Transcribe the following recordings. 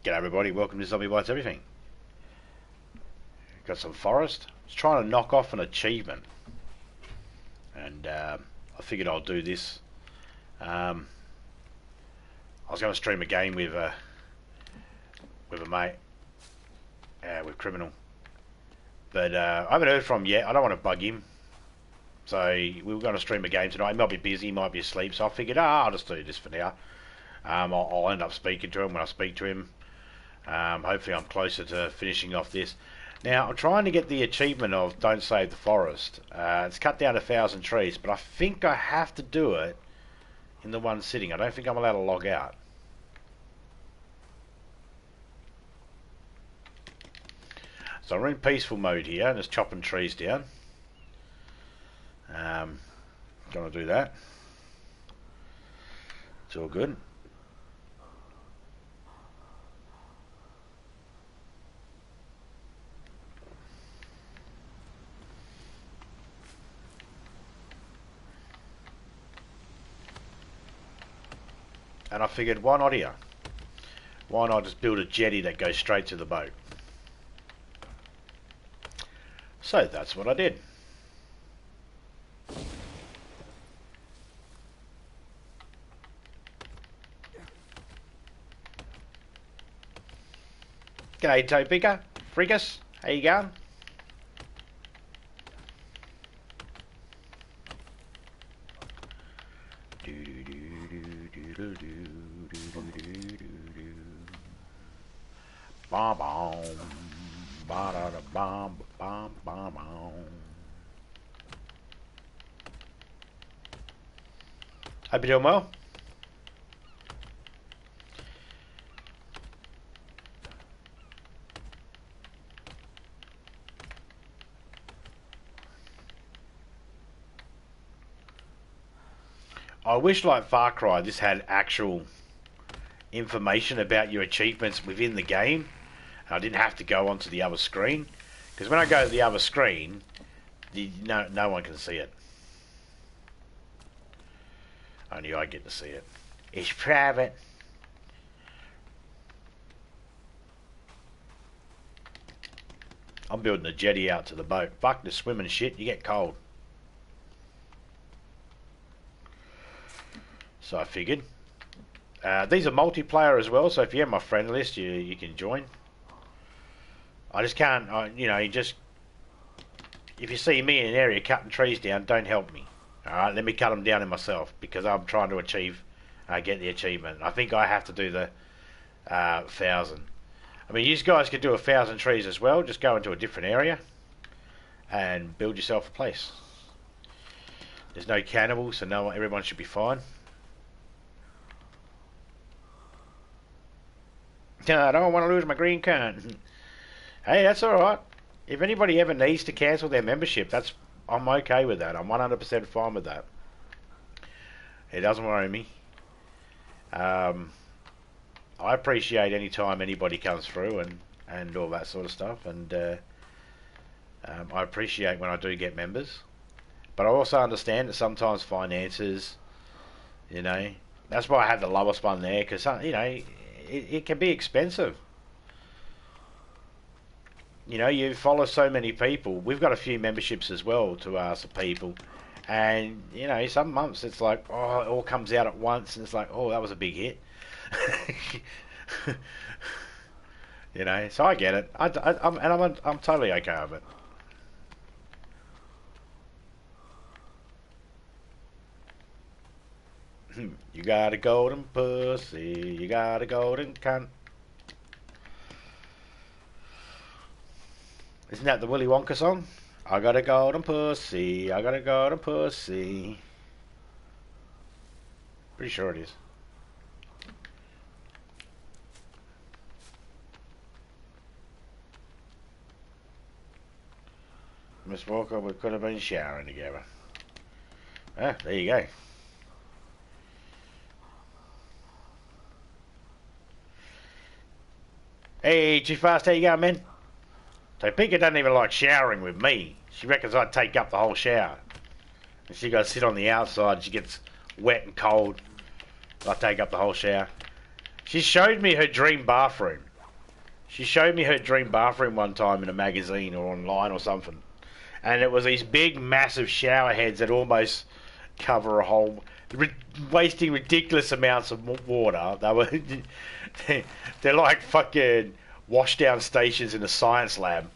G'day everybody, welcome to Zombie Bites Everything. Got some forest. I was trying to knock off an achievement. And I figured I'll do this. I was going to stream a game with a mate. With Criminal. But I haven't heard from him yet. I don't want to bug him. So we were going to stream a game tonight. He might be busy, he might be asleep. So I figured, I'll just do this for now. I'll end up speaking to him when I speak to him. Hopefully I'm closer to finishing off this. Now, I'm trying to get the achievement of Don't Save the Forest. It's cut down 1,000 trees, but I think I have to do it in the one sitting. I don't think I'm allowed to log out. So we're in peaceful mode here, and just chopping trees down. Gonna do that. It's all good. And I figured, why not here? Why not just build a jetty that goes straight to the boat? So that's what I did. G'day Topeka, Frigus, how you going? Bom bom, ba da da bom bom bom bom. Hope you're doing well. I wish, like Far Cry, this had actual information about your achievements within the game. I didn't have to go onto the other screen, because when I go to the other screen, no one can see it. Only I get to see it. It's private. I'm building a jetty out to the boat. Fuck the swimming shit, you get cold. So I figured. These are multiplayer as well, so if you have my friend list, you can join. I just can't, if you see me in an area cutting trees down, don't help me. Alright, let me cut them down in myself, because I'm trying to get the achievement. I think I have to do the 1,000. I mean, you guys could do 1,000 trees as well, just go into a different area and build yourself a place. There's no cannibals, so everyone should be fine. I don't want to lose my green card. Hey, that's alright. If anybody ever needs to cancel their membership, I'm okay with that. I'm 100% fine with that. It doesn't worry me. I appreciate any time anybody comes through and all that sort of stuff. And I appreciate when I do get members. But I also understand that sometimes finances, that's why I have the lowest one there. Because, it can be expensive. You follow so many people. We've got a few memberships as well to ask the people. And, some months it's like, it all comes out at once. And it's like, that was a big hit. So I get it. I'm totally okay with it. You got a golden pussy, you got a golden cunt. Isn't that the Willy Wonka song? I got a golden pussy, I got a golden pussy. Pretty sure it is. Miss Walker, we could have been showering together. Ah, there you go. Hey, too fast, how you going, man? Topeka doesn't even like showering with me. She reckons I take up the whole shower. And she got to sit on the outside. She gets wet and cold. I take up the whole shower. She showed me her dream bathroom. She showed me her dream bathroom one time in a magazine or online or something. And it was these big, massive shower heads that almost cover a whole... wasting ridiculous amounts of water. They were... they're like fucking washdown stations in a science lab.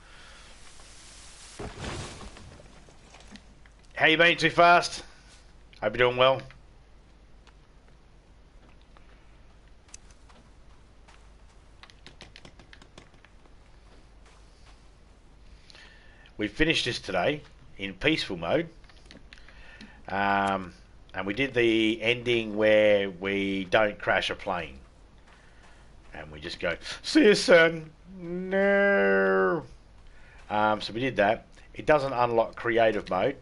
How you been? Too fast? Hope you're doing well. We finished this today in peaceful mode. And we did the ending where we don't crash a plane. And we just go, see you, son. No. So we did that. It doesn't unlock creative mode.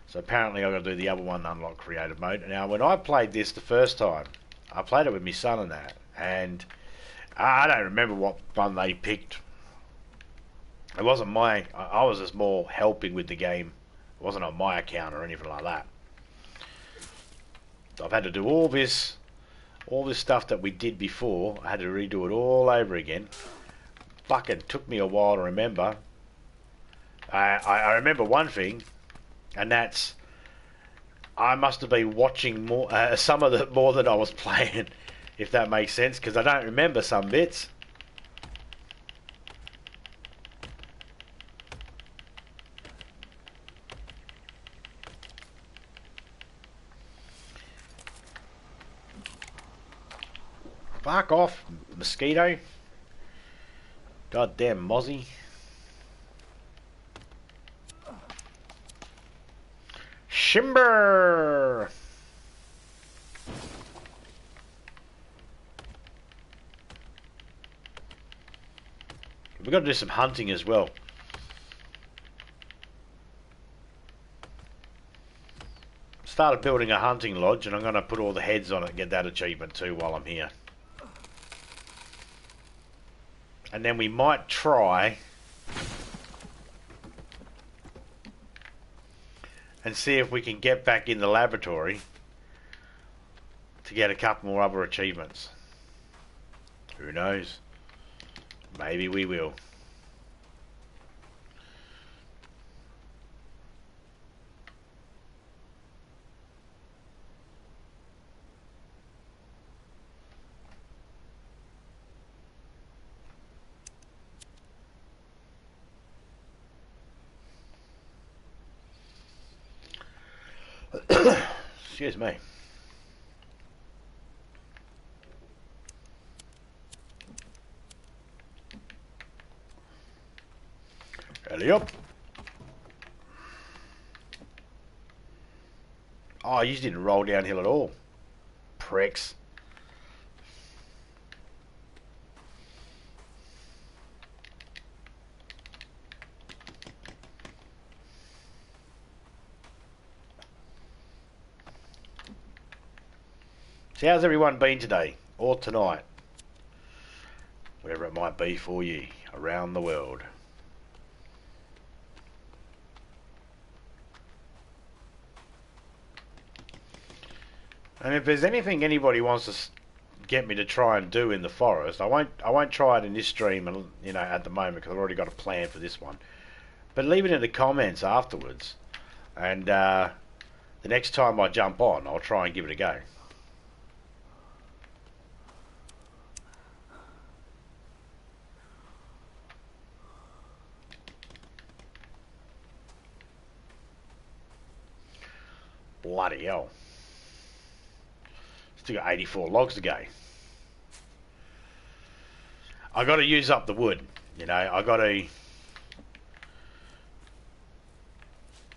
So apparently I've got to do the other one, unlock creative mode. Now, when I played this the first time, I played it with my son and that. And I don't remember what one they picked. It wasn't my... I was just more helping with the game. It wasn't on my account or anything like that. I've had to do all this stuff that we did before. I had to redo it all over again. Fucking took me a while to remember. I remember one thing, and that's I must have been watching more some of the more than I was playing, if that makes sense, because I don't remember some bits. Fuck off, mosquito. Goddamn mozzie. Shimber! We've got to do some hunting as well. Started building a hunting lodge, and I'm going to put all the heads on it and get that achievement too while I'm here. And then we might try and see if we can get back in the laboratory to get a couple more other achievements. Who knows? Maybe we will. Excuse me. Ready up. Oh, you didn't roll downhill at all. Pricks. So how's everyone been today? Or tonight? Whatever it might be for you around the world. And if there's anything anybody wants to get me to try and do in the forest, I won't try it in this stream, you know, at the moment, because I've already got a plan for this one. But leave it in the comments afterwards, and the next time I jump on, I'll try and give it a go. Bloody hell. Still got 84 logs to go. I got to use up the wood, you know.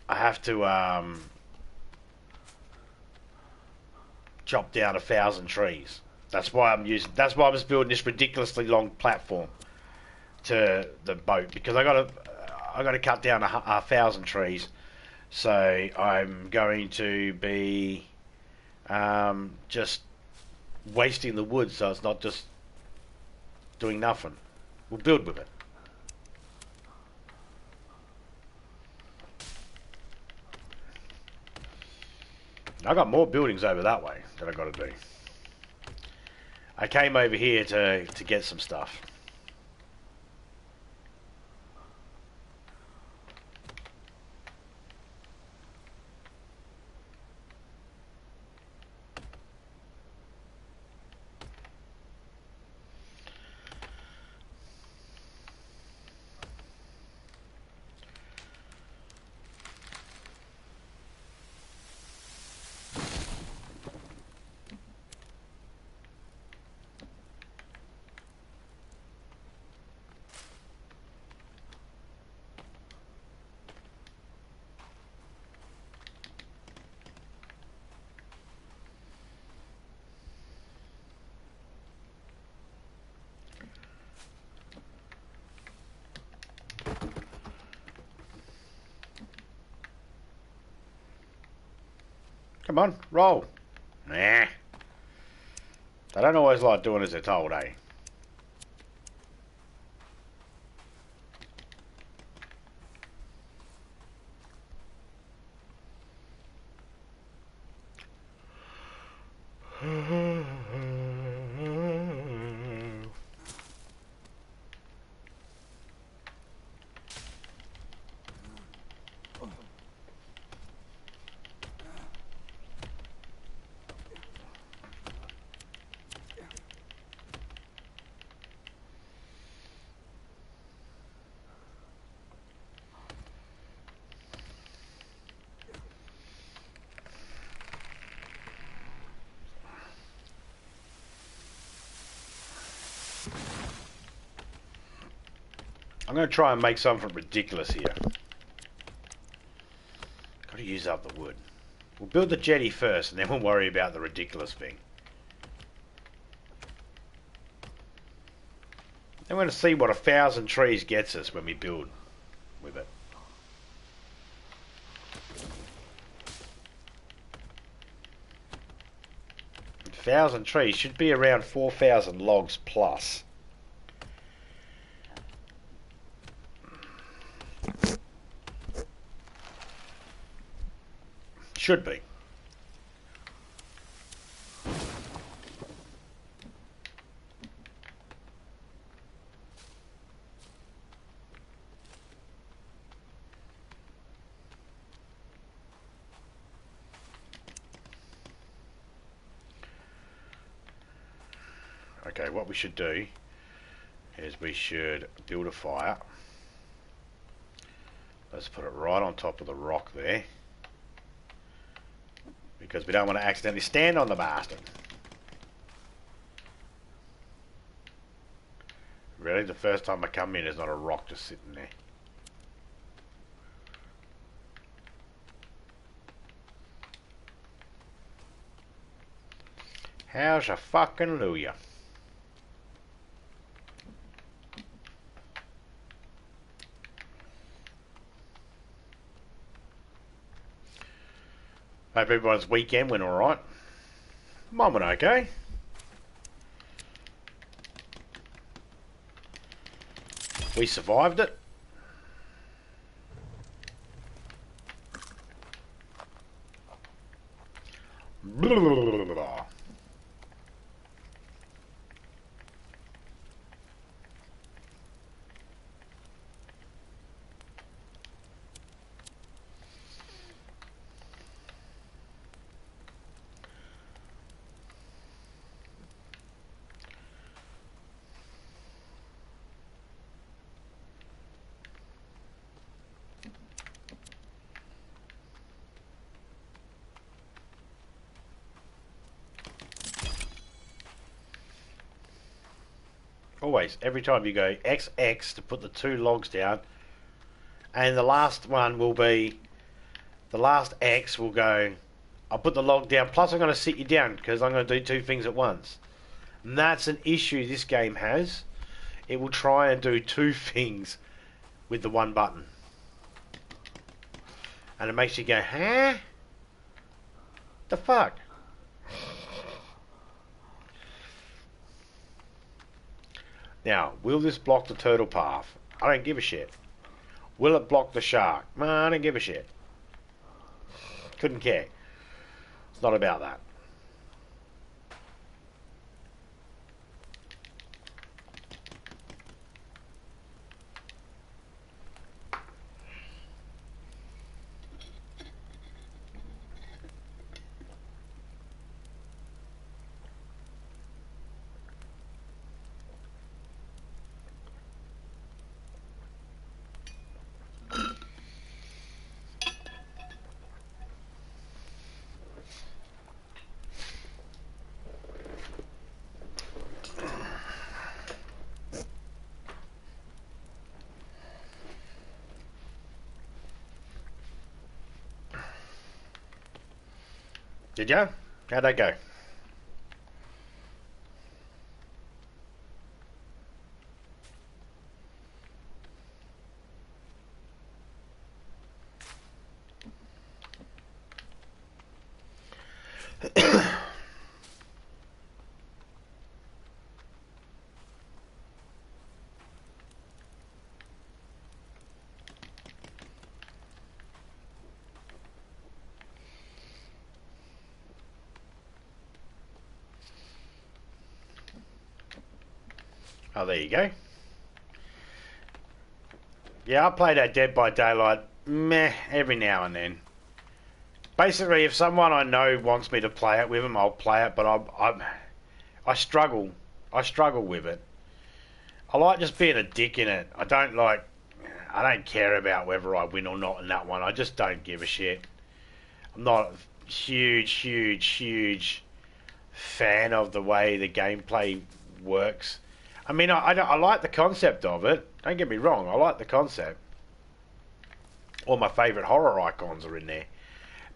I have to chop down 1,000 trees. That's why I'm just building this ridiculously long platform to the boat, because I got to cut down 1,000 trees. So I'm going to be just wasting the wood, so it's not just doing nothing. We'll build with it. I got more buildings over that way that I got to do. I came over here to get some stuff. Come on, roll. Nah. They don't always like doing as they're told, eh? I'm going to try and make something ridiculous here. Got to use up the wood. We'll build the jetty first and then we'll worry about the ridiculous thing. I'm going to see what 1,000 trees gets us when we build with it. 1,000 trees should be around 4,000 logs plus. Should be. Okay, what we should do is we should build a fire. Let's put it right on top of the rock there, because we don't want to accidentally stand on the bastard. Really, the first time I come in, there's not a rock just sitting there. How's a fucking lawyer? Hope everyone's weekend went alright. Mine went okay. We survived it. Blah, blah, blah, blah, blah. Always, every time you go XX to put the 2 logs down, and the last one will be, the last X will go, I'll put the log down, plus I'm going to sit you down, because I'm going to do 2 things at once. And that's an issue this game has. It will try and do 2 things with the 1 button. And it makes you go, huh? The fuck? Now, will this block the turtle path? I don't give a shit. Will it block the shark? I don't give a shit. Couldn't care. It's not about that. Did ya? How'd that go? Oh, there you go. Yeah, I play that Dead by Daylight meh every now and then. Basically, if someone I know wants me to play it with them, I'll play it. But I struggle. I struggle with it. I like just being a dick in it. I don't care about whether I win or not in that one. I just don't give a shit. I'm not a huge fan of the way the gameplay works. I mean, I like the concept of it. Don't get me wrong. I like the concept. All my favourite horror icons are in there.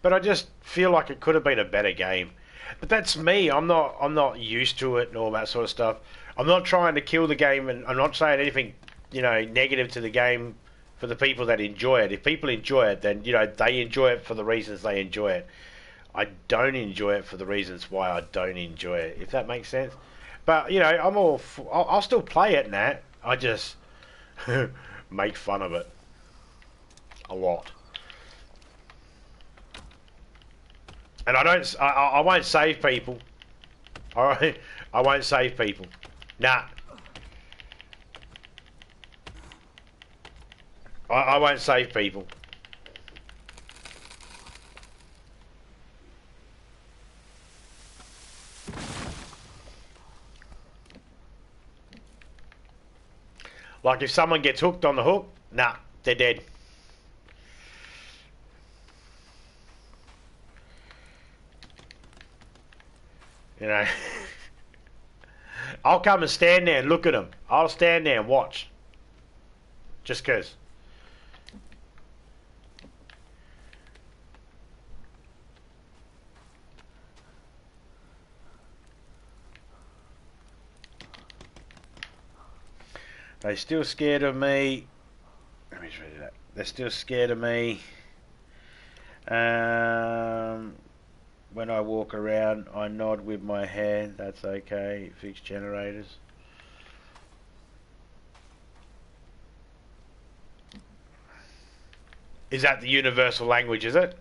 But I just feel like it could have been a better game. But that's me. I'm not used to it and all that sort of stuff. I'm not trying to kill the game, and I'm not saying anything, negative to the game for the people that enjoy it. If people enjoy it, then they enjoy it for the reasons they enjoy it. I don't enjoy it for the reasons why I don't enjoy it. If that makes sense. But I'll still play it and that. I just make fun of it a lot. And I won't save people. Alright? I won't save people. Nah. I won't save people. Like if someone gets hooked on the hook, nah, they're dead. I'll come and stand there and look at them. I'll stand there and watch. Just 'cause. They're still scared of me. Let me just read that. They're still scared of me. When I walk around, I nod with my head. That's okay. Fix generators. Is that the universal language, is it?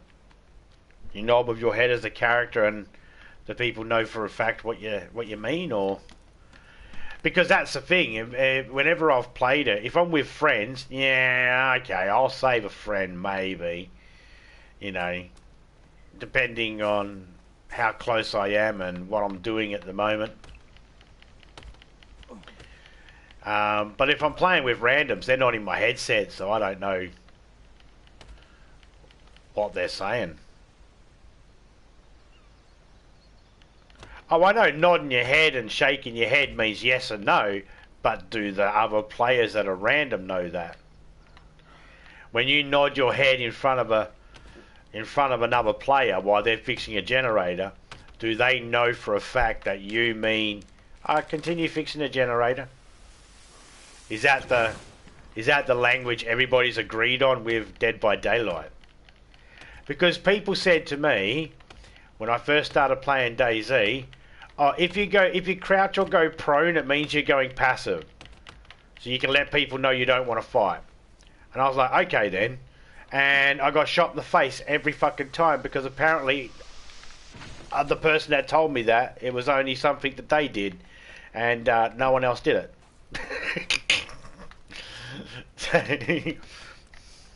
You nod with your head as the character and the people know for a fact what you mean, or... Because that's the thing, whenever I've played it, if I'm with friends, yeah, okay, I'll save a friend, maybe. Depending on how close I am and what I'm doing at the moment. But if I'm playing with randoms, they're not in my headset, so I don't know what they're saying. Oh, I know nodding your head and shaking your head means yes and no, but do the other players that are random know that? When you nod your head in front of another player while they're fixing a generator, do they know for a fact that you mean continue fixing the generator? Is that the language everybody's agreed on with Dead by Daylight? Because people said to me when I first started playing DayZ, if you crouch or go prone, it means you're going passive, so you can let people know you don't want to fight. And I was like, okay then. And I got shot in the face every fucking time because apparently the person that told me that, it was only something that they did and no one else did it.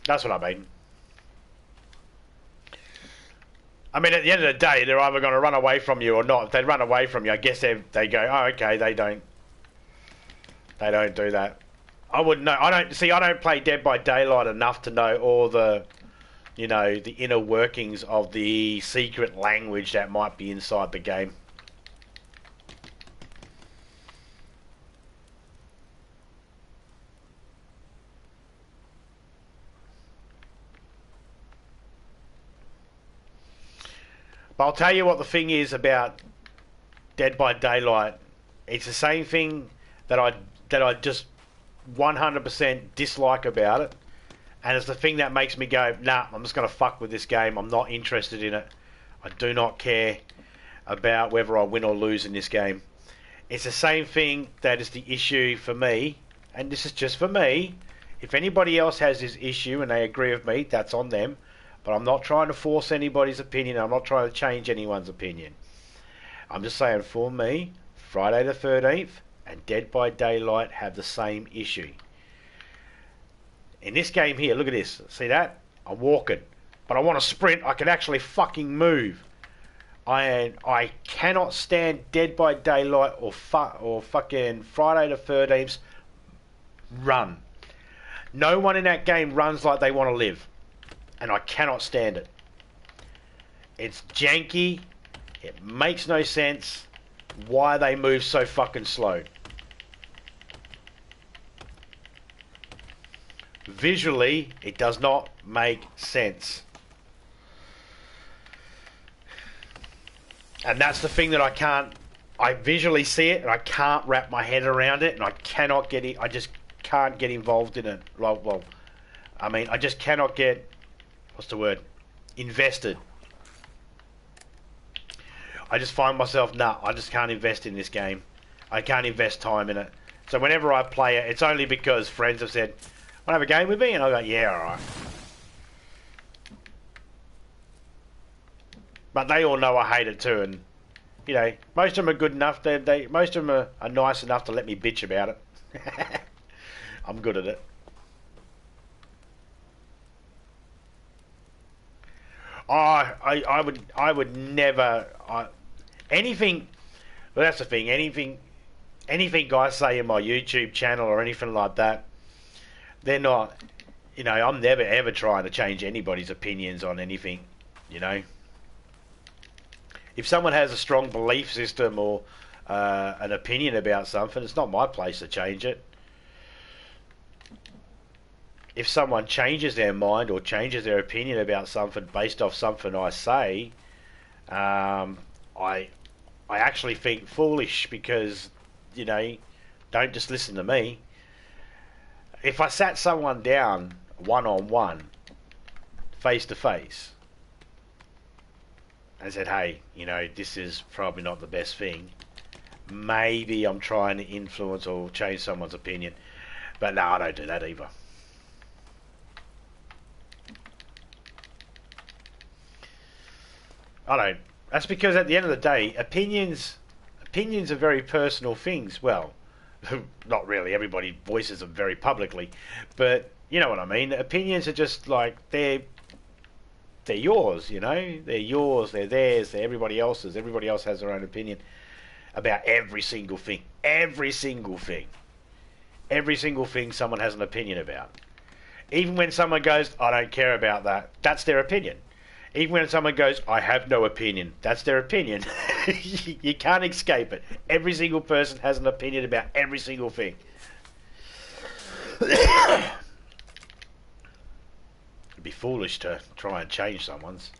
That's what I mean. I mean, at the end of the day, they're either going to run away from you or not. If they run away from you, I guess they go, oh, okay, they don't do that. I wouldn't know. I don't play Dead by Daylight enough to know all the, the inner workings of the secret language that might be inside the game. But I'll tell you what the thing is about Dead by Daylight. It's the same thing that I just 100% dislike about it, and it's the thing that makes me go, nah, I'm just going to fuck with this game. I'm not interested in it. I do not care. about whether I win or lose in this game. It's the same thing that is the issue for me, and this is just for me. If anybody else has this issue and they agree with me, that's on them. But I'm not trying to force anybody's opinion. I'm not trying to change anyone's opinion. I'm just saying, for me, Friday the 13th and Dead by Daylight have the same issue. In this game here, look at this. See that? I'm walking. But I want to sprint. I can actually fucking move. I cannot stand Dead by Daylight or fucking Friday the 13th run. No one in that game runs like they want to live. And I cannot stand it. It's janky. It makes no sense why they move so fucking slow. Visually, it does not make sense. And that's the thing that I visually see it and I can't wrap my head around it, and I cannot get it. I just can't get involved in it. Well, I mean, I just cannot get, what's the word? Invested. I just find myself, I just can't invest in this game. I can't invest time in it. So whenever I play it, it's only because friends have said, want to have a game with me? And I go, yeah, alright. But they all know I hate it too, and you know, most of them are good enough. Most of them are nice enough to let me bitch about it. I'm good at it. I would never anything. Well, that's the thing. Anything guys say in my YouTube channel or anything like that, they're not. You know, I'm never ever trying to change anybody's opinions on anything. You know. If someone has a strong belief system or an opinion about something, it's not my place to change it. If someone changes their mind or changes their opinion about something based off something I say, I actually think foolish, because, you know, don't just listen to me. If I sat someone down one-on-one, face-to-face, and said, hey, you know, this is probably not the best thing, maybe I'm trying to influence or change someone's opinion. But no, I don't do that either. I don't. That's because at the end of the day, opinions are very personal things. Well, not really. Everybody voices them very publicly, but you know what I mean. Opinions are just like they're yours, you know. They're yours. They're theirs. They're everybody else's. Everybody else has their own opinion about every single thing. Every single thing. Every single thing someone has an opinion about. Even when someone goes, I don't care about that, that's their opinion. Even when someone goes, I have no opinion, that's their opinion. You can't escape it. Every single person has an opinion about every single thing. It'd be foolish to try and change someone's.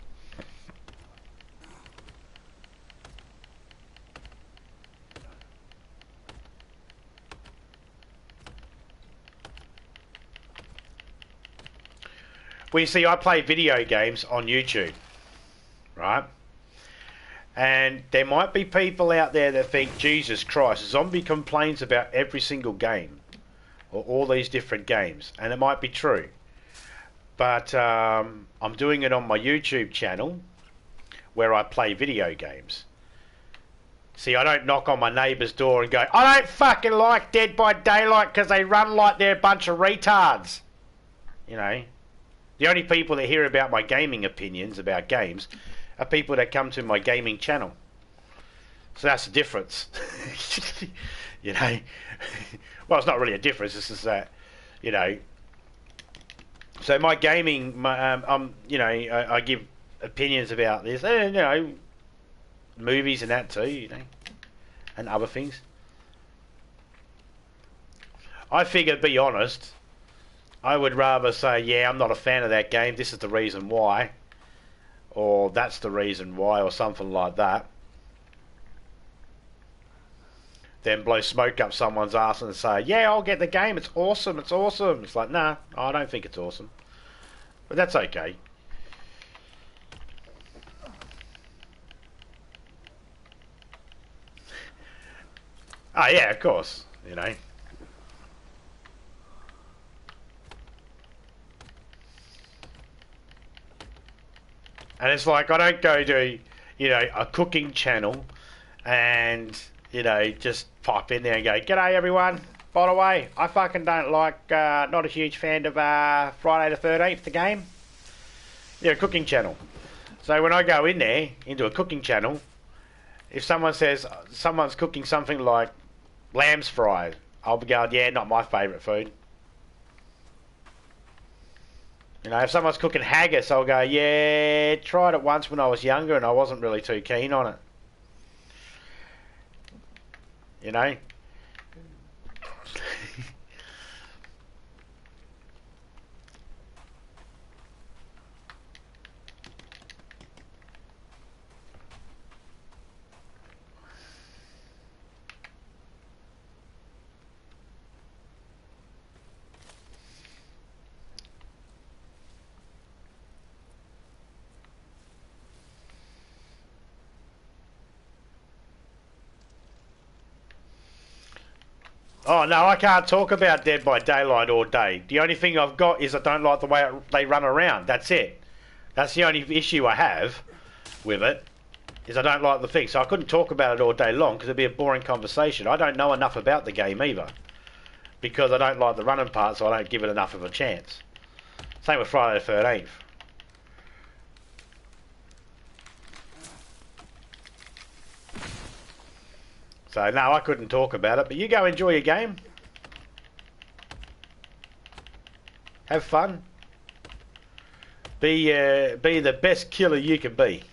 Well, you see, I play video games on YouTube, right? And there might be people out there that think, Jesus Christ, Zombie complains about every single game, or all these different games, and it might be true. But I'm doing it on my YouTube channel, where I play video games. See, I don't knock on my neighbour's door and go, I don't fucking like Dead by Daylight because they run like they're a bunch of retards. You know? The only people that hear about my gaming opinions about games are people that come to my gaming channel. So that's the difference. You know? Well, it's not really a difference. It's just that, you know. So my gaming, you know, I give opinions about this. You know, movies and that too, you know, and other things. I figure, to be honest, I would rather say, yeah, I'm not a fan of that game, this is the reason why, or that's the reason why, or something like that, then blow smoke up someone's ass and say, yeah, I'll get the game, it's awesome, it's awesome. It's like, nah, I don't think it's awesome. But that's okay. Oh yeah, of course. You know. And it's like I don't go to, you know, a cooking channel and, you know, just pop in there and go, "G'day everyone. By the way, I fucking don't like, not a huge fan of Friday the 13th, the game." They're a cooking channel. So when I go in there, into a cooking channel, if someone says someone's cooking something like lamb's fry, I'll be going, "Yeah, not my favourite food." You know, if someone's cooking haggis, I'll go, "Yeah, tried it once when I was younger and I wasn't really too keen on it." You know? Oh no, I can't talk about Dead by Daylight all day. The only thing I've got is I don't like the way they run around. That's it. That's the only issue I have with it, is I don't like the thing. So I couldn't talk about it all day long because it'd be a boring conversation. I don't know enough about the game either, because I don't like the running part, so I don't give it enough of a chance. Same with Friday the 13th. So no, I couldn't talk about it, but you go enjoy your game. Have fun. Be the best killer you can be.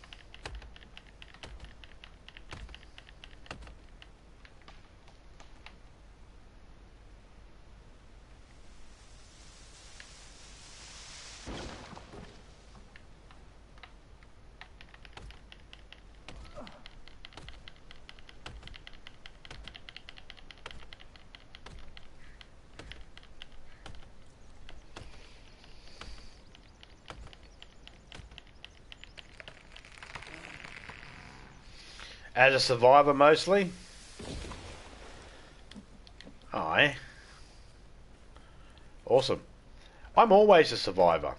As a survivor mostly. Aye. Awesome. I'm always a survivor.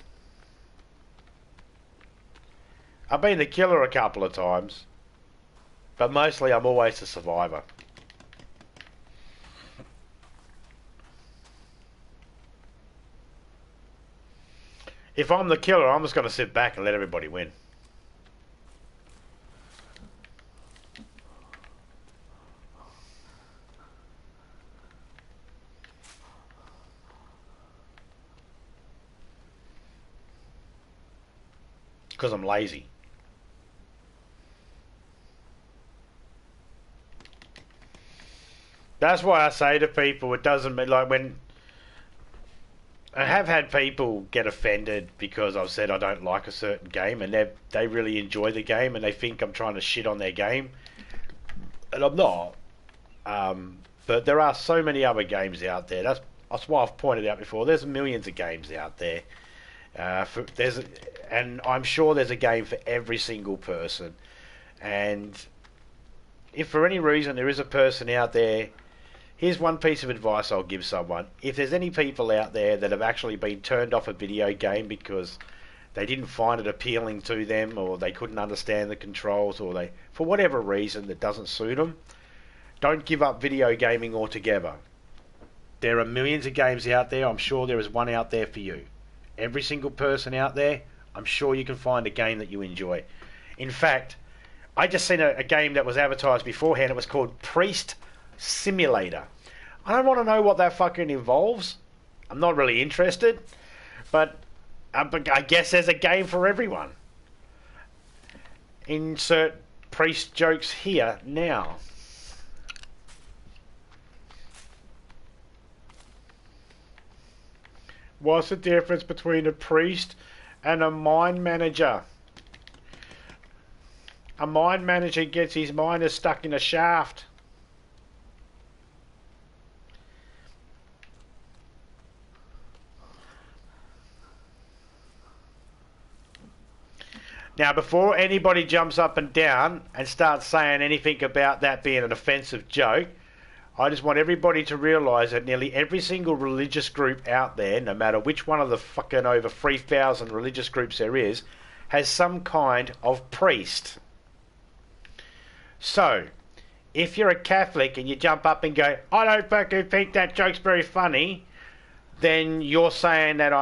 I've been the killer a couple of times, but mostly I'm always a survivor. If I'm the killer, I'm just going to sit back and let everybody win. Because I'm lazy. That's why I say to people, it doesn't mean, like, when I have had people get offended because I've said I don't like a certain game, and they really enjoy the game and they think I'm trying to shit on their game, and I'm not. But there are so many other games out there. That's why I've pointed out before. There's millions of games out there. And I'm sure there's a game for every single person. And if for any reason there is a person out there, here's one piece of advice I'll give someone. If there's any people out there that have actually been turned off a video game because they didn't find it appealing to them, or they couldn't understand the controls, or they, for whatever reason, that doesn't suit them, don't give up video gaming altogether. There are millions of games out there. I'm sure there is one out there for you. Every single person out there, I'm sure you can find a game that you enjoy. In fact, I just seen a game that was advertised beforehand. It was called Priest Simulator. I don't want to know what that fucking involves. I'm not really interested. But I guess there's a game for everyone. Insert priest jokes here now. What's the difference between a priest and a mine manager? A mine manager gets his miners stuck in a shaft. Now, before anybody jumps up and down and starts saying anything about that being an offensive joke, I just want everybody to realise that nearly every single religious group out there, no matter which one of the fucking over 3,000 religious groups there is, has some kind of priest. So, if you're a Catholic and you jump up and go, I don't fucking think that joke's very funny, then you're saying that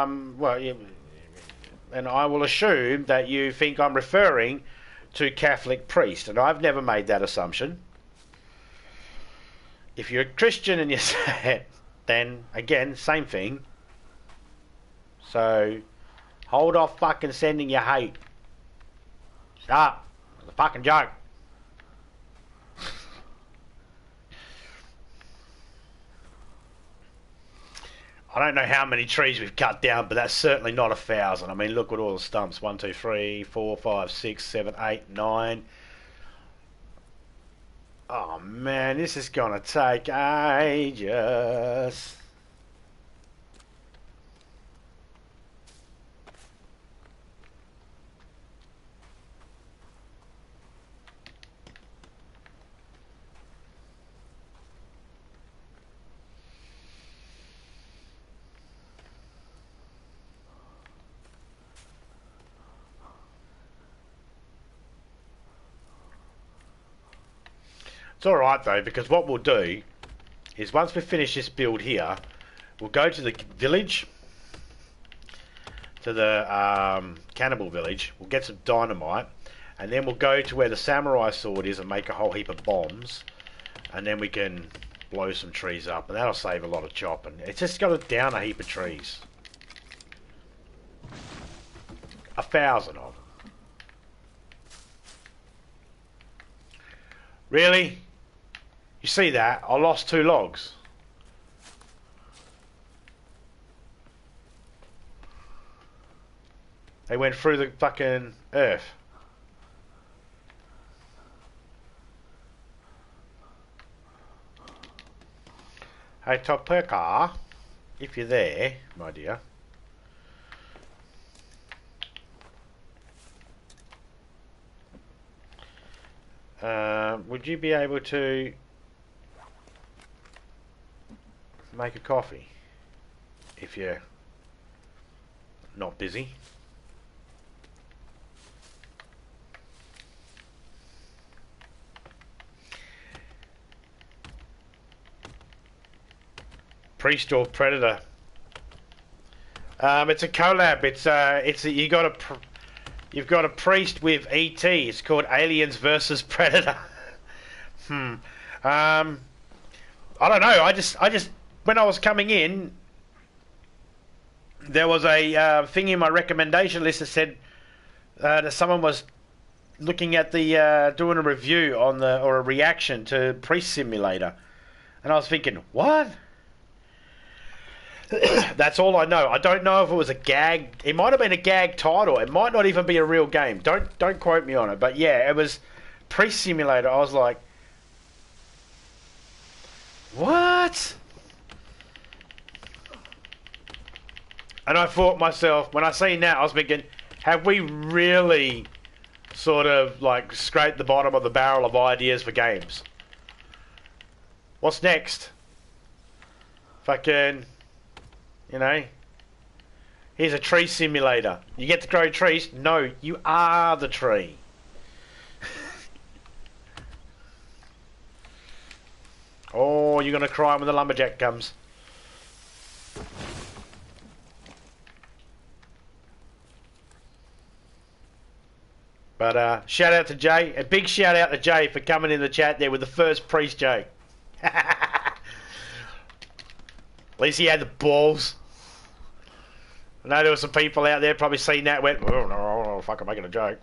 and I will assume that you think I'm referring to Catholic priest, and I've never made that assumption. If you're a Christian and you say it, then again, same thing. So, hold off fucking sending your hate. Stop. It's a fucking joke. I don't know how many trees we've cut down, but that's certainly not 1,000. I mean, look at all the stumps. 1, 2, 3, 4, 5, 6, 7, 8, 9. Oh man, this is gonna take ages. It's alright though, because what we'll do is once we finish this build here, we'll go to the village, to the cannibal village, we'll get some dynamite, and then we'll go to where the samurai sword is and make a whole heap of bombs, and then we can blow some trees up, and that'll save a lot of chopping. It's just got to down a heap of trees. 1,000 of them. Really? You see that? I lost 2 logs. They went through the fucking earth. Hey Topeka, if you're there, my dear. Would you be able to make a coffee if you're not busy? Priest or Predator? It's a collab. You've got a priest with ET. It's called Aliens versus Predator. I don't know. I just when I was coming in, there was a thing in my recommendation list that said that someone was looking at the doing a review on or a reaction to Priest Simulator, and I was thinking, what? That's all I know. I don't know if it was a gag. It might have been a gag title. It might not even be a real game. Don't quote me on it. But yeah, it was Priest Simulator. I was like, what? And I thought myself, when I seen that, I was thinking, have we really sort of like scraped the bottom of the barrel of ideas for games? What's next? Fucking, you know, here's a tree simulator. You get to grow trees? No, you are the tree. Oh, you're going to cry when the lumberjack comes. But shout out to Jay. A big shout out to Jay for coming in the chat there with the first priest joke. At least he had the balls. I know there were some people out there probably seen that and went, oh no, fuck, I'm making a joke.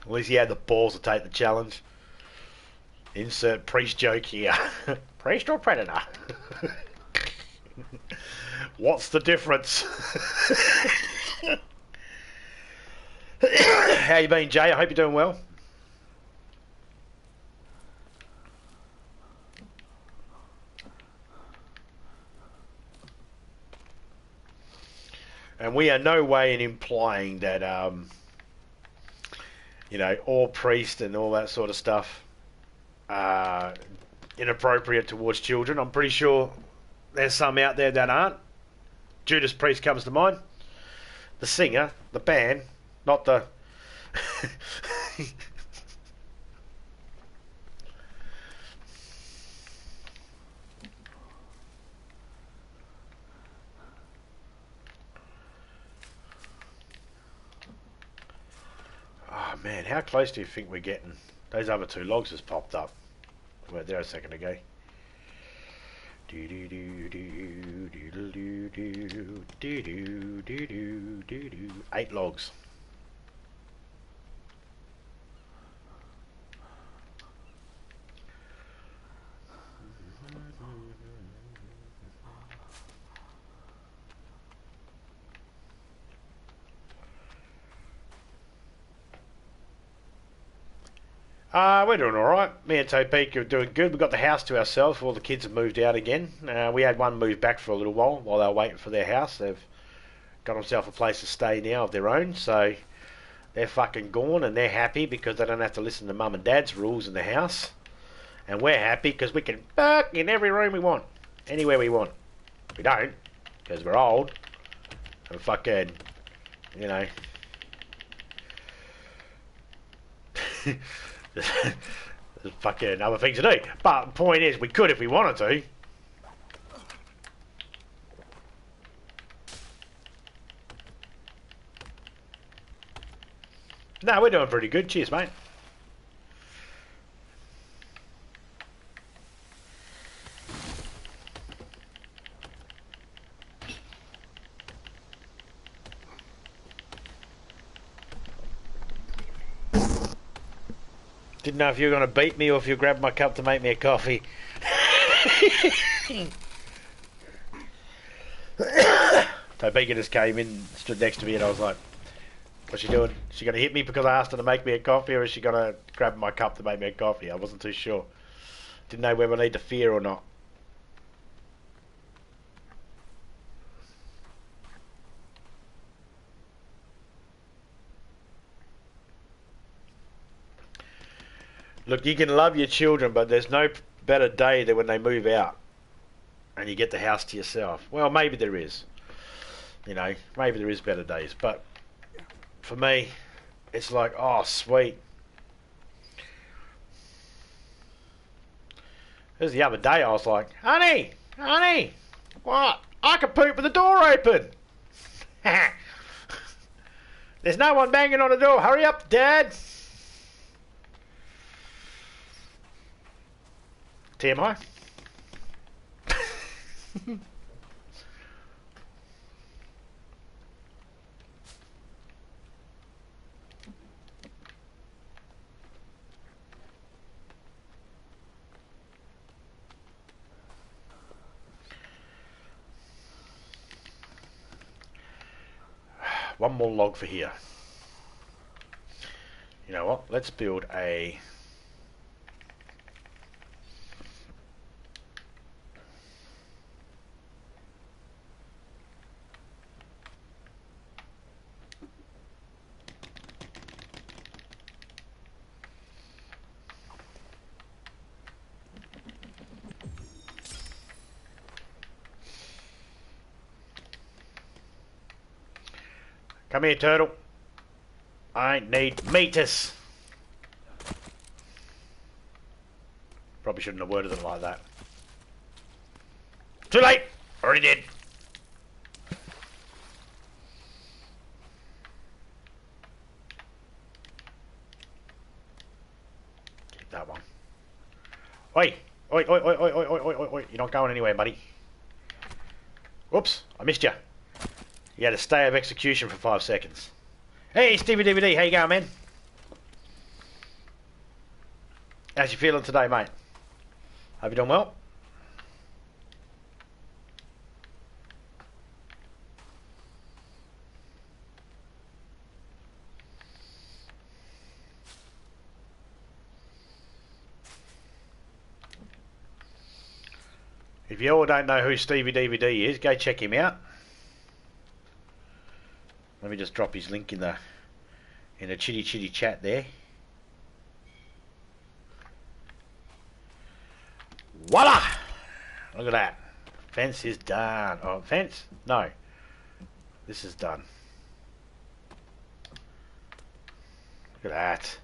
At least he had the balls to take the challenge. Insert priest joke here. Priest or predator? What's the difference? How you been, Jay? I hope you're doing well. And we are no way in implying that you know, or priest and all that sort of stuff, inappropriate towards children. I'm pretty sure there's some out there that aren't. Judas Priest comes to mind. The singer, the band, not the... Oh man, how close do you think we're getting? Those other two logs just popped up. Wait there a second ago. 8 logs. We're doing alright. Me and Topeka are doing good. We've got the house to ourselves. All the kids have moved out again. We had one move back for a little while they were waiting for their house. They've got themselves a place to stay now of their own, so they're fucking gone and they're happy because they don't have to listen to mum and dad's rules in the house. And we're happy because we can fuck in every room we want, anywhere we want. We don't, because we're old and fucking, you know... There's fucking other things to do. But the point is, we could if we wanted to. No, we're doing pretty good. Cheers, mate. Didn't know if you were going to beat me or if you grabbed my cup to make me a coffee. Topeka just came in, stood next to me, and I was like, what's she doing? Is she going to hit me because I asked her to make me a coffee, or is she going to grab my cup to make me a coffee? I wasn't too sure. Didn't know whether I need to fear or not. Look, you can love your children, but there's no better day than when they move out and you get the house to yourself. Well, maybe there is. You know, maybe there is better days. But for me, it's like, oh, sweet. There's the other day I was like, honey, what? I can poop with the door open. There's no one banging on the door. Hurry up, Dad. TMI. One more log for here. You know what? Let's build a... Come here, turtle. I need meters. Probably shouldn't have worded it like that. Too late. Already did. Keep that one. Oi! Oi, oi, oi, oi, oi, oi, oi, oi, oi. You're not going anywhere, buddy. Whoops, I missed you. You had a stay of execution for 5 seconds. Hey, Stevie DVD, how you going, man? How's you feeling today, mate? Hope you doing well? If you all don't know who Stevie DVD is, go check him out. Let me just drop his link in in the chitty chitty chat there. Voila! Look at that. Fence is done. Oh, fence? No. This is done. Look at that.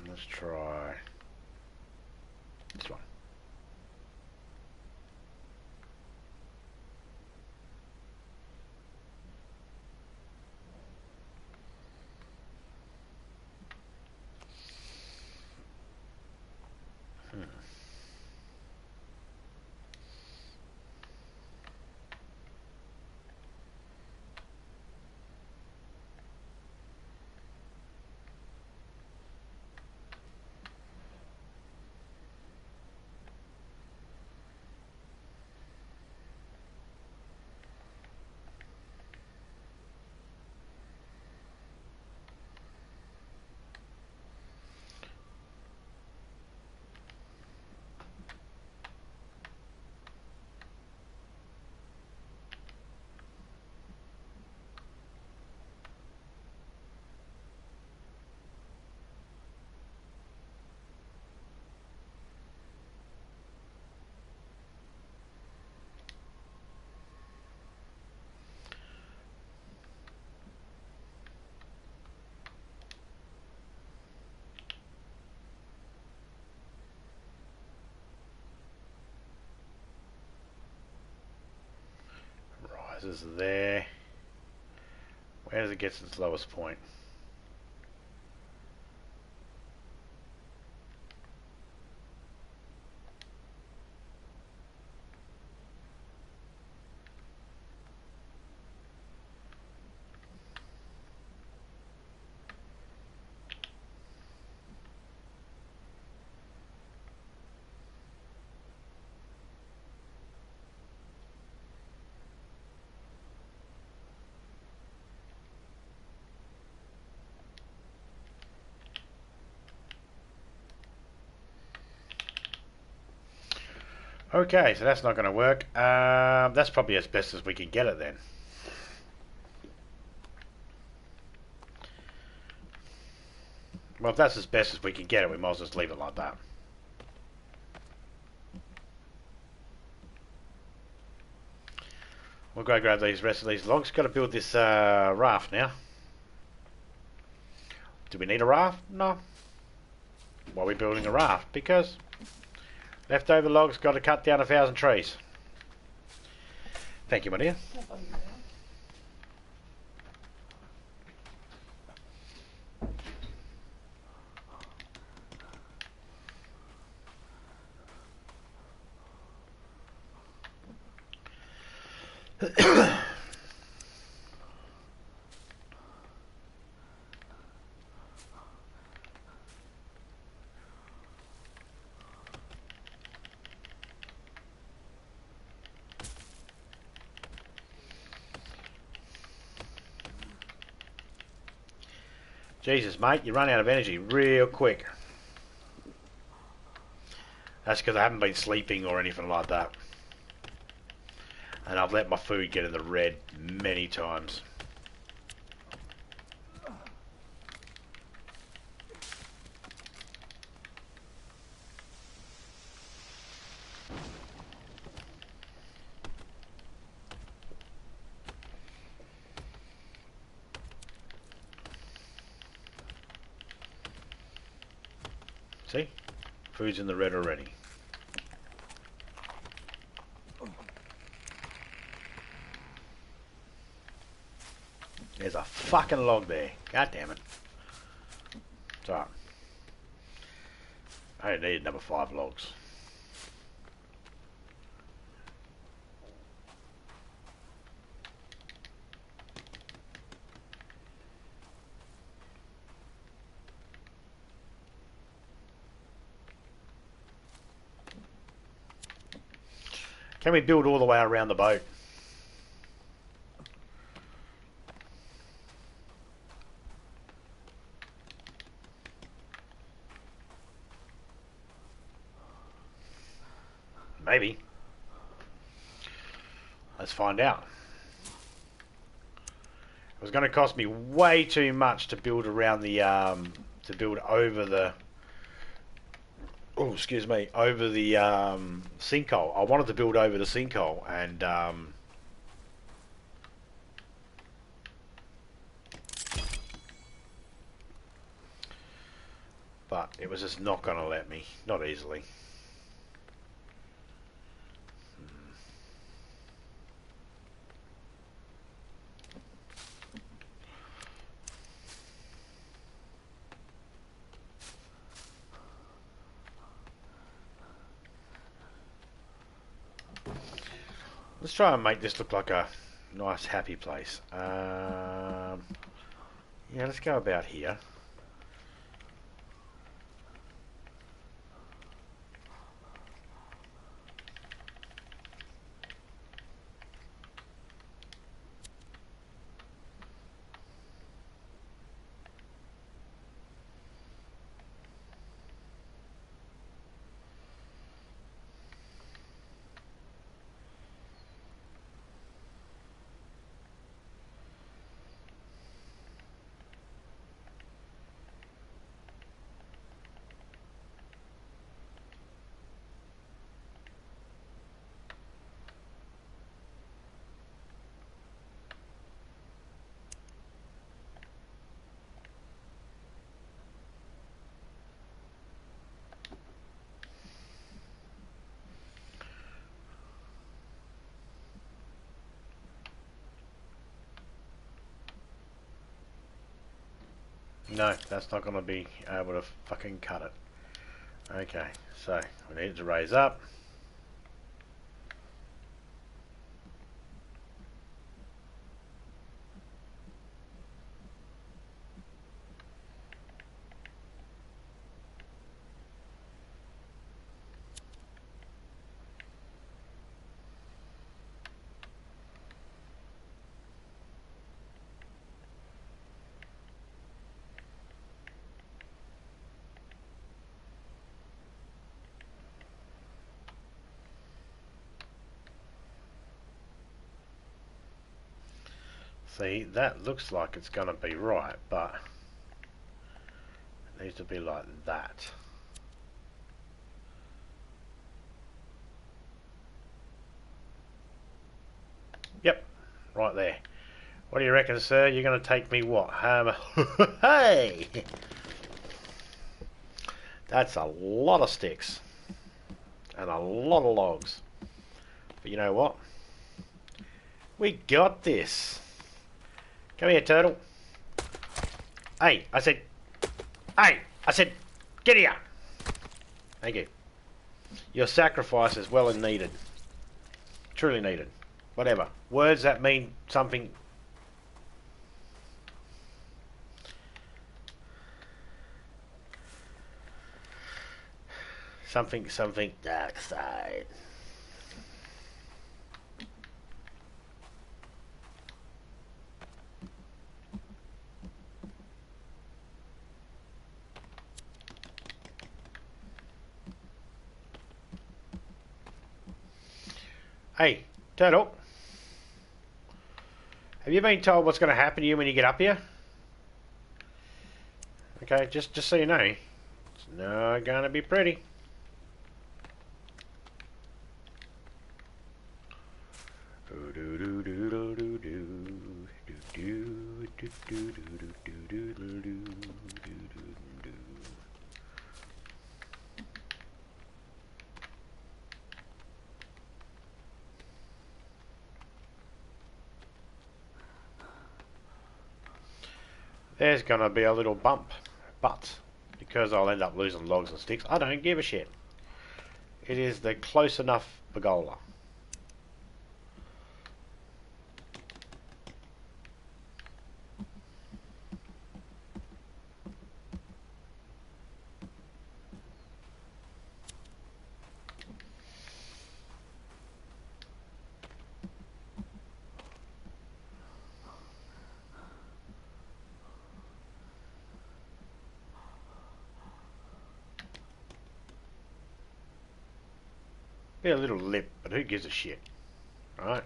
Let's try this one. Rises there. Where does it get to its lowest point? Okay, so that's not going to work. That's probably as best as we can get it then. Well, if that's as best as we can get it, we might as well just leave it like that. We'll go grab these rest of these logs. Got to build this raft now. Do we need a raft? No. Why are we building a raft? Because leftover logs got to cut down 1,000 trees. Thank you, my dear. Jesus, mate, you run out of energy real quick. That's because I haven't been sleeping or anything like that. And I've let my food get in the red many times. See? Food's in the red already. There's a fucking log there. God damn it. It's alright. I only need number 5 logs. Can we build all the way around the boat? Maybe. Let's find out. It was going to cost me way too much to build around the to build over the over the sinkhole. I wanted to build over the sinkhole, and but it was just not going to let me, not easily. Let's try and make this look like a nice, happy place. Yeah, let's go about here. No, that's not going to be able to fucking cut it. Okay, so we need it to raise up. See, that looks like it's going to be right, but it needs to be like that. Yep, right there. What do you reckon, sir? You're going to take me what? Hey! That's a lot of sticks. And a lot of logs. But you know what? We got this. Come here, turtle. Hey, I said, get here. Thank you. Your sacrifice is well and needed. Truly needed. Whatever. Words that mean something. Something dark side. Hey, turtle. Have you been told what's going to happen to you when you get up here? Okay, just so you know, it's not going to be pretty. there's gonna be a little bump, but because I'll end up losing logs and sticks, I don't give a shit. It is the close enough pergola. Be a little lip, but who gives a shit, right?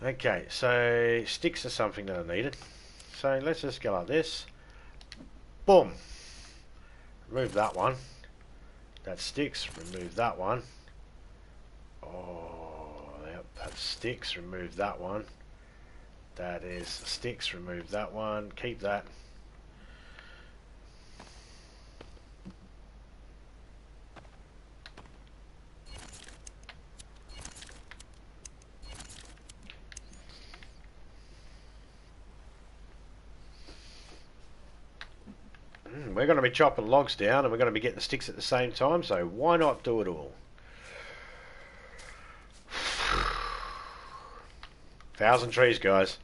Okay, so sticks are something that I needed. So let's just go like this. Boom. Remove that one. That sticks. Remove that one. Oh, yep, that sticks. Remove that one. That is sticks. Remove that one. Keep that. We're going to be chopping logs down and we're going to be getting sticks at the same time, so why not do it all? 1,000 trees, guys.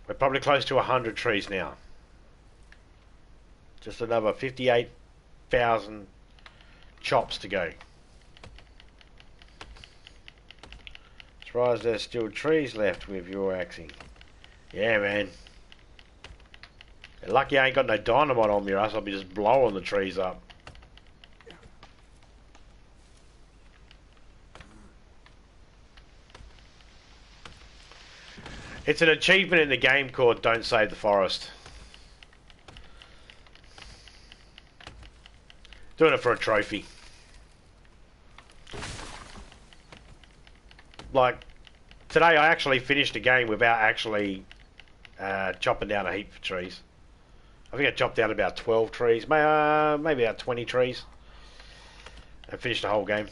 We're probably close to 100 trees now. Just another 58,000 chops to go. Surprised there's still trees left with your axing. Yeah, man. You're lucky I ain't got no dynamite on me, or else I'll be just blowing the trees up. It's an achievement in the game called Don't Save the Forest. Doing it for a trophy. Like, today I actually finished a game without actually chopping down a heap of trees. I think I chopped down about 12 trees, maybe about 20 trees, and finished the whole game.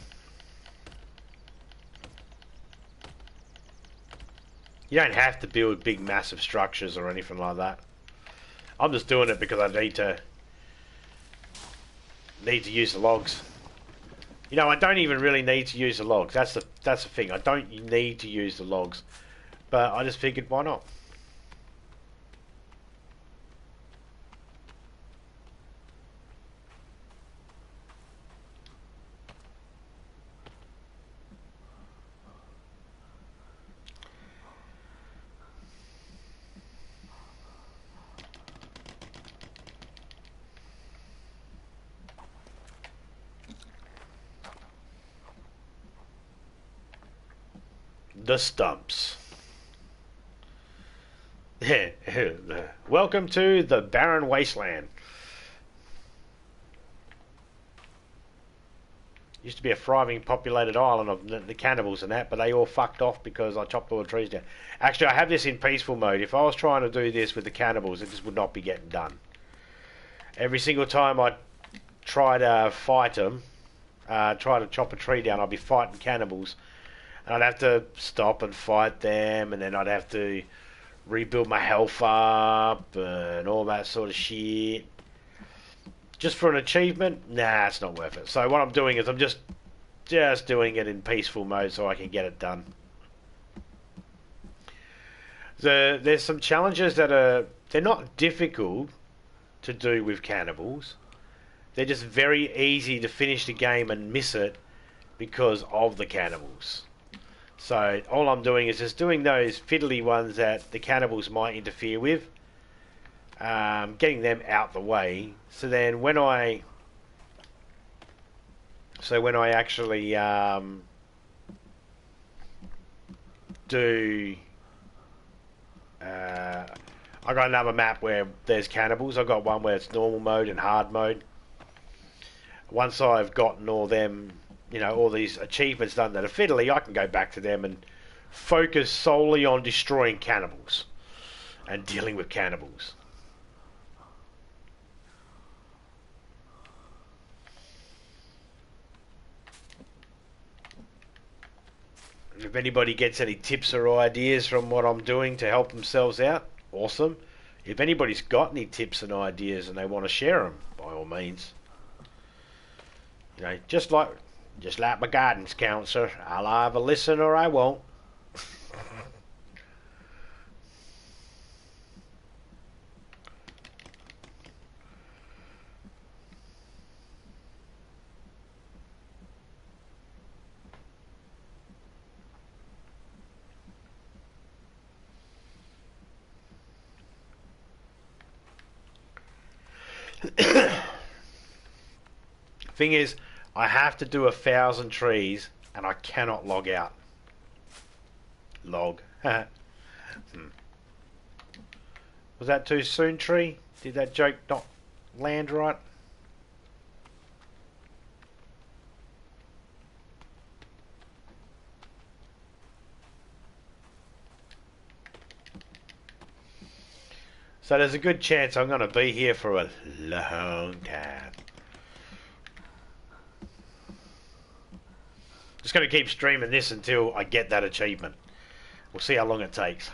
You don't have to build big massive structures or anything like that. I'm just doing it because I need to use the logs. You know, I don't even really need to use the logs. That's the thing. I don't need to use the logs, but I just figured, why not? The stumps. Welcome to the barren wasteland. Used to be a thriving populated island of the cannibals and that, but they all fucked off because I chopped all the trees down. Actually, I have this in peaceful mode. If I was trying to do this with the cannibals, it just would not be getting done. Every single time I try to fight them, try to chop a tree down, I'd be fighting cannibals. And I'd have to stop and fight them, and then I'd have to rebuild my health up and all that sort of shit. Just for an achievement? Nah, it's not worth it. So what I'm doing is I'm just doing it in peaceful mode so I can get it done. There's some challenges that they're not difficult to do with cannibals. They're just very easy to finish the game and miss it because of the cannibals. So all I'm doing is just doing those fiddly ones that the cannibals might interfere with, getting them out the way. So then when I actually do, I got another map where there's cannibals. I got one where it's normal mode and hard mode. Once I've gotten all them, you know, all these achievements done that are fiddly, I can go back to them and focus solely on destroying cannibals and dealing with cannibals. If anybody gets any tips or ideas from what I'm doing to help themselves out, awesome. If anybody's got any tips and ideas and they want to share them, by all means. You know, just like my guidance counselor, I'll either listen or I won't. Thing is, I have to do 1,000 trees and I cannot log out. Log. Was that too soon, tree? Did that joke not land right? So there's a good chance I'm going to be here for a long time. Just going to keep streaming this until I get that achievement. We'll see how long it takes.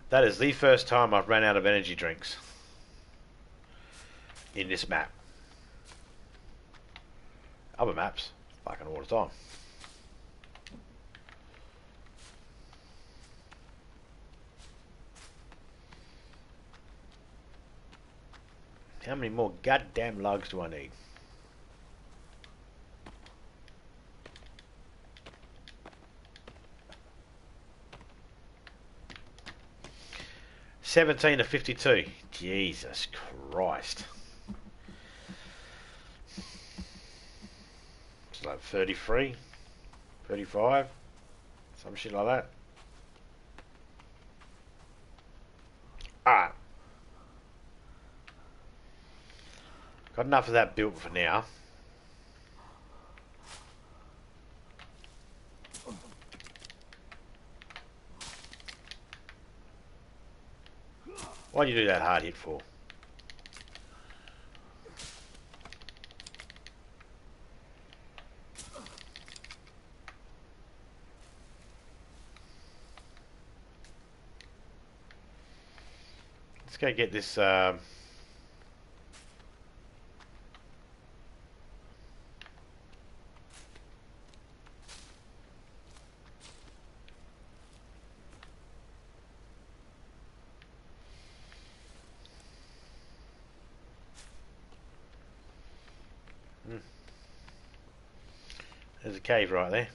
That is the first time I've run out of energy drinks in this map. Other maps, fucking all the time. How many more goddamn logs do I need? $17 to 52. Jesus Christ. It's like 33, 35, some shit like that. Alright. Got enough of that built for now. Why'd you do that hard hit for? Let's go get this there's a cave right there.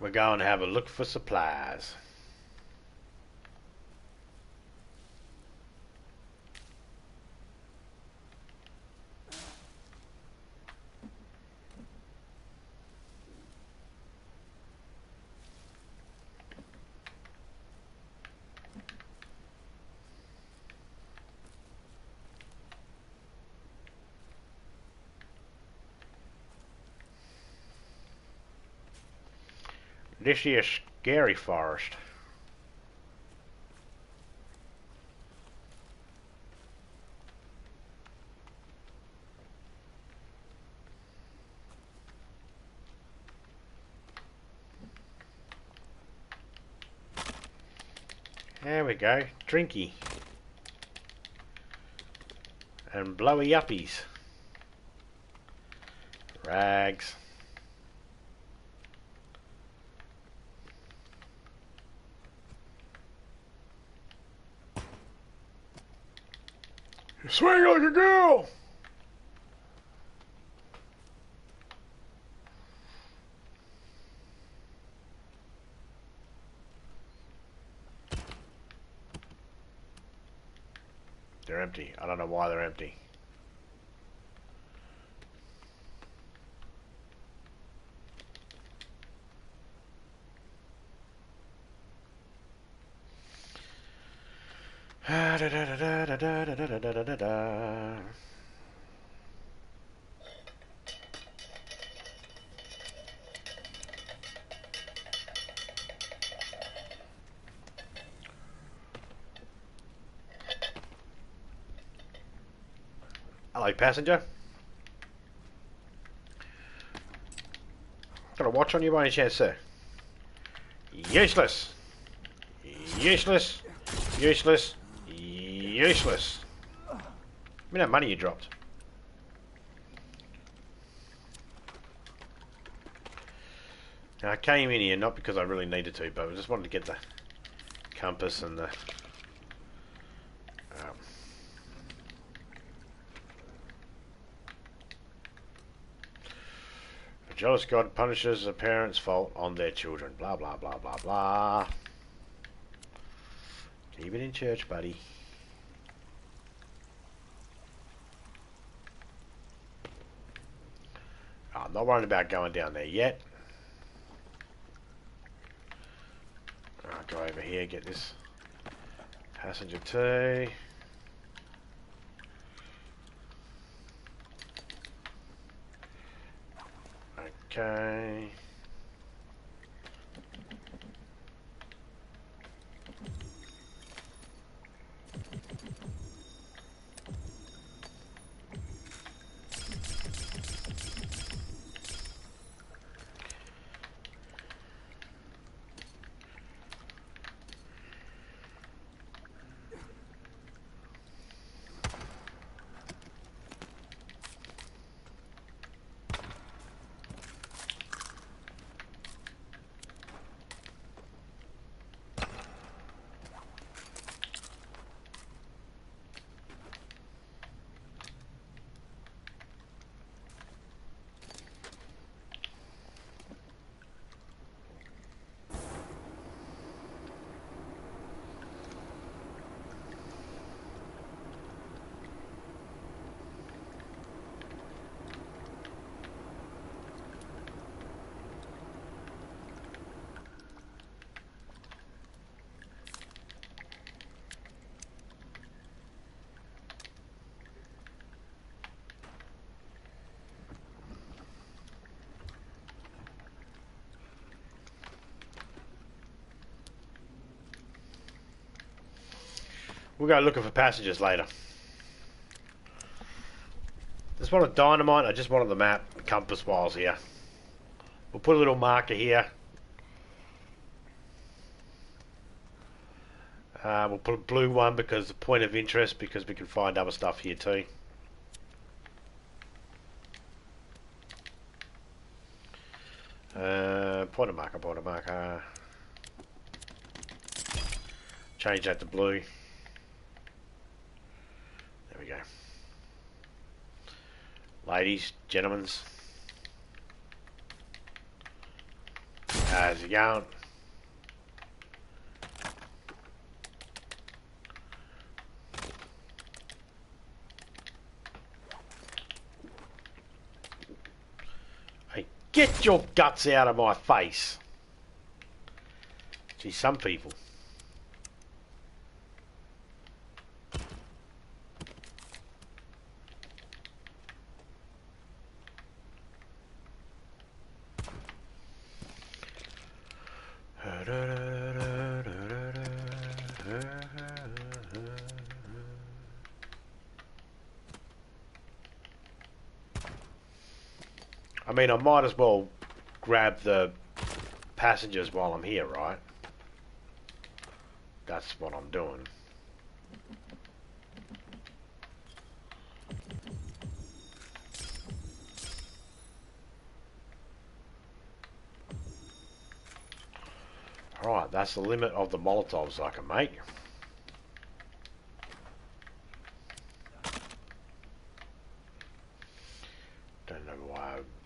We're going to have a look for supplies. This is scary forest. There we go. Drinky. And blowy uppies. Rags. You swing like a girl! They're empty. I don't know why they're empty. Hello, passenger. Got a watch on you by any chance, sir? Useless. Useless. Useless. Useless. Give me that money you dropped. Now, I came in here not because I really needed to, but I just wanted to get the compass and the... a jealous God punishes a parent's fault on their children. Blah, blah, blah, blah, blah. Keep it in church, buddy. I'm not worried about going down there yet. I'll go over here, get this passenger too. Okay. We'll go looking for passengers later. Just wanted dynamite, I just wanted the map, compass whiles here. We'll put a little marker here. We'll put a blue one because the point of interest, because we can find other stuff here too. Point of marker, point of marker. Change that to blue. There we go. Ladies, gentlemen. How's it going? Hey, get your guts out of my face. Gee, some people. I mean, I might as well grab the passengers while I'm here, right? that's what I'm doing. Alright, that's the limit of the Molotovs I can make.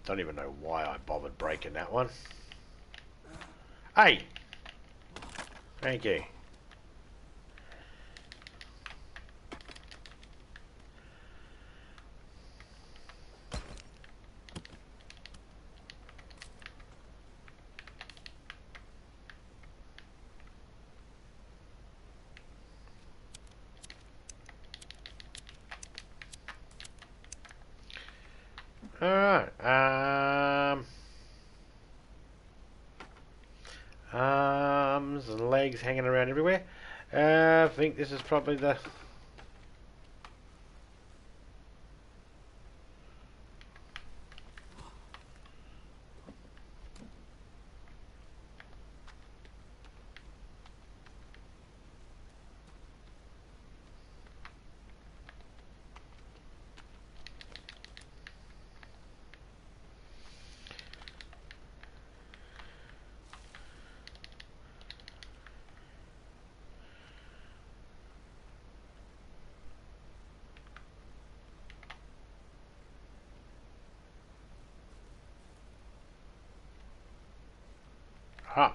Don't even know why I bothered breaking that one. Hey! Thank you. Alright, arms and legs hanging around everywhere. I think this is probably the...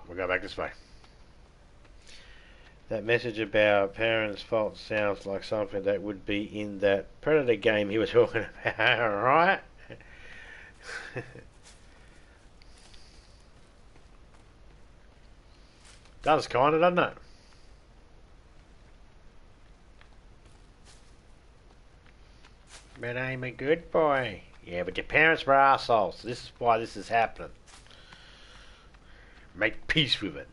we'll go back this way. That message about parents' fault sounds like something that would be in that Predator game he was talking about, right? Does kinda, doesn't it? But I'm a good boy. Yeah, but your parents were assholes. This is why this is happening. Make peace with it.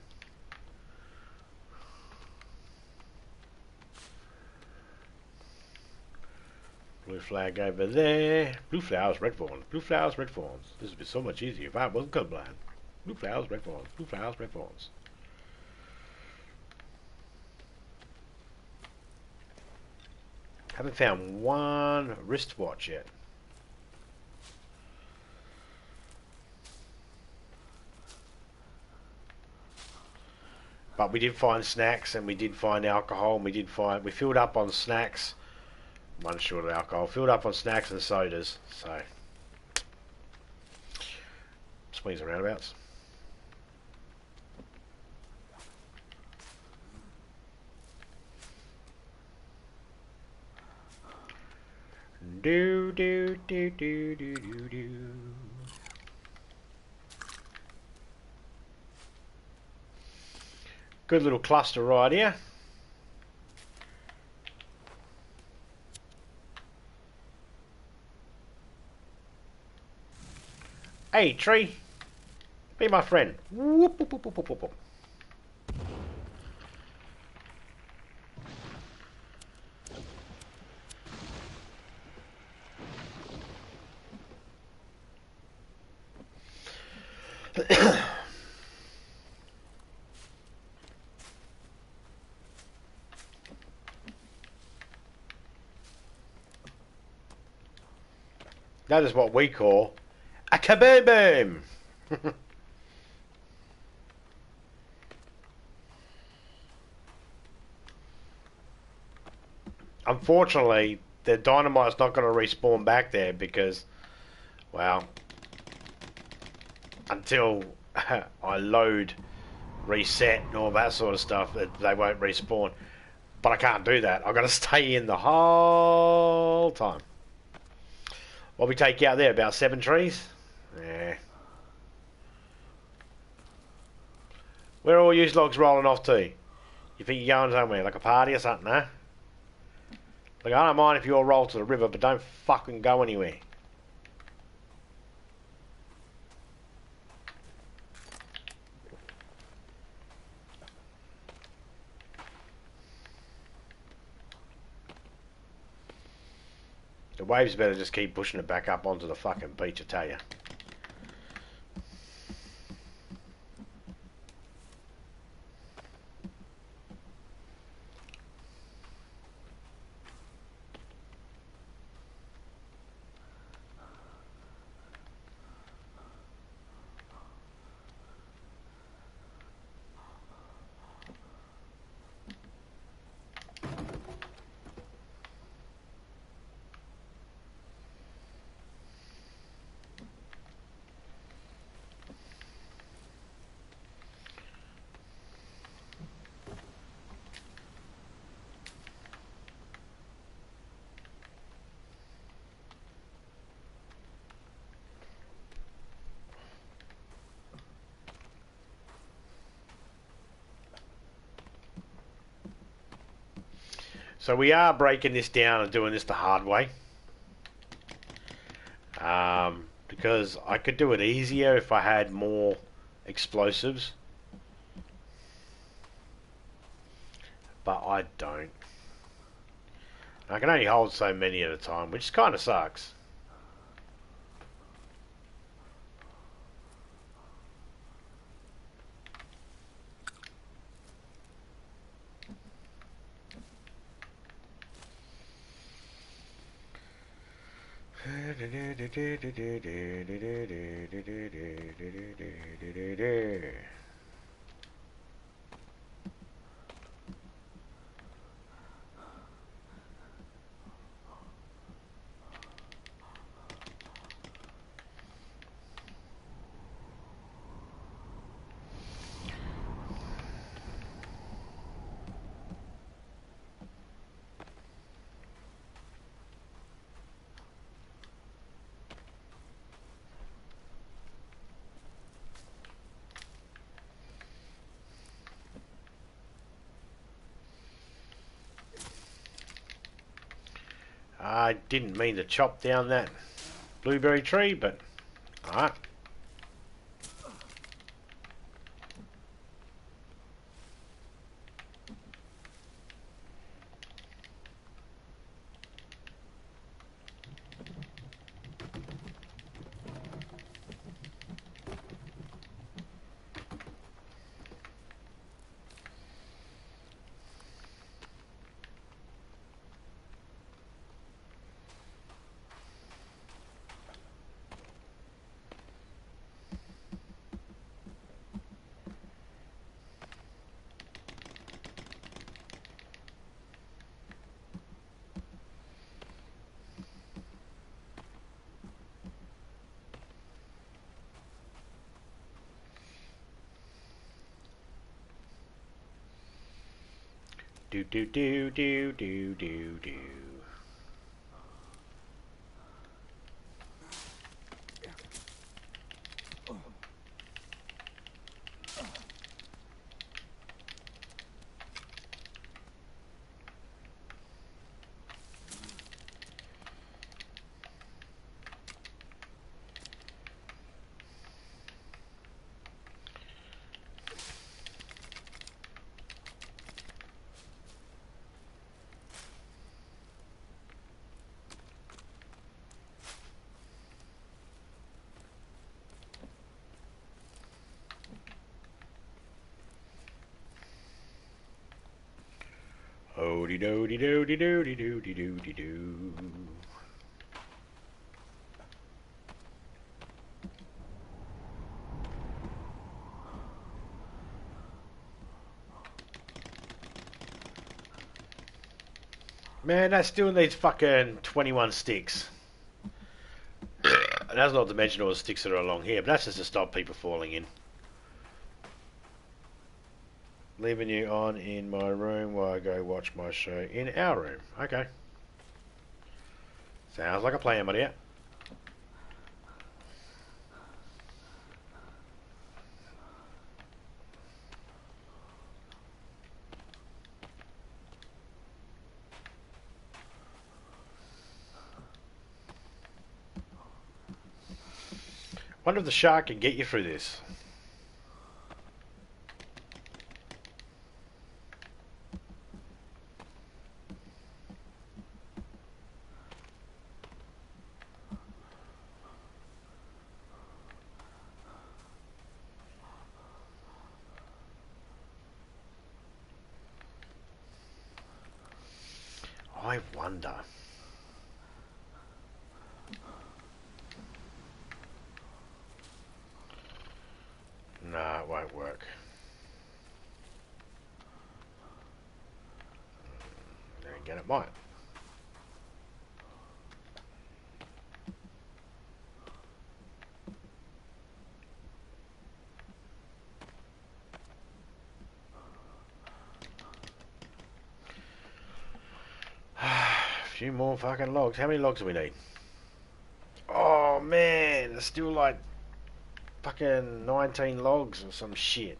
Blue flag over there. Blue flowers, red thorns. Blue flowers, red thorns. This would be so much easier if I wasn't colorblind. Blue flowers, red thorns. Blue flowers, red thorns. Haven't found one wristwatch yet. But we did find snacks and we did find alcohol and we filled up on snacks. One short of alcohol. Filled up on snacks and sodas. So swings and roundabouts. Do do do do do do do. Good little cluster right here. Hey tree, be my friend. Whoop, whoop, whoop, whoop, whoop, whoop. That is what we call a kaboom boom. Unfortunately, the dynamite's not going to respawn back there because, well, until I load, reset, and all that sort of stuff, they won't respawn. But I can't do that. I've got to stay in the whole time. What we take out there, about 7 trees? Yeah. Where are all you logs rolling off to? You think you're going somewhere, like a party or something, huh? Like, I don't mind if you all roll to the river, but don't fucking go anywhere. The waves better just keep pushing it back up onto the fucking beach, I tell you. So we are breaking this down and doing this the hard way. Because I could do it easier if I had more explosives. But I don't. I can only hold so many at a time, which kind of sucks. I didn't mean to chop down that blueberry tree, but alright. Do do do do do do do. Oh-de do-de do-de do-de do-de do-de do. Man, that still needs fucking 21 sticks. And that's not to mention all the sticks that are along here, but that's just to stop people falling in. Leaving you on in my room while I go watch my show in our room. Okay. Sounds like a plan, my dear. Wonder if the shark can get you through this. I wonder. Nah, it won't work. Then again, it might. A few more fucking logs. How many logs do we need? Oh man, there's still like fucking 19 logs or some shit.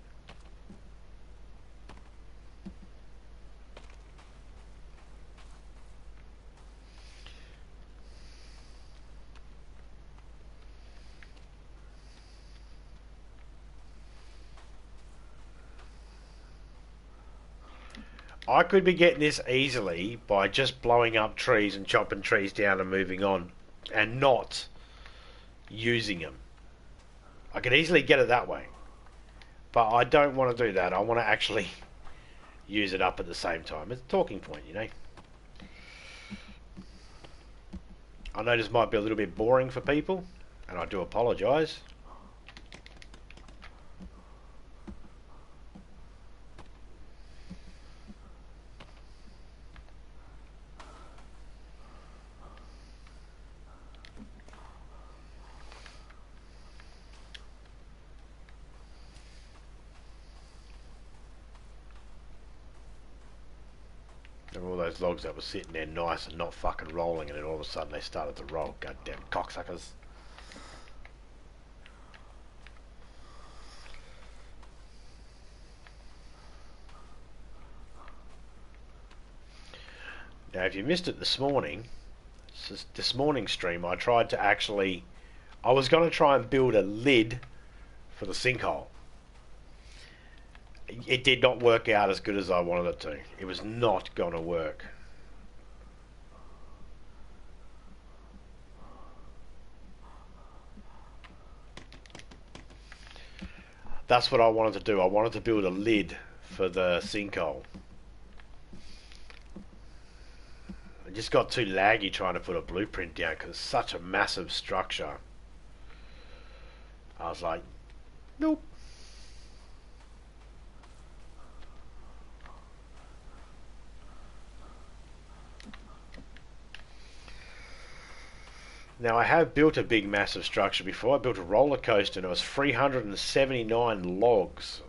I could be getting this easily by just blowing up trees and chopping trees down and moving on, and not using them. I could easily get it that way, but I don't want to do that. I want to actually use it up at the same time. It's a talking point, you know. I know this might be a little bit boring for people, and I do apologise. There were all those logs that were sitting there nice and not fucking rolling, and then all of a sudden they started to roll. Goddamn cocksuckers. Now, if you missed it this morning, this morning's stream, I tried to actually... I was going to try and build a lid for the sinkhole. It did not work out as good as I wanted it to. It was not going to work. That's what I wanted to do. I wanted to build a lid for the sinkhole. It just got too laggy trying to put a blueprint down because it's such a massive structure. I was like, nope. Now, I have built a big massive structure before. I built a roller coaster and it was 379 logs.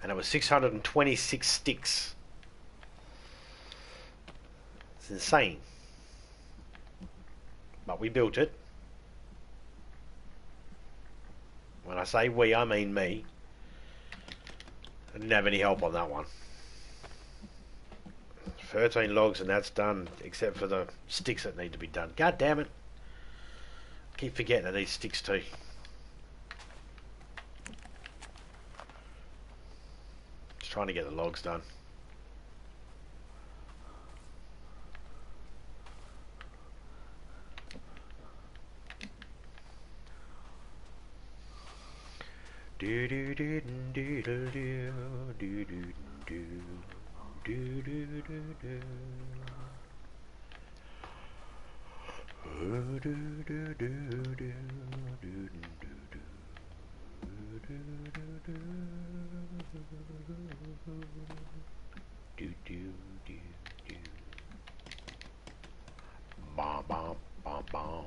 And it was 626 sticks. It's insane. But we built it. When I say we, I mean me. I didn't have any help on that one. 13 logs and that's done, except for the sticks that need to be done. God damn it. I keep forgetting I need sticks too. Just trying to get the logs done. Do do do do do do do do do. Do, do, do, do. Do, do, do, do, do, do, do, do, do. Bom, bom, bom, bom.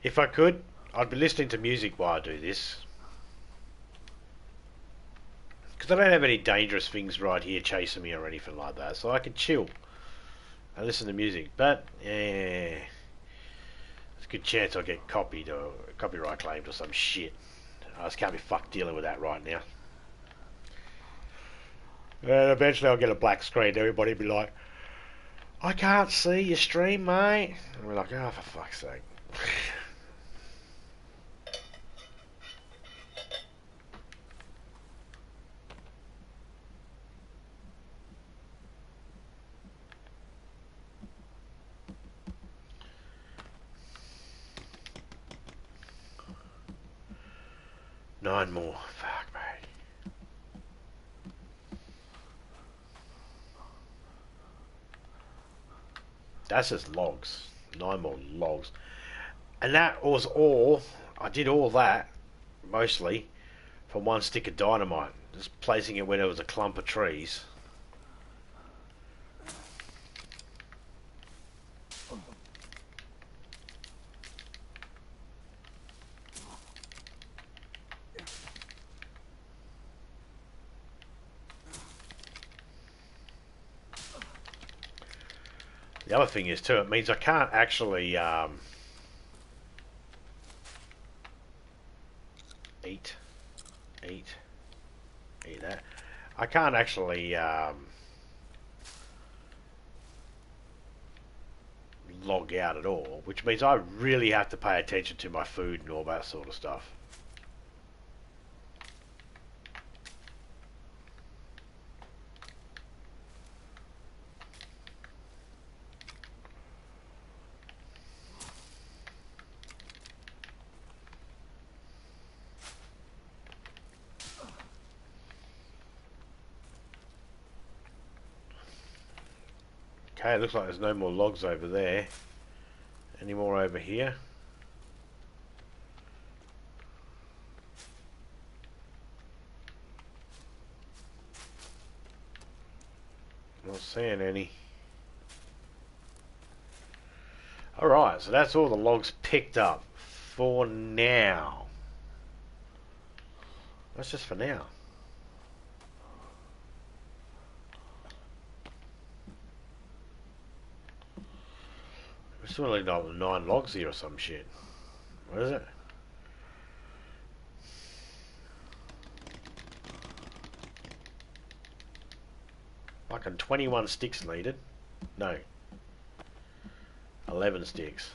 If I could, I'd be listening to music while I do this. Because I don't have any dangerous things right here chasing me or anything like that. So I can chill and listen to music. But, there's a good chance I'll get copied or copyright claimed or some shit. I just can't be fucked dealing with that right now. And eventually I'll get a black screen. Everybody will be like, I can't see your stream, mate. And we're like, oh, for fuck's sake. Nine more. Fuck, mate. That's just logs. 9 more logs. And that was all. I did all that, mostly, from one stick of dynamite. Just placing it where there was a clump of trees. The other thing is too, it means I can't actually eat that. I can't actually log out at all, which means I really have to pay attention to my food and all that sort of stuff. Okay, it looks like there's no more logs over there. Any more over here? Not seeing any. Alright, so that's all the logs picked up for now. That's just for now. We're still only got 9 logs here or some shit. What is it? Fucking 21 sticks needed. No. 11 sticks.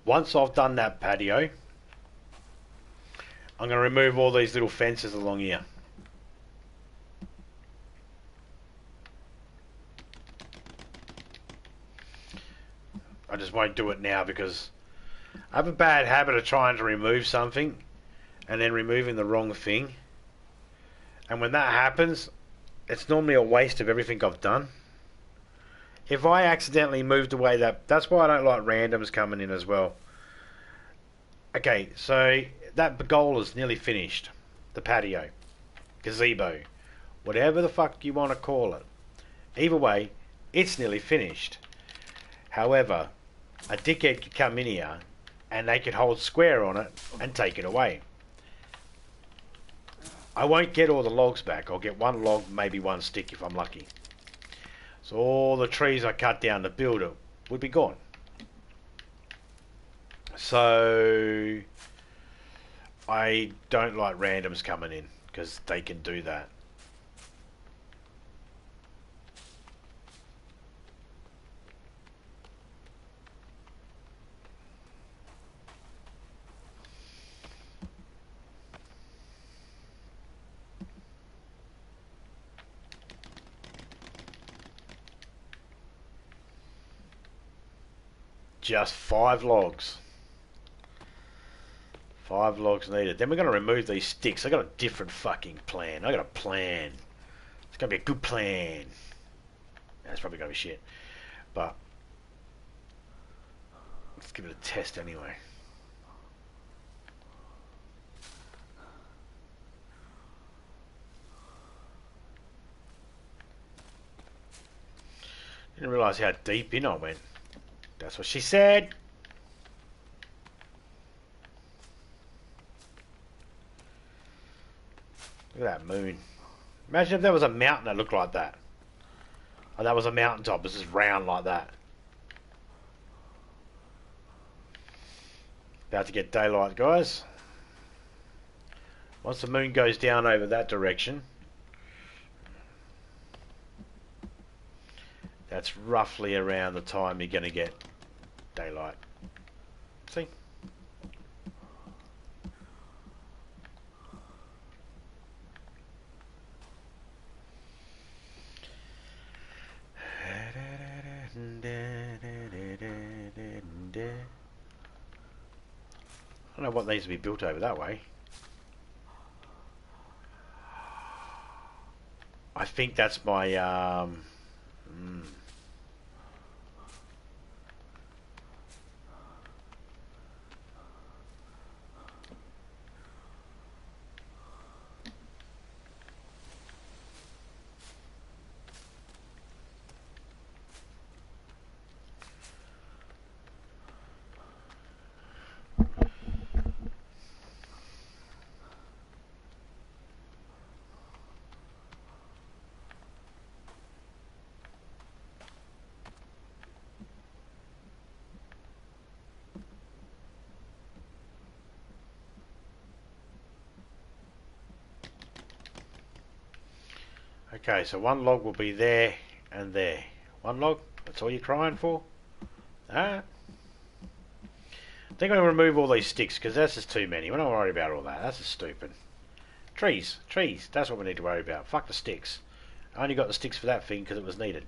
Once I've done that patio, I'm going to remove all these little fences along here. I just won't do it now because I have a bad habit of trying to remove something and then removing the wrong thing. And when that happens, it's normally a waste of everything I've done. If I accidentally moved away that's why I don't like randoms coming in as well. Okay, so that goal is nearly finished. The patio, gazebo, whatever the fuck you want to call it. Either way, it's nearly finished. However, a dickhead could come in here and they could hold square on it and take it away. I won't get all the logs back. I'll get one log, maybe one stick if I'm lucky. So all the trees I cut down to build it would be gone. So I don't like randoms coming in because they can do that. Just 5 logs. 5 logs needed. Then we're going to remove these sticks. I got a different fucking plan. I got a plan. It's going to be a good plan. That's probably going to be shit. But let's give it a test anyway. Didn't realise how deep in I went. That's what she said. Look at that moon. Imagine if there was a mountain that looked like that. Oh, that was a mountaintop. It's just round like that. About to get daylight, guys. Once the moon goes down over that direction, That's roughly around the time you're going to get daylight. See? I don't know what needs to be built over that way. I think that's my okay, so one log will be there and there. One log? That's all you're crying for? Ah. I think I'm going to remove all these sticks because that's just too many. We're not worried about all that. That's just stupid. Trees. Trees. That's what we need to worry about. Fuck the sticks. I only got the sticks for that thing because it was needed.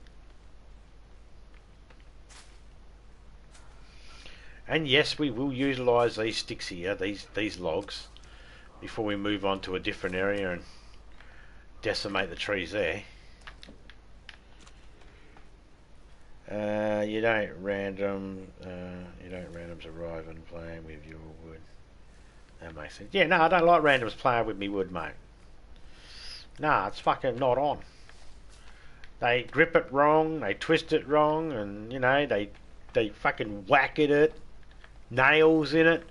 And yes, we will utilise these sticks here, these logs, before we move on to a different area and decimate the trees there. You don't randoms arrive and playing with your wood. That makes sense. Yeah, no, I don't like randoms playing with me wood, mate. Nah, it's fucking not on. They grip it wrong, they twist it wrong, and you know, they fucking whack at it, nails in it,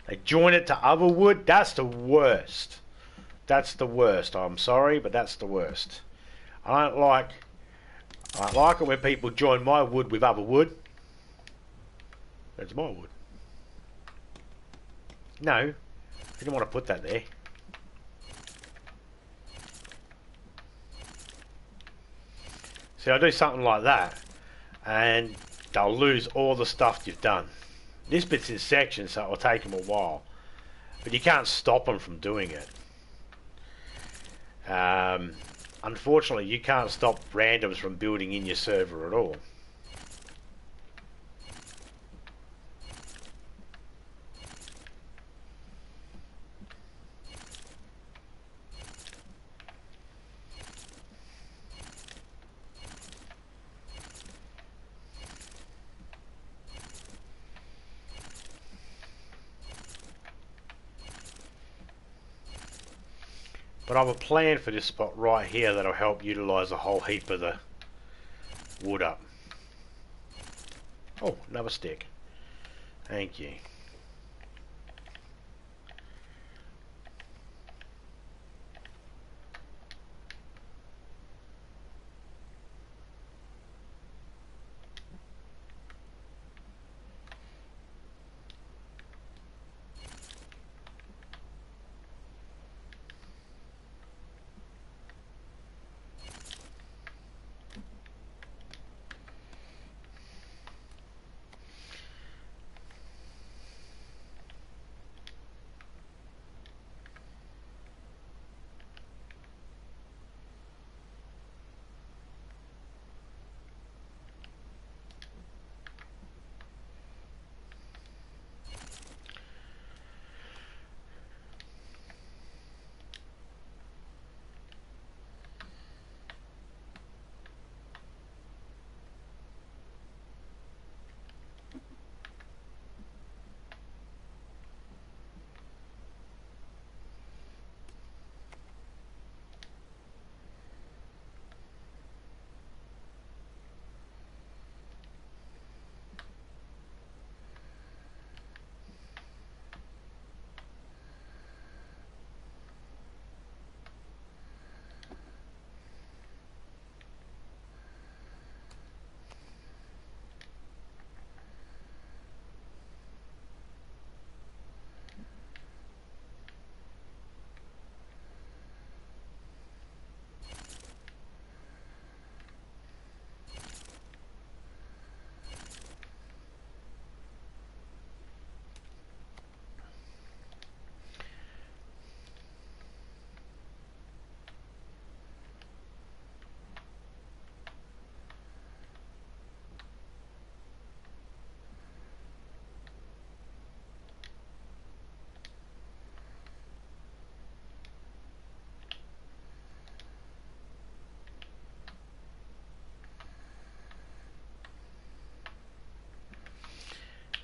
they join it to other wood. That's the worst. That's the worst. I'm sorry, but that's the worst. I don't like it when people join my wood with other wood. That's my wood. No, I didn't want to put that there. See, I do something like that, and they'll lose all the stuff you've done. This bit's in sections, so it'll take them a while. But you can't stop them from doing it. Unfortunately, you can't stop randoms from building in your server at all. But I have a plan for this spot right here that'll help utilise a whole heap of the wood up. Oh, another stick. Thank you.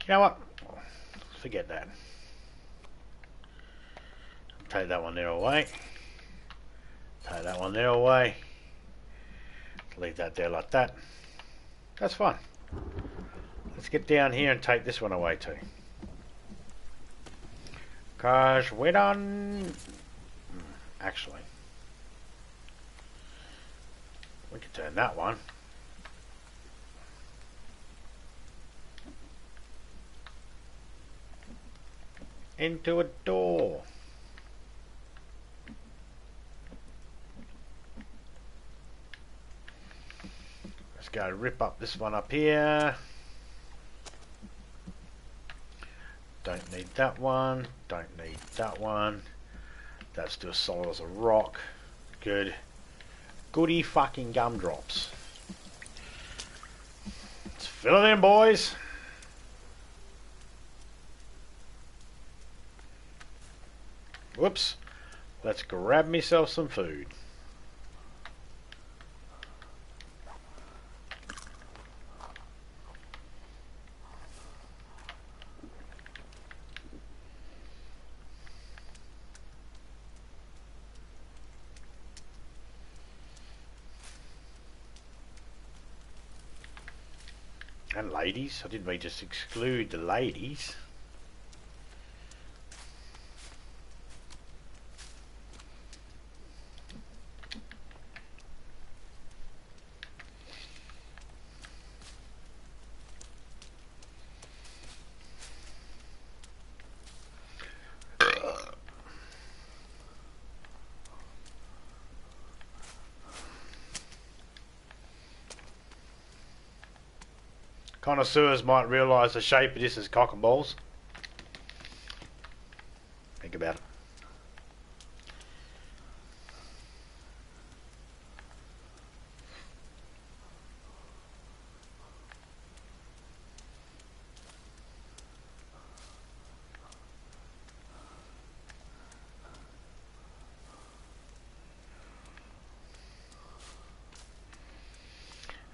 You know what? Forget that. Take that one there away. Take that one there away. Leave that there like that. That's fine. Let's get down here and take this one away too. Cause we done... Actually, we can turn that one into a door. Let's go rip up this one up here. Don't need that one. Don't need that one. That's still solid as a rock. Good. Goody fucking gumdrops. Let's fill it in, boys. Whoops. Let's grab myself some food. And ladies. I didn't mean just exclude the ladies. Connoisseurs might realise the shape of this is cock and balls. Think about it.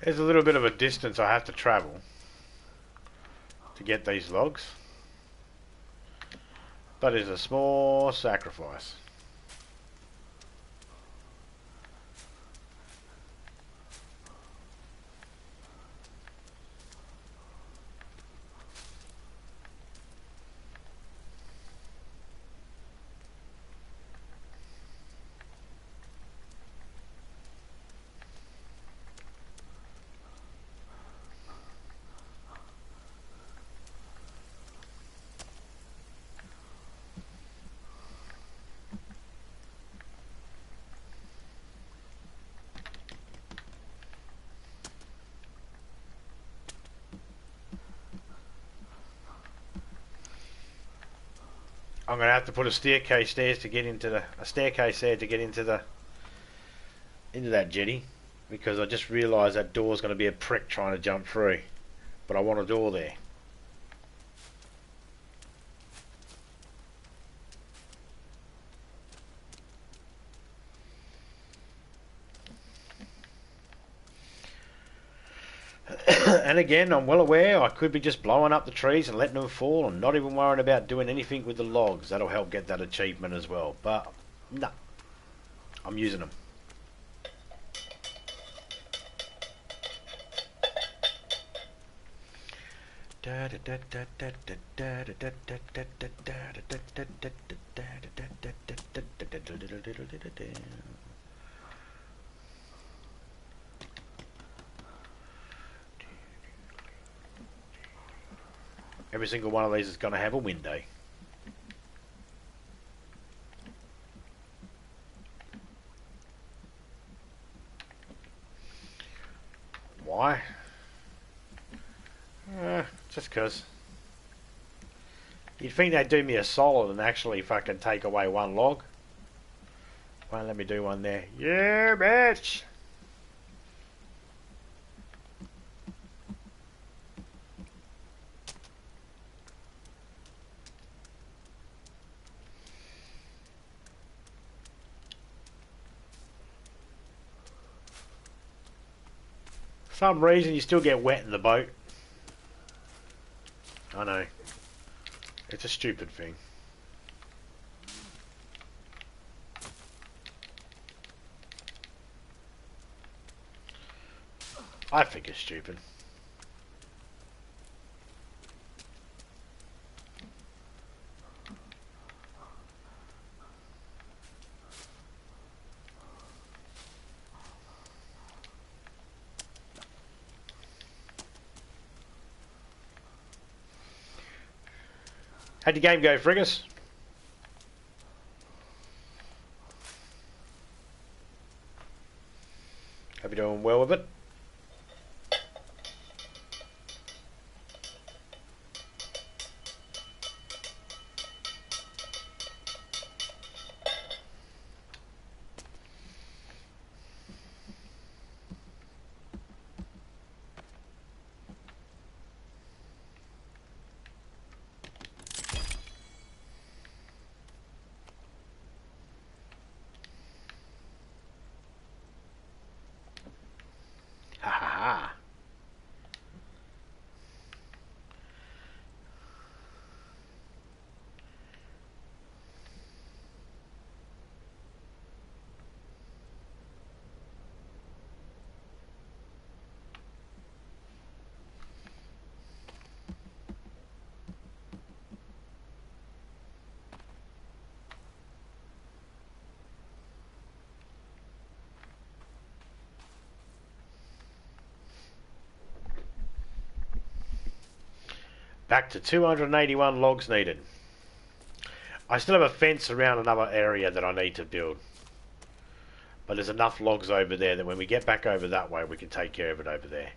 There's a little bit of a distance I have to travel to get these logs, but it's a small sacrifice. I'm gonna have to put a staircase there to get into the into that jetty, because I just realised that door's gonna be a prick trying to jump through, but I want a door there. And again, I'm well aware I could be just blowing up the trees and letting them fall and not even worrying about doing anything with the logs. That'll help get that achievement as well. But, no. I'm using them. Every single one of these is going to have a window. Why? Just because. You'd think they'd do me a solid and actually fucking take away one log. Won't let me do one there. Yeah, bitch! For some reason you still get wet in the boat. I know. know. It's a stupid thing. I think it's stupid. How'd your game go, Friggers? Hope you're doing well with it. Ha ha ha. Back to 281 logs needed. I still have a fence around another area that I need to build. But there's enough logs over there that when we get back over that way, we can take care of it over there.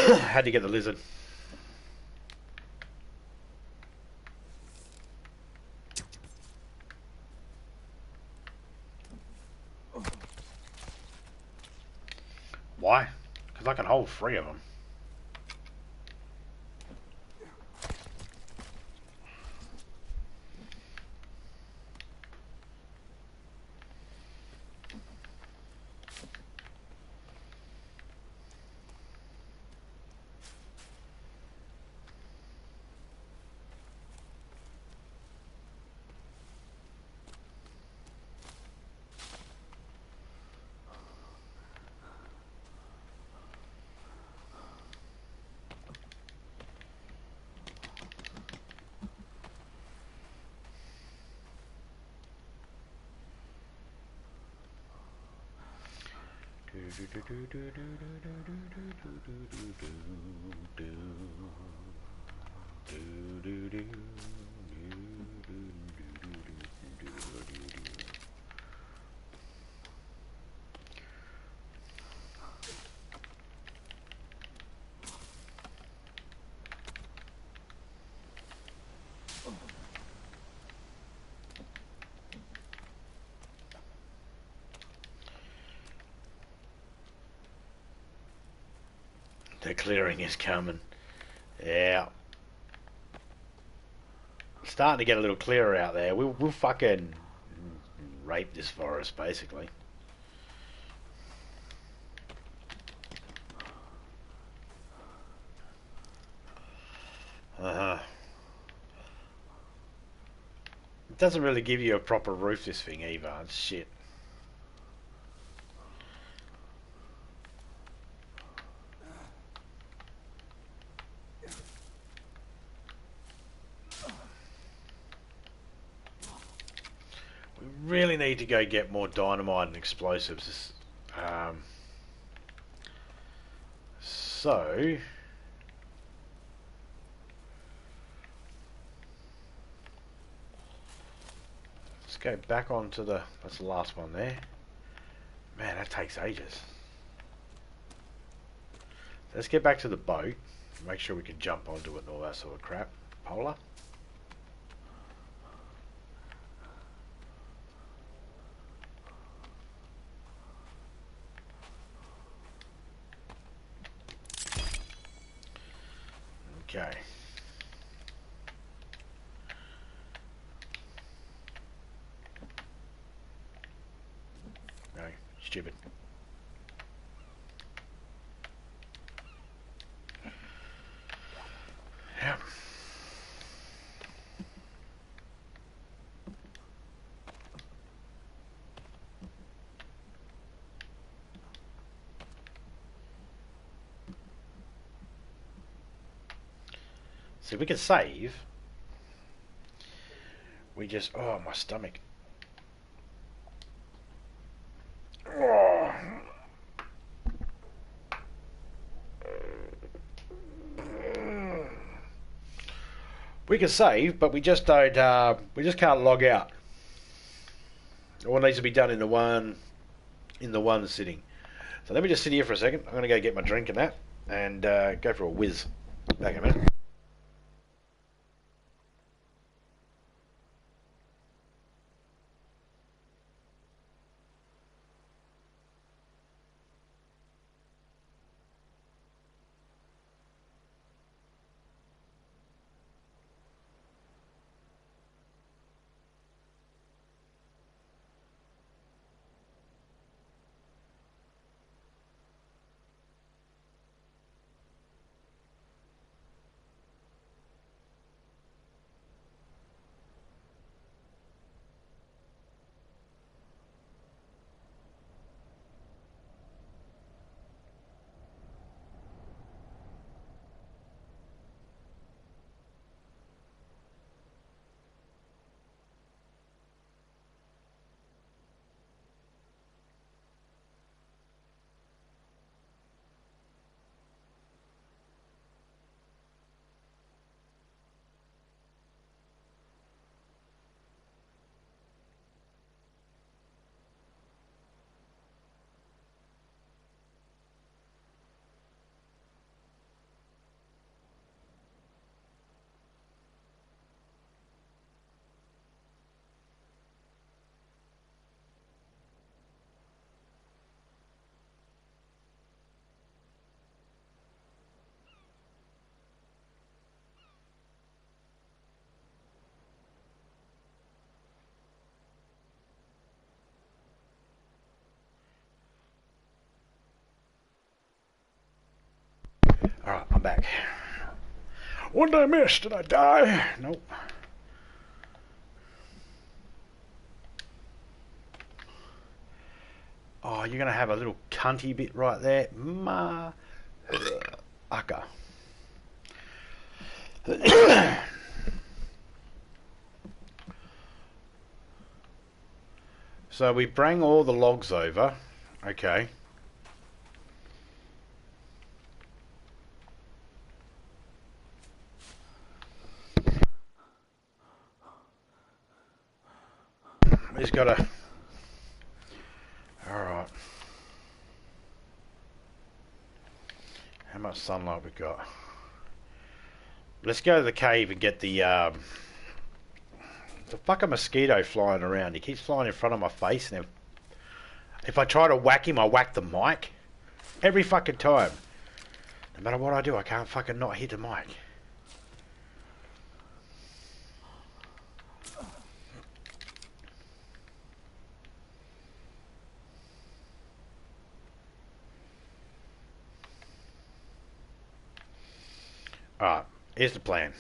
Had to get the lizard. Why? Because I can hold 3 of them. The clearing is coming. Yeah. Starting to get a little clearer out there. We'll fucking rape this forest, basically. It doesn't really give you a proper roof, this thing, either. It's shit. Really need to go get more dynamite and explosives. So let's go back onto the, that's the last one there. Man, that takes ages. Let's get back to the boat, make sure we can jump onto it and all that sort of crap. Polar. Okay. No, stupid. Yeah. See, we can save. We just... Oh, my stomach. Oh. We can save, but we just don't... we just can't log out. It all needs to be done in the one sitting. So let me just sit here for a second. I'm going to go get my drink and that, and go for a whiz. Back in a minute. Alright, I'm back. What did I miss? Did I die? Nope. Oh, you're going to have a little cunty bit right there. Ma... Ucka. So we bring all the logs over. Okay. We just gotta... Alright. How much sunlight we got? Let's go to the cave and get the fucking mosquito flying around. He keeps flying in front of my face, and if I try to whack him, I whack the mic. Every fucking time. No matter what I do, I can't fucking not hit the mic. Alright, here's the plan.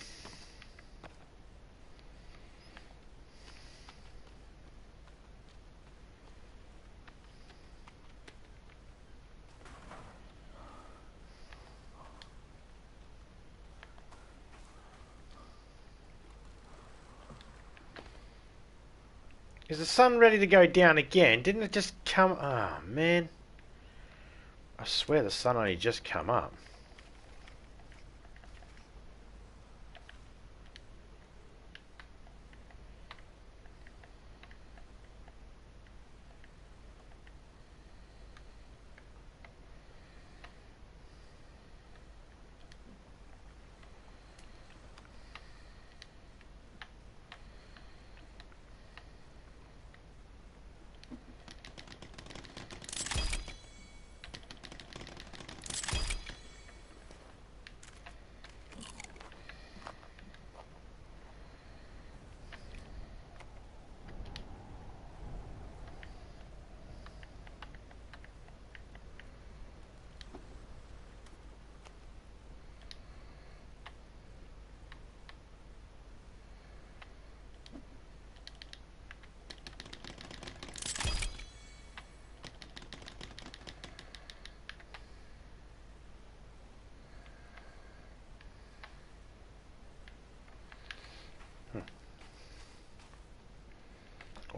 Is the sun ready to go down again? Didn't it just come... Oh, man. I swear the sun only just come up.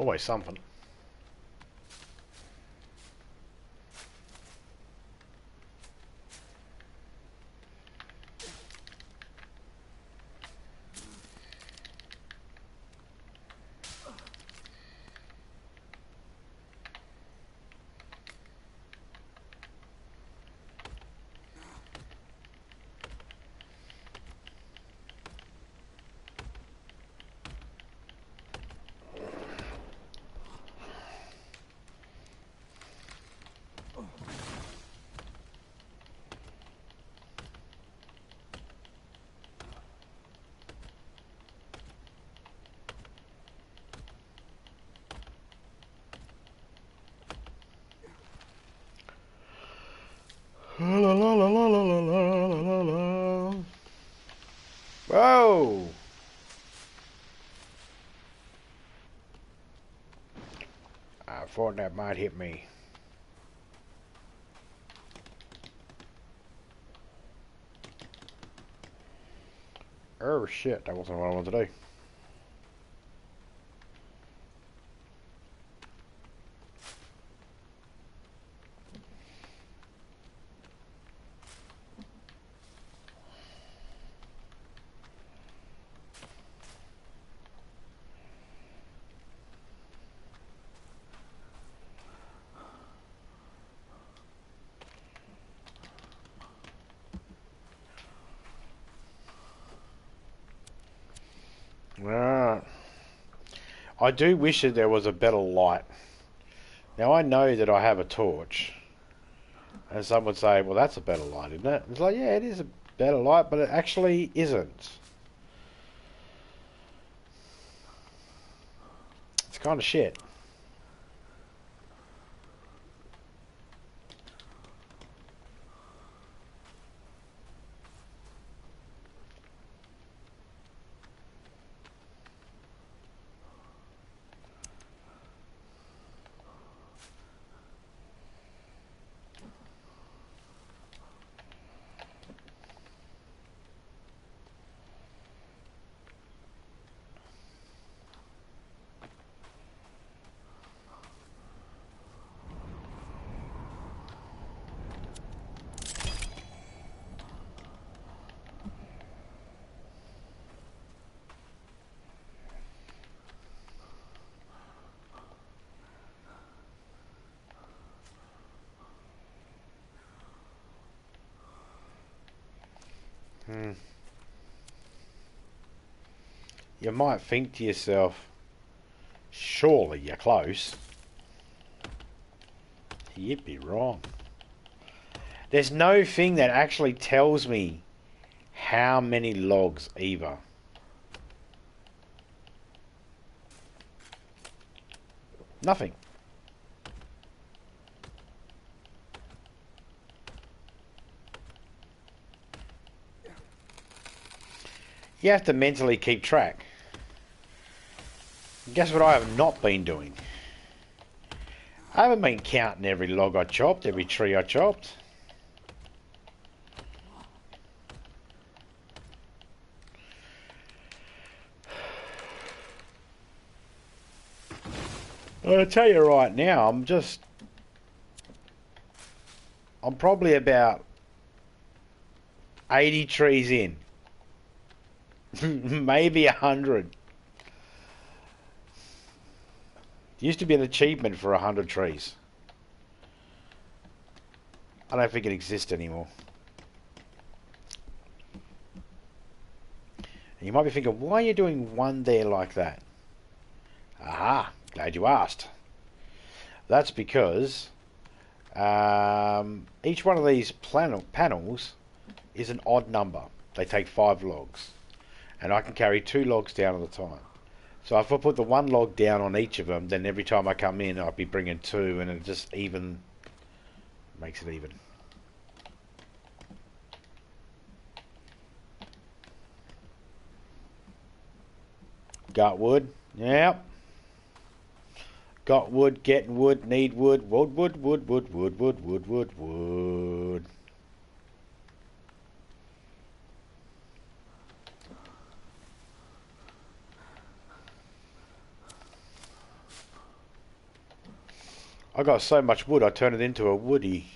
Always something. La, la, la, la, la, la, la, la. Whoa! I thought that might hit me. Oh shit, that wasn't what I wanted to do. Right. I do wish that there was a better light. Now I know that I have a torch. And some would say, well, that's a better light, isn't it? It's like, yeah, it is a better light, but it actually isn't. It's kind of shit. You might think to yourself, surely you're close. You'd be wrong. There's no thing that actually tells me how many logs either. Nothing. You have to mentally keep track. Guess what I have not been doing? I haven't been counting every log I chopped, every tree I chopped. I'll tell you right now, I'm probably about 80 trees in. Maybe 100. It used to be an achievement for 100 trees. I don't think it exists anymore. And you might be thinking, why are you doing one there like that? Aha, glad you asked. That's because each one of these panels is an odd number. They take 5 logs. And I can carry 2 logs down at a time. So if I put the 1 log down on each of them, then every time I come in, I'll be bringing 2, and it just even makes it even. Got wood? Yep. Got wood, getting wood, need wood, wood, wood, wood, wood, wood, wood, wood, wood, wood. I got so much wood I turned it into a woody.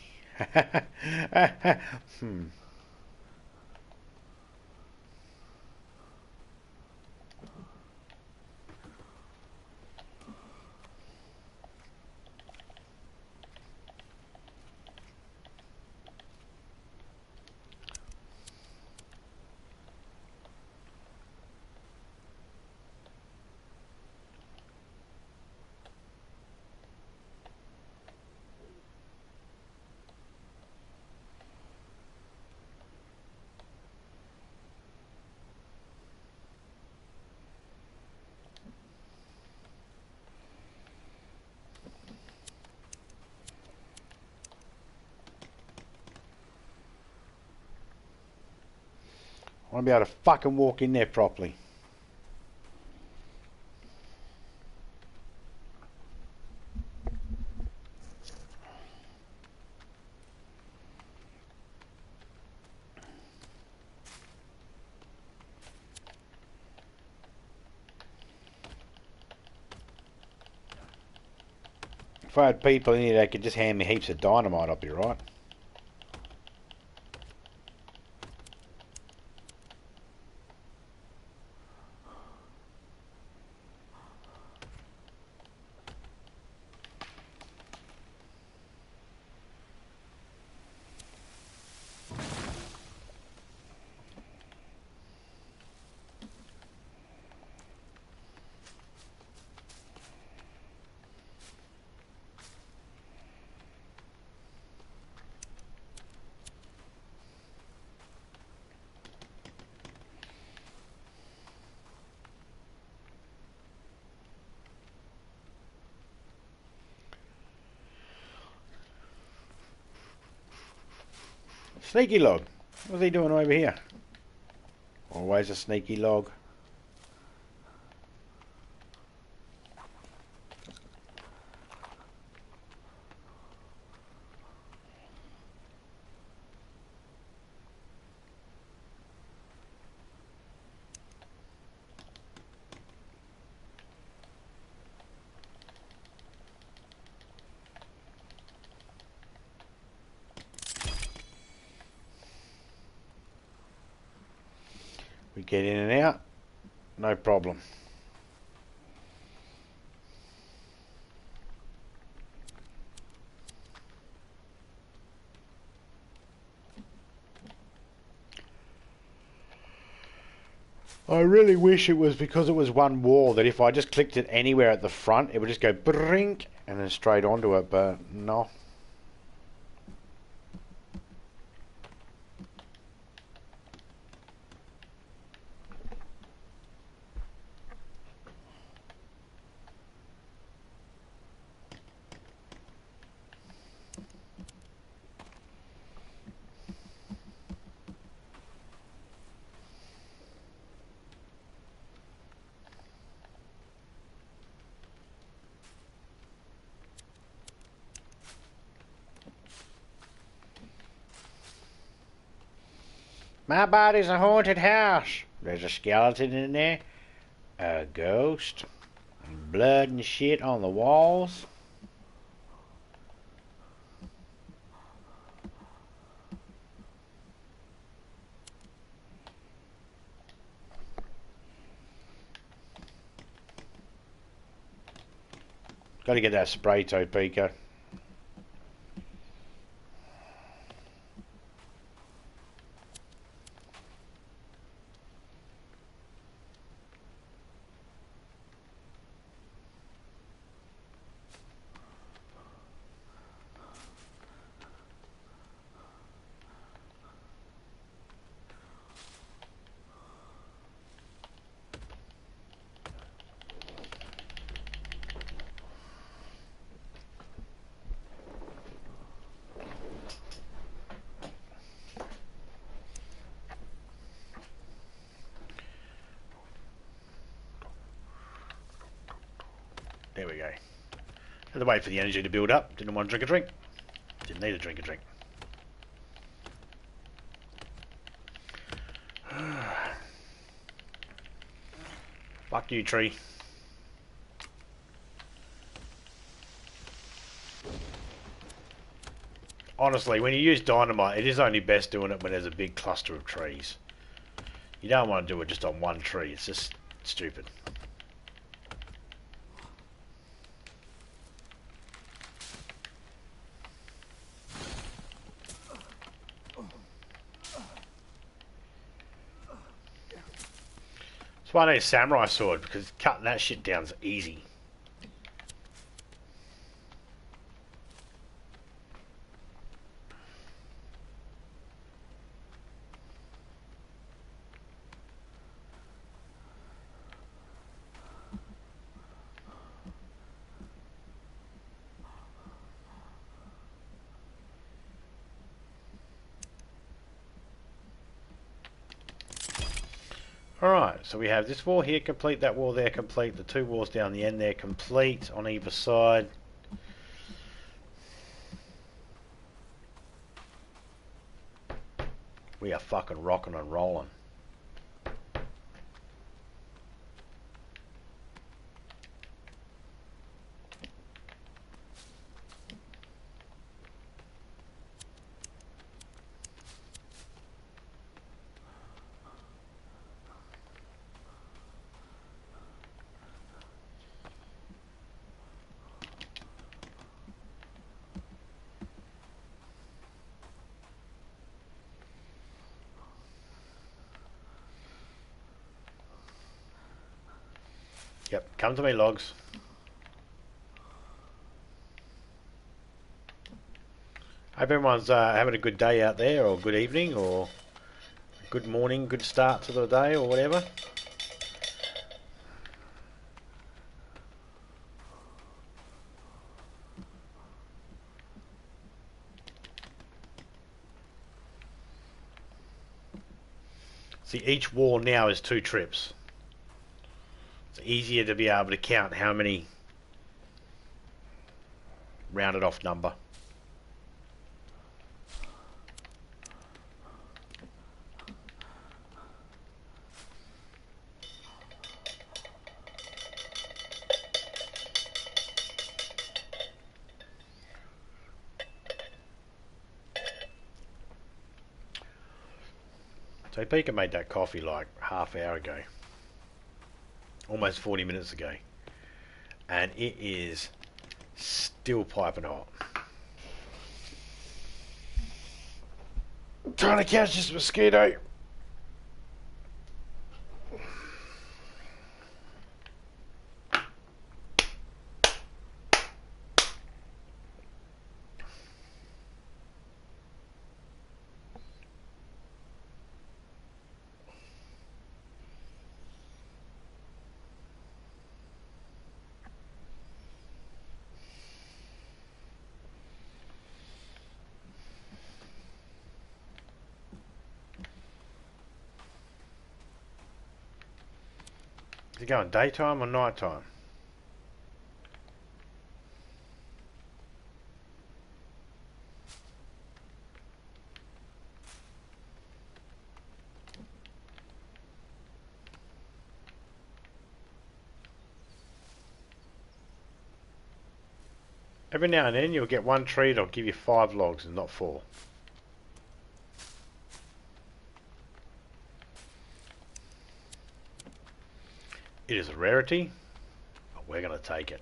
I want to be able to fucking walk in there properly. If I had people in here that could just hand me heaps of dynamite, I'd be right. Sneaky log. What's he doing over here? Always a sneaky log. We get in and out, no problem. I really wish it was because it was one wall that if I just clicked it anywhere at the front it would just go brink and then straight onto it, but no. My body's a haunted house. There's a skeleton in there, a ghost, and blood and shit on the walls. Got to get that spray toe, Pico. There we go. Had to wait for the energy to build up. Didn't want to drink a drink. Didn't need to drink a drink. Fuck you, tree. Honestly, when you use dynamite, it is only best doing it when there's a big cluster of trees. You don't want to do it just on one tree. It's just stupid. That's why I need a samurai sword, because cutting that shit down's easy. Alright, so we have this wall here complete, that wall there complete, the two walls down the end there complete on either side. We are fucking rocking and rolling. Yep, come to me, logs. Hope everyone's having a good day out there, or good evening, or good morning, good start to the day, or whatever. See, each wall now is 2 trips. It's easier to be able to count how many rounded off number. So Pika made that coffee like half hour ago. Almost 40 minutes ago. And it is still piping hot. Trying to catch this mosquito. Is it going daytime or nighttime? Every now and then you'll get one tree that'll give you 5 logs and not 4. It is a rarity, but we're going to take it.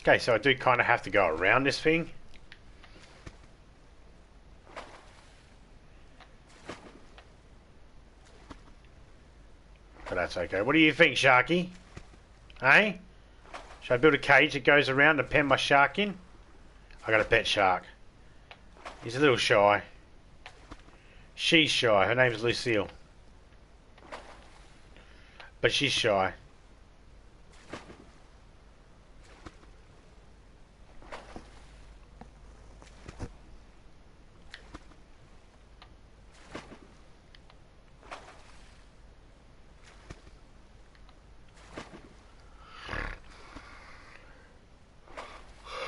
Okay, so I do kind of have to go around this thing. But that's okay. What do you think, Sharky? Hey? Should I build a cage that goes around and pen my shark in? I got a pet shark. He's a little shy. She's shy. Her name's Lucille. But she's shy.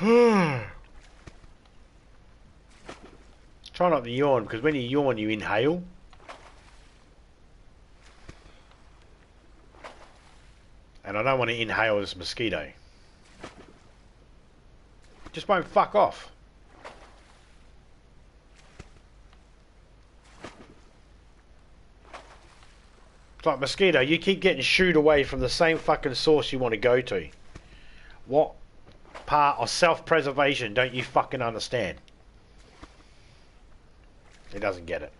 Try not to yawn, because when you yawn you inhale. And I don't want to inhale this mosquito. Just won't fuck off. It's like, mosquito, you keep getting shooed away from the same fucking source you want to go to. What part of self-preservation don't you fucking understand? He doesn't get it.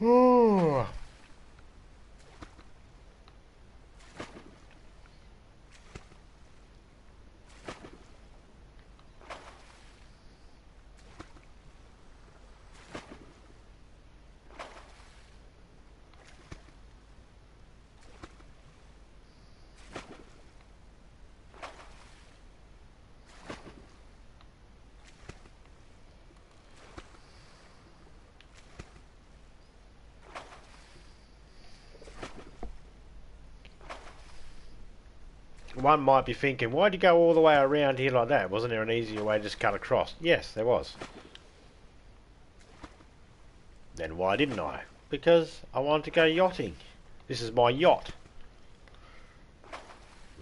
Ooh. One might be thinking, why'd you go all the way around here like that? Wasn't there an easier way to just cut across? Yes, there was. Then why didn't I? Because I wanted to go yachting. This is my yacht.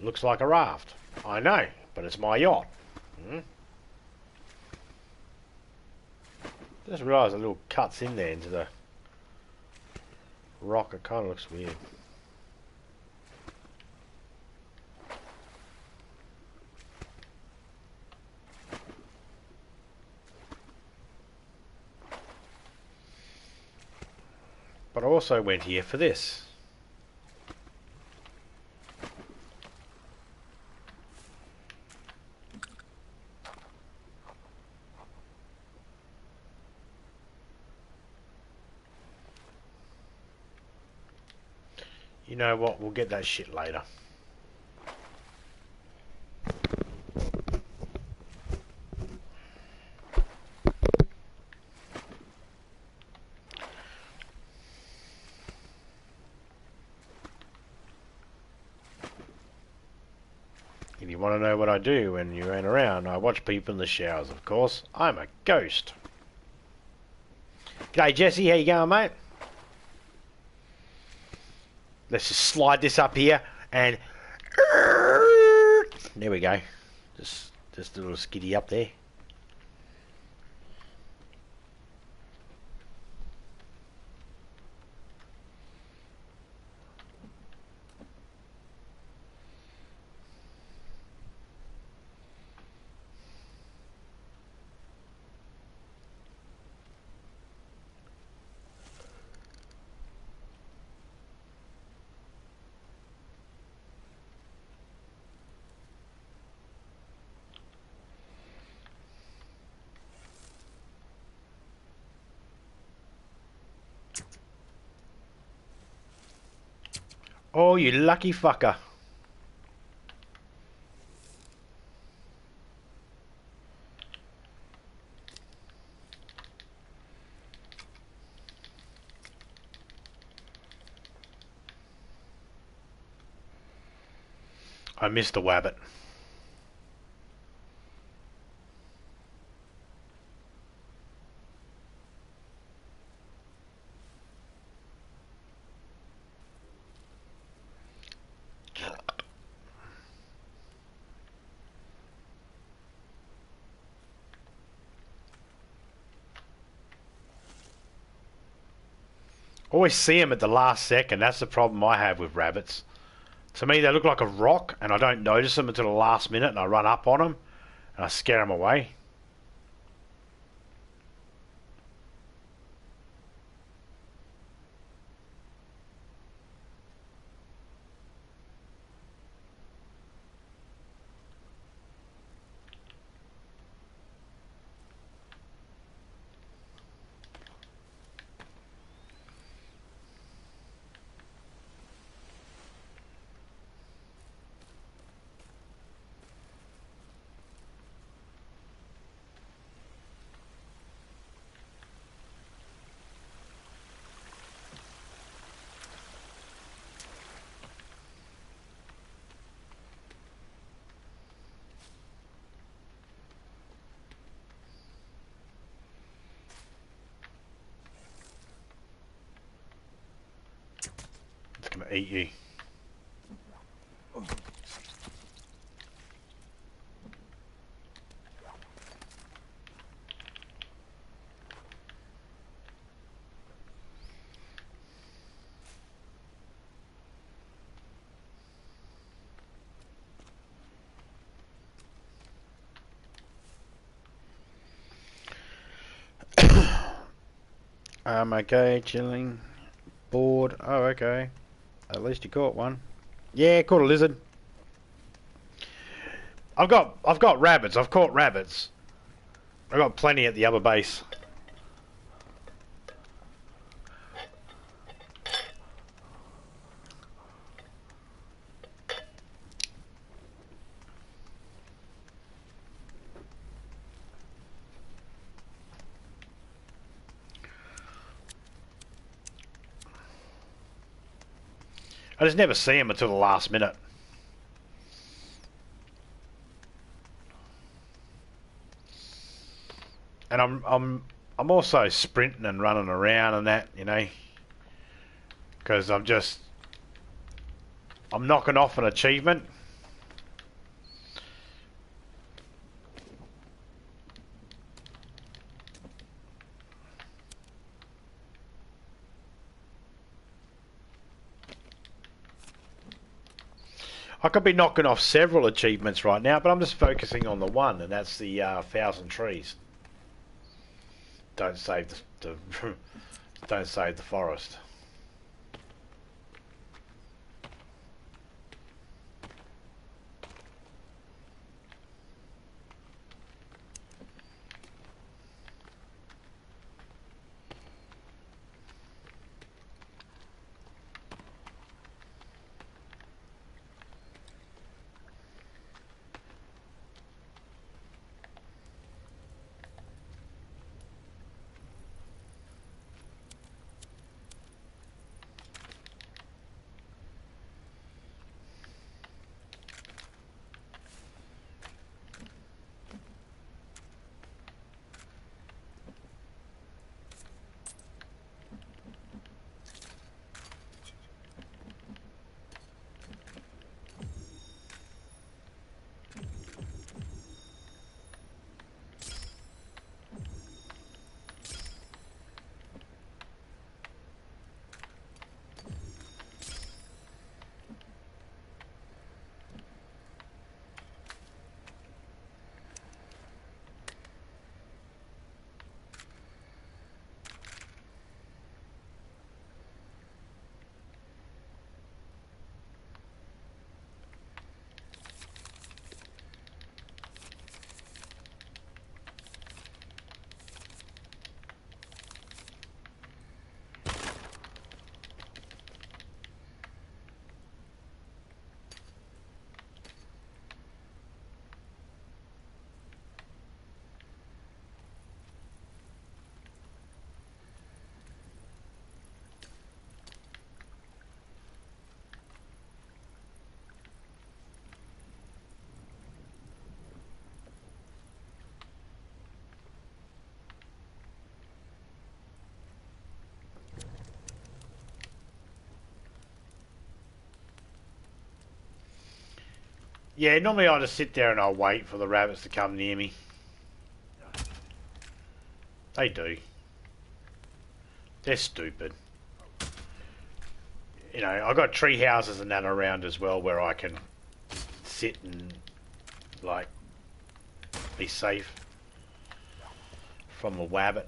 Looks like a raft. I know, but it's my yacht. Just realised a little cuts in there into the rock. It kind of looks weird. But I also went here for this. You know what? We'll get that shit later. If you want to know what I do when you ain't around, I watch people in the showers, of course. I'm a ghost. G'day, Jesse. How you going, mate? Let's just slide this up here and... There we go. Just a little skiddy up there. Oh, you lucky fucker. I missed the wabbit. Always see them at the last second. That's the problem I have with rabbits. To me, they look like a rock, and I don't notice them until the last minute, and I run up on them, and I scare them away. gonna eat you. Okay, chilling. Bored. Oh, okay. At least you caught one. Yeah, caught a lizard. I've got rabbits. I've caught rabbits. I've got plenty at the other base. I just never see them until the last minute. And I'm also sprinting and running around and that, you know, because I'm knocking off an achievement. I could be knocking off several achievements right now, but I'm just focusing on the one, and that's the 1,000 trees. Don't save the don't save the forest. Yeah, normally I'll just sit there and I'll wait for the rabbits to come near me. They do. They're stupid. You know, I've got tree houses and that around as well where I can sit and, like, be safe from a wabbit.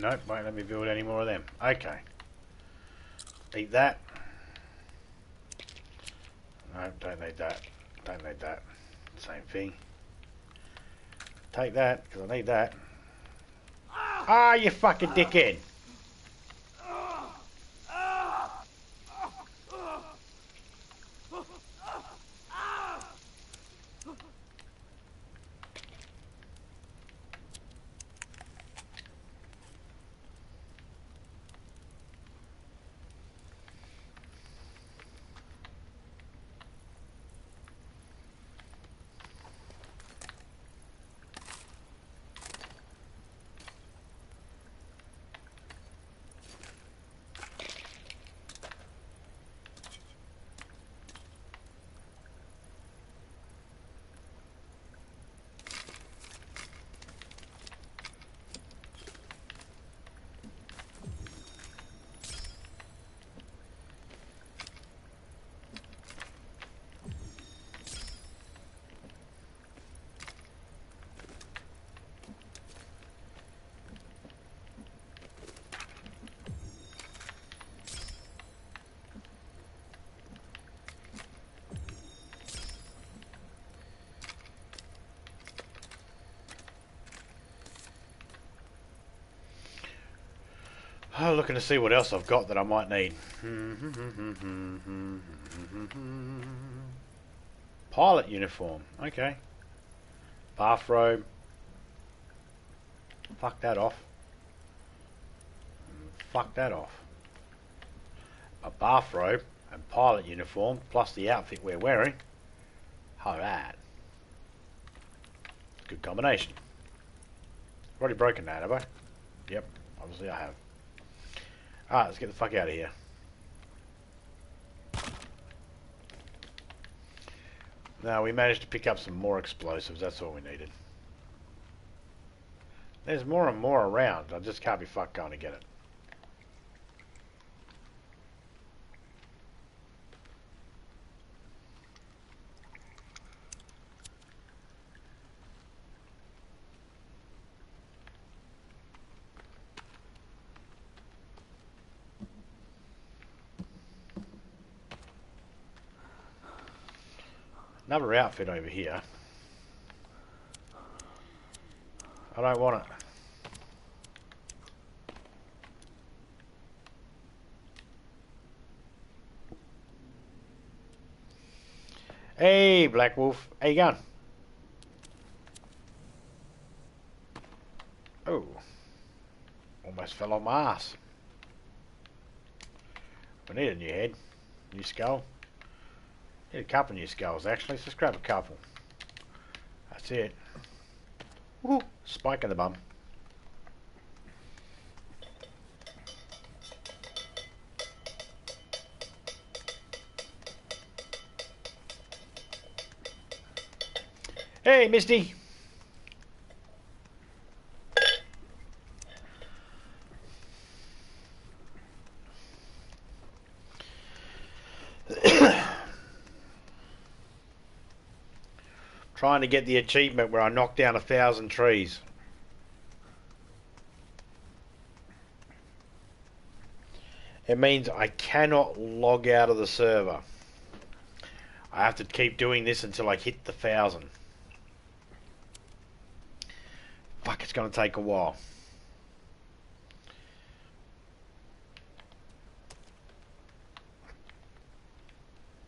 Nope, won't let me build any more of them. Okay. Eat that. No, don't need that. Don't need that. Same thing. Take that, because I need that. Ah, you fucking dickhead! Oh, looking to see what else I've got that I might need. Pilot uniform. Okay. Bathrobe. Fuck that off. Fuck that off. A bathrobe and pilot uniform plus the outfit we're wearing. Alright. Good combination. I've already broken that, have I? Yep, obviously I have. Alright, let's get the fuck out of here. Now, we managed to pick up some more explosives. That's all we needed. There's more and more around. I just can't be fucked going to get it. Another outfit over here. I don't want it. Hey, Black Wolf. How you going? Oh. Almost fell on my ass. We need a new head. New skull. Need a couple new skulls, actually. Let's just grab a couple. That's it. Woo! Spike in the bum. Hey, Misty! Trying to get the achievement where I knock down 1,000 trees. It means I cannot log out of the server. I have to keep doing this until I hit the 1,000. Fuck, it's going to take a while.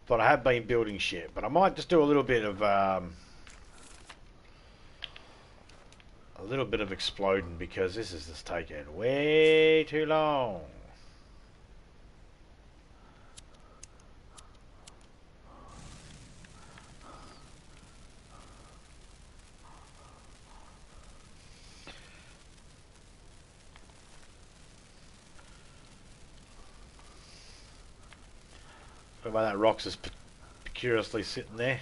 But I have been building shit. But I might just do a little bit of exploding, because this is just taking way too long. Look at that rock's just curiously sitting there.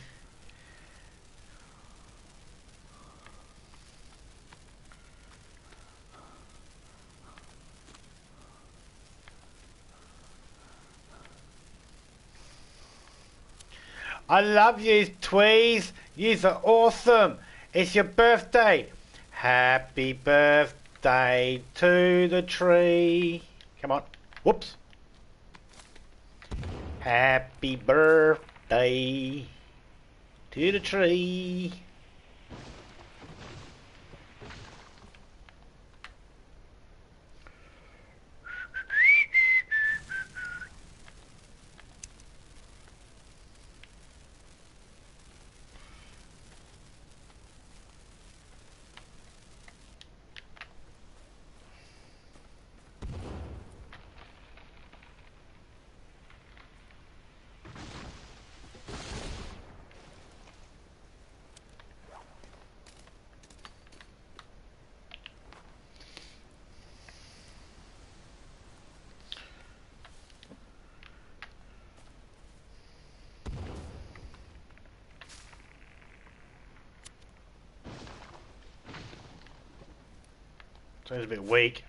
I love you, Tweez. Yous are awesome. It's your birthday. Happy birthday birthday to the tree. Come on. Whoops. Happy birthday to the tree. Sounds a bit weak.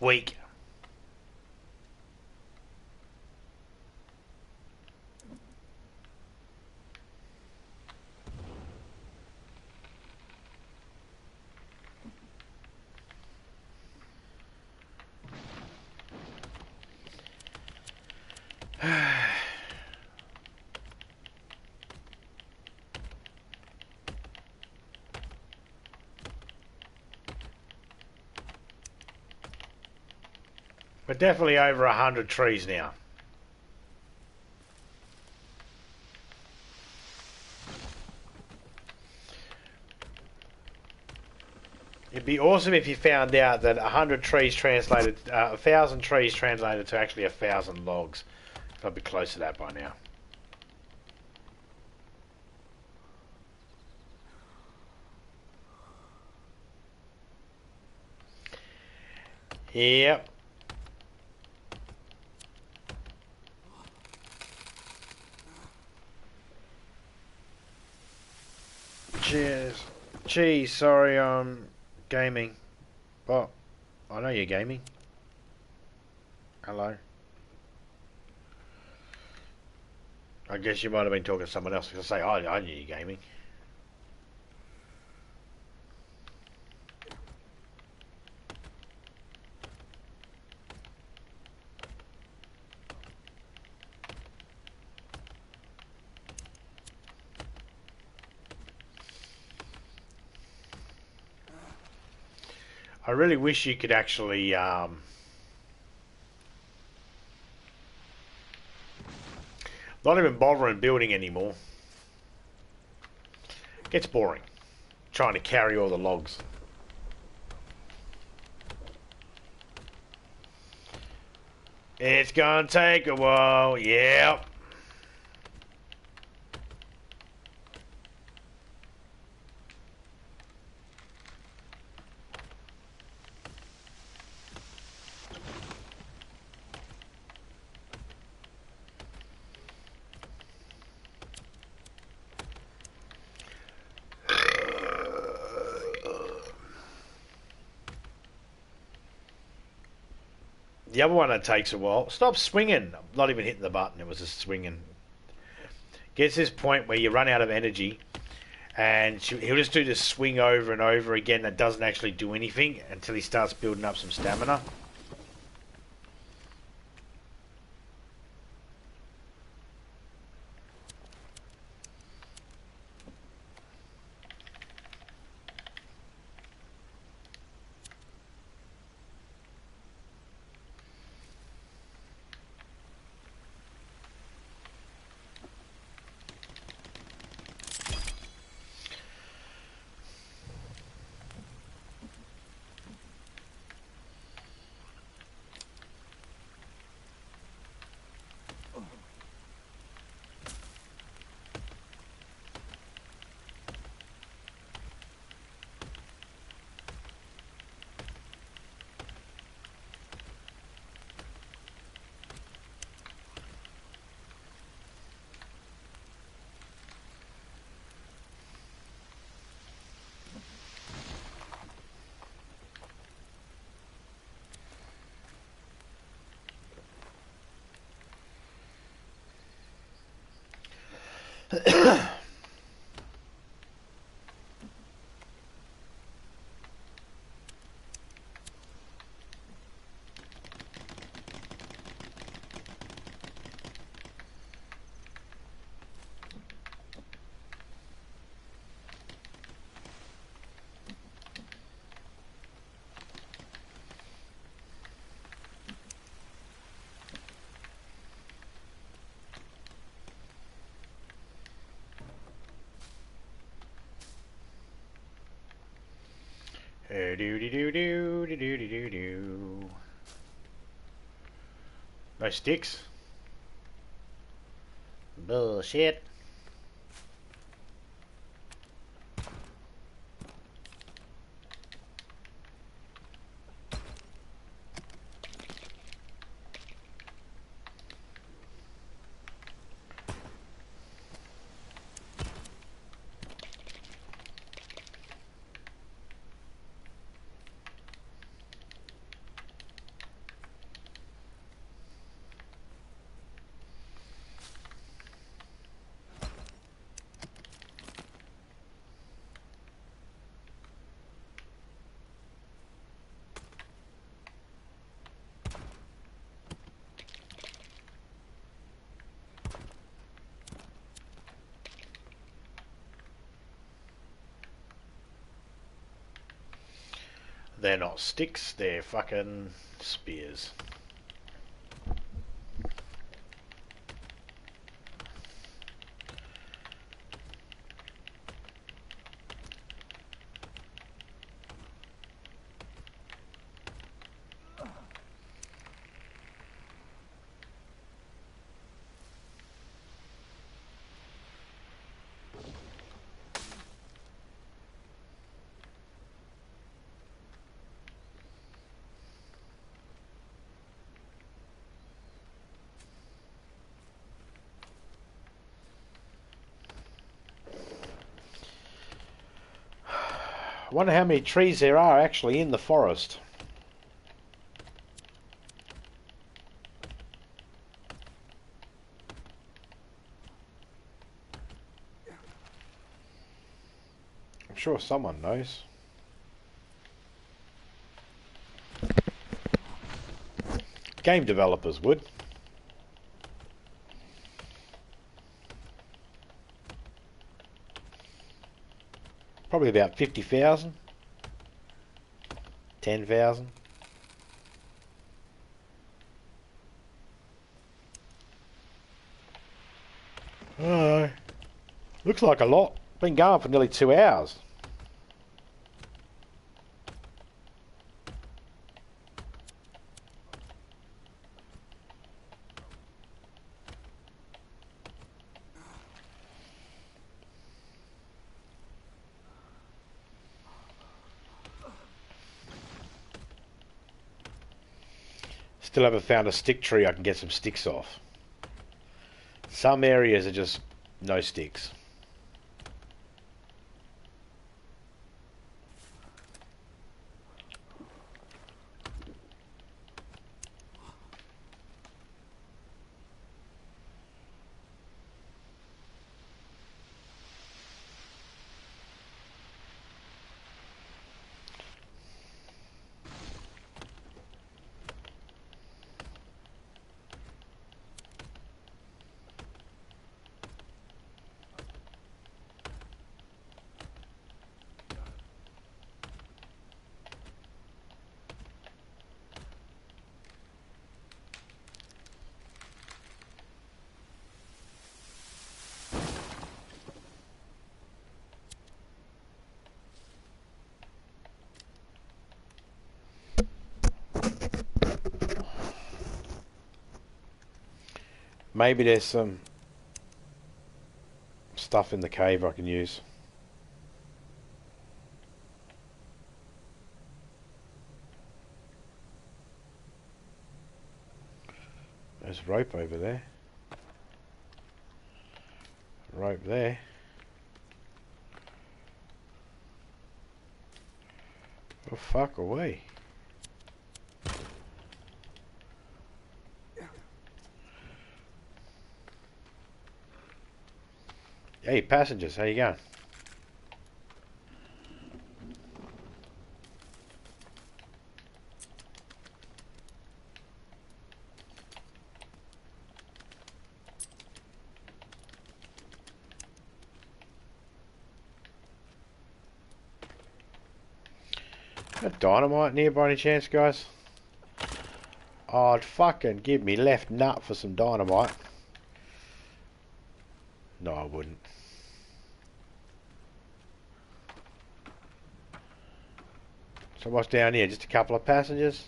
Weak. We're definitely over 100 trees now. It'd be awesome if you found out that 100 trees translated, 1,000 trees translated to actually 1,000 logs. I'd be close to that by now. Yep. Cheers. Gee, sorry, gaming. Well, I know you're gaming. Hello. I guess you might have been talking to someone else. Because I say, I knew you gaming. I really wish you could actually not even bothering building anymore. Gets boring trying to carry all the logs. It's gonna take a while. Yep. The other one that takes a while. Stop swinging. I'm not even hitting the button. It was just swinging. Gets this point where you run out of energy, and he'll just do this swing over and over again that doesn't actually do anything until he starts building up some stamina. Do. No sticks. Bullshit. They're not sticks, they're fucking spears. I wonder how many trees there are actually in the forest. I'm sure someone knows. Game developers would. Probably about 50,000. 10,000. Oh, looks like a lot. Been going for nearly 2 hours. Still haven't found a stick tree I can get some sticks off. Some areas are just no sticks. Maybe there's some stuff in the cave I can use. There's rope over there. Rope there. Oh, fuck away. Hey, passengers, how you going? Got dynamite near by any chance, guys? Oh, I'd fucking give me left nut for some dynamite. No, I wouldn't. So what's down here? Just a couple of passengers?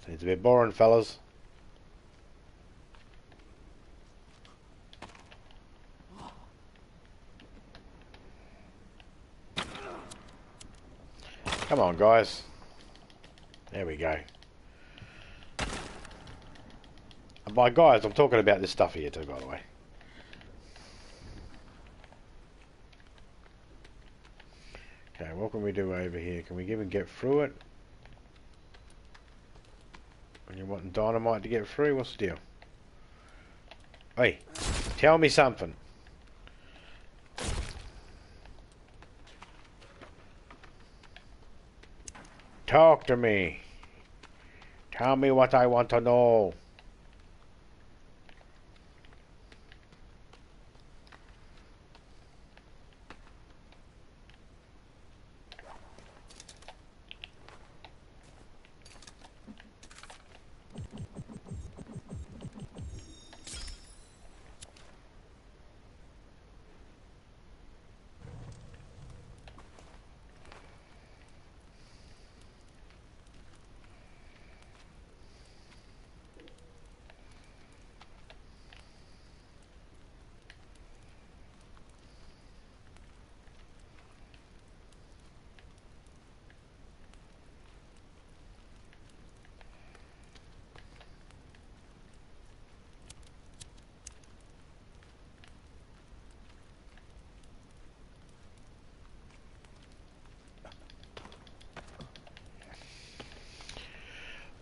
Seems a bit boring, fellas. Come on, guys. There we go. And by guys, I'm talking about this stuff here too, by the way. Okay, what can we do over here? Can we even get through it? When you're wanting dynamite to get through, what's the deal? Hey, tell me something. Talk to me. Tell me what I want to know.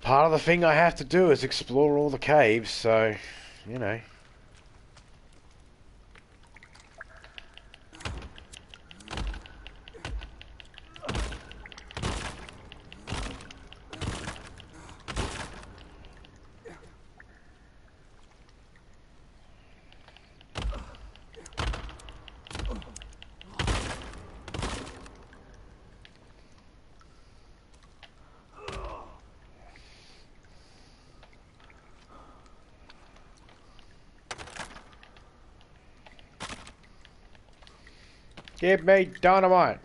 Part of the thing I have to do is explore all the caves, so, you know. Give me dynamite.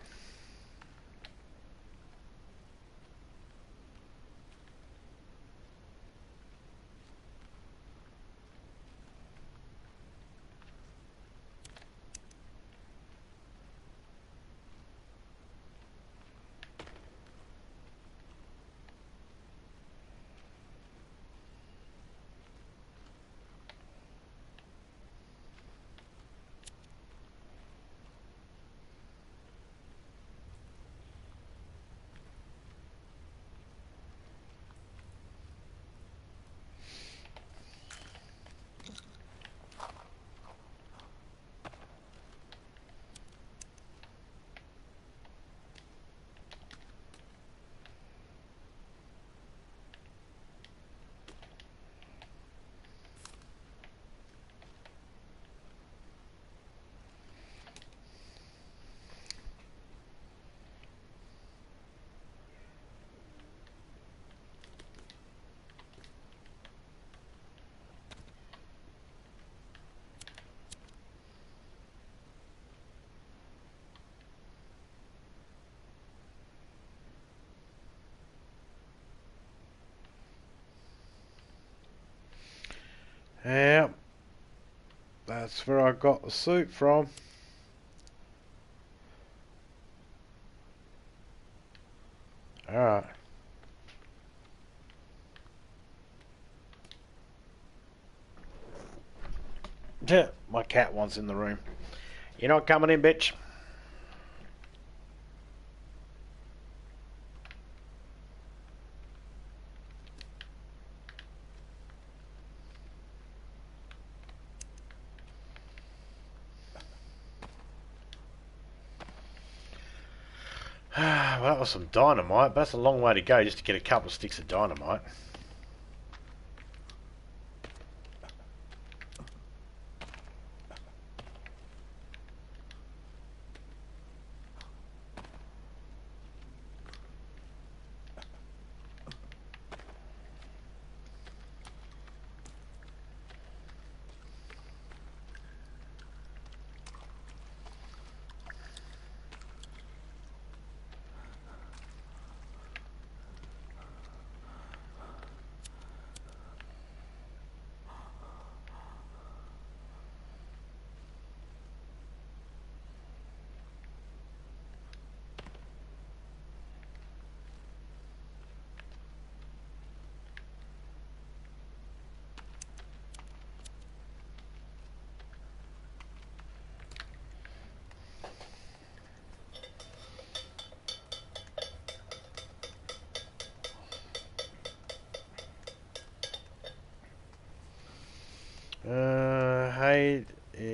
Yeah, that's where I got the suit from. Alright. Yeah, my cat wants in the room. You're not coming in, bitch. Well, that was some dynamite, but that's a long way to go just to get a couple of sticks of dynamite.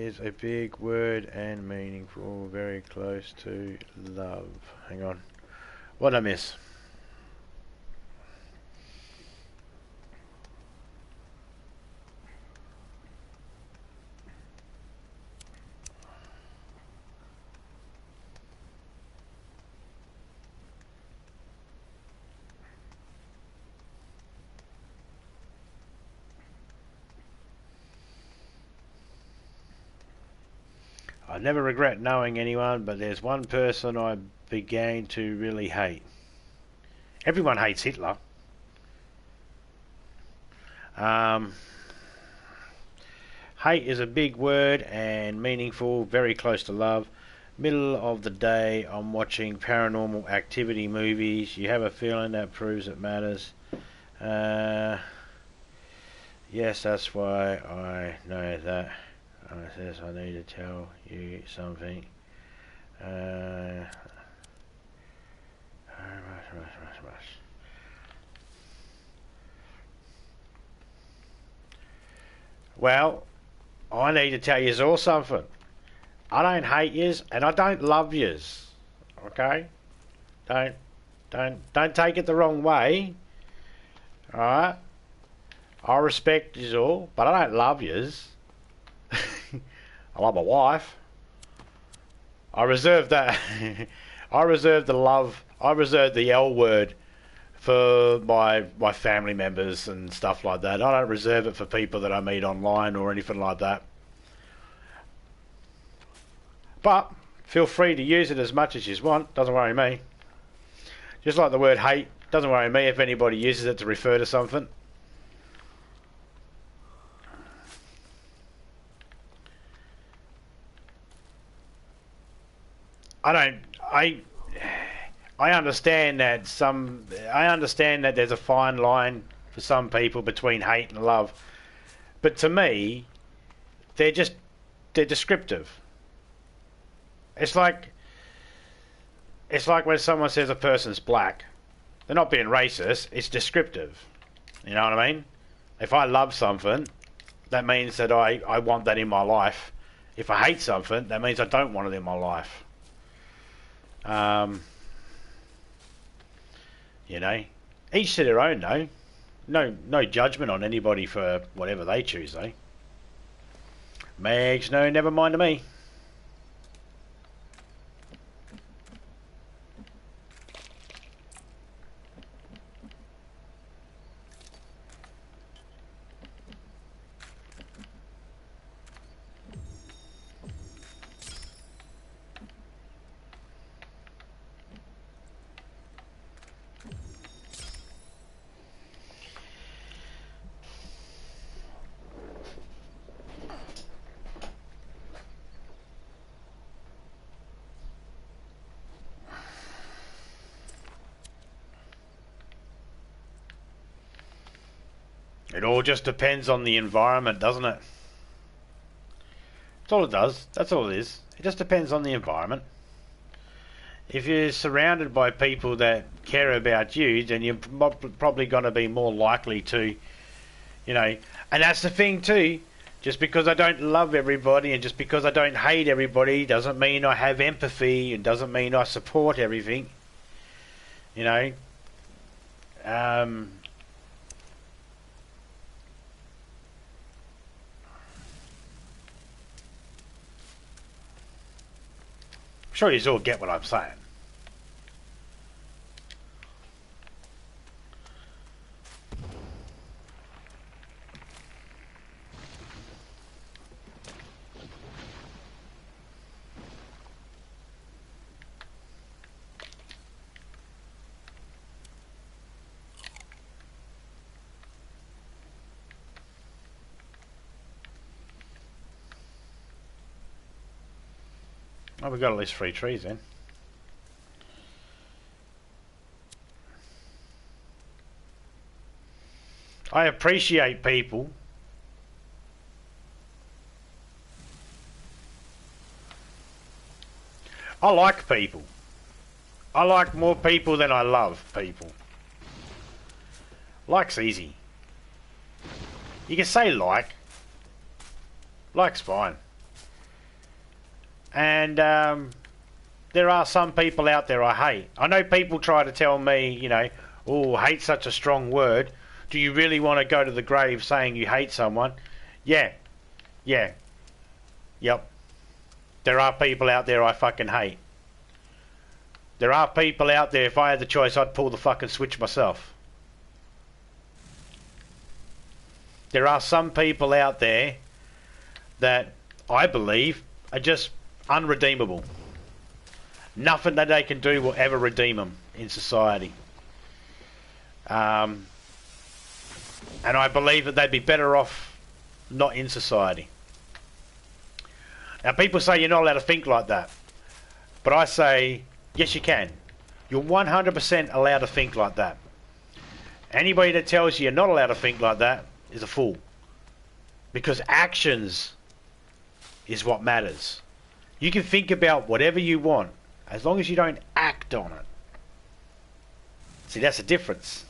is a big word and meaningful, very close to love. Hang on. What did I miss? I never regret knowing anyone, but there's one person I began to really hate. Everyone hates Hitler. Hate is a big word and meaningful, very close to love. Middle of the day, I'm watching paranormal activity movies. You have a feeling that proves it matters. Yes, that's why I know that. It says I need to tell you something. Well, I need to tell you all something. I don't hate yous and I don't love yous. Okay? Don't take it the wrong way. Alright? I respect yous all, but I don't love yous. I love my wife. I reserve that. I reserve the love. I reserve the L word for my family members and stuff like that. I don't reserve it for people that I meet online or anything like that. But feel free to use it as much as you want. Doesn't worry me. Just like the word hate, doesn't worry me if anybody uses it to refer to something. I understand that there's a fine line for some people between hate and love, but to me, they're descriptive. It's like when someone says a person's black, they're not being racist. It's descriptive. You know what I mean? If I love something, that means that I want that in my life. If I hate something, that means I don't want it in my life. You know, each to their own though. No judgment on anybody for whatever they choose though. Megs, no, never mind to me. It all just depends on the environment, doesn't it? That's all it does. That's all it is. It just depends on the environment. If you're surrounded by people that care about you, then you're probably going to be more likely to, you know. And that's the thing too. Just because I don't love everybody and just because I don't hate everybody doesn't mean I have empathy and doesn't mean I support everything. You know. Sure you all get what I'm saying. Oh, we've got at least 3 trees then. I appreciate people. I like people. I like more people than I love people. Like's easy. You can say like. Like's fine. And there are some people out there I hate. I know people try to tell me, you know, oh, hate's such a strong word. Do you really want to go to the grave saying you hate someone? Yeah. Yeah. Yep. There are people out there I fucking hate. There are people out there, if I had the choice, I'd pull the fucking switch myself. There are some people out there that I believe are just unredeemable. Nothing that they can do will ever redeem them in society. And I believe that they'd be better off not in society. Now, people say you're not allowed to think like that. But I say, yes, you can. You're 100% allowed to think like that. Anybody that tells you you're not allowed to think like that is a fool. Because actions is what matters. You can think about whatever you want, as long as you don't act on it. See, that's the difference.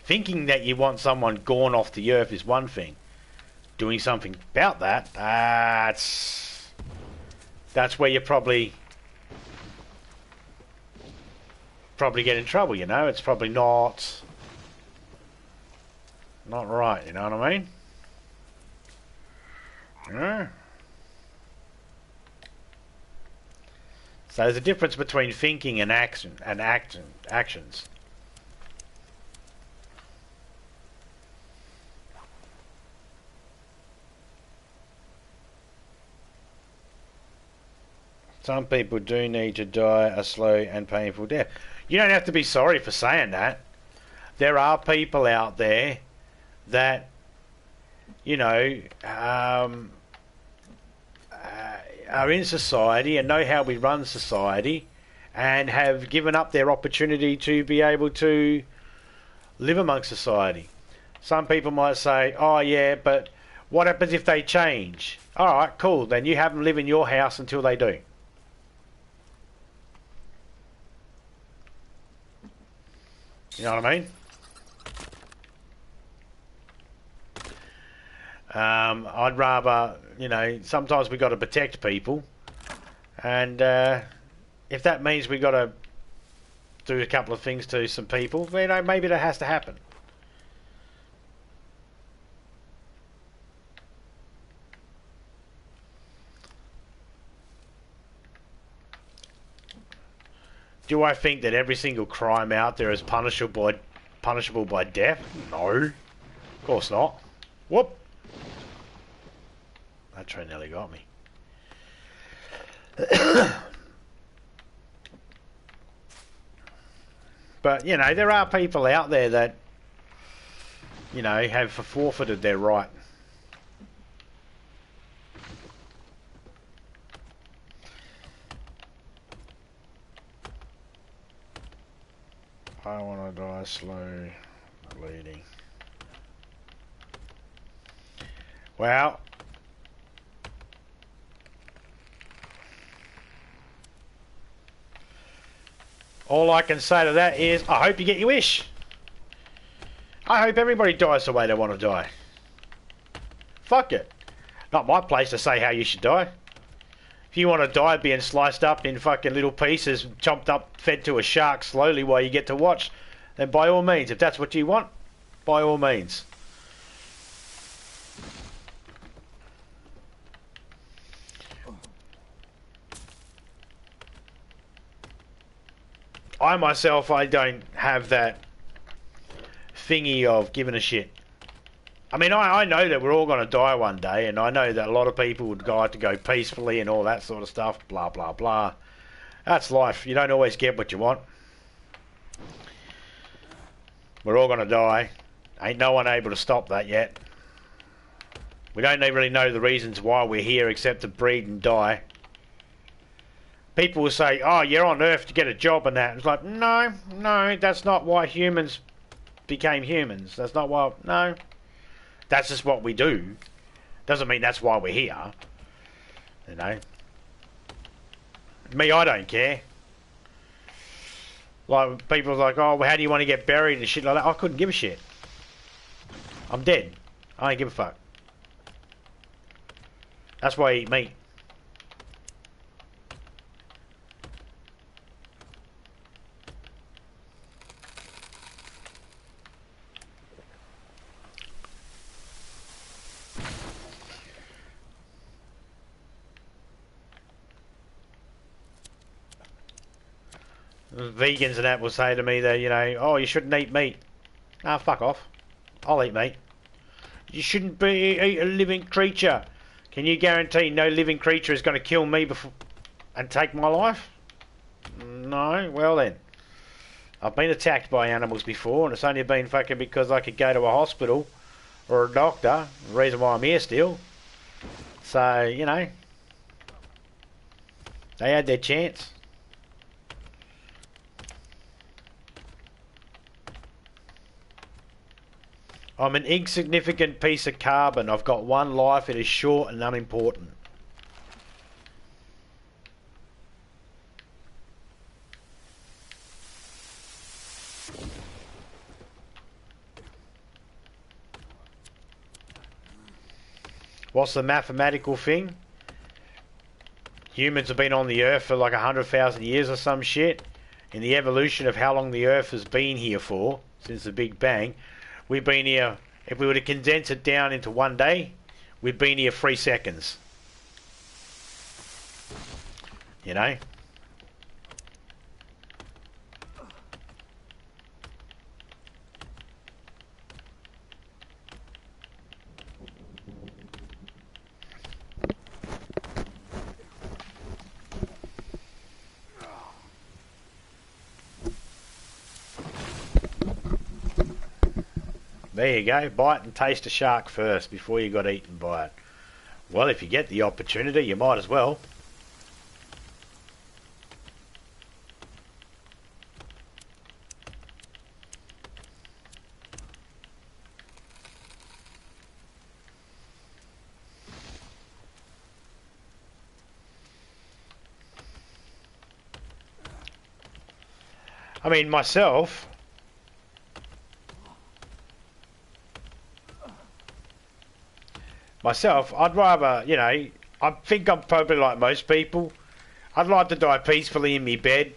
Thinking that you want someone gone off the earth is one thing. Doing something about that, that's where you probably get in trouble, you know. It's probably not right, you know what I mean? Yeah. So there's a difference between thinking and actions. Some people do need to die a slow and painful death. You don't have to be sorry for saying that. There are people out there that, you know, are in society and know how we run society and have given up their opportunity to be able to live amongst society. Some people might say, oh yeah, but what happens if they change? Alright, cool, then you have them live in your house until they do. You know what I mean? I'd rather, you know, sometimes we got to protect people, and if that means we got to do a couple of things to some people, you know, maybe that has to happen. Do I think that every single crime out there is punishable by death? No. Of course not. Whoop. That train nearly got me. But, you know, there are people out there that, you know, have forfeited their right. I want to die slow bleeding. Well, all I can say to that is, I hope you get your wish. I hope everybody dies the way they want to die. Fuck it. Not my place to say how you should die. If you want to die being sliced up in fucking little pieces, chopped up, fed to a shark slowly while you get to watch, then by all means, if that's what you want, by all means. I myself, I don't have that thingy of giving a shit. I mean, I know that we're all going to die one day, and I know that a lot of people would like to go peacefully and all that sort of stuff, blah, blah, blah. That's life. You don't always get what you want. We're all going to die. Ain't no one able to stop that yet. We don't really know the reasons why we're here except to breed and die. People will say, oh, you're on Earth to get a job and that. It's like, no, that's not why humans became humans. That's not why, no. That's just what we do. Doesn't mean that's why we're here. You know. Me, I don't care. Like, people are like, oh, well, how do you want to get buried and shit like that? I couldn't give a shit. I'm dead. I don't give a fuck. That's why I eat meat. Vegans and that will say to me that, you know, oh, you shouldn't eat meat. Ah, fuck off. I'll eat meat. You shouldn't eat a living creature. Can you guarantee no living creature is going to kill me before and take my life? No? Well then. I've been attacked by animals before, and it's only been fucking because I could go to a hospital or a doctor. The reason why I'm here still. So, you know, they had their chance. I'm an insignificant piece of carbon. I've got one life. It is short and unimportant. What's the mathematical thing? Humans have been on the Earth for like 100,000 years or some shit. In the evolution of how long the Earth has been here for, since the Big Bang, we've been here, if we were to condense it down into one day, we've been here 3 seconds. You know? There you go. Bite and taste a shark first before you got eaten by it. Well, if you get the opportunity, you might as well. I mean, myself... I'd rather, you know, I think I'm probably like most people. I'd like to die peacefully in my bed,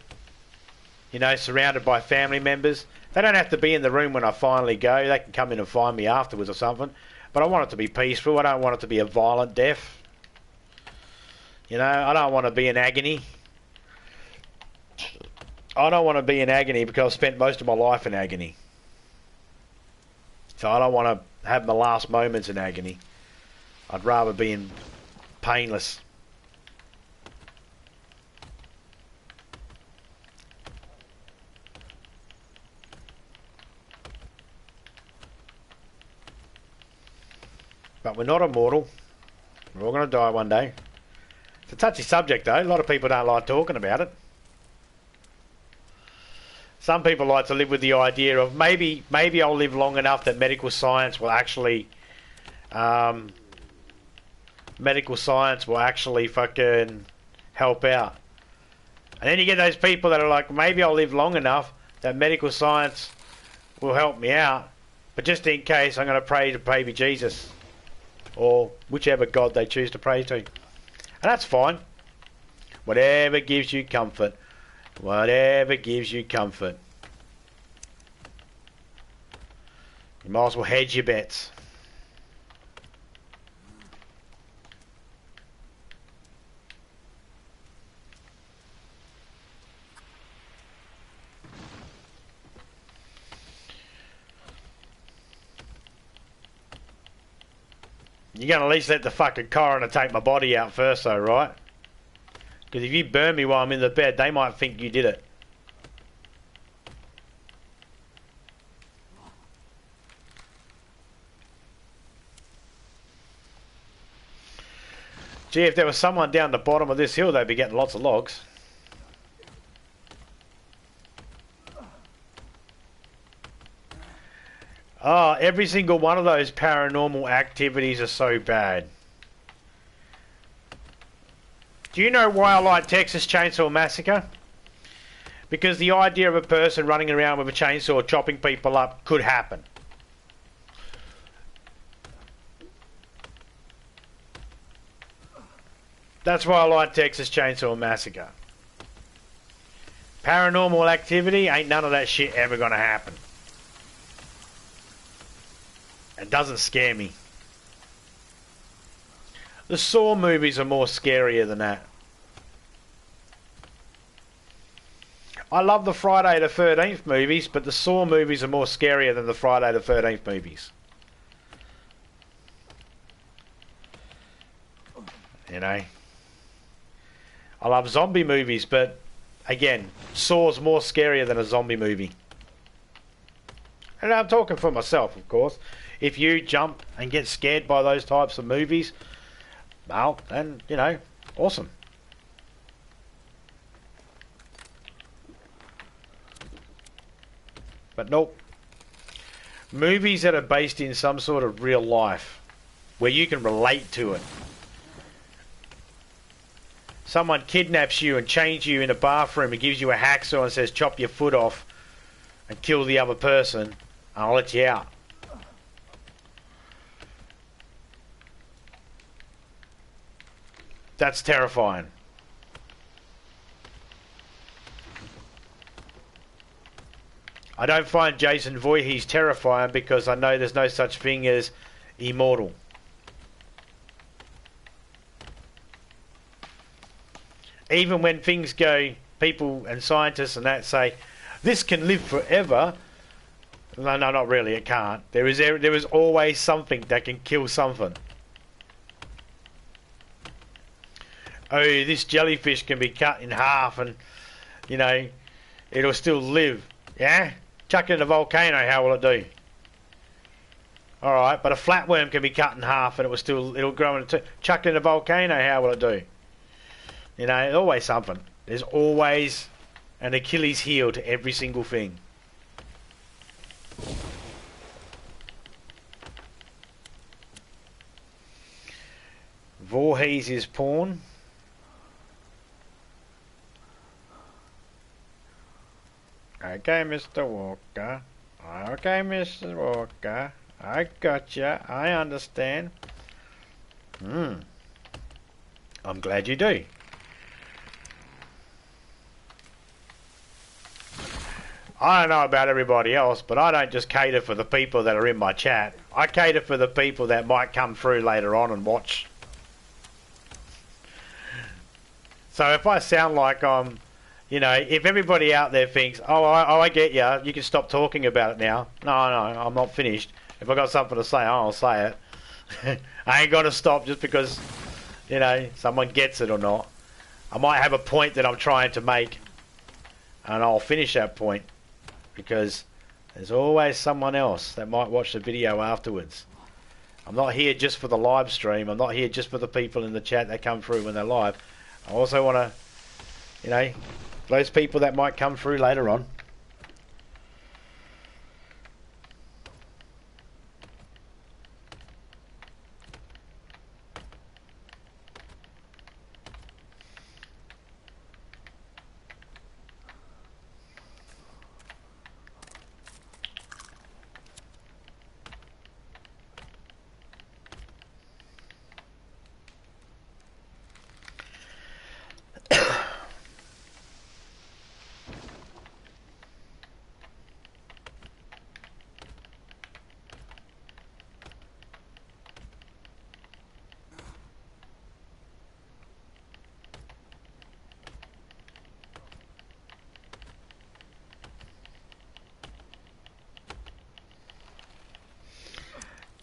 you know, surrounded by family members. They don't have to be in the room when I finally go. They can come in and find me afterwards or something. But I want it to be peaceful. I don't want it to be a violent death. You know, I don't want to be in agony. I don't want to be in agony because I've spent most of my life in agony. So I don't want to have my last moments in agony. I'd rather be in painless. But we're not immortal. We're all going to die one day. It's a touchy subject though. A lot of people don't like talking about it. Some people like to live with the idea of maybe I'll live long enough that medical science will actually fucking help out. And then you get those people that are like, maybe I'll live long enough that medical science will help me out, but just in case I'm going to pray to baby Jesus or whichever God they choose to pray to. And that's fine. Whatever gives you comfort. Whatever gives you comfort. You might as well hedge your bets. You're going to at least let the fucking coroner take my body out first though, right? Because if you burn me while I'm in the bed, they might think you did it. Gee, if there was someone down the bottom of this hill, they'd be getting lots of logs. Oh, every single one of those paranormal activities are so bad. Do you know why I like Texas Chainsaw Massacre? Because the idea of a person running around with a chainsaw chopping people up could happen. That's why I like Texas Chainsaw Massacre. Paranormal Activity, ain't none of that shit ever gonna happen. It doesn't scare me. The Saw movies are more scarier than that. I love the Friday the 13th movies, but the Saw movies are more scarier than the Friday the 13th movies. You know? I love zombie movies, but again, Saw's more scarier than a zombie movie. And I'm talking for myself, of course. If you jump and get scared by those types of movies, well, then, you know, awesome. But nope. Movies that are based in some sort of real life, where you can relate to it. Someone kidnaps you and chains you in a bathroom and gives you a hacksaw and says chop your foot off and kill the other person and I'll let you out. That's terrifying. I don't find Jason Voorhees terrifying because I know there's no such thing as immortal. Even when things go, people and scientists and that say, this can live forever. No, not really, it can't. There is always something that can kill something. Oh, this jellyfish can be cut in half and, you know, it'll still live. Yeah? Chuck it in a volcano, how will it do? Alright, but a flatworm can be cut in half and it'll grow into two. Chuck it in a volcano, how will it do? You know, there's always something. There's always an Achilles heel to every single thing. Voorhees is porn. Okay, Mr. Walker. Okay, Mr. Walker. I gotcha. I understand. I'm glad you do. I don't know about everybody else, but I don't just cater for the people that are in my chat. I cater for the people that might come through later on and watch. So if I sound like I'm, you know, if everybody out there thinks, I get ya, you can stop talking about it now. No, I'm not finished. If I got something to say, I'll say it. I ain't got to stop just because, you know, someone gets it or not. I might have a point that I'm trying to make, and I'll finish that point. Because there's always someone else that might watch the video afterwards. I'm not here just for the live stream. I'm not here just for the people in the chat that come through when they're live. I also want to, you know, those people that might come through later on.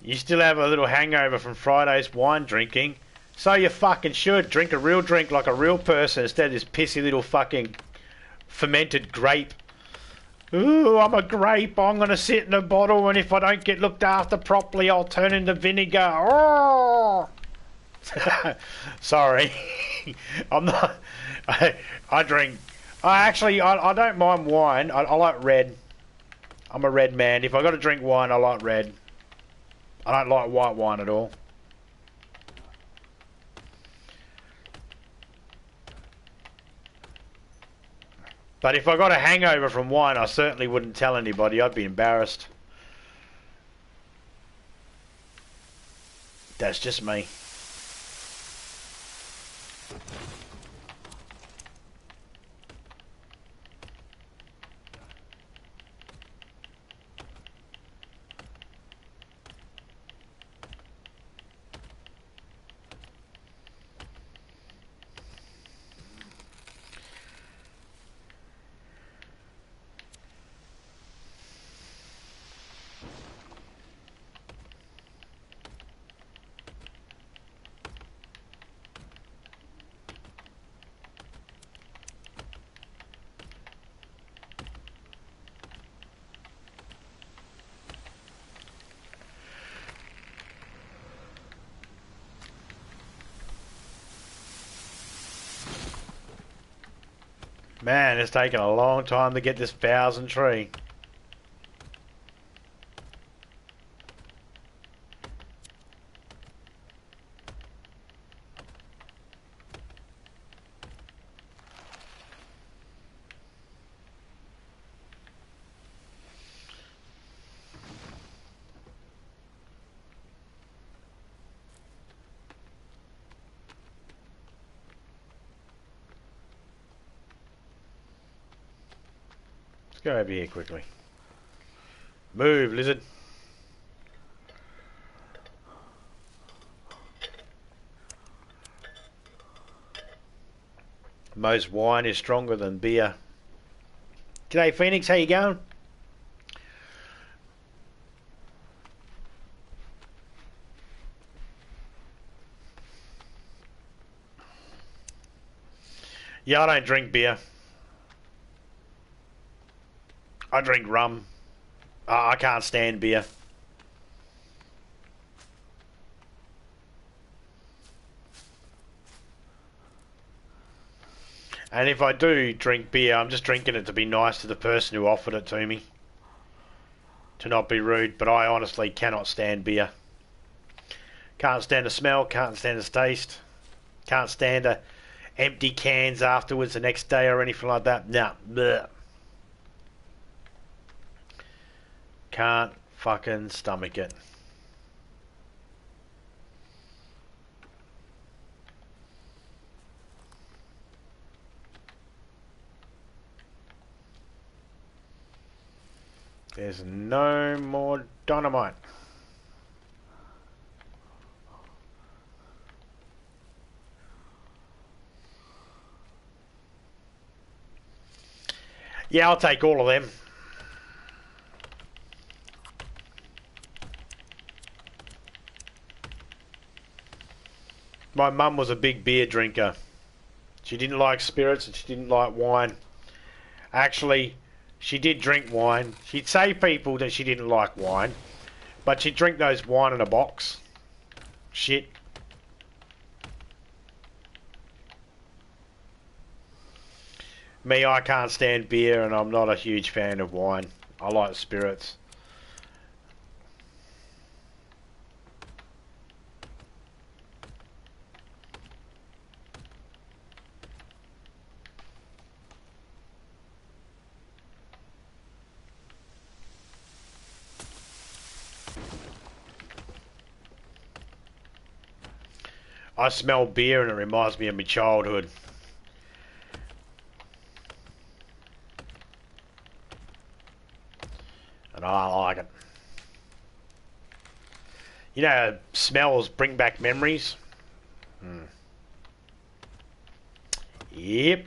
You still have a little hangover from Friday's wine drinking. So you fucking should. Drink a real drink like a real person instead of this pissy little fucking fermented grape. Ooh, I'm a grape. I'm going to sit in a bottle and if I don't get looked after properly, I'll turn into vinegar. Oh! Sorry. I'm not... I drink... I don't mind wine. I like red. I'm a red man. If I got to drink wine, I like red. I don't like white wine at all. But if I got a hangover from wine, I certainly wouldn't tell anybody. I'd be embarrassed. That's just me. Man, it's taken a long time to get this 1,000 tree. Let's go over here quickly. Move, lizard. Most wine is stronger than beer. G'day Phoenix, how you going? Yeah, I don't drink beer. I drink rum. I can't stand beer. And if I do drink beer, I'm just drinking it to be nice to the person who offered it to me. To not be rude, but I honestly cannot stand beer. Can't stand the smell, can't stand the taste. Can't stand the empty cans afterwards the next day or anything like that. Nah, bleh. Can't fucking stomach it. There's no more dynamite. Yeah, I'll take all of them. My mum was a big beer drinker. She didn't like spirits and she didn't like wine. Actually, she did drink wine. She'd say people that she didn't like wine, but she'd drink those wine in a box. Shit. Me, I can't stand beer and I'm not a huge fan of wine. I like spirits. I smell beer and it reminds me of my childhood. And I like it. You know, smells bring back memories. Yep.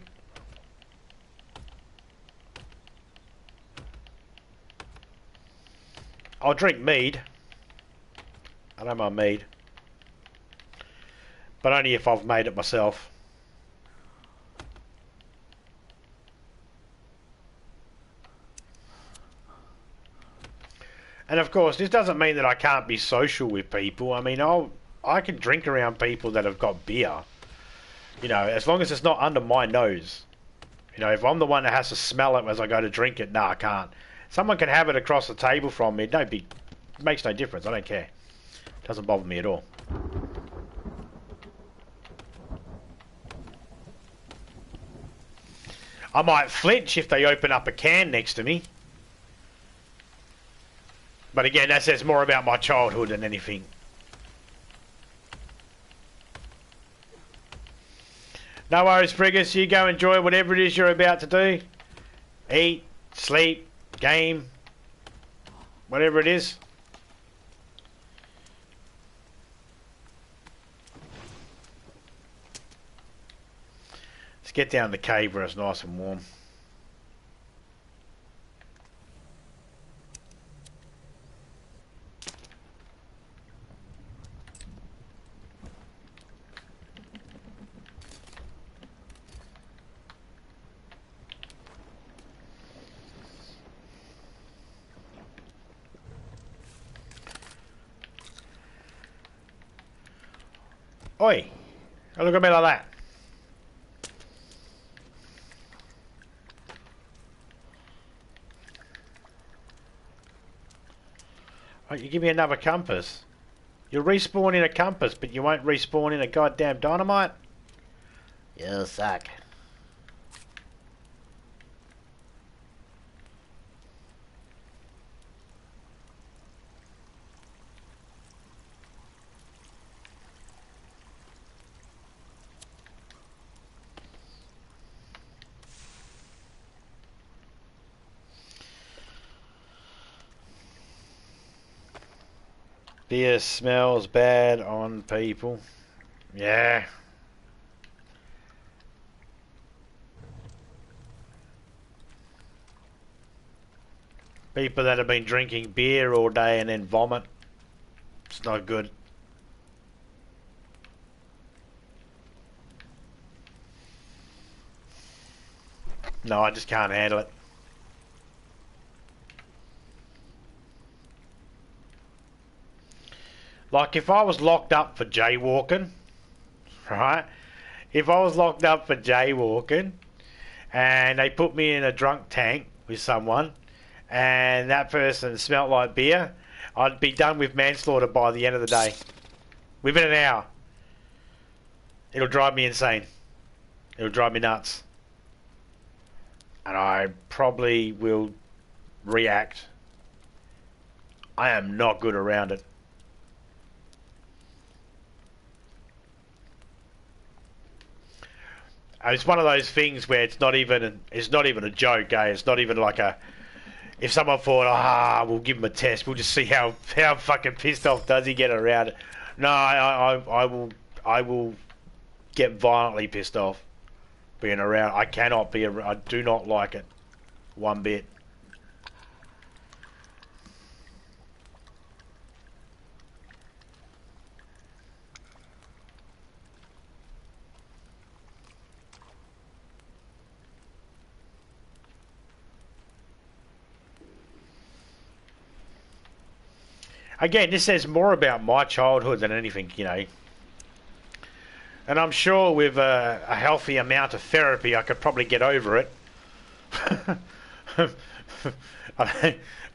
I'll drink mead. I don't mind mead. But only if I've made it myself. And of course, this doesn't mean that I can't be social with people. I mean, I can drink around people that have got beer. You know, as long as it's not under my nose. You know, if I'm the one that has to smell it as I go to drink it, no, I can't. Someone can have it across the table from me. It makes no difference. I don't care. It doesn't bother me at all. I might flinch if they open up a can next to me. But again, that says more about my childhood than anything. No worries, Friggers. You go enjoy whatever it is you're about to do. Eat, sleep, game, whatever it is. Let's get down the cave where it's nice and warm. Oi! Don't look at me like that. Oh, you give me another compass. You'll respawn in a compass, but you won't respawn in a goddamn dynamite? You suck. Beer smells bad on people. Yeah. People that have been drinking beer all day and then vomit. It's not good. No, I just can't handle it. Like if I was locked up for jaywalking, right? If I was locked up for jaywalking and they put me in a drunk tank with someone and that person smelt like beer, I'd be done with manslaughter by the end of the day. Within an hour. It'll drive me insane. It'll drive me nuts. And I probably will react. I am not good around it. It's one of those things where it's not even a joke, eh? It's not even like a, if someone thought, we'll give him a test, we'll just see how fucking pissed off does he get around it. No, I will get violently pissed off being around. I cannot be. I do not like it one bit. Again, this says more about my childhood than anything, you know. And I'm sure with a healthy amount of therapy, I could probably get over it.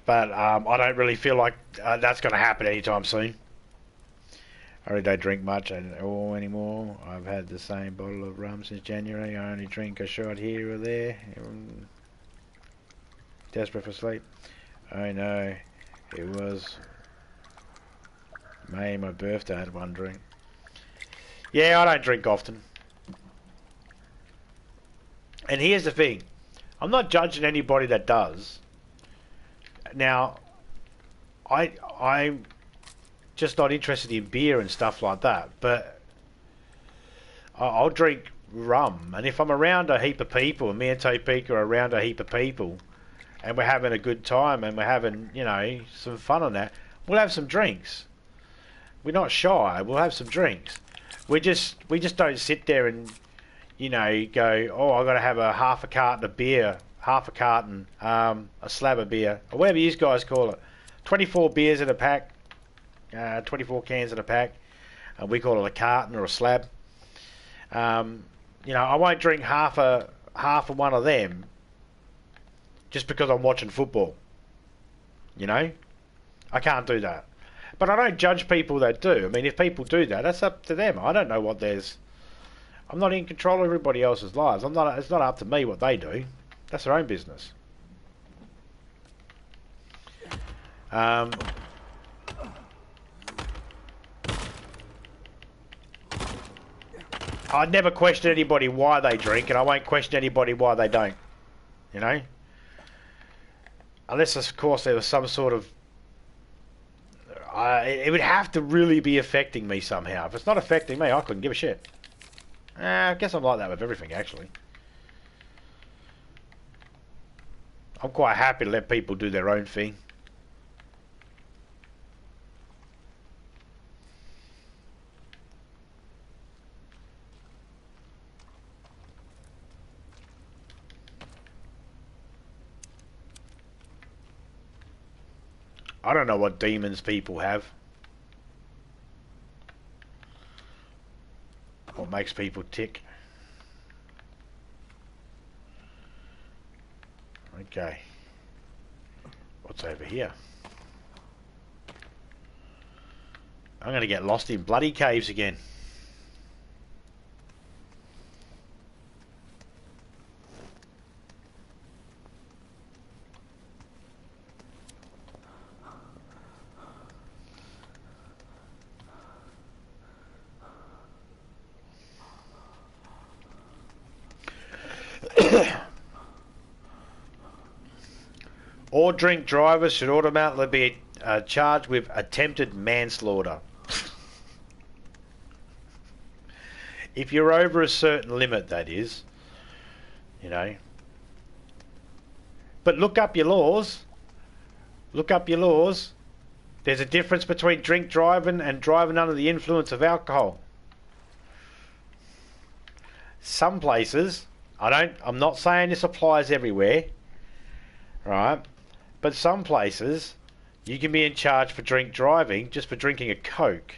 But I don't really feel like that's going to happen anytime soon. I really don't drink much at all anymore. I've had the same bottle of rum since January. I only drink a shot here or there. Desperate for sleep. I know. It was May, my birthday. I had one drink. Yeah, I don't drink often. And here's the thing. I'm not judging anybody that does. Now, I'm just not interested in beer and stuff like that. But I'll drink rum. And if I'm around a heap of people, and me and Topeka are around a heap of people, and we're having a good time, and we're having, you know, some fun on that, we'll have some drinks. We're not shy. We'll have some drinks. We just don't sit there and, you know, go, oh, I've got to have a half a carton of beer, half a carton, a slab of beer, or whatever you guys call it. 24 beers in a pack, 24 cans in a pack. We call it a carton or a slab. You know, I won't drink half of one of them just because I'm watching football. You know? I can't do that. But I don't judge people that do. I mean, if people do that, that's up to them. I don't know what there's... I'm not in control of everybody else's lives. It's not up to me what they do. That's their own business. I'd never question anybody why they drink, and I won't question anybody why they don't. You know? Unless, of course, there was some sort of... it would have to really be affecting me somehow. If it's not affecting me, I couldn't give a shit. I guess I'm like that with everything, actually. I'm quite happy to let people do their own thing. I don't know what demons people have. What makes people tick. Okay. What's over here? I'm going to get lost in bloody caves again. All drink drivers should automatically be charged with attempted manslaughter. If you're over a certain limit, that is. You know. But look up your laws. Look up your laws. There's a difference between drink driving and driving under the influence of alcohol. Some places, I'm not saying this applies everywhere, right? But some places, you can be in charge for drink driving just for drinking a Coke.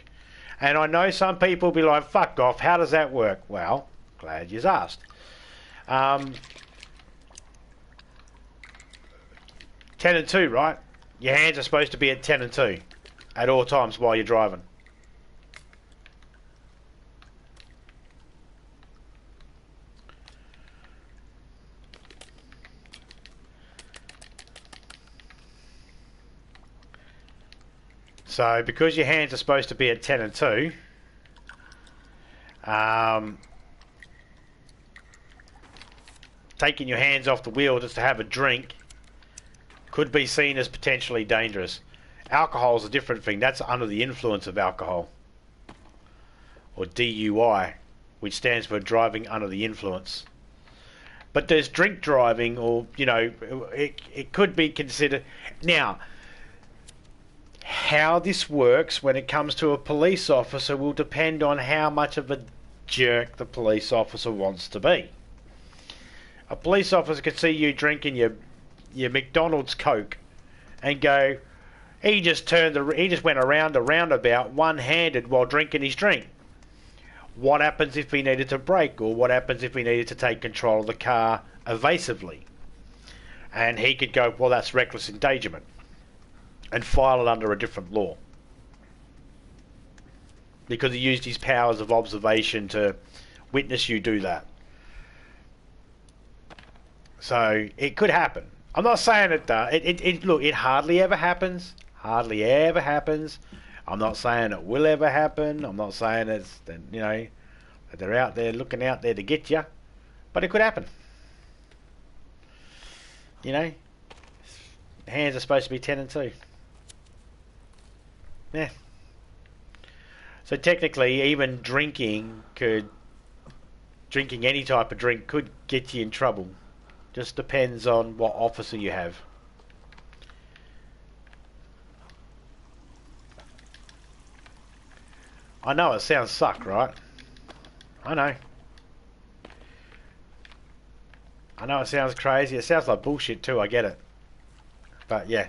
And I know some people will be like, fuck off, how does that work? Well, glad you asked. 10 and 2, right? Your hands are supposed to be at 10 and 2 at all times while you're driving. So, because your hands are supposed to be at 10 and 2, taking your hands off the wheel just to have a drink could be seen as potentially dangerous. Alcohol is a different thing. That's under the influence of alcohol. Or DUI, which stands for driving under the influence. But there's drink driving, or, you know, it could be considered... Now... How this works when it comes to a police officer will depend on how much of a jerk the police officer wants to be. A police officer could see you drinking your McDonald's Coke and go, he just went around a roundabout one-handed while drinking his drink. What happens if he needed to brake, or what happens if he needed to take control of the car evasively? And he could go, well, that's reckless endangerment, and file it under a different law. Because he used his powers of observation to witness you do that. So, it could happen. I'm not saying it does. Look, it hardly ever happens. Hardly ever happens. I'm not saying it will ever happen. I'm not saying it's, you know, that they're out there looking out there to get you. But it could happen. You know? Hands are supposed to be 10 and 2. Yeah. So technically, even drinking any type of drink could get you in trouble. Just depends on what officer you have. I know it sounds suck, right? I know. I know it sounds crazy. It sounds like bullshit too, I get it. But yeah.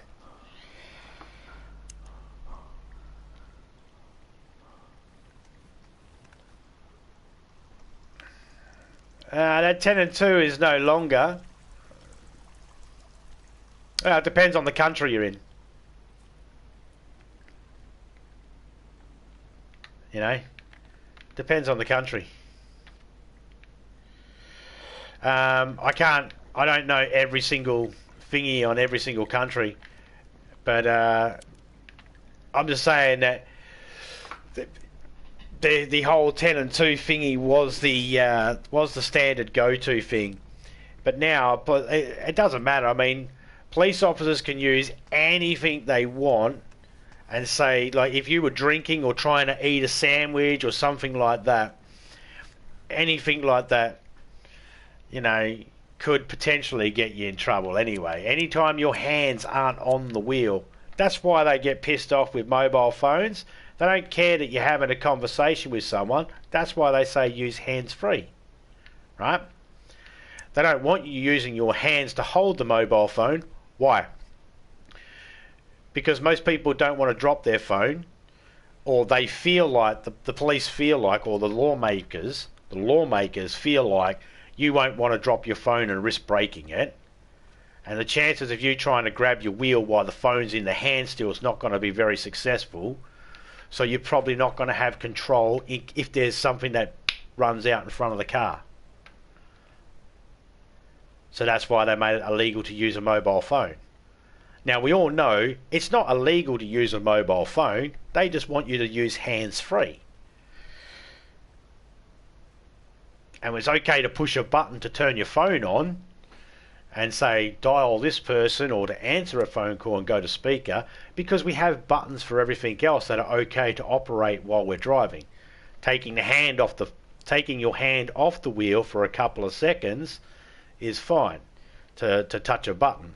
That 10 and 2 is no longer. It depends on the country you're in. You know? Depends on the country. I don't know every single thingy on every single country. But I'm just saying that the whole 10 and 2 thingy was the standard go-to thing. But now, it doesn't matter. I mean, police officers can use anything they want, and say, like, if you were drinking or trying to eat a sandwich or something like that, anything like that, you know, could potentially get you in trouble anyway. Anytime your hands aren't on the wheel. That's why they get pissed off with mobile phones. They don't care that you're having a conversation with someone. That's why they say use hands-free, right? They don't want you using your hands to hold the mobile phone. Why? Because most people don't want to drop their phone, or they feel like, the police feel like, or the lawmakers feel like you won't want to drop your phone and risk breaking it. And the chances of you trying to grab your wheel while the phone's in the hand still is not going to be very successful. So you're probably not going to have control if there's something that runs out in front of the car. So that's why they made it illegal to use a mobile phone. Now, we all know it's not illegal to use a mobile phone. They just want you to use hands-free. And it's okay to push a button to turn your phone on and say, dial this person, or to answer a phone call and go to speaker, because we have buttons for everything else that are okay to operate while we're driving. Taking your hand off the wheel for a couple of seconds is fine to touch a button.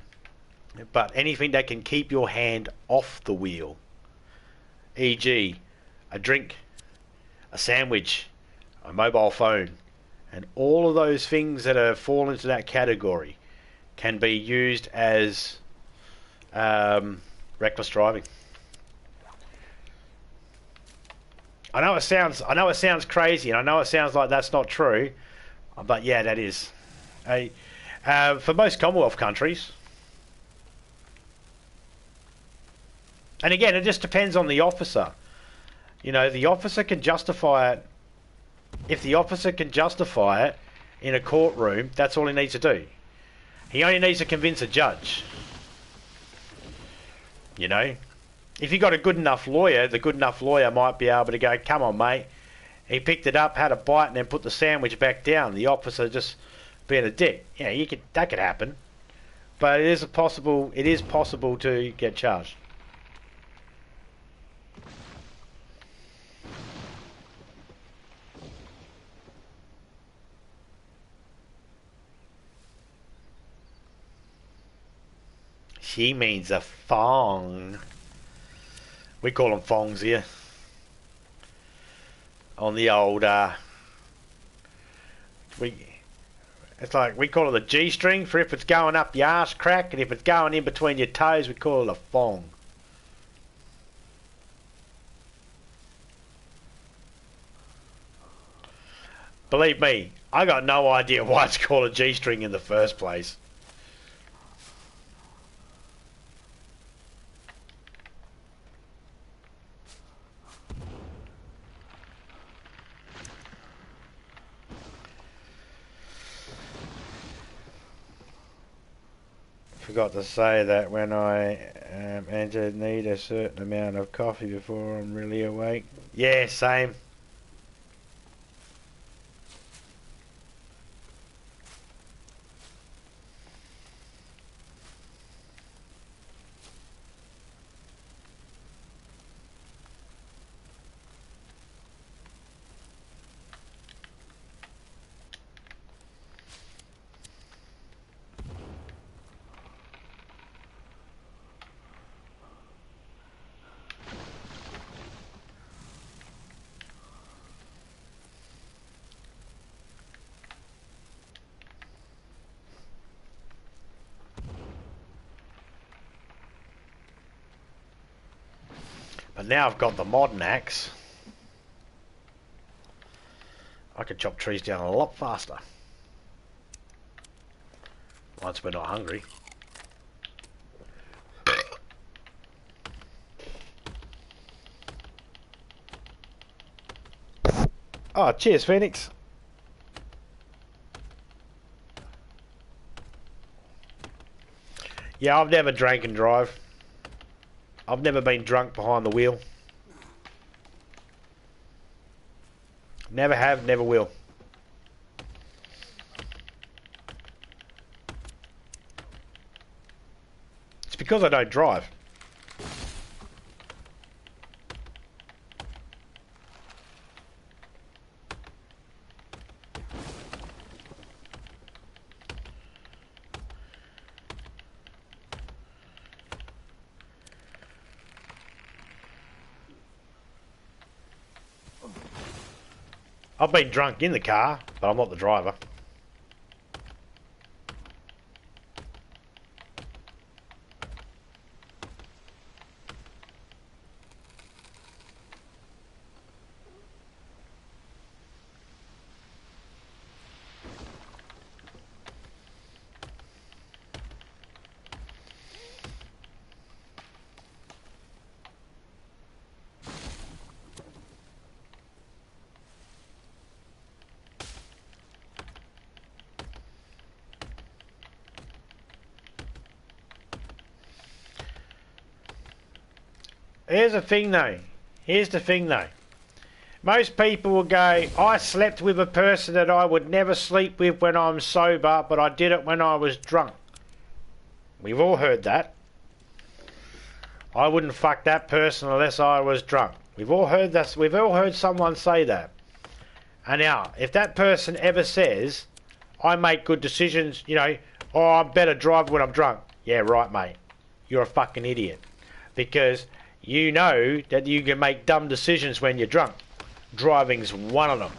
But anything that can keep your hand off the wheel, e.g. a drink, a sandwich, a mobile phone, and all of those things that fall into that category can be used as reckless driving. I know it sounds crazy, and I know it sounds like that's not true, but yeah, that is. For most Commonwealth countries. And again, it just depends on the officer. You know, the officer can justify it. If the officer can justify it in a courtroom, that's all he needs to do. He only needs to convince a judge. You know, if you got a good enough lawyer, the good enough lawyer might be able to go, come on, mate. He picked it up, had a bite, and then put the sandwich back down. The officer just being a dick. Yeah, that could happen. But it is possible to get charged. She means a thong. We call them thongs here. On the old, it's like, we call it a G-string for if it's going up your arse crack, and if it's going in between your toes, we call it a thong. Believe me, I got no idea why it's called a G-string in the first place. Forgot to say that when I need a certain amount of coffee before I'm really awake. Yeah, same. But now I've got the modern axe, I could chop trees down a lot faster. Once we're not hungry. Oh, cheers, Phoenix. Yeah, I've never drank and drive. I've never been drunk behind the wheel. Never have, never will. It's because I don't drive. I've been drunk in the car, but I'm not the driver. Here's the thing though. Most people will go, I slept with a person that I would never sleep with when I'm sober, but I did it when I was drunk. We've all heard that. I wouldn't fuck that person unless I was drunk. We've all heard that. We've all heard someone say that. And now, if that person ever says, I make good decisions, you know, oh, I'm better driver when I'm drunk. Yeah, right, mate. You're a fucking idiot. Because you know that you can make dumb decisions when you're drunk. Driving's one of them.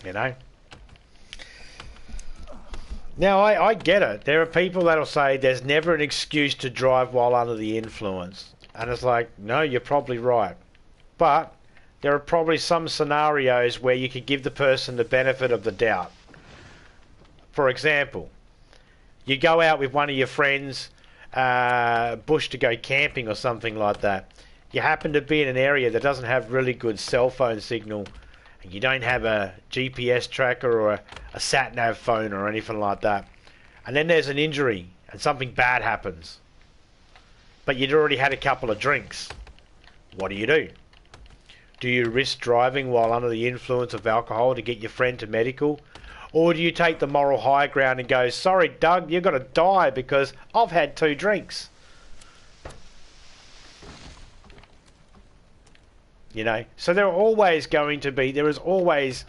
You know? Now, I get it. There are people that'll say there's never an excuse to drive while under the influence. And it's like, no, you're probably right. But there are probably some scenarios where you could give the person the benefit of the doubt. For example, you go out with one of your friends, bush to go camping or something like that. You happen to be in an area that doesn't have really good cell phone signal, and you don't have a GPS tracker or a sat-nav phone or anything like that. And then there's an injury and something bad happens. But you'd already had a couple of drinks. What do? Do you risk driving while under the influence of alcohol to get your friend to medical? Or do you take the moral high ground and go, sorry, Doug, you're going to die because I've had 2 drinks? You know, so there is always,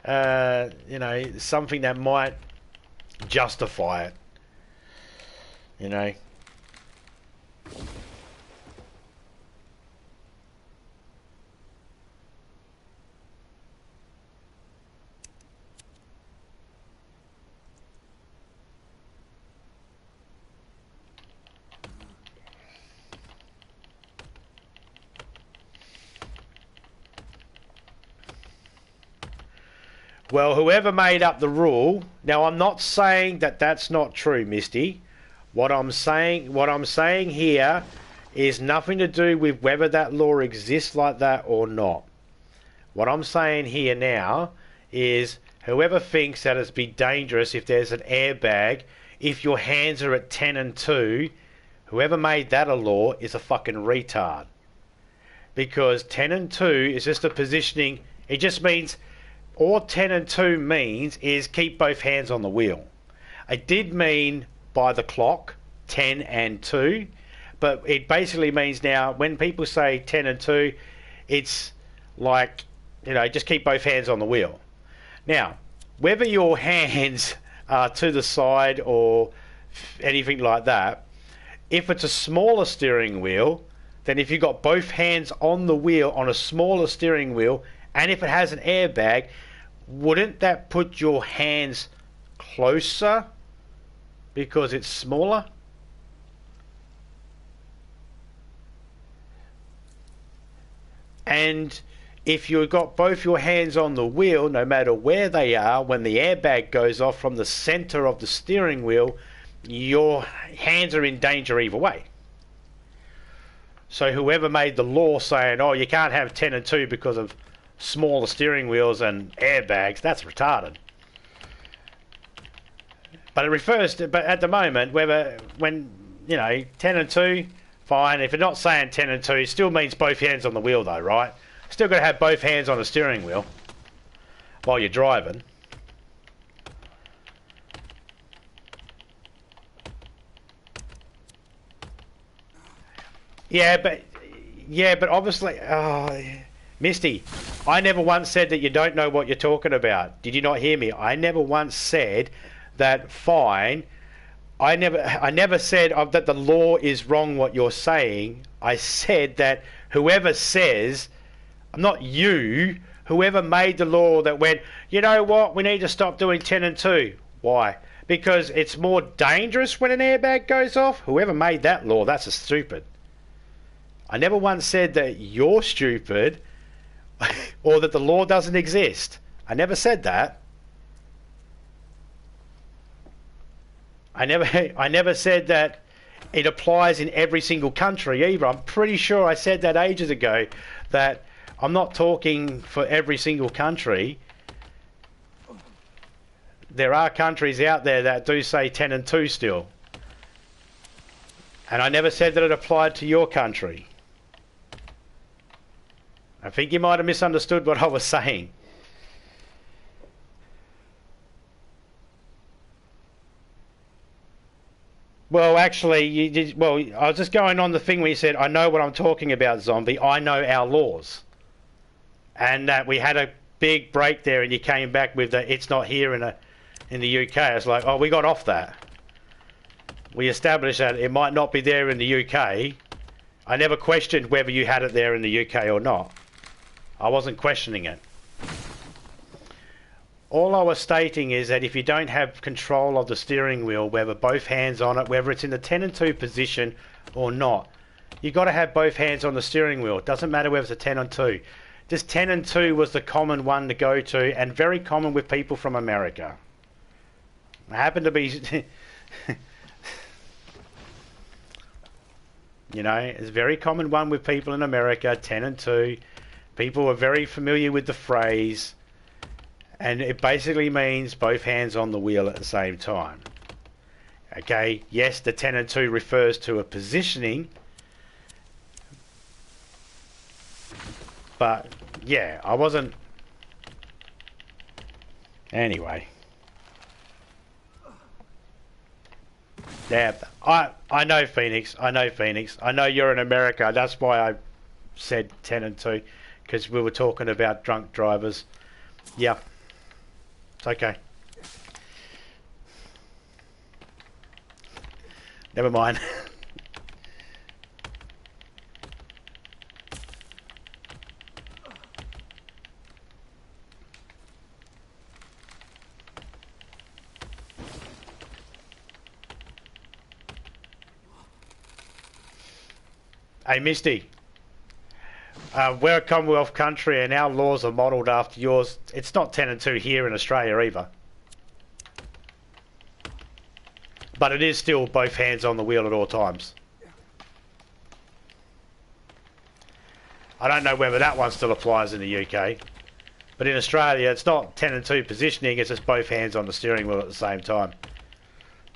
you know, something that might justify it. You know. Well, whoever made up the rule, now I'm not saying that that's not true, Misty. What I'm saying here is nothing to do with whether that law exists like that or not. What I'm saying here now is whoever thinks that it'd be dangerous if there's an airbag, if your hands are at 10 and 2, whoever made that a law is a fucking retard. Because 10 and 2 is just a positioning, it just means, all 10 and 2 means is keep both hands on the wheel. It did mean by the clock, 10 and 2, but it basically means now when people say 10 and 2, it's like, you know, just keep both hands on the wheel. Now, whether your hands are to the side or anything like that, if it's a smaller steering wheel, then if you've got both hands on the wheel on a smaller steering wheel, and if it has an airbag, wouldn't that put your hands closer because it's smaller? And if you've got both your hands on the wheel, no matter where they are, when the airbag goes off from the center of the steering wheel, your hands are in danger either way. So whoever made the law saying, oh, you can't have 10 and 2 because of smaller steering wheels and airbags, that's retarded. But it refers to, but at the moment, whether, when, you know, 10 and 2, fine. If you're not saying 10 and 2, it still means both hands on the wheel though, right? Still got to have both hands on the steering wheel while you're driving. Yeah, but obviously, oh, Misty, I never once said that you don't know what you're talking about. Did you not hear me? I never once said that fine. I never said that the law is wrong what you're saying. I said that whoever says, not you, whoever made the law that went, you know what, we need to stop doing 10 and 2. Why? Because it's more dangerous when an airbag goes off? Whoever made that law, that's a stupid. I never once said that you're stupid or that the law doesn't exist. I never said that. I never said that it applies in every single country either. I'm pretty sure I said that ages ago, that I'm not talking for every single country. There are countries out there that do say 10 and 2 still. And I never said that it applied to your country. I think you might have misunderstood what I was saying. Well, actually, you did. Well, I was just going on the thing where you said, I know what I'm talking about, Zombie. I know our laws. And that we had a big break there and you came back with that it's not here in the UK. It's like, oh, we got off that. We established that it might not be there in the UK. I never questioned whether you had it there in the UK or not. I wasn't questioning it. All I was stating is that if you don't have control of the steering wheel, whether both hands on it, whether it's in the 10 and 2 position or not, you've got to have both hands on the steering wheel. It doesn't matter whether it's a 10 and 2. This 10 and 2 was the common one to go to, and very common with people from America. It happened to be... you know, it's a very common one with people in America, 10 and 2. People are very familiar with the phrase. And it basically means both hands on the wheel at the same time. Okay, yes, the 10 and 2 refers to a positioning. But, yeah, I wasn't... Anyway. Yeah, I know Phoenix. I know Phoenix. I know you're in America. That's why I said 10 and 2. Because we were talking about drunk drivers. Yeah. It's okay. Never mind. Hey, Misty. We're a Commonwealth country and our laws are modelled after yours. It's not 10 and 2 here in Australia either. But it is still both hands on the wheel at all times. I don't know whether that one still applies in the UK. But in Australia, it's not 10 and 2 positioning, it's just both hands on the steering wheel at the same time.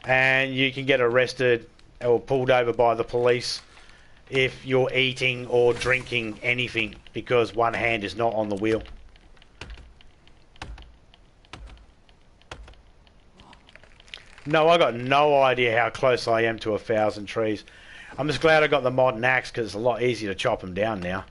And you can get arrested or pulled over by the police if you're eating or drinking anything because one hand is not on the wheel. No, I got no idea how close I am to 1,000 trees. I'm just glad I got the modern axe because it's a lot easier to chop them down now.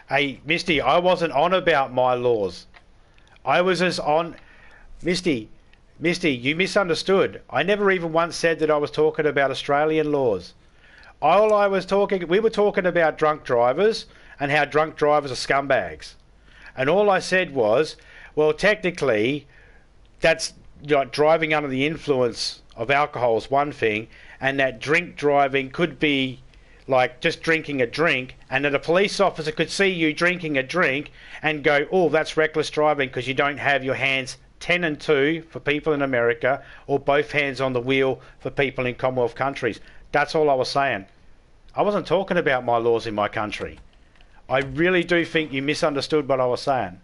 Hey, Misty, I wasn't on about my laws. I was just on... Misty, you misunderstood. I never even once said that I was talking about Australian laws. We were talking about drunk drivers and how drunk drivers are scumbags. And all I said was, well, technically, that's, you know, driving under the influence of alcohol is one thing, and that drink driving could be like just drinking a drink, and that a police officer could see you drinking a drink and go, oh, that's reckless driving because you don't have your hands 10 and 2 for people in America or both hands on the wheel for people in Commonwealth countries. That's all I was saying. I wasn't talking about my laws in my country. I really do think you misunderstood what I was saying.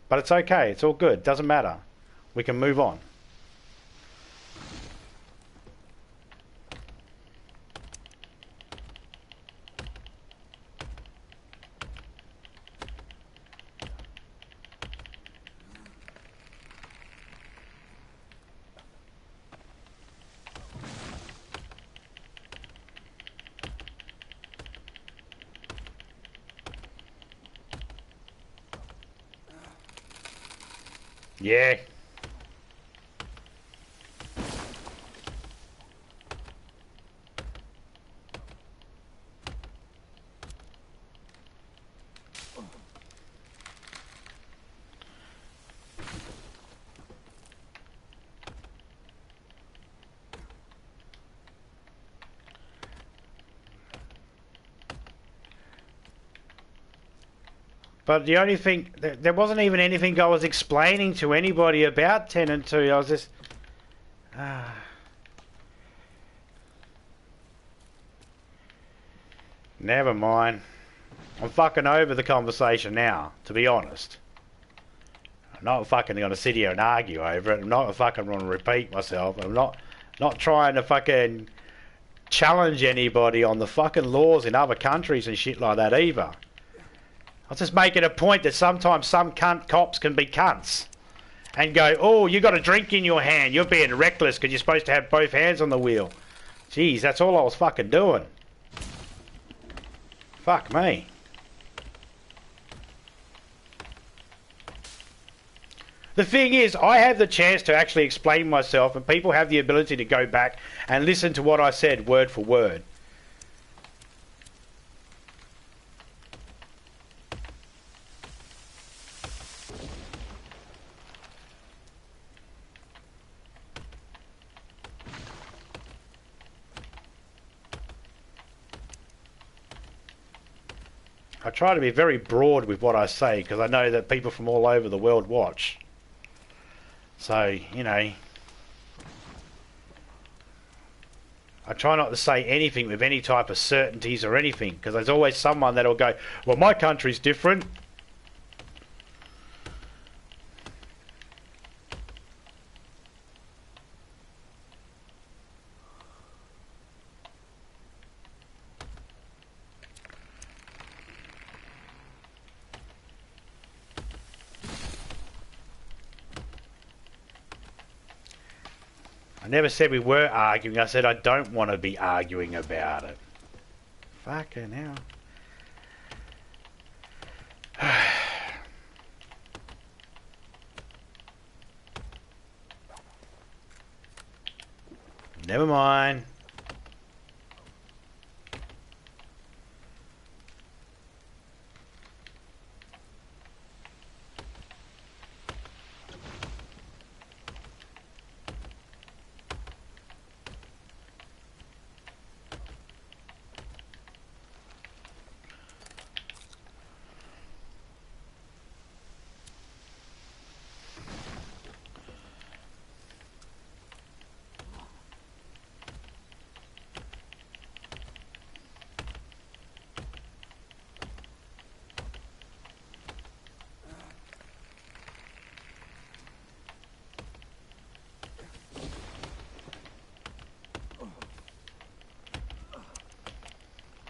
But it's okay. It's all good. Doesn't matter. We can move on. Yeah. But the only thing, there wasn't even anything I was explaining to anybody about 10 and 2. I was just... Never mind. I'm fucking over the conversation now, to be honest. I'm not fucking going to sit here and argue over it. I'm not fucking going to repeat myself. I'm not trying to fucking challenge anybody on the fucking laws in other countries and shit like that either. I was just making a point that sometimes some cunt cops can be cunts and go, oh, you got a drink in your hand, you're being reckless because you're supposed to have both hands on the wheel. Jeez, that's all I was fucking doing. Fuck me. The thing is, I have the chance to actually explain myself, and people have the ability to go back and listen to what I said word for word. I try to be very broad with what I say because I know that people from all over the world watch. So, you know, I try not to say anything with any type of certainties or anything because there's always someone that'll go, well, my country's different. I never said we were arguing. I said I don't want to be arguing about it. Fucking hell. Never mind.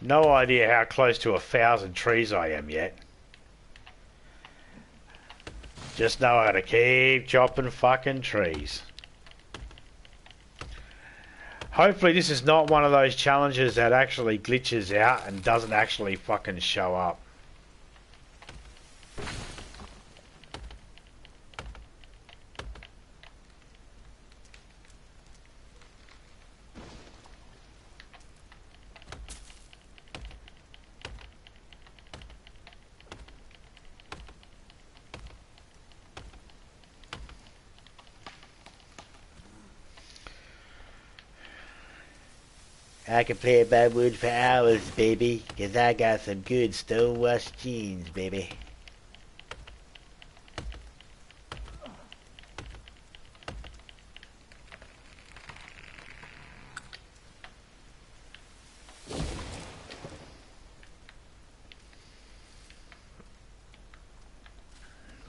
No idea how close to 1,000 trees I am yet. Just know I gotta keep chopping fucking trees. Hopefully this is not one of those challenges that actually glitches out and doesn't actually fucking show up. I can play by wood for hours, baby, 'cause I got some good stone-washed jeans, baby.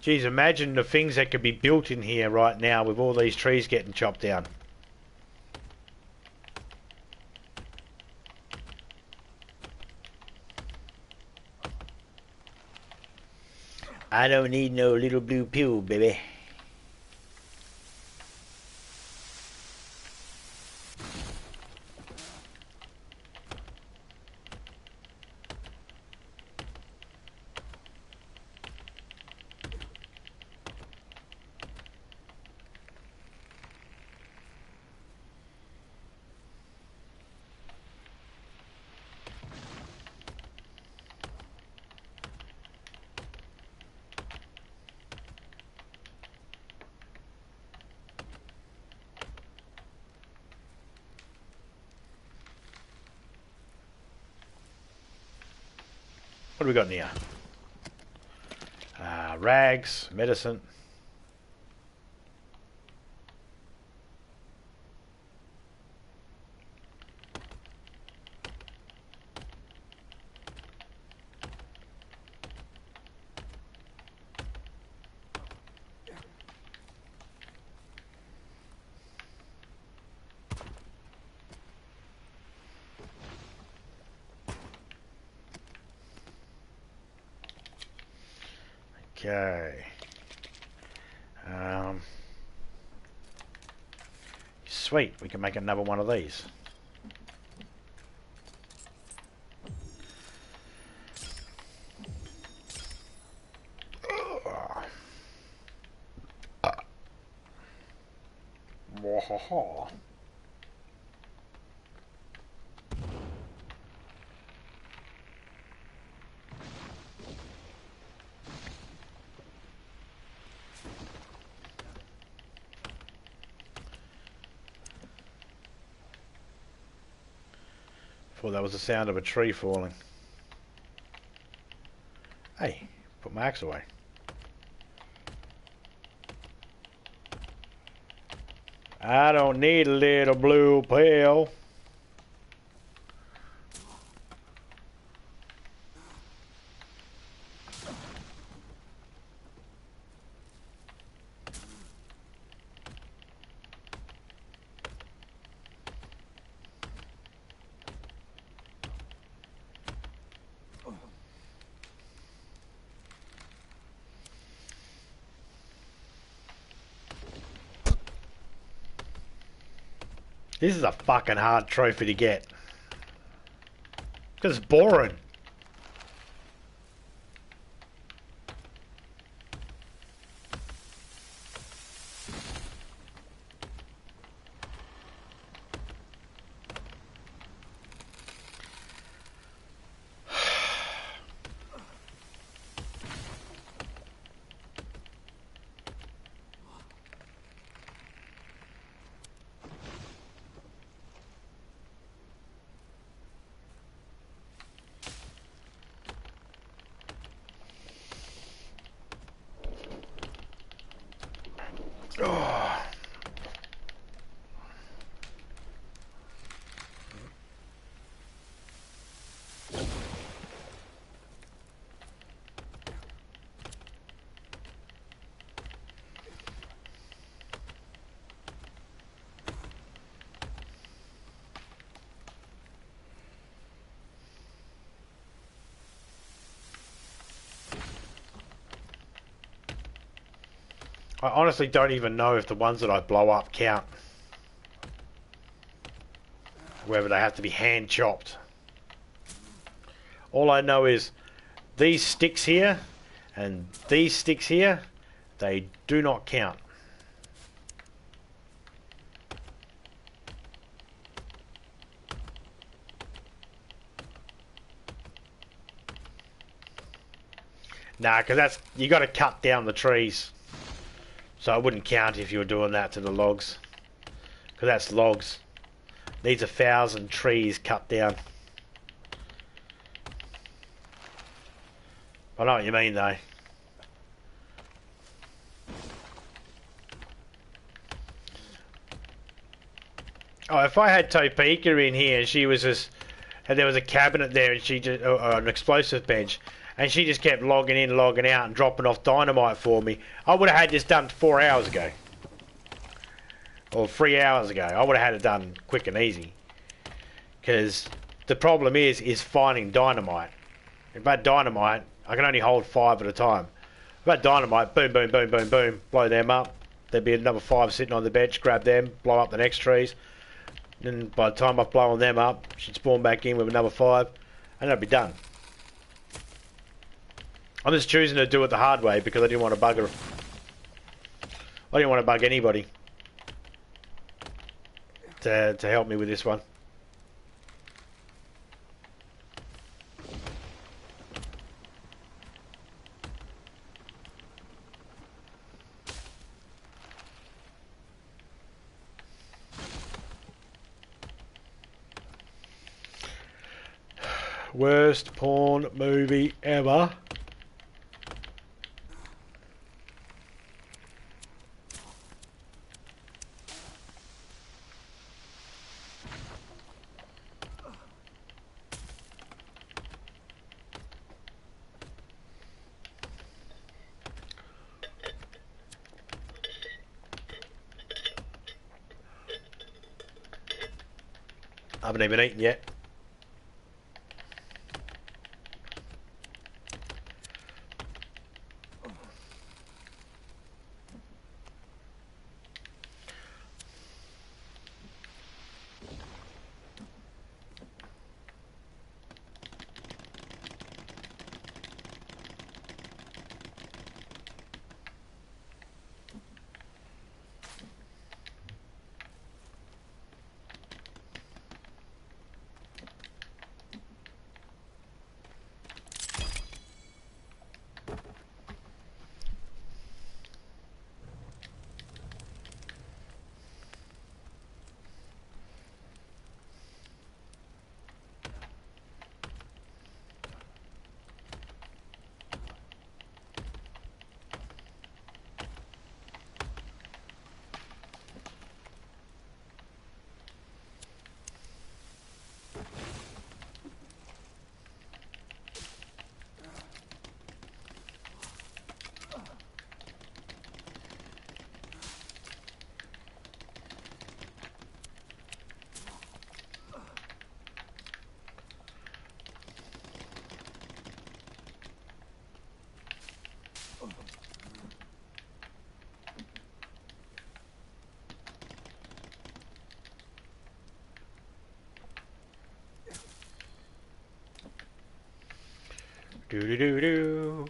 Geez, imagine the things that could be built in here right now with all these trees getting chopped down. I don't need no little blue pill, baby. What do we got in here? Rags, medicine. Okay. Sweet, we can make another one of these. Wahaha. Thought that was the sound of a tree falling. Hey, put my axe away. I don't need a little blue pill. This is a fucking hard trophy to get. Because it's boring. I honestly don't even know if the ones that I blow up count. Whether they have to be hand chopped. All I know is these sticks here and these sticks here, they do not count. Nah, because that's, you got to cut down the trees. So I wouldn't count if you were doing that to the logs. Because that's logs. Needs 1,000 trees cut down. I know what you mean though. Oh, if I had Topeka in here and she was just, and there was a cabinet there and she just, or an explosive bench, and she just kept logging in, logging out, and dropping off dynamite for me. I would have had this done 4 hours ago. Or 3 hours ago. I would have had it done quick and easy. Because the problem is finding dynamite. If I had dynamite, I can only hold 5 at a time. If I had dynamite, boom, boom, boom, boom, boom, blow them up. There'd be another 5 sitting on the bench, grab them, blow up the next trees. Then by the time I've blown them up, she'd spawn back in with another 5, and that'd be done. I'm just choosing to do it the hard way because I didn't want to bug her. I didn't want to bug anybody to help me with this one. Worst porn movie ever. I haven't even eaten yet. Do do do do.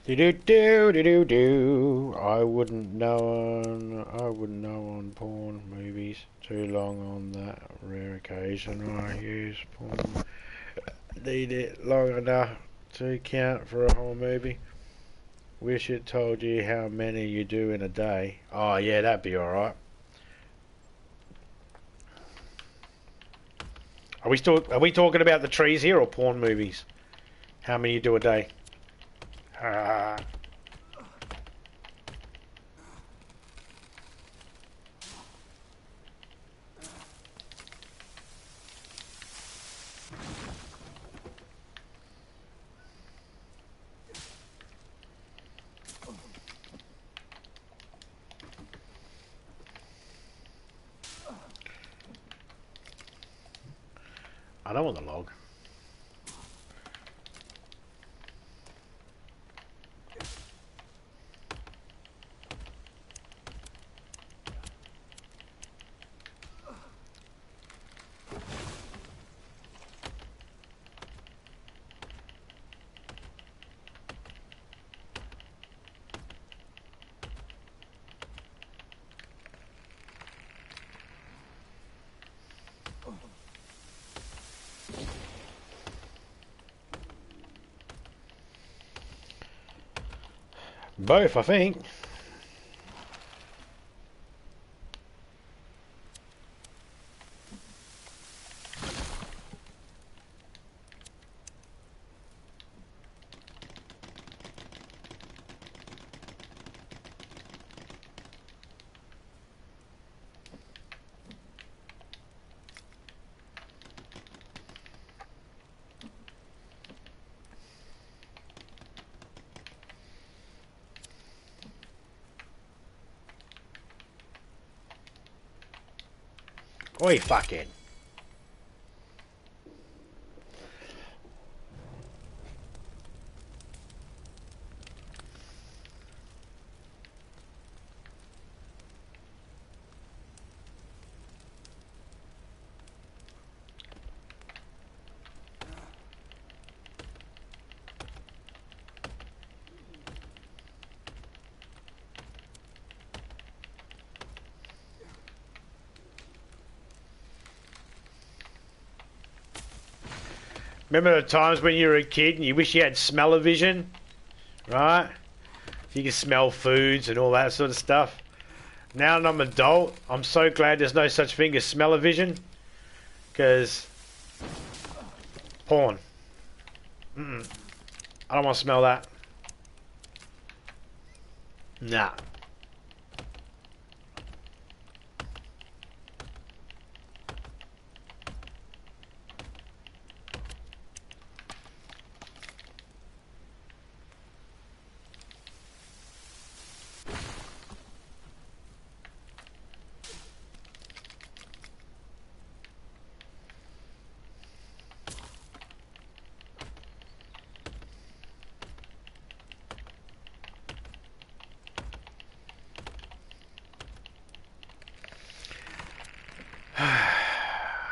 Do. I wouldn't know on porn movies. Too long on that rare occasion I use porn. Need it long enough to count for a whole movie. Wish it told you how many you do in a day. Oh yeah, that'd be alright. Are we talking about the trees here or porn movies? How many you do a day? I don't want the log. Both, I think. Oi, fucking. Remember the times when you were a kid and you wish you had smell-o-vision? Right? You can smell foods and all that sort of stuff. Now that I'm an adult, I'm so glad there's no such thing as smell-o-vision. Because... porn. I don't want to smell that. Nah.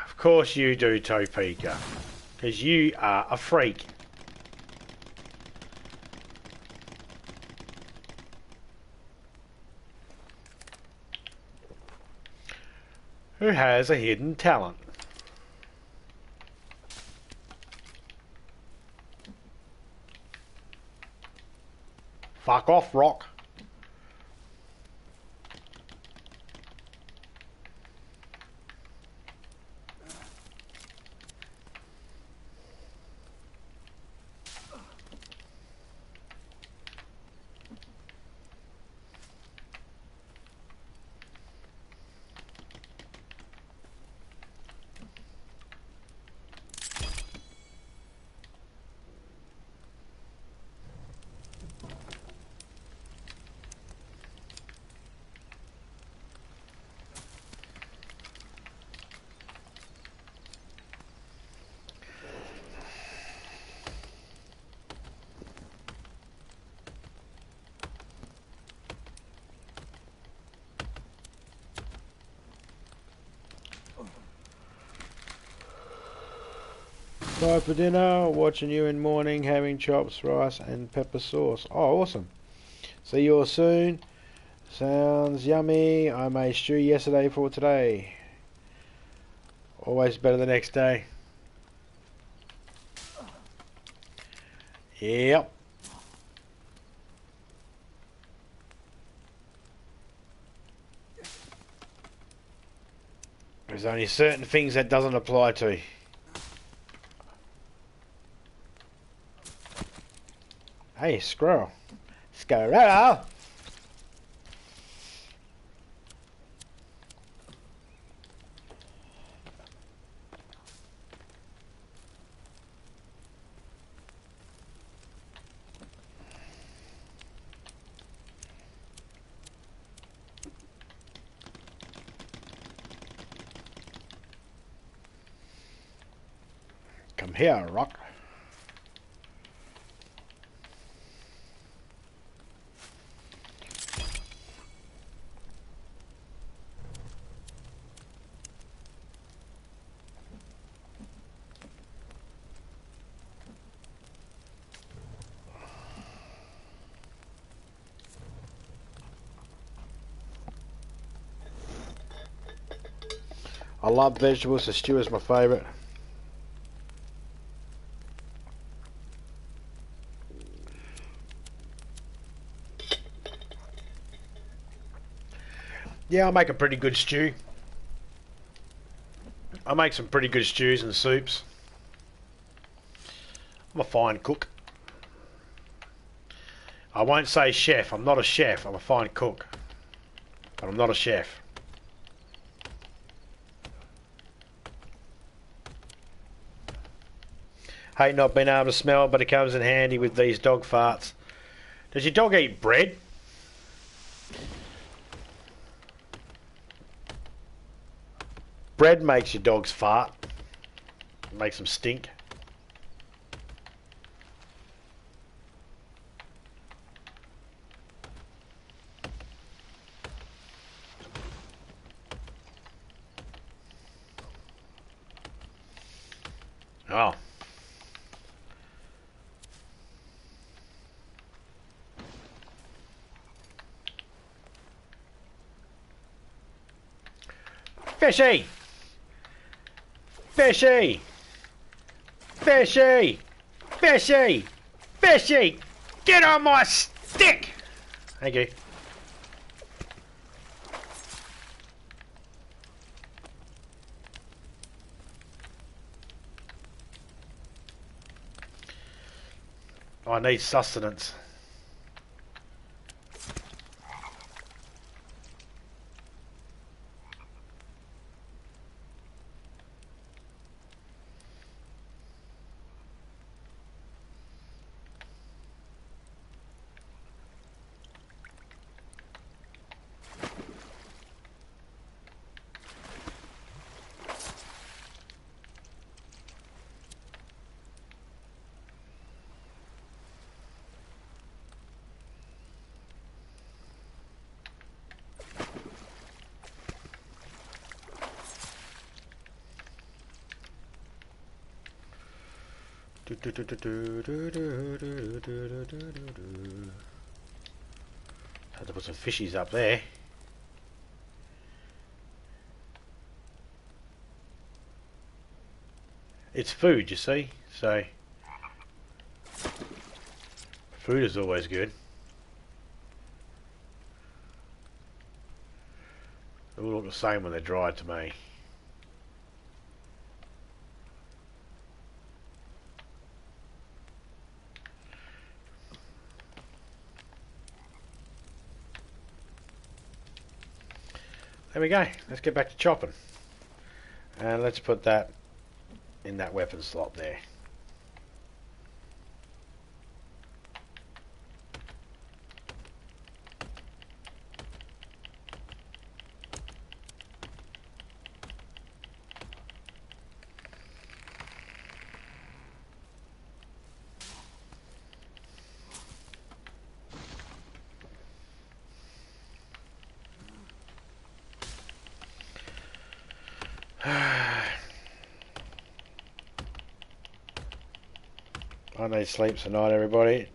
Of course you do, Topeka. Because you are a freak. Who has a hidden talent. Fuck off, Rock. Bye for dinner. Watching you in morning, having chops, rice, and pepper sauce. Oh, awesome. See you all soon. Sounds yummy. I made stew yesterday for today. Always better the next day. Yep. There's only certain things that doesn't apply to. Hey, squirrel. Squirrel. Come here, rock. I love vegetables, so stew is my favourite. Yeah, I make a pretty good stew. I make some pretty good stews and soups. I'm a fine cook. I won't say chef. I'm not a chef. I'm a fine cook. But I'm not a chef. Hate not being able to smell it, but it comes in handy with these dog farts. Does your dog eat bread? Bread makes your dogs fart. It makes them stink. Oh. Fishy! Fishy! Fishy! Fishy! Fishy! Get on my stick! Thank you. I need sustenance. Had to put some fishies up there. It's food, you see, so food is always good. They all look the same when they're dried to me. There we go. Let's get back to chopping. And let's put that in that weapon slot there. I need sleep tonight, everybody.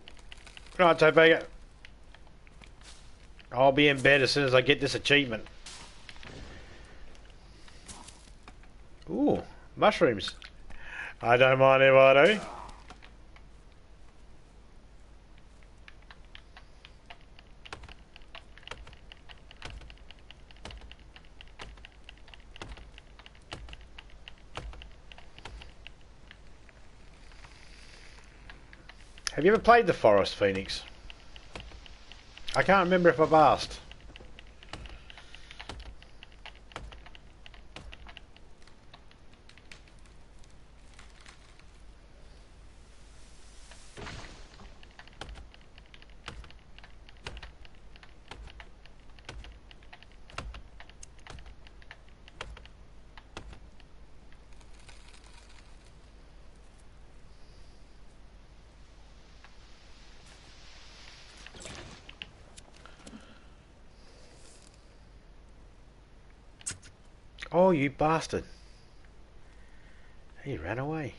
Good night, Topeka. I'll be in bed as soon as I get this achievement. Ooh, mushrooms. I don't mind if I do. Have you ever played the Forest, Phoenix? I can't remember if I've asked. Oh, you bastard. He ran away.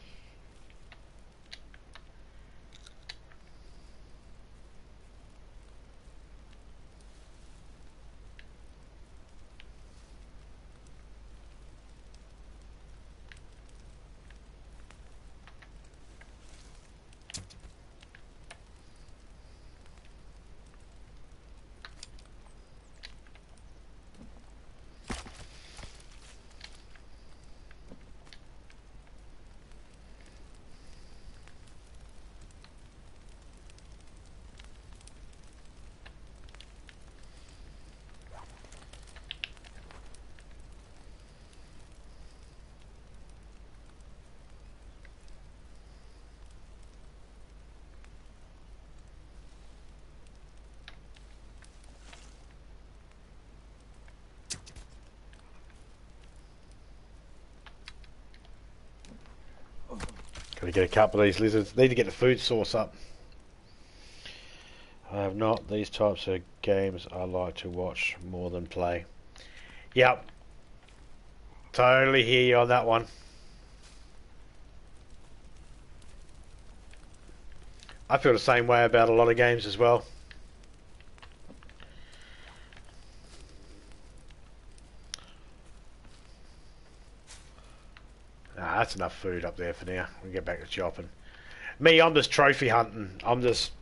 Gotta get a couple of these lizards. Need to get the food source up. I have not. These types of games I like to watch more than play. Yep. Totally hear you on that one. I feel the same way about a lot of games as well. Nah, that's enough food up there for now. We'll get back to chopping. Me, I'm just trophy hunting. I'm just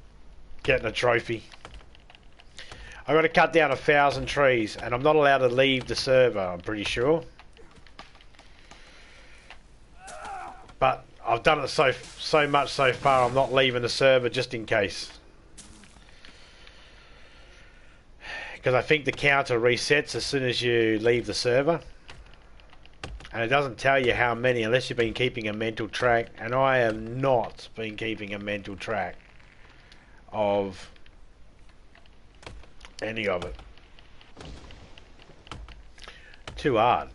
getting a trophy. I've got to cut down 1,000 trees, and I'm not allowed to leave the server, I'm pretty sure. But I've done it so much so far, I'm not leaving the server just in case. Because I think the counter resets as soon as you leave the server. And it doesn't tell you how many unless you've been keeping a mental track. And I have not been keeping a mental track of any of it. Too hard.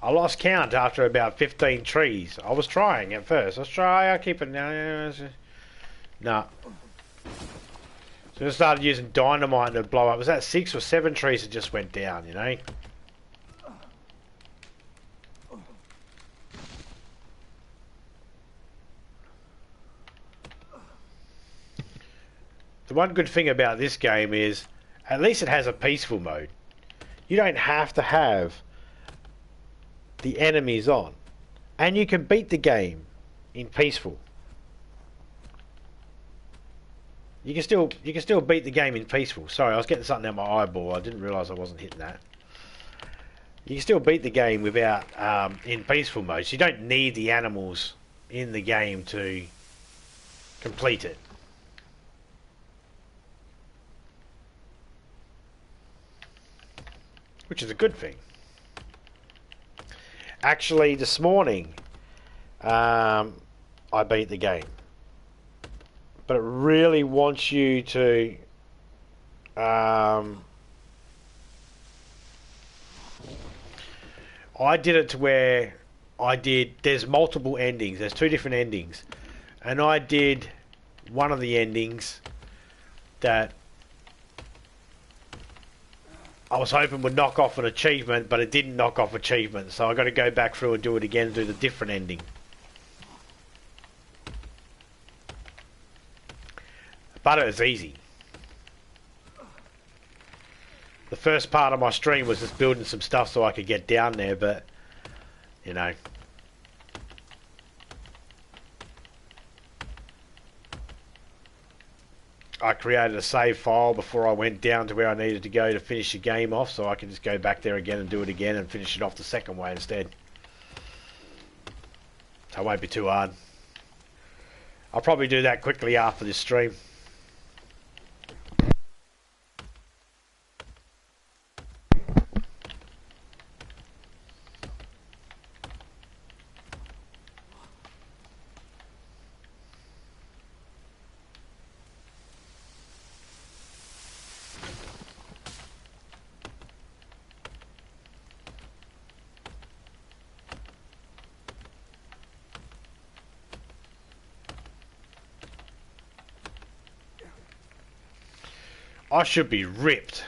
I lost count after about 15 trees. I was trying at first. I'll keep it now. Nah. So I started using dynamite to blow up. Was that 6 or 7 trees that just went down, you know? The one good thing about this game is at least it has a peaceful mode. You don't have to have the enemies on. And you can beat the game in peaceful. You can still beat the game in peaceful. Sorry, I was getting something out my eyeball. I didn't realise I wasn't hitting that. You can still beat the game without in peaceful mode. So you don't need the animals in the game to complete it. Which is a good thing. Actually, this morning, I beat the game. But it really wants you to... I did it to where there's multiple endings. There's 2 different endings. And I did one of the endings that I was hoping would knock off an achievement, but it didn't knock off achievement, so I got to go back through and do it again and do the different ending. But it was easy. The first part of my stream was just building some stuff so I could get down there, but, you know. I created a save file before I went down to where I needed to go to finish the game off, so I can just go back there again and do it again and finish it off the second way instead. So it won't be too hard. I'll probably do that quickly after this stream. I should be ripped.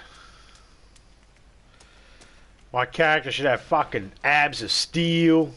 My character should have fucking abs of steel.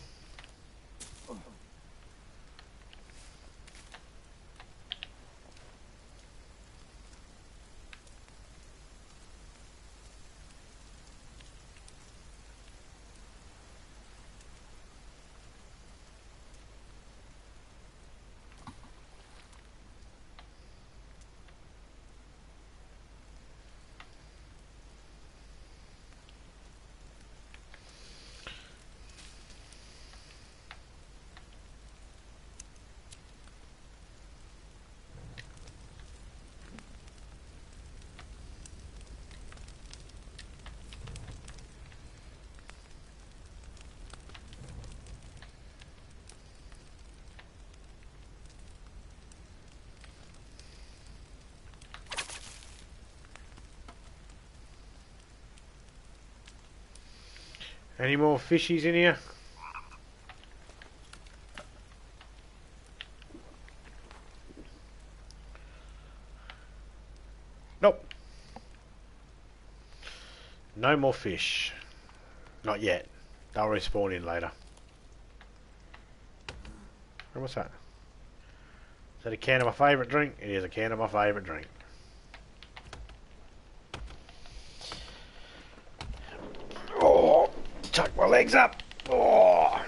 Any more fishies in here? Nope. No more fish. Not yet. They'll respawn in later. Oh, what's that? Is that a can of my favourite drink? It is a can of my favourite drink. Oh, chuck my legs up. Oh.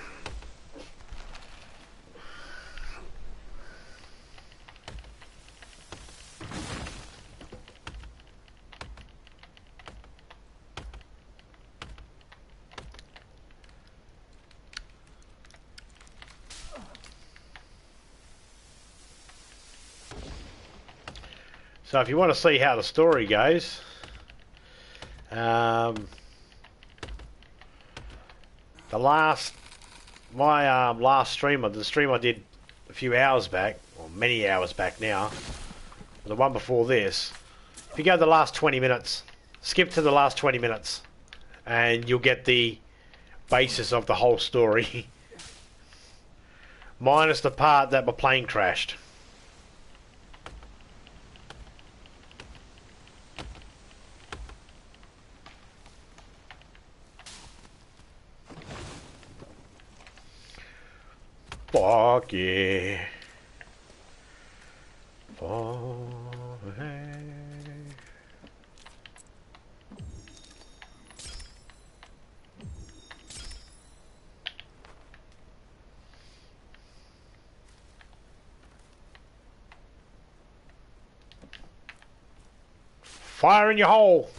So if you want to see how the story goes, the last stream, the stream I did a few hours back, or many hours back now, the one before this, if you go to the last 20 minutes, skip to the last 20 minutes, and you'll get the basis of the whole story, minus the part that my plane crashed. Fuck yeah. Oh, hey. Fire in your hole.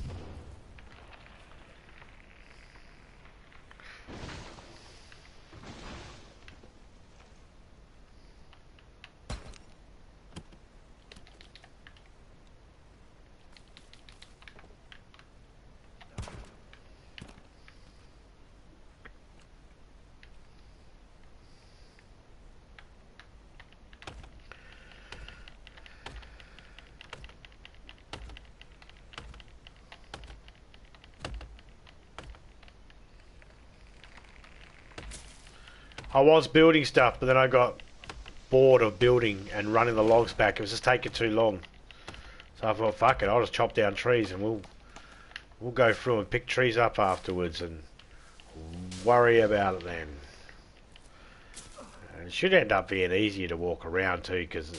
I was building stuff, but then I got bored of building and running the logs back. It was just taking too long. So I thought, fuck it, I'll just chop down trees and we'll go through and pick trees up afterwards and worry about it then. And it should end up being easier to walk around too, because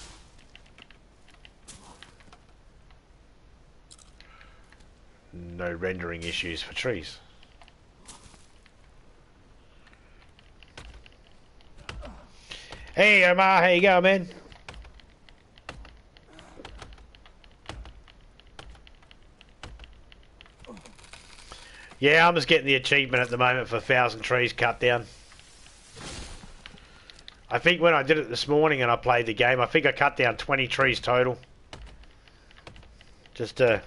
no rendering issues for trees. Hey Omar, how you going, man? Yeah, I'm just getting the achievement at the moment for 1,000 trees cut down. I think when I did it this morning and I played the game, I think I cut down 20 trees total. Just to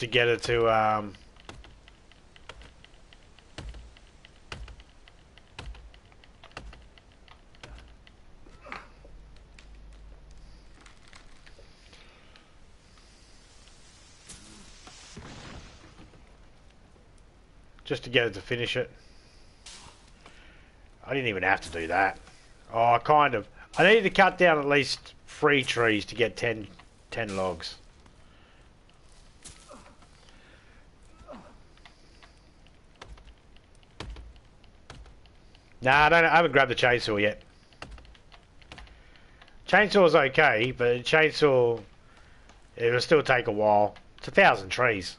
get it to finish it. I didn't even have to do that. Oh, kind of. I needed to cut down at least 3 trees to get 10 logs. Nah, I haven't grabbed the chainsaw yet. Chainsaw's okay, but chainsaw, it'll still take a while. It's 1,000 trees.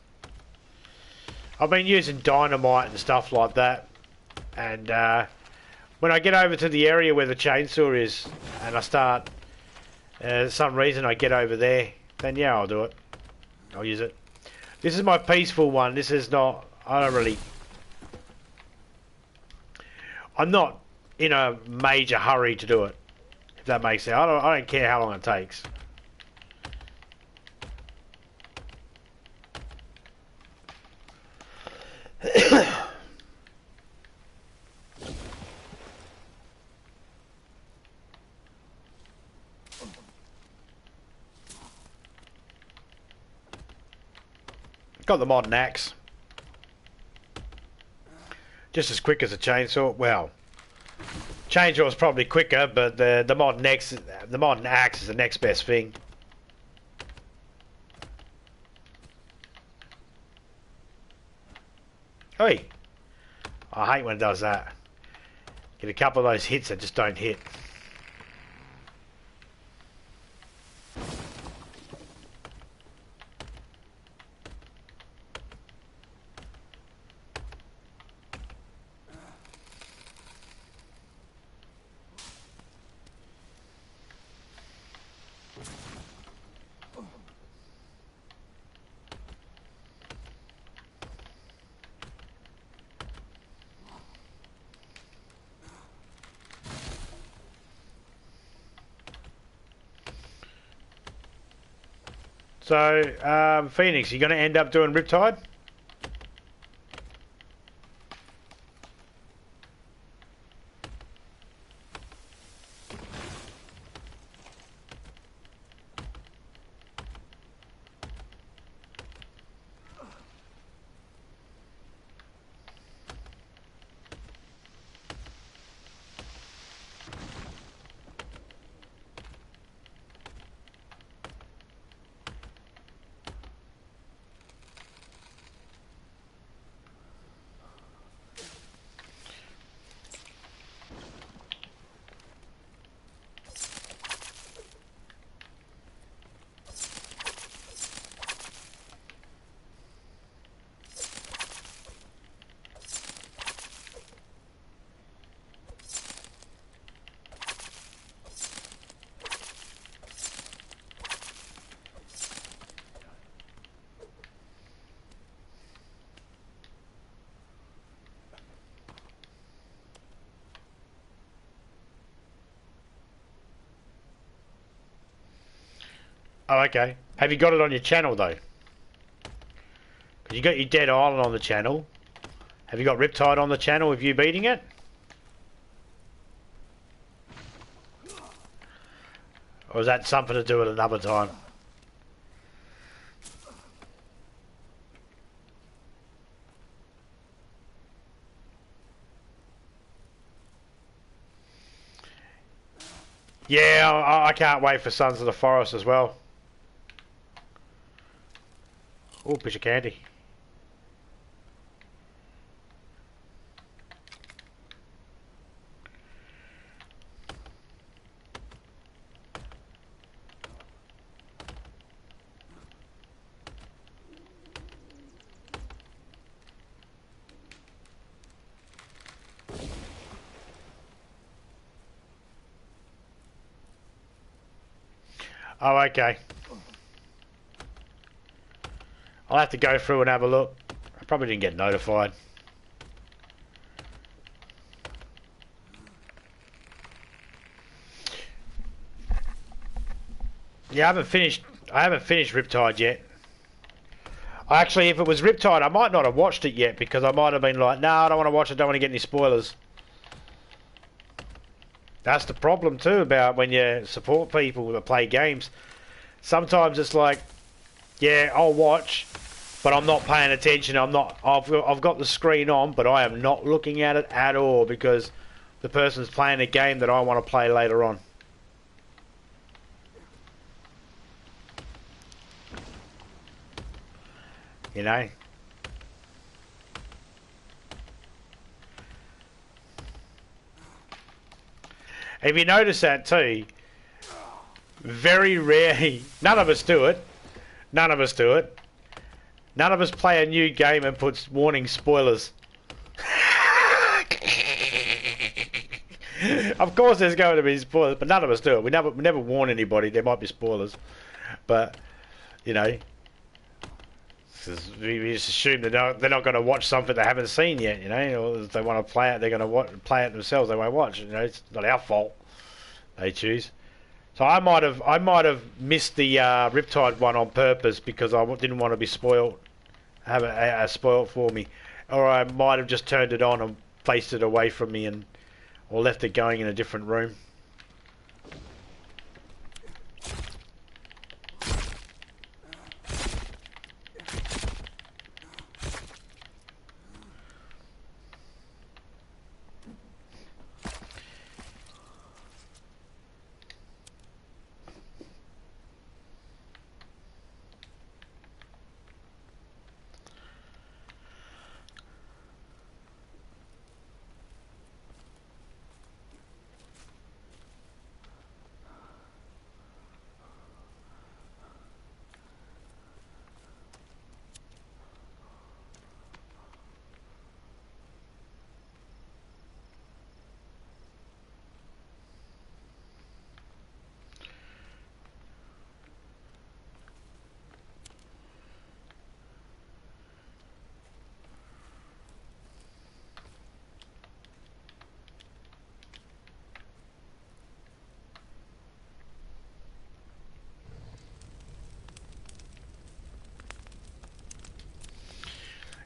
I've been using dynamite and stuff like that, and when I get over to the area where the chainsaw is, and I start, some reason I get over there, then yeah, I'll do it. I'll use it. This is my peaceful one. This is not, I'm not in a major hurry to do it, if that makes sense. I don't care how long it takes. Got the modern axe. Just as quick as a chainsaw. Well, chainsaw is probably quicker, but the modern axe is the next best thing. Oi! I hate when it does that. Get a couple of those hits that just don't hit. So, Phoenix, you going to end up doing Riptide? Oh, okay. Have you got it on your channel, though? Because you got your Dead Island on the channel. Have you got Riptide on the channel with you beating it? Or is that something to do at another time? Yeah, I can't wait for Sons of the Forest as well. Oh, piece of candy. Oh, okay. I'll have to go through and have a look. I probably didn't get notified. Yeah, I haven't finished Riptide yet. Actually, if it was Riptide, I might not have watched it yet because I might have been like, no, I don't want to watch it, don't want to get any spoilers. That's the problem too about when you support people that play games. Sometimes it's like, yeah, I'll watch, but I'm not paying attention. I've got the screen on, but I am not looking at it at all because the person's playing a game that I want to play later on. You know? If you notice that too, very rarely, none of us do it. None of us do it. None of us play a new game and puts warning spoilers. Of course there's going to be spoilers, but none of us do it. We never warn anybody there might be spoilers. But, you know, we just assume they're not going to watch something they haven't seen yet, you know, or if they want to play it, they're going to play it themselves, they won't watch it, you know, it's not our fault they choose. So I might have missed the Riptide one on purpose because I didn't want to be spoiled, have it spoiled for me, or I might have just turned it on and faced it away from me or left it going in a different room.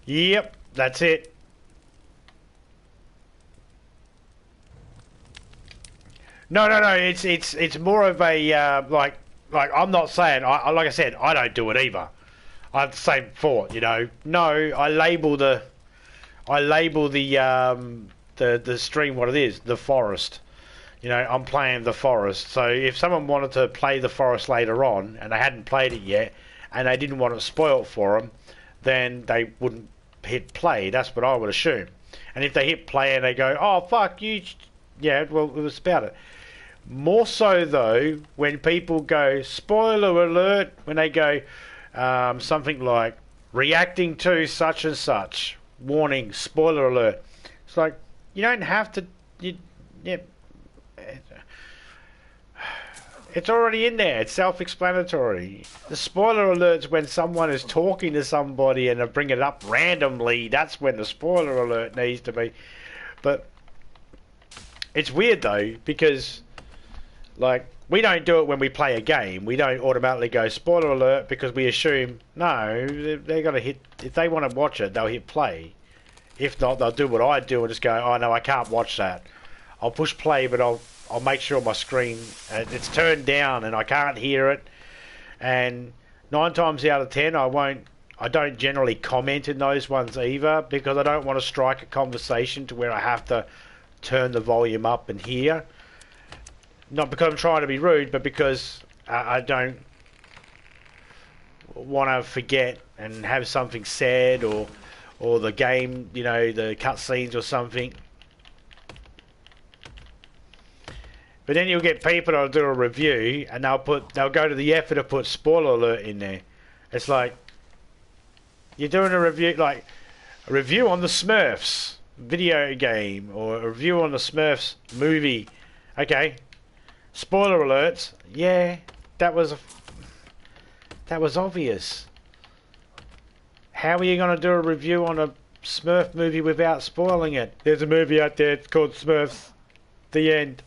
Yep, that's it. No. It's more of a like I'm not saying like I said I don't do it either. I have the same thought, you know. No, I label the the stream what it is, the forest. You know, I'm playing the forest. So if someone wanted to play the forest later on and they hadn't played it yet and they didn't want it spoiled for them, then they wouldn't hit play. That's what I would assume. And if they hit play and they go, oh fuck you, yeah, well it was about it. More so though when people go spoiler alert, when they go something like reacting to such and such, warning, spoiler alert. It's like you don't have to. Yeah, it's already in there. It's self-explanatory. The spoiler alert's when someone is talking to somebody and they bring it up randomly. That's when the spoiler alert needs to be. But it's weird though because, like, we don't do it when we play a game. We don't automatically go spoiler alert because we assume no, they're gonna hit. If they want to watch it, they'll hit play. If not, they'll do what I do and just go, oh no, I can't watch that. I'll push play, but I'll make sure my screen it's turned down and I can't hear it. And 9 times out of 10, I don't generally comment in those ones either because I don't want to strike a conversation to where I have to turn the volume up and hear. Not because I'm trying to be rude, but because I don't want to forget and have something said or the game, you know, the cutscenes or something. But then you'll get people that'll do a review and they'll go to the effort to put spoiler alert in there. It's like you're doing a review, like a review on the Smurfs video game or a review on the Smurfs movie. Okay, spoiler alerts. Yeah, that was obvious. How are you going to do a review on a Smurf movie without spoiling it? There's a movie out there, it's called Smurfs. The end.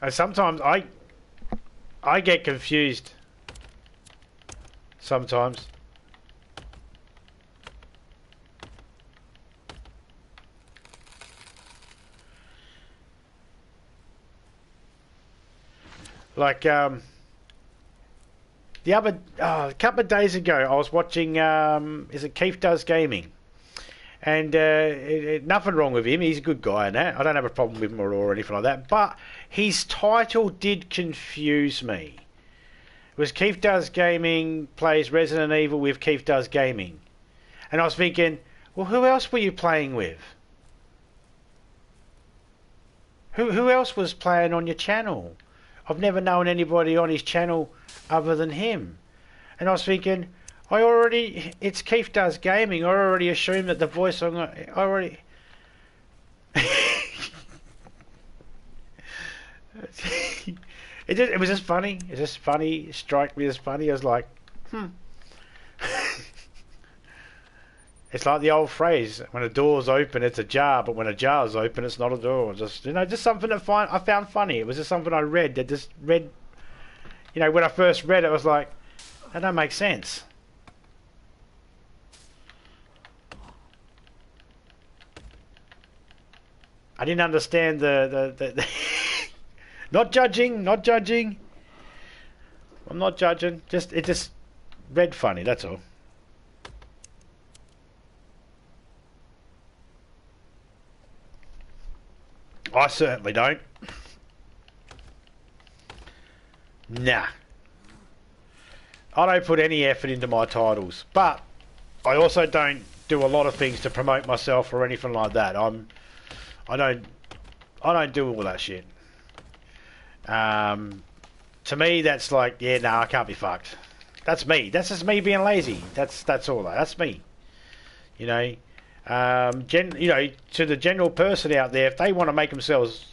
And sometimes I get confused. Sometimes. Like a couple of days ago, I was watching. Is it Keith Does Gaming? And nothing wrong with him. He's a good guy and that. I don't have a problem with him or anything like that. But his title did confuse me. It was Keith Does Gaming plays Resident Evil with Keith Does Gaming. And I was thinking, well, who else were you playing with? Who else was playing on your channel? I've never known anybody on his channel other than him. And I was thinking, it's Keith Does Gaming. I already assumed that the voice it was just funny. It just funny. It struck me as funny. I was like, It's like the old phrase: when a door's open, it's ajar, but when a jar's open, it's not a door. Just something that I found funny. It was just something I read that just read. When I first read it, I was like, that don't make sense. I didn't understand the not judging. I'm not judging. It just read funny. That's all. I certainly don't. Nah. I don't put any effort into my titles, but I also don't do a lot of things to promote myself or anything like that. I don't do all that shit. To me, that's like, I can't be fucked. That's me. That's just me being lazy. That's all. That's me. To the general person out there, if they want to make themselves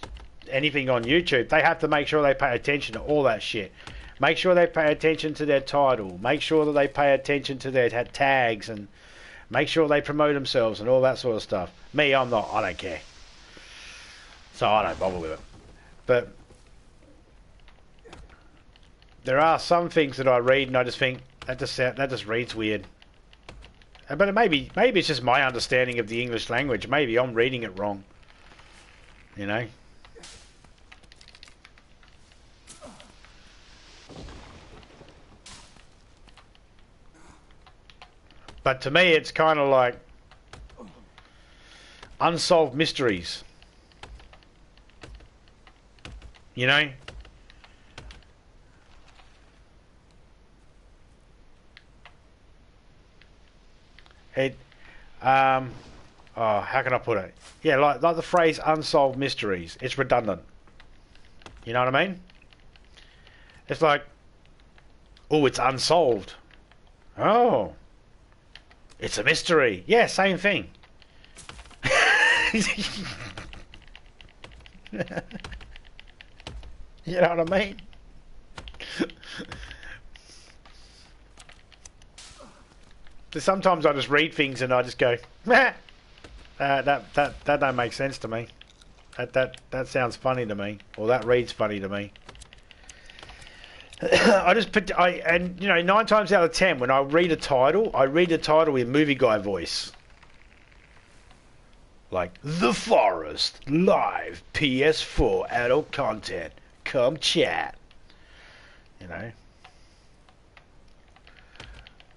anything on YouTube, they have to make sure they pay attention to all that shit. Make sure they pay attention to their title. Make sure that they pay attention to their tags and make sure they promote themselves and all that sort of stuff. Me, I'm not. I don't care. So I don't bother with it. But there are some things that I read and I just think that just reads weird. But maybe it's just my understanding of the English language. Maybe I'm reading it wrong. But to me, it's kind of like unsolved mysteries. How can I put it? Yeah, like the phrase unsolved mysteries. It's redundant. You know what I mean? It's like, it's unsolved. Oh, it's a mystery. Yeah, same thing. You know what I mean? Sometimes I just read things and I just go, that don't make sense to me. That sounds funny to me, or that reads funny to me. And 9 times out of 10 when I read a title in movie guy voice, like The Forest live PS4 Adult Content. Come chat.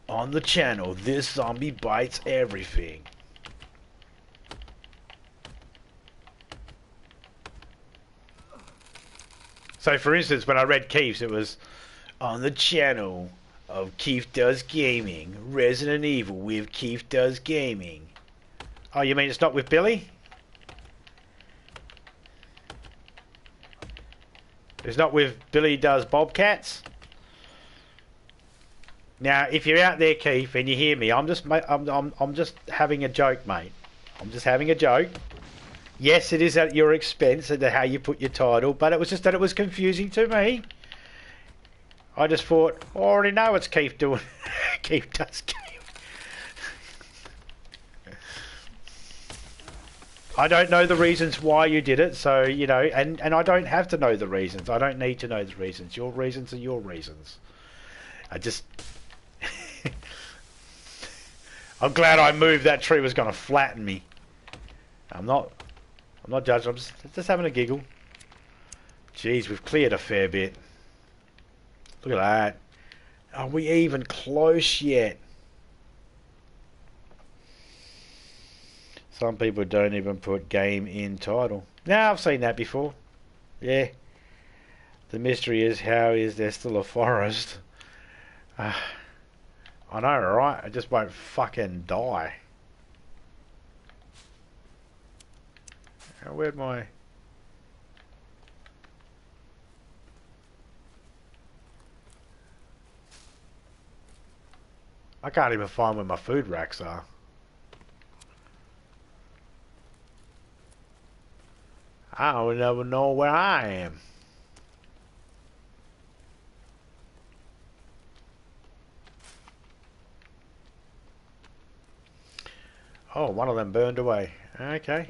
On the channel, this zombie bites everything. So, for instance, when I read Keith's, it was on the channel of Keith Does Gaming, Resident Evil with Keith Does Gaming. Oh, you mean it's not with Billy? It's not with Billy Does Bobcats? Now, if you're out there, Keith, and you hear me, I'm just having a joke, mate. I'm just having a joke. Yes, it is at your expense and how you put your title, but it was just that it was confusing to me. I just thought, I already know what's Keith doing. Keith does Keith. I don't know the reasons why you did it, so, you know, and I don't have to know the reasons. I don't need to know the reasons. Your reasons are your reasons. I just... I'm glad I moved. That tree was going to flatten me. I'm not judging. I'm just having a giggle. Jeez, we've cleared a fair bit. Look at that. Are we even close yet? Some people don't even put game in title. Now I've seen that before. Yeah. The mystery is, how is there still a forest? I know, right? I just won't fucking die. Where'd my... I can't even find where my food racks are. I don't never know where I am. Oh, one of them burned away. Okay.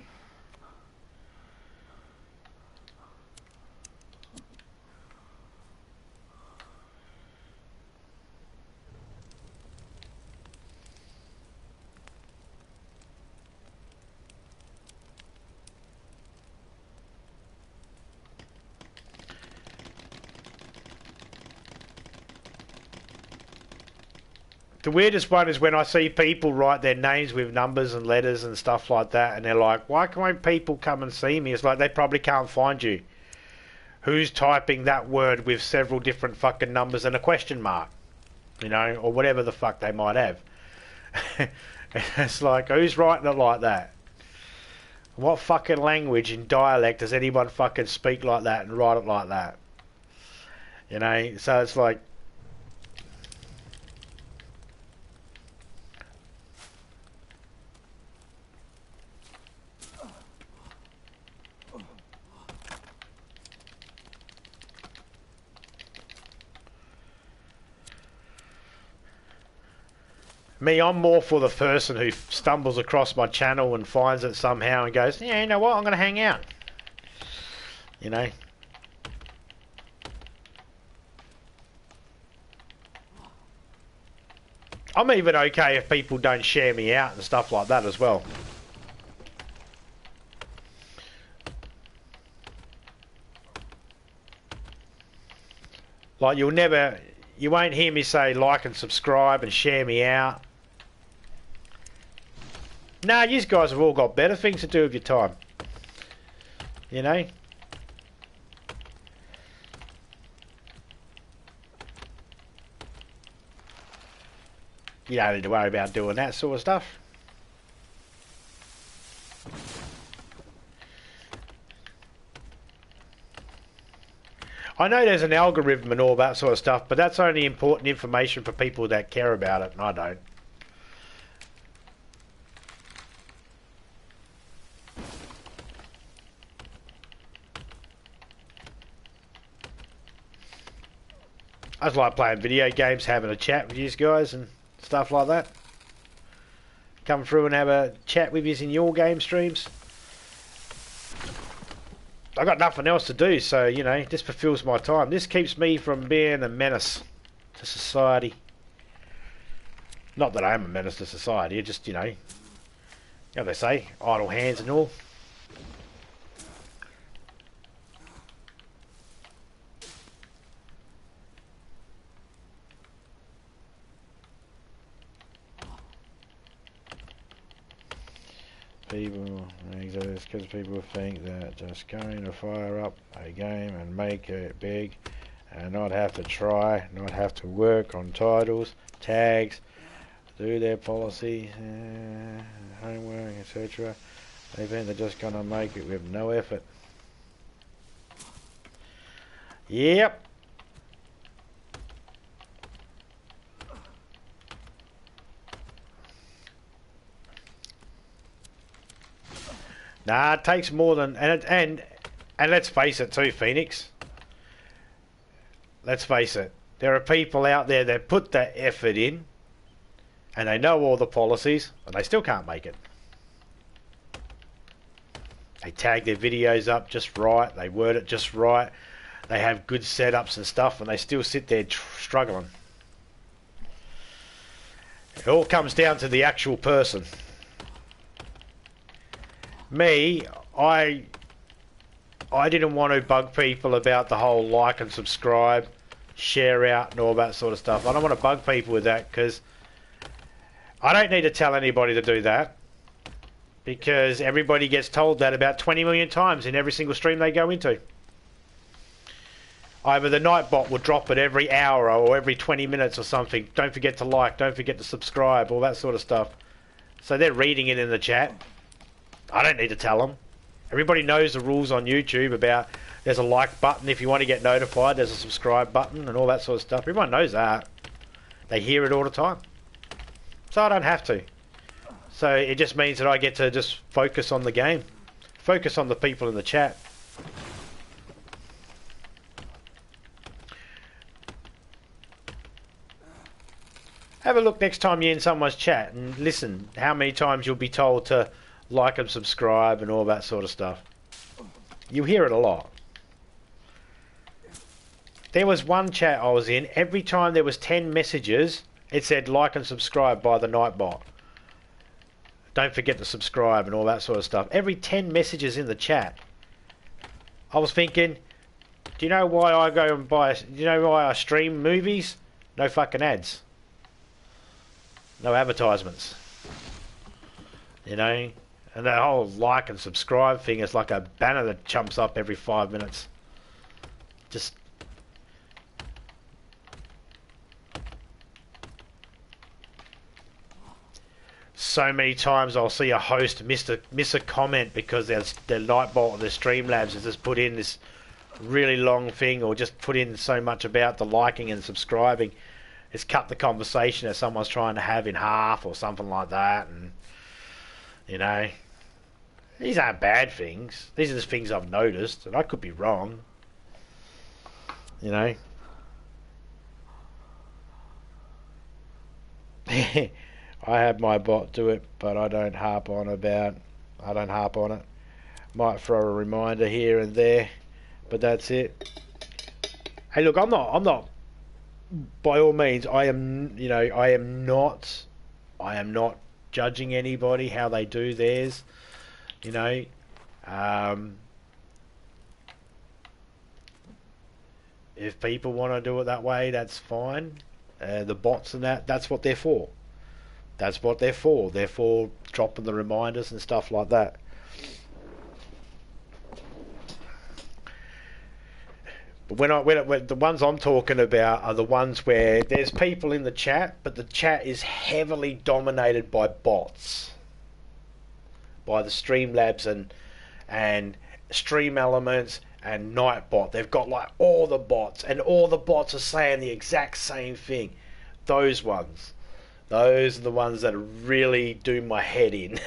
The weirdest one is when I see people write their names with numbers and letters and stuff like that, and they're like, why can't people come and see me? It's like they probably can't find you. Who's typing that word with several different fucking numbers and a question mark? You know, or whatever the fuck they might have. It's like, who's writing it like that? What fucking language in dialect does anyone fucking speak like that and write it like that? You know, so it's like... Me, I'm more for the person who stumbles across my channel and finds it somehow and goes, yeah, you know what, I'm going to hang out. You know? I'm even okay if people don't share me out and stuff like that as well. Like, you won't hear me say like and subscribe and share me out. Nah, you guys have all got better things to do with your time. You know? You don't need to worry about doing that sort of stuff. I know there's an algorithm and all that sort of stuff, but that's only important information for people that care about it, and I don't. I just like playing video games, having a chat with you guys and stuff like that. Come through and have a chat with you in your game streams. I got nothing else to do, so, you know, this fulfills my time. This keeps me from being a menace to society. Not that I am a menace to society, it just, you know, how they say, idle hands and all. People exist because people think that just going to fire up a game and make it big and not have to try, not have to work on titles, tags, do their policy, homework, etc. They think they're just going to make it with no effort. Yep. Nah, it takes more than and let's face it too, Phoenix. Let's face it. There are people out there that put that effort in, and they know all the policies, and they still can't make it. They tag their videos up just right. They word it just right. They have good setups and stuff, and they still sit there struggling. It all comes down to the actual person. Me, I didn't want to bug people about the whole like and subscribe, share out and all that sort of stuff. I don't want to bug people with that because I don't need to tell anybody to do that, because everybody gets told that about 20 million times in every single stream they go into. Either the Nightbot will drop it every hour or every 20 minutes or something. Don't forget to like, don't forget to subscribe, all that sort of stuff. So they're reading it in the chat. I don't need to tell them. Everybody knows the rules on YouTube about there's a like button if you want to get notified, there's a subscribe button and all that sort of stuff. Everyone knows that. They hear it all the time. So I don't have to. So it just means that I get to just focus on the game. Focus on the people in the chat. Have a look next time you're in someone's chat and listen how many times you'll be told to like and subscribe and all that sort of stuff. You hear it a lot. There was one chat I was in, every time there was 10 messages, it said like and subscribe by the Nightbot. Don't forget to subscribe and all that sort of stuff. Every 10 messages in the chat. I was thinking, do you know why I go and buy, do you know why I stream movies? No fucking ads. No advertisements. You know? And that whole like and subscribe thing is like a banner that jumps up every 5 minutes. Just... So many times I'll see a host miss a comment because their Nightbot or their Streamlabs has just put in this really long thing, or just put in so much about the liking and subscribing. It's cut the conversation that someone's trying to have in half or something like that. And you know, these aren't bad things. These are just things I've noticed, and I could be wrong. You know. I have my bot do it, but I don't harp on it. Might throw a reminder here and there, but that's it. Hey, look, I'm not. By all means, I am not judging anybody how they do theirs. You know, if people want to do it that way, that's fine. The bots and that's what they're for. That's what they're for. They're for dropping the reminders and stuff like that. But when the ones I'm talking about are the ones where there's people in the chat, but the chat is heavily dominated by bots, by the Streamlabs and Stream Elements and Nightbot. They've got like all the bots, and all the bots are saying the exact same thing. Those ones. Those are the ones that really do my head in.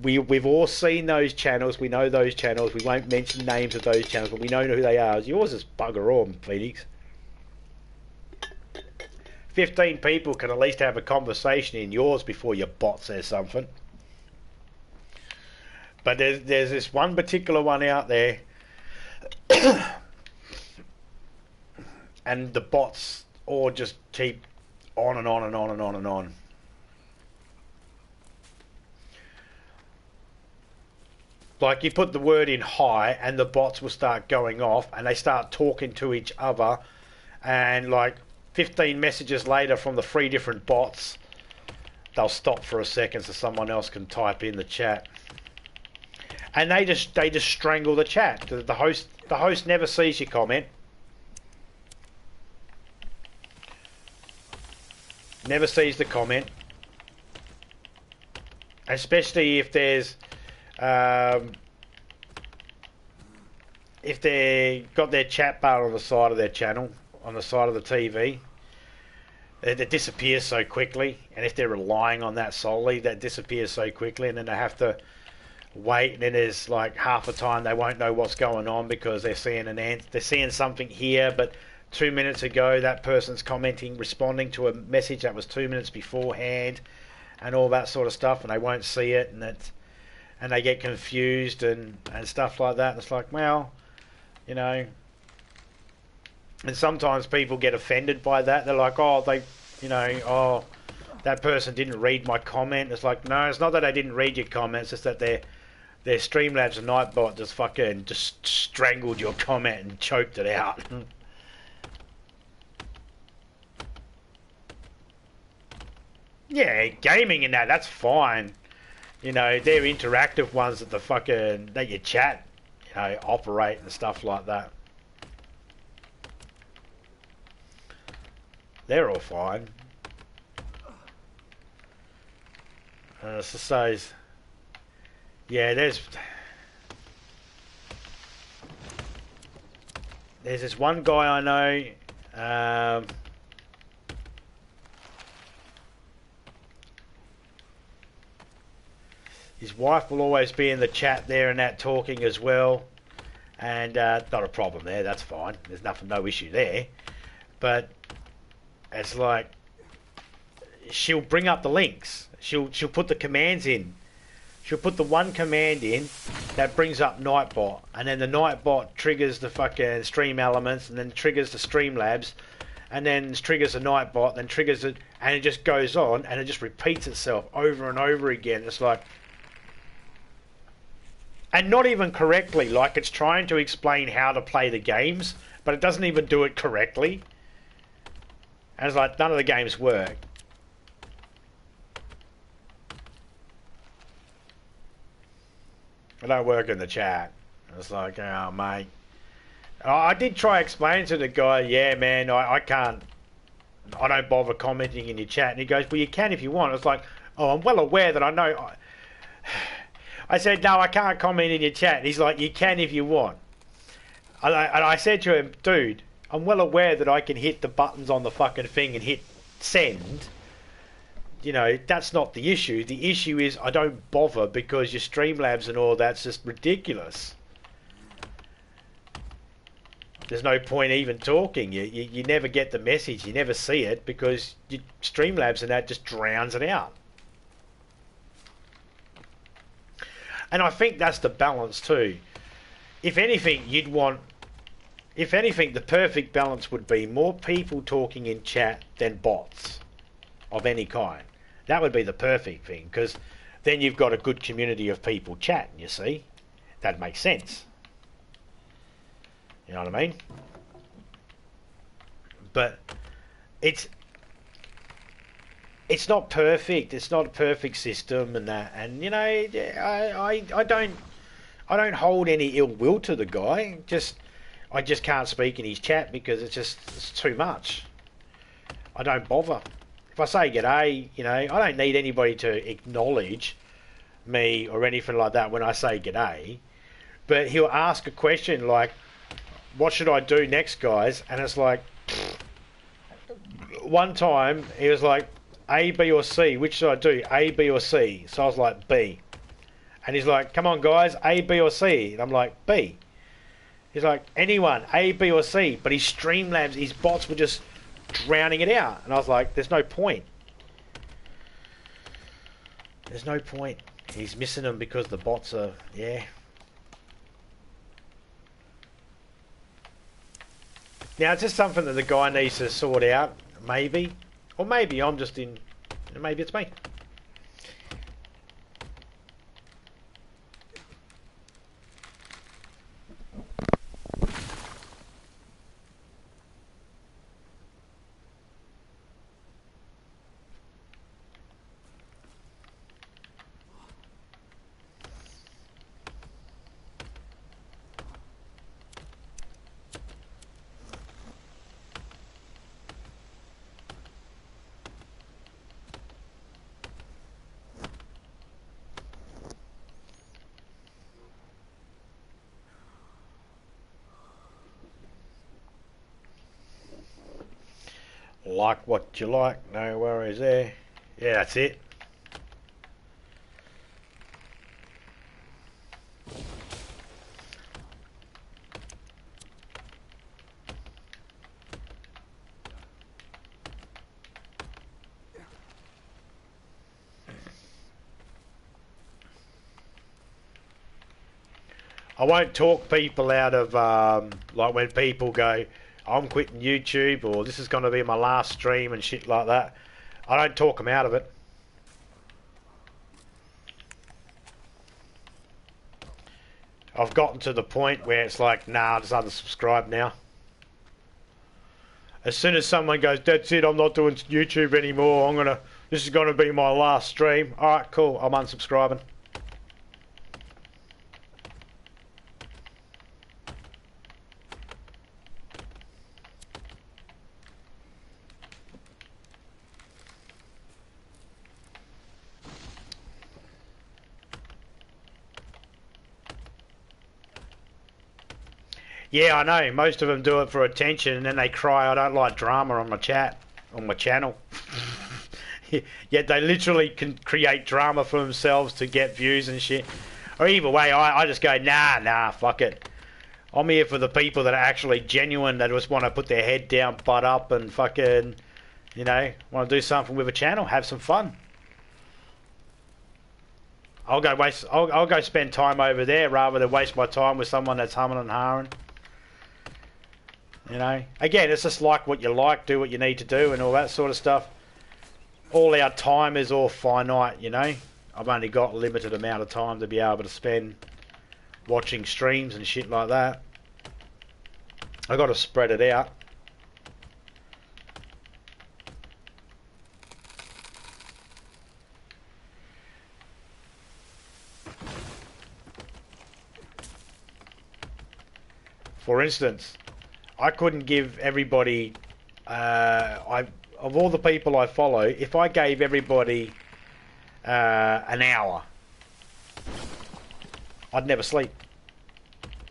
We've all seen those channels. We know those channels. We won't mention names of those channels, but we know who they are. Yours is bugger all, Phoenix. 15 people can at least have a conversation in yours before your bot says something. But there's this one particular one out there, and the bots all just keep on and on and on and on and on. Like, you put the word in hi and the bots will start going off and they start talking to each other, and like 15 messages later from the 3 different bots, they'll stop for a second so someone else can type in the chat. And they just strangle the chat. The host never sees your comment. Never sees the comment. Especially if there's if they got their chat bar on the side of their channel, on the side of the TV, it disappears so quickly, and if they're relying on that solely, that disappears so quickly, and then they have to wait, and then there's like half the time they won't know what's going on because they're seeing they're seeing something here, but 2 minutes ago that person's commenting, responding to a message that was 2 minutes beforehand, and all that sort of stuff, and they won't see it, and they get confused and stuff like that. And it's like, well, you know, and sometimes people get offended by that. They're like, oh, oh, that person didn't read my comment. It's like, no, it's not that they didn't read your comments. It's that their Streamlabs and Nightbot just strangled your comment and choked it out. Yeah, gaming and that's fine. You know, they're interactive ones that you chat, operate and stuff like that. They're all fine. So, yeah, there's this one guy I know. His wife will always be in the chat there and that talking as well, and not a problem there. That's fine. There's no issue there. But it's like she'll bring up the links. She'll put the commands in. She'll put the one command in that brings up Nightbot, and then the Nightbot triggers the fucking Stream Elements, and then triggers the Streamlabs, and then triggers the Nightbot, then triggers it, and it just goes on, and it just repeats itself over and over again. It's like, and not even correctly, like it's trying to explain how to play the games, but it doesn't even do it correctly. And it's like, none of the games work. They don't work in the chat. It's like, oh, mate. I did try explaining to the guy, yeah, man, I can't, I don't bother commenting in your chat. And he goes, well, you can if you want. It's like, oh, I'm well aware that I know... I said, no, I can't comment in your chat. And he's like, you can if you want. And I said to him, dude, I'm well aware that I can hit the buttons on the fucking thing and hit send. You know, that's not the issue. The issue is I don't bother because your Streamlabs and all that's just ridiculous. There's no point even talking. You never get the message. You never see it because your Streamlabs and that just drowns it out. And I think that's the balance too. If anything, the perfect balance would be more people talking in chat than bots of any kind. That would be the perfect thing, because then you've got a good community of people chatting, you see. That makes sense. You know what I mean? But it's not perfect. It's not a perfect system and that. And, you know, I don't hold any ill will to the guy. I just can't speak in his chat because it's too much. I don't bother. If I say g'day, you know, I don't need anybody to acknowledge me or anything like that when I say g'day. But he'll ask a question like, what should I do next, guys? And it's like, one time he was like, A, B or C, which should I do? A, B or C? So I was like, B. And he's like, come on guys, A, B or C? And I'm like, B. He's like, anyone, A, B or C? But his Streamlabs, his bots were just drowning it out. And I was like, there's no point. There's no point. He's missing them because the bots are, yeah. Now, it's just something that the guy needs to sort out, maybe. Or maybe I'm just in... Maybe it's me. Like what you like, no worries there. Yeah, that's it. I won't talk people out of, like when people go, I'm quitting YouTube, or this is going to be my last stream and shit like that. I don't talk them out of it. I've gotten to the point where it's like, nah, just unsubscribe now. As soon as someone goes, that's it, I'm not doing YouTube anymore, this is gonna be my last stream. Alright, cool, I'm unsubscribing. Yeah, I know. Most of them do it for attention, and then they cry, I don't like drama on my channel. Yet they literally can create drama for themselves to get views and shit. Or either way, I just go, nah, fuck it. I'm here for the people that are actually genuine, that just want to put their head down, butt up, and fucking, want to do something with a channel, have some fun. I'll go spend time over there rather than waste my time with someone that's humming and hawing. Again, it's just like what you like, do what you need to do, and all that sort of stuff. All our time is all finite, I've only got a limited amount of time to be able to spend watching streams and shit like that. I've got to spread it out. For instance, I couldn't give everybody, of all the people I follow, if I gave everybody an hour, I'd never sleep.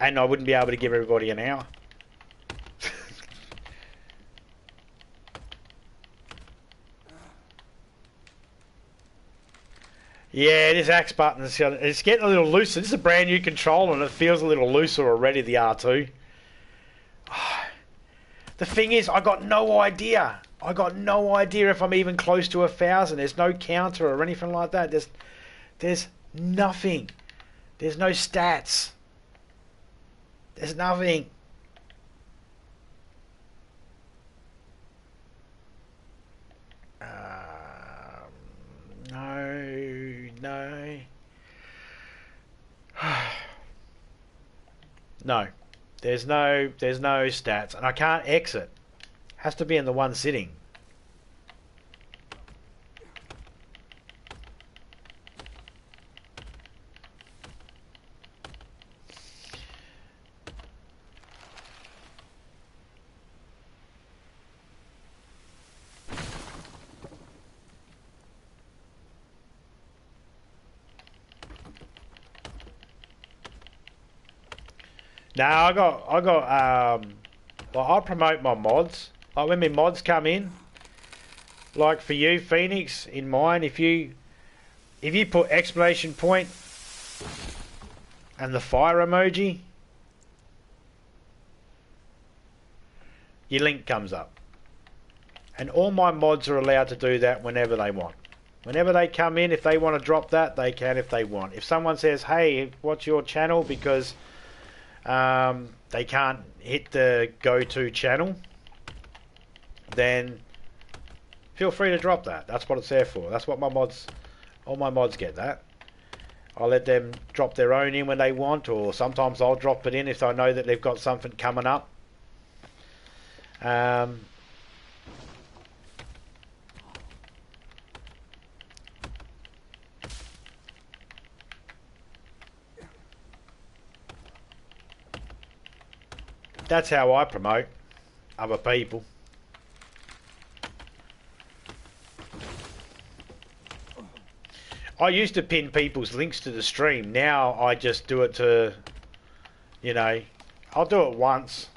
And I wouldn't be able to give everybody an hour. Yeah, this axe button, it's getting a little looser. This is a brand new controller and it feels a little looser already, the R2. The thing is, I got no idea. I got no idea if I'm even close to 1,000. There's no counter or anything like that. There's nothing. There's no stats. There's nothing. No. No. There's no stats, and I can't exit. Has to be in the one sitting. Now I promote my mods. Like when my mods come in, like for you, Phoenix, in mine, if you put exclamation point and the fire emoji, your link comes up. And all my mods are allowed to do that whenever they want. Whenever they come in, if they want to drop that, they can if they want. If someone says, hey, what's your channel? Because they can't hit the go-to channel, then feel free to drop that. That's what it's there for. That's what all my mods get that. I'll let them drop their own in when they want, or sometimes I'll drop it in if I know that they've got something coming up. That's how I promote other people. I used to pin people's links to the stream. Now I just do it to, I'll do it once.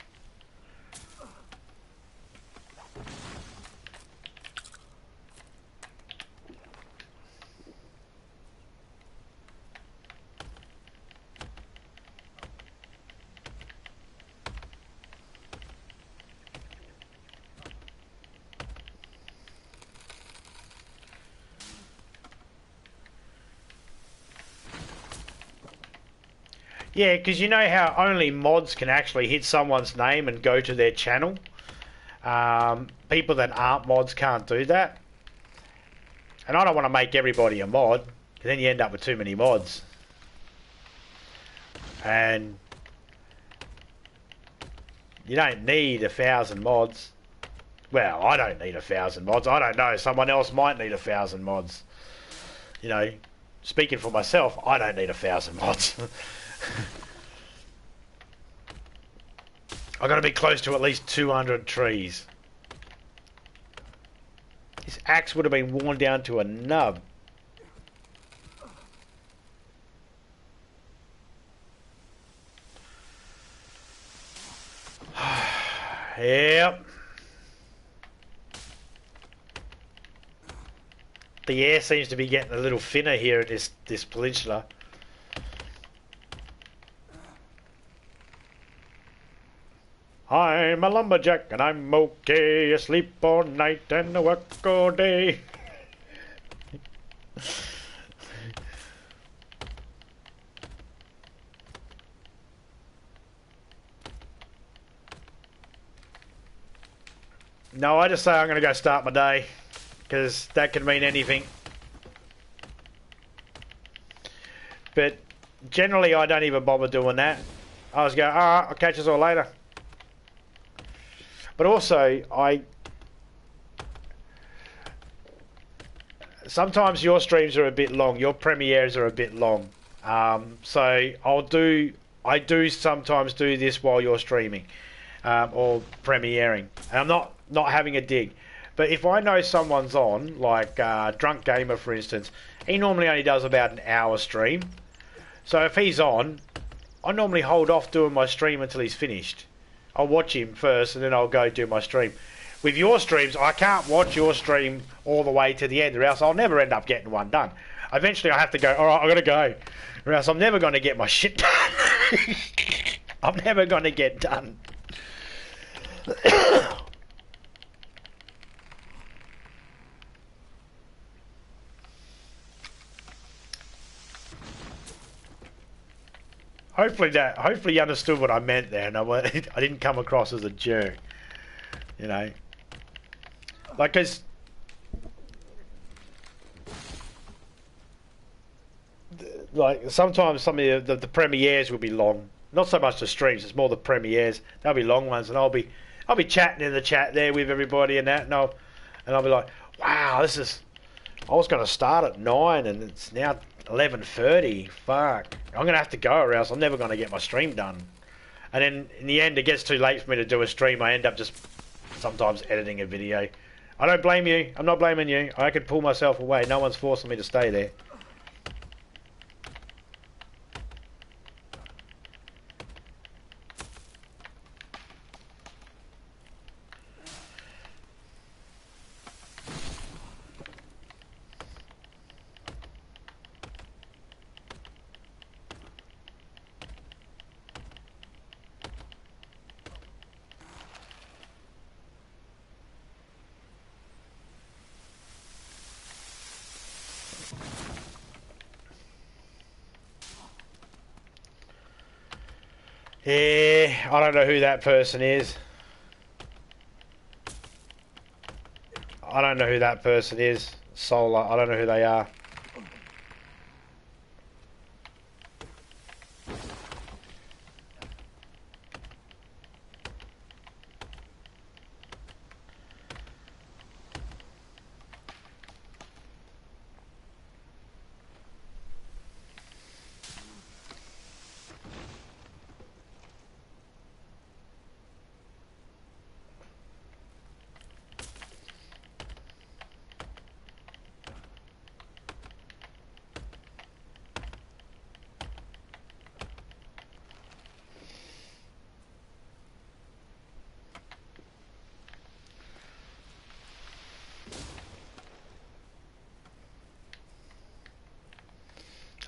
Yeah, because you know how only mods can actually hit someone's name and go to their channel? People that aren't mods can't do that. And I don't want to make everybody a mod, because then you end up with too many mods. And you don't need 1,000 mods. Well, I don't need 1,000 mods. I don't know. Someone else might need 1,000 mods. You know, speaking for myself, I don't need 1,000 mods. I've got to be close to at least 200 trees. This axe would have been worn down to a nub. Yep. The air seems to be getting a little thinner here at this peninsula. I'm a lumberjack and I'm okay. I sleep all night and I work all day. No, I just say I'm going to go start my day, because that can mean anything. But generally I don't even bother doing that. I just go, alright, I'll catch us all later. But also, sometimes your streams are a bit long, your premieres are a bit long. So I do sometimes do this while you're streaming, or premiering. And I'm not having a dig. But if I know someone's on, like Drunk Gamer for instance, he normally only does about an hour stream. So if he's on, I normally hold off doing my stream until he's finished. I'll watch him first and then I'll go do my stream. With your streams, I can't watch your stream all the way to the end, or else I'll never end up getting one done. Eventually I have to go, alright, I've got to go, or else I'm never going to get my shit done. I'm never going to get done. Hopefully you understood what I meant there, and I didn't come across as a jerk, you know. Like, cause like sometimes some of the premieres will be long. Not so much the streams; it's more the premieres. They'll be long ones, and I'll be chatting in the chat there with everybody and that, and I'll be like, wow, this is. I was going to start at 9 and it's now 11:30. Fuck. I'm going to have to go or else I'm never going to get my stream done. And then in the end it gets too late for me to do a stream. I end up just sometimes editing a video. I don't blame you. I'm not blaming you. I could pull myself away. No one's forcing me to stay there. Yeah, I don't know who that person is. I don't know who that person is. Solar, I don't know who they are.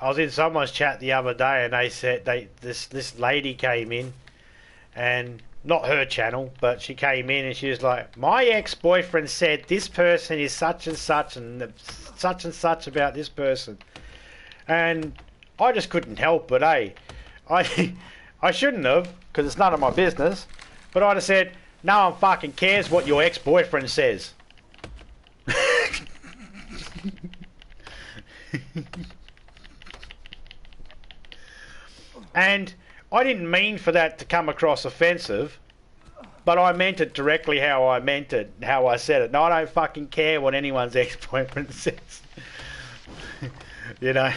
I was in someone's chat the other day and they said this lady came in, and not her channel, but she came in and she was like, my ex-boyfriend said this person is such and such about this person. And I just couldn't help but, I shouldn't have, because it's none of my business. But I'd have said, no one fucking cares what your ex-boyfriend says. And I didn't mean for that to come across offensive, but I meant it directly how I meant it, how I said it. No, I don't fucking care what anyone's ex-boyfriend says. You know?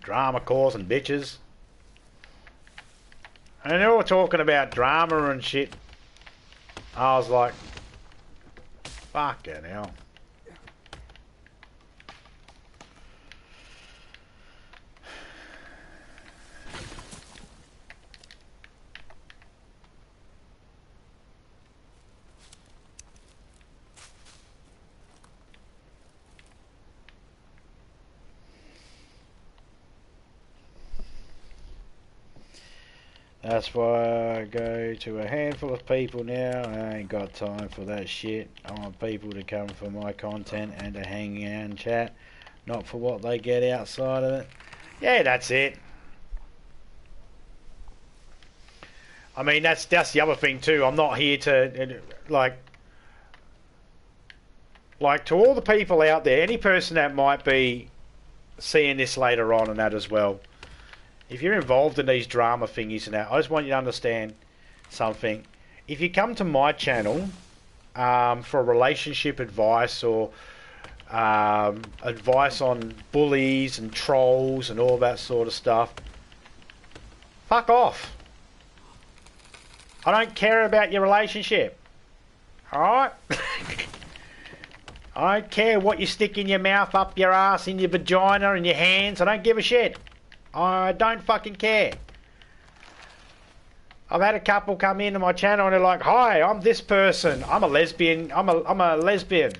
Drama causing bitches. And they're all talking about drama and shit. I was like, fucking hell. That's why I go to a handful of people now. I ain't got time for that shit. I want people to come for my content and to hang out and chat, not for what they get outside of it. Yeah, that's it. I mean, that's the other thing too. I'm not here to like to all the people out there, any person that might be seeing this later on and that as well. If you're involved in these drama thingies and that, I just want you to understand something. If you come to my channel for relationship advice or advice on bullies and trolls and all that sort of stuff, fuck off. I don't care about your relationship. Alright? I don't care what you stick in your mouth, up your ass, in your vagina, in your hands. I don't give a shit. I don't fucking care. I've had a couple come into my channel and they're like, hi, I'm this person. I'm a lesbian. I'm a lesbian.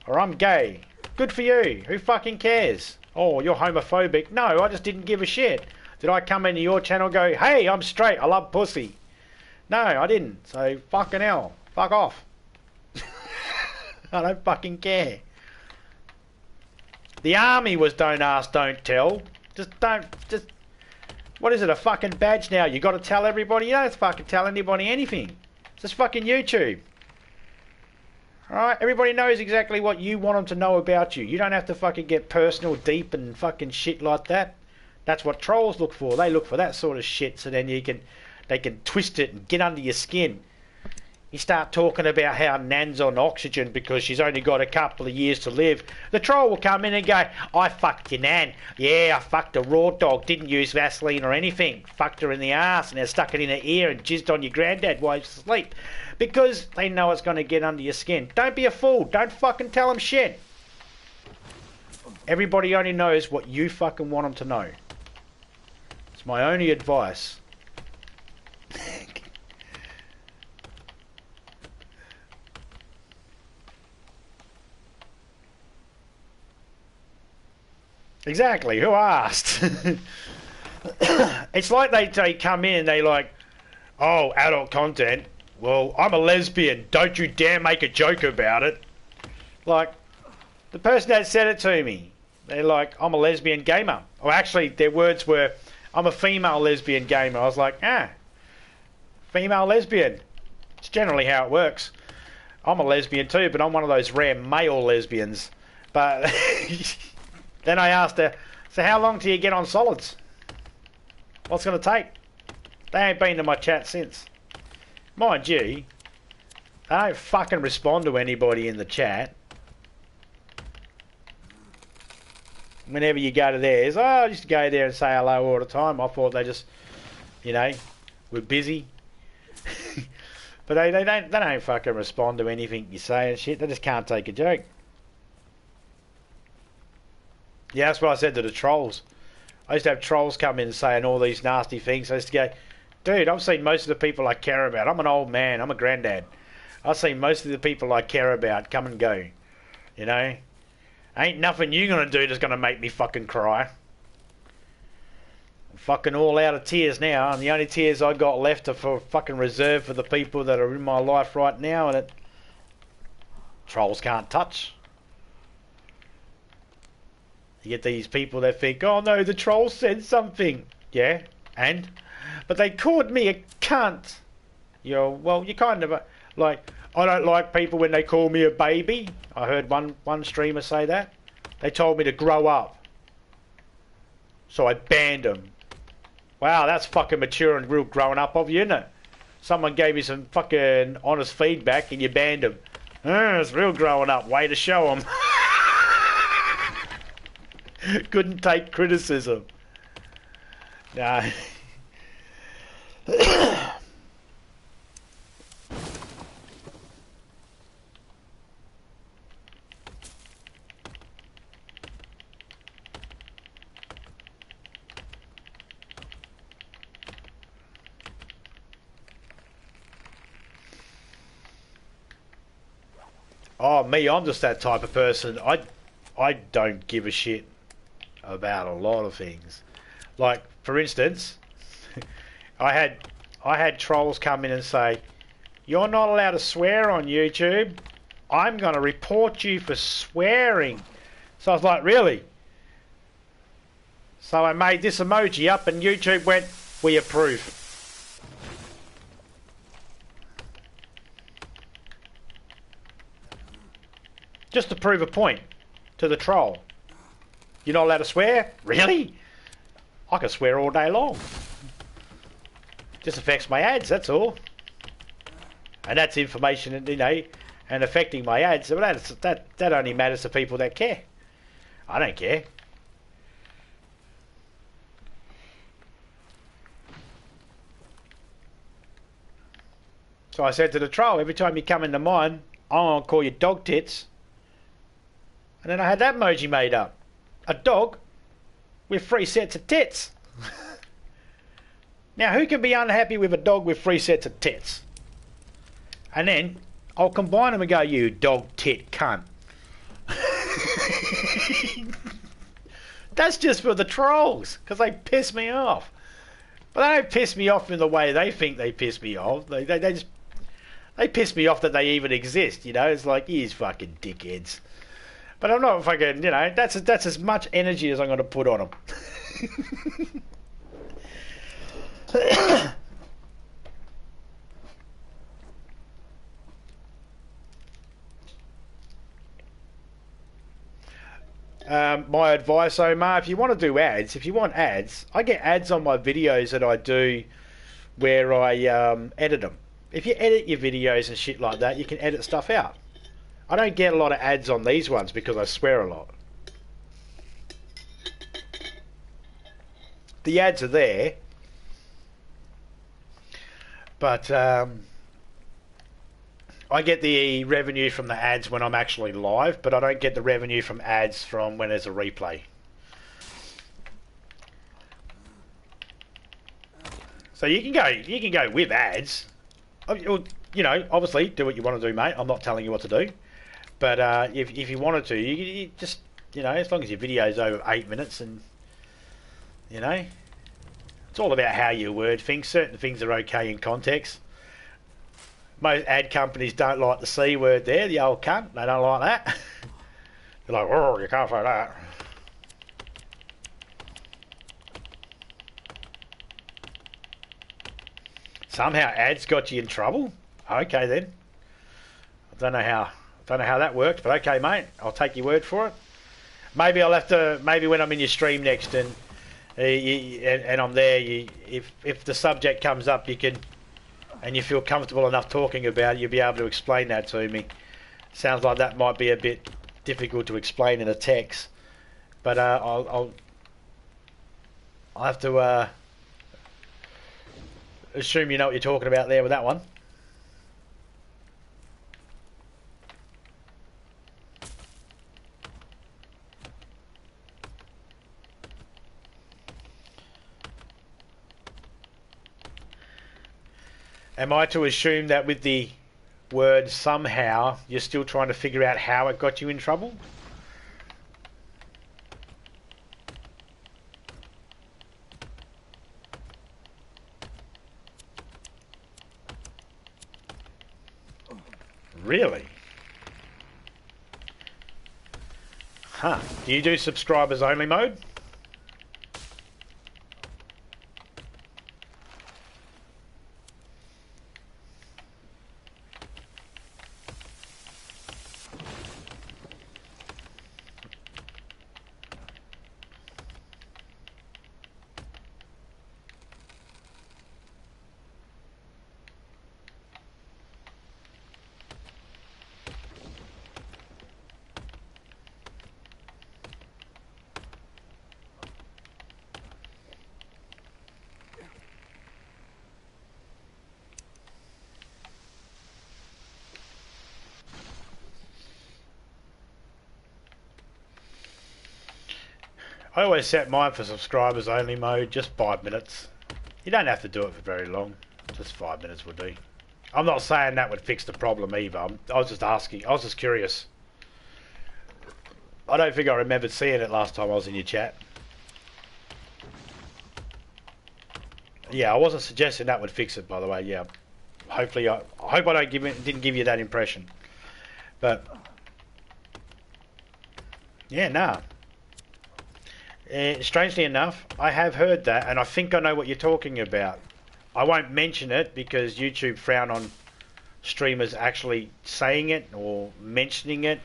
Or I'm gay. Good for you. Who fucking cares? Oh, you're homophobic. No, I just didn't give a shit. Did I come into your channel and go, hey, I'm straight. I love pussy. No, I didn't. So fucking hell. Fuck off. I don't fucking care. The army was don't ask, don't tell. Just, what is it, a fucking badge now? You got to tell everybody? You don't have to fucking tell anybody anything. It's just fucking YouTube. Alright? Everybody knows exactly what you want them to know about you. You don't have to fucking get personal, deep and fucking shit like that. That's what trolls look for. They look for that sort of shit so then they can twist it and get under your skin. You start talking about how Nan's on oxygen because she's only got a couple of years to live. The troll will come in and go, I fucked your Nan. Yeah, I fucked a raw dog. Didn't use Vaseline or anything. Fucked her in the ass and then stuck it in her ear and jizzed on your granddad while he's asleep. Because they know it's going to get under your skin. Don't be a fool. Don't fucking tell them shit. Everybody only knows what you fucking want them to know. It's my only advice. Exactly, who asked? It's like they come in and they like, oh, adult content. Well, I'm a lesbian. Don't you dare make a joke about it. Like, the person that said it to me, they're like, I'm a lesbian gamer. Or actually, their words were, I'm a female lesbian gamer. I was like, female lesbian. It's generally how it works. I'm a lesbian too, but I'm one of those rare male lesbians. But... Then I asked her, so how long till you get on solids? What's it going to take? They ain't been to my chat since. Mind you, they don't fucking respond to anybody in the chat. Whenever you go to theirs, I used to go there and say hello all the time. I thought they just, were busy. But they don't fucking respond to anything you say and shit. They just can't take a joke. Yeah, that's what I said to the trolls. I used to have trolls come in saying all these nasty things. I used to go, dude, I've seen most of the people I care about. I'm an old man. I'm a granddad. I've seen most of the people I care about come and go. Ain't nothing you're going to do that's going to make me fucking cry. I'm fucking all out of tears now. And the only tears I got left are for fucking reserved for the people that are in my life right now. And trolls can't touch. You get these people that think, oh no, the troll said something. Yeah, and? But they called me a cunt. Well, you kind of, like, I don't like people when they call me a baby. I heard one streamer say that. They told me to grow up. So I banned them. Wow, that's fucking mature and real growing up of you, isn't it? Someone gave you some fucking honest feedback and you banned them. It's real growing up. Way to show them. Couldn't take criticism. No. Oh, me, I'm just that type of person. I don't give a shit about a lot of things. Like, for instance, I had trolls come in and say, "You're not allowed to swear on YouTube. I'm going to report you for swearing." So I was like, really? So I made this emoji up and YouTube went, "We approve." Just to prove a point to the troll. You're not allowed to swear? Really? I can swear all day long. Just affects my ads, that's all. And that's information, you know, and affecting my ads. But that only matters to people that care. I don't care. So I said to the troll, every time you come into mine, I'm going to call you dog tits. And then I had that emoji made up. A dog with 3 sets of tits. Now, who can be unhappy with a dog with 3 sets of tits? And then I'll combine them and go, "You dog tit cunt." That's just for the trolls, because they piss me off. But they don't piss me off in the way they think they piss me off. They piss me off that they even exist, you know. It's like, these fucking dickheads. But I'm not fucking, you know, that's as much energy as I'm going to put on them. My advice, Omar, if you want to do ads, if you want ads, I get ads on my videos that I do where I edit them. If you edit your videos and shit like that, you can edit stuff out. I don't get a lot of ads on these ones because I swear a lot. The ads are there, but I get the revenue from the ads when I'm actually live, but I don't get the revenue from ads from when there's a replay. So you can go with ads. You know, obviously do what you want to do, mate. I'm not telling you what to do. But if you wanted to, you just, you know, as long as your video's over 8 minutes, and, you know, it's all about how you word things. Certain things are okay in context. Most ad companies don't like the C word there, the old cunt. They don't like that. They're like, "Oh, you can't say that." Somehow ads got you in trouble? Okay then. I don't know how that worked, but okay, mate. I'll take your word for it. Maybe I'll have to. Maybe when I'm in your stream next and I'm there, if the subject comes up, you can, and you feel comfortable enough talking about it, you'll be able to explain that to me. Sounds like that might be a bit difficult to explain in a text, but I'll have to assume you know what you're talking about there with that one. Am I to assume that with the word somehow, you're still trying to figure out how it got you in trouble? Really? Huh. Do you do subscribers only mode? I always set mine for subscribers only mode, just 5 minutes. You don't have to do it for very long, just 5 minutes would do. I'm not saying that would fix the problem either, I was just asking, I was just curious. I don't think I remembered seeing it last time I was in your chat. Yeah, I wasn't suggesting that would fix it, by the way, yeah. Hopefully, I hope I didn't give you that impression. But, yeah, nah. Strangely enough, I have heard that, and I think I know what you're talking about. I won't mention it because YouTube frown on streamers actually saying it or mentioning it,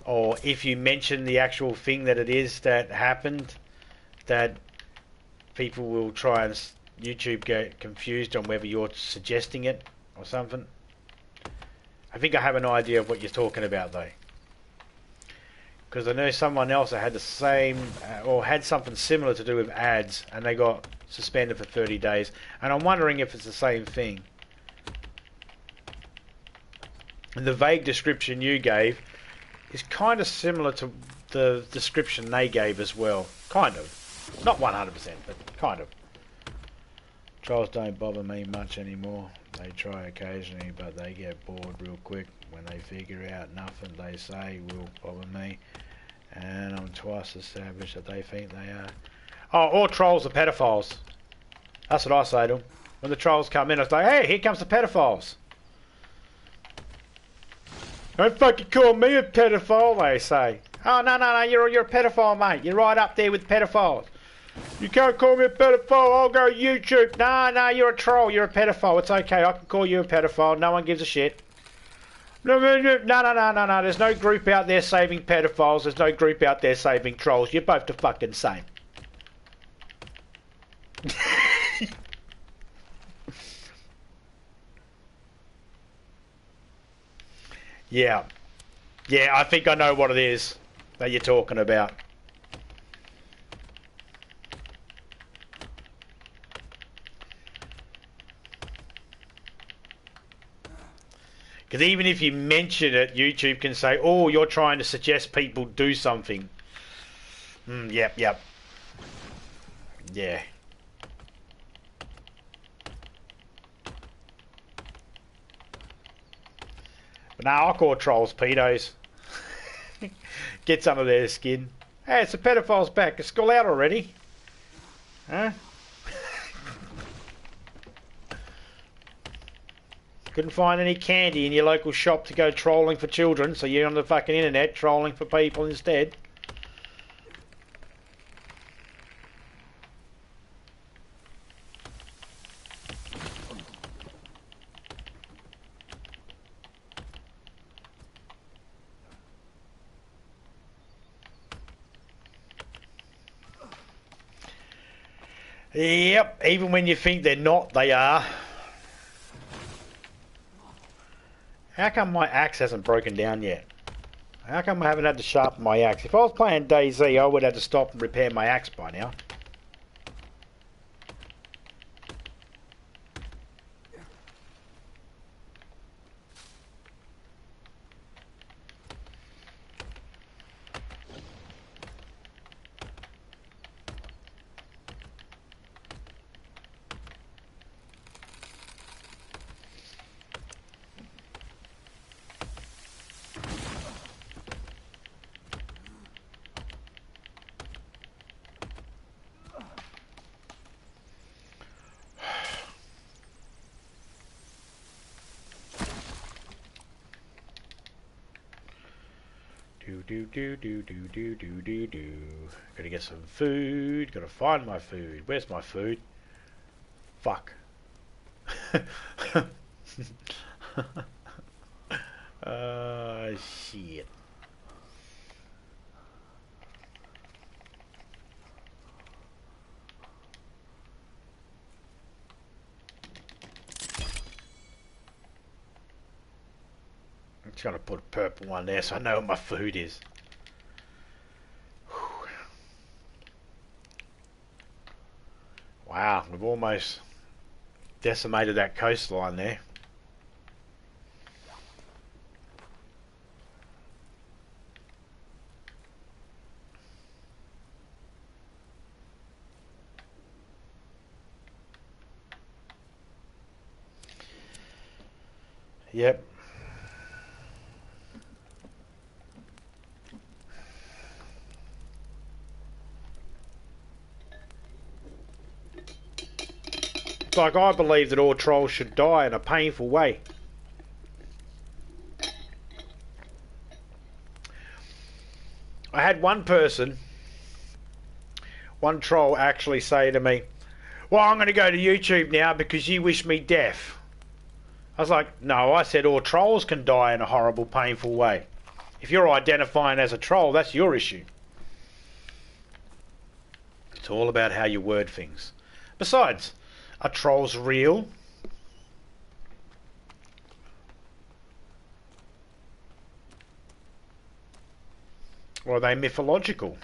or if you mention the actual thing that it is that happened, that people will try and YouTube get confused on whether you're suggesting it or something. I think I have an idea of what you're talking about though. Because I know someone else that had the same, or had something similar to do with ads, and they got suspended for 30 days. And I'm wondering if it's the same thing. And the vague description you gave is kind of similar to the description they gave as well. Kind of. Not 100%, but kind of. Trolls don't bother me much anymore. They try occasionally, but they get bored real quick. When they figure out nothing they say will bother me. And I'm twice as savage that they think they are. Oh, all trolls are pedophiles. That's what I say to them. When the trolls come in, I say, hey, here comes the pedophiles. Don't fucking call me a pedophile, they say. Oh, no, you're a pedophile, mate. You're right up there with pedophiles. You can't call me a pedophile, I'll go YouTube. No, you're a troll, you're a pedophile. It's okay, I can call you a pedophile. No one gives a shit. No, there's no group out there saving pedophiles. There's no group out there saving trolls. You're both the fucking same. Yeah, I think I know what it is that you're talking about. Because even if you mention it, YouTube can say, oh, you're trying to suggest people do something. Yep. Yeah. But now I'll call trolls pedos. Gets under their skin. Hey, it's the pedophile's back. It's school out already. Huh? Couldn't find any candy in your local shop to go trolling for children, so you're on the fucking internet trolling for people instead. Yep, even when you think they're not, they are. How come my axe hasn't broken down yet? How come I haven't had to sharpen my axe? If I was playing DayZ, I would have to stop and repair my axe by now. Gotta get some food. Gotta find my food. Where's my food? Fuck. Shit. I'm just gonna put a purple one there so I know what my food is. Whew. Wow, we've almost decimated that coastline there. Yep. Like, I believe that all trolls should die in a painful way. I had one troll actually say to me, well, I'm going to go to YouTube now because you wish me death. I was like, no, I said all trolls can die in a horrible, painful way. If you're identifying as a troll, that's your issue. It's all about how you word things. Besides, are trolls real? Or are they mythological?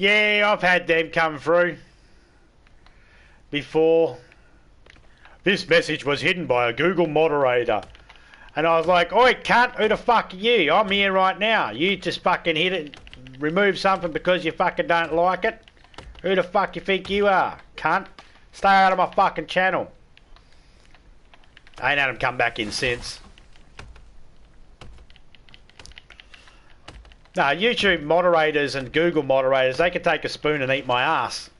Yeah, I've had them come through before. This message was hidden by a Google moderator. And I was like, oi, cunt, who the fuck are you? I'm here right now. You just fucking hit it, remove something because you fucking don't like it? Who the fuck you think you are, cunt? Stay out of my fucking channel. I ain't had them come back in since. No, YouTube moderators and Google moderators, they can take a spoon and eat my ass.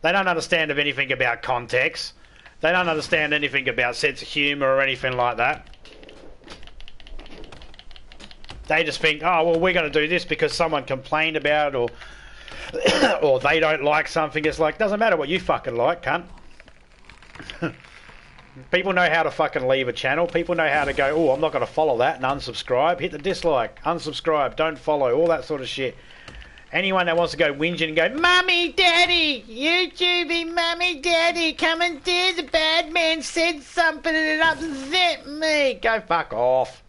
They don't understand of anything about context. They don't understand anything about sense of humour or anything like that. They just think, oh, well, we're going to do this because someone complained about it, or or they don't like something. It's like, doesn't matter what you fucking like, cunt. People know how to fucking leave a channel. People know how to go, oh, I'm not going to follow that, and unsubscribe. Hit the dislike, unsubscribe, don't follow, all that sort of shit. Anyone that wants to go whinging and go, Mummy, Daddy, YouTubing, Mummy, Daddy, come and do the bad man said something and it upset me. Go fuck off.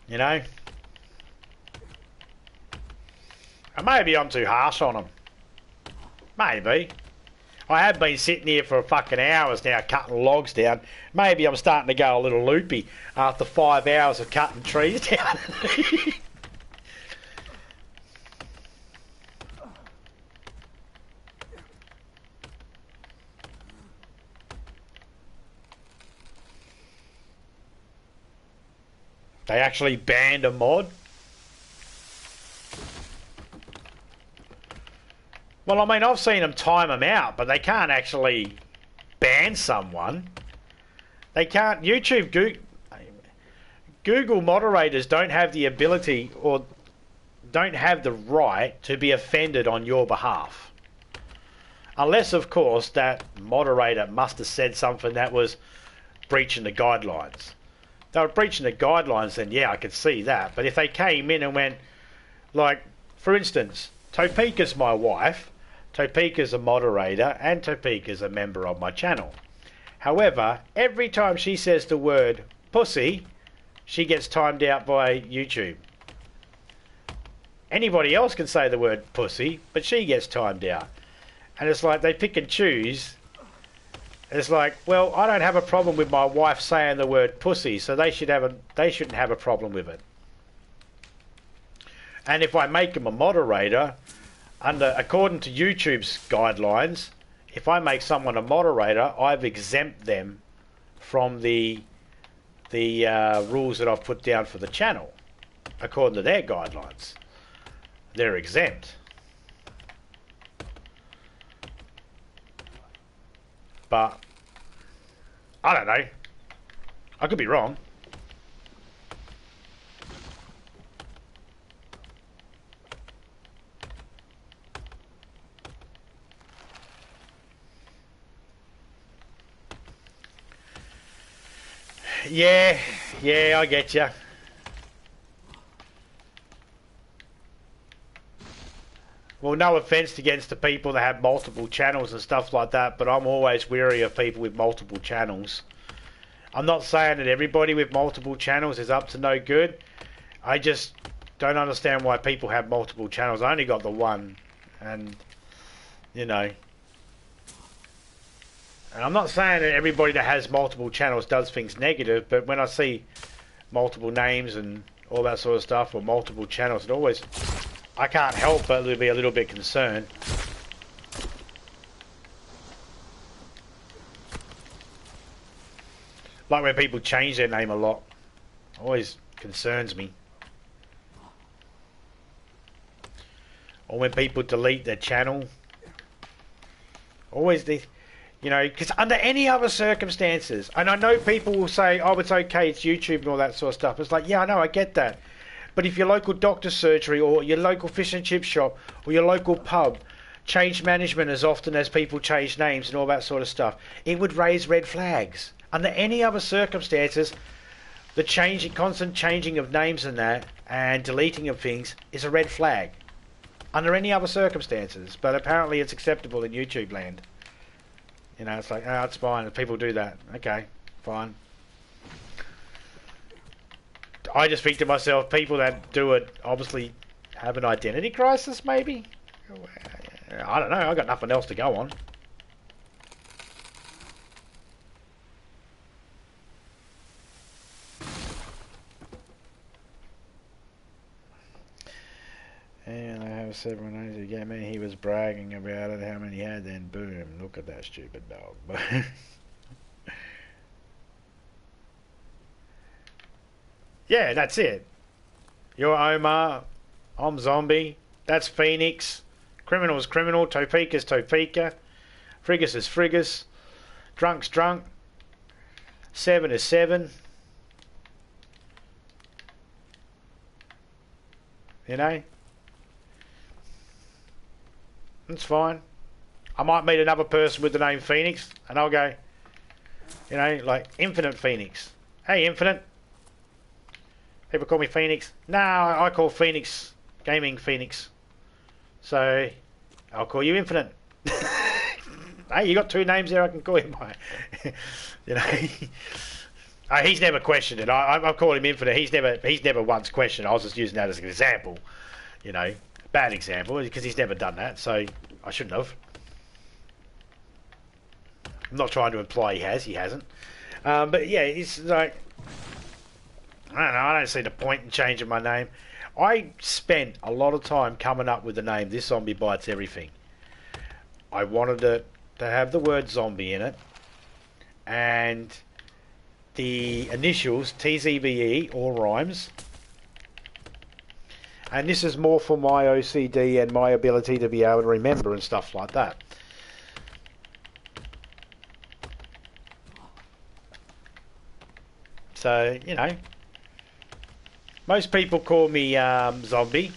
You know? And maybe I'm too harsh on them. Maybe. I have been sitting here for fucking hours now cutting logs down. Maybe I'm starting to go a little loopy after 5 hours of cutting trees down. They actually banned a mod? Well, I mean, I've seen them time them out, but they can't actually ban someone. They can't. Google moderators don't have the ability or don't have the right to be offended on your behalf. Unless, of course, that moderator must have said something that was breaching the guidelines. If they were breaching the guidelines, then yeah, I could see that. But if they came in and went, like, for instance, Topeka's my wife, Topeka's a moderator, and Topeka's a member of my channel. However, every time she says the word pussy, she gets timed out by YouTube. Anybody else can say the word pussy, but she gets timed out. And it's like they pick and choose. It's like, well, I don't have a problem with my wife saying the word pussy, so they shouldn't have a problem with it. And if I make them a moderator, according to YouTube's guidelines, if I make someone a moderator, I've exempt them from the rules that I've put down for the channel. According to their guidelines, they're exempt. But I don't know. I could be wrong. Yeah, I get you. Well, no offence against the people that have multiple channels and stuff like that, but I'm always wary of people with multiple channels. I'm not saying that everybody with multiple channels is up to no good. I just don't understand why people have multiple channels. I only got the one, and, you know. And I'm not saying that everybody that has multiple channels does things negative, but when I see multiple names and all that sort of stuff, or multiple channels, it always, I can't help but be a little bit concerned. Like when people change their name a lot, always concerns me. Or when people delete their channel, always these. You know, because under any other circumstances, and I know people will say, oh, it's okay, it's YouTube and all that sort of stuff. It's like, yeah, I know, I get that. But if your local doctor's surgery or your local fish and chip shop or your local pub changed management as often as people change names and all that sort of stuff, it would raise red flags. Under any other circumstances, the constant changing of names and that and deleting of things is a red flag. Under any other circumstances. But apparently it's acceptable in YouTube land. You know, it's like, oh, it's fine. If people do that, okay, fine. I just think to myself, people that do it obviously have an identity crisis, maybe? I don't know. I've got nothing else to go on. And I have several names to get me. He was bragging about it, how many he had, then boom, look at that stupid dog. Yeah, that's it. You're Omar, I'm Zombie, that's Phoenix, Criminal's Criminal, Topeka's Topeka, Frigus is Frigus, Drunk's Drunk, 7 is 7. You know? That's fine. I might meet another person with the name Phoenix, and I'll go, you know, like Infinite Phoenix. Hey, Infinite. People call me Phoenix. No, I call Phoenix Gaming Phoenix. So, I'll call you Infinite. Hey, you got two names there I can call you by. You know. He's never questioned it. I've called him Infinite. He's never once questioned it. I was just using that as an example. You know. Bad example, because he's never done that, so I shouldn't have. I'm not trying to imply he hasn't. But yeah, it's like, I don't know, I don't see the point in changing my name. I spent a lot of time coming up with the name This Zombie Bites Everything. I wanted it to have the word zombie in it, and the initials TZBE, all rhymes. And this is more for my OCD and my ability to be able to remember and stuff like that. So, you know, most people call me Zombie.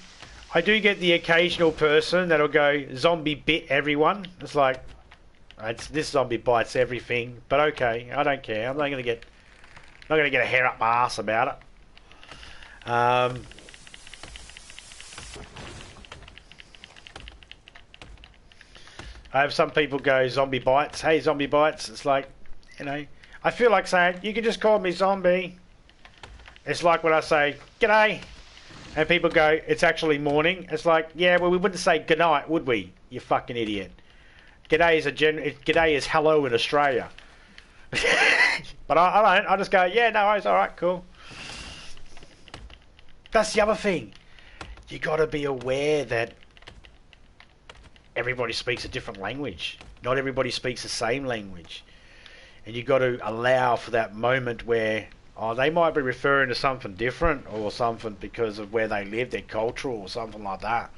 I do get the occasional person that'll go, zombie bit everyone. It's like, This zombie bites everything, but okay, I don't care. I'm not gonna get a hair up my ass about it. I have some people go zombie bites. Hey, zombie bites. It's like, you know, I feel like saying you can just call me zombie. It's like when I say g'day, and people go, it's actually morning. It's like, yeah, well, we wouldn't say good night, would we? You fucking idiot. G'day is hello in Australia. But I don't. I just go, yeah, no, it's all right, cool. That's the other thing. You got to be aware that everybody speaks a different language. Not everybody speaks the same language. And you got to allow for that moment where, oh, they might be referring to something different or something because of where they live, their culture or something like that.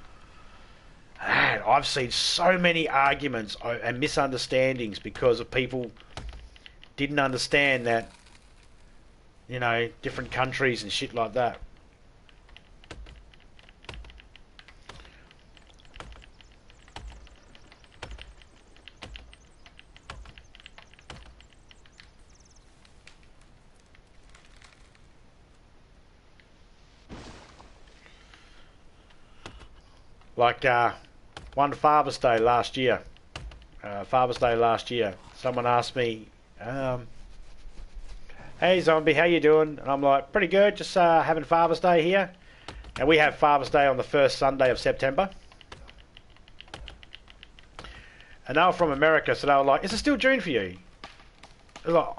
And I've seen so many arguments and misunderstandings because of people didn't understand that, you know, different countries and shit like that. Like one Father's Day last year. Someone asked me, hey zombie, how you doing? And I'm like, pretty good, just having Father's Day here. And we have Father's Day on the first Sunday of September. And they were from America, so they were like, is it still June for you? I was like,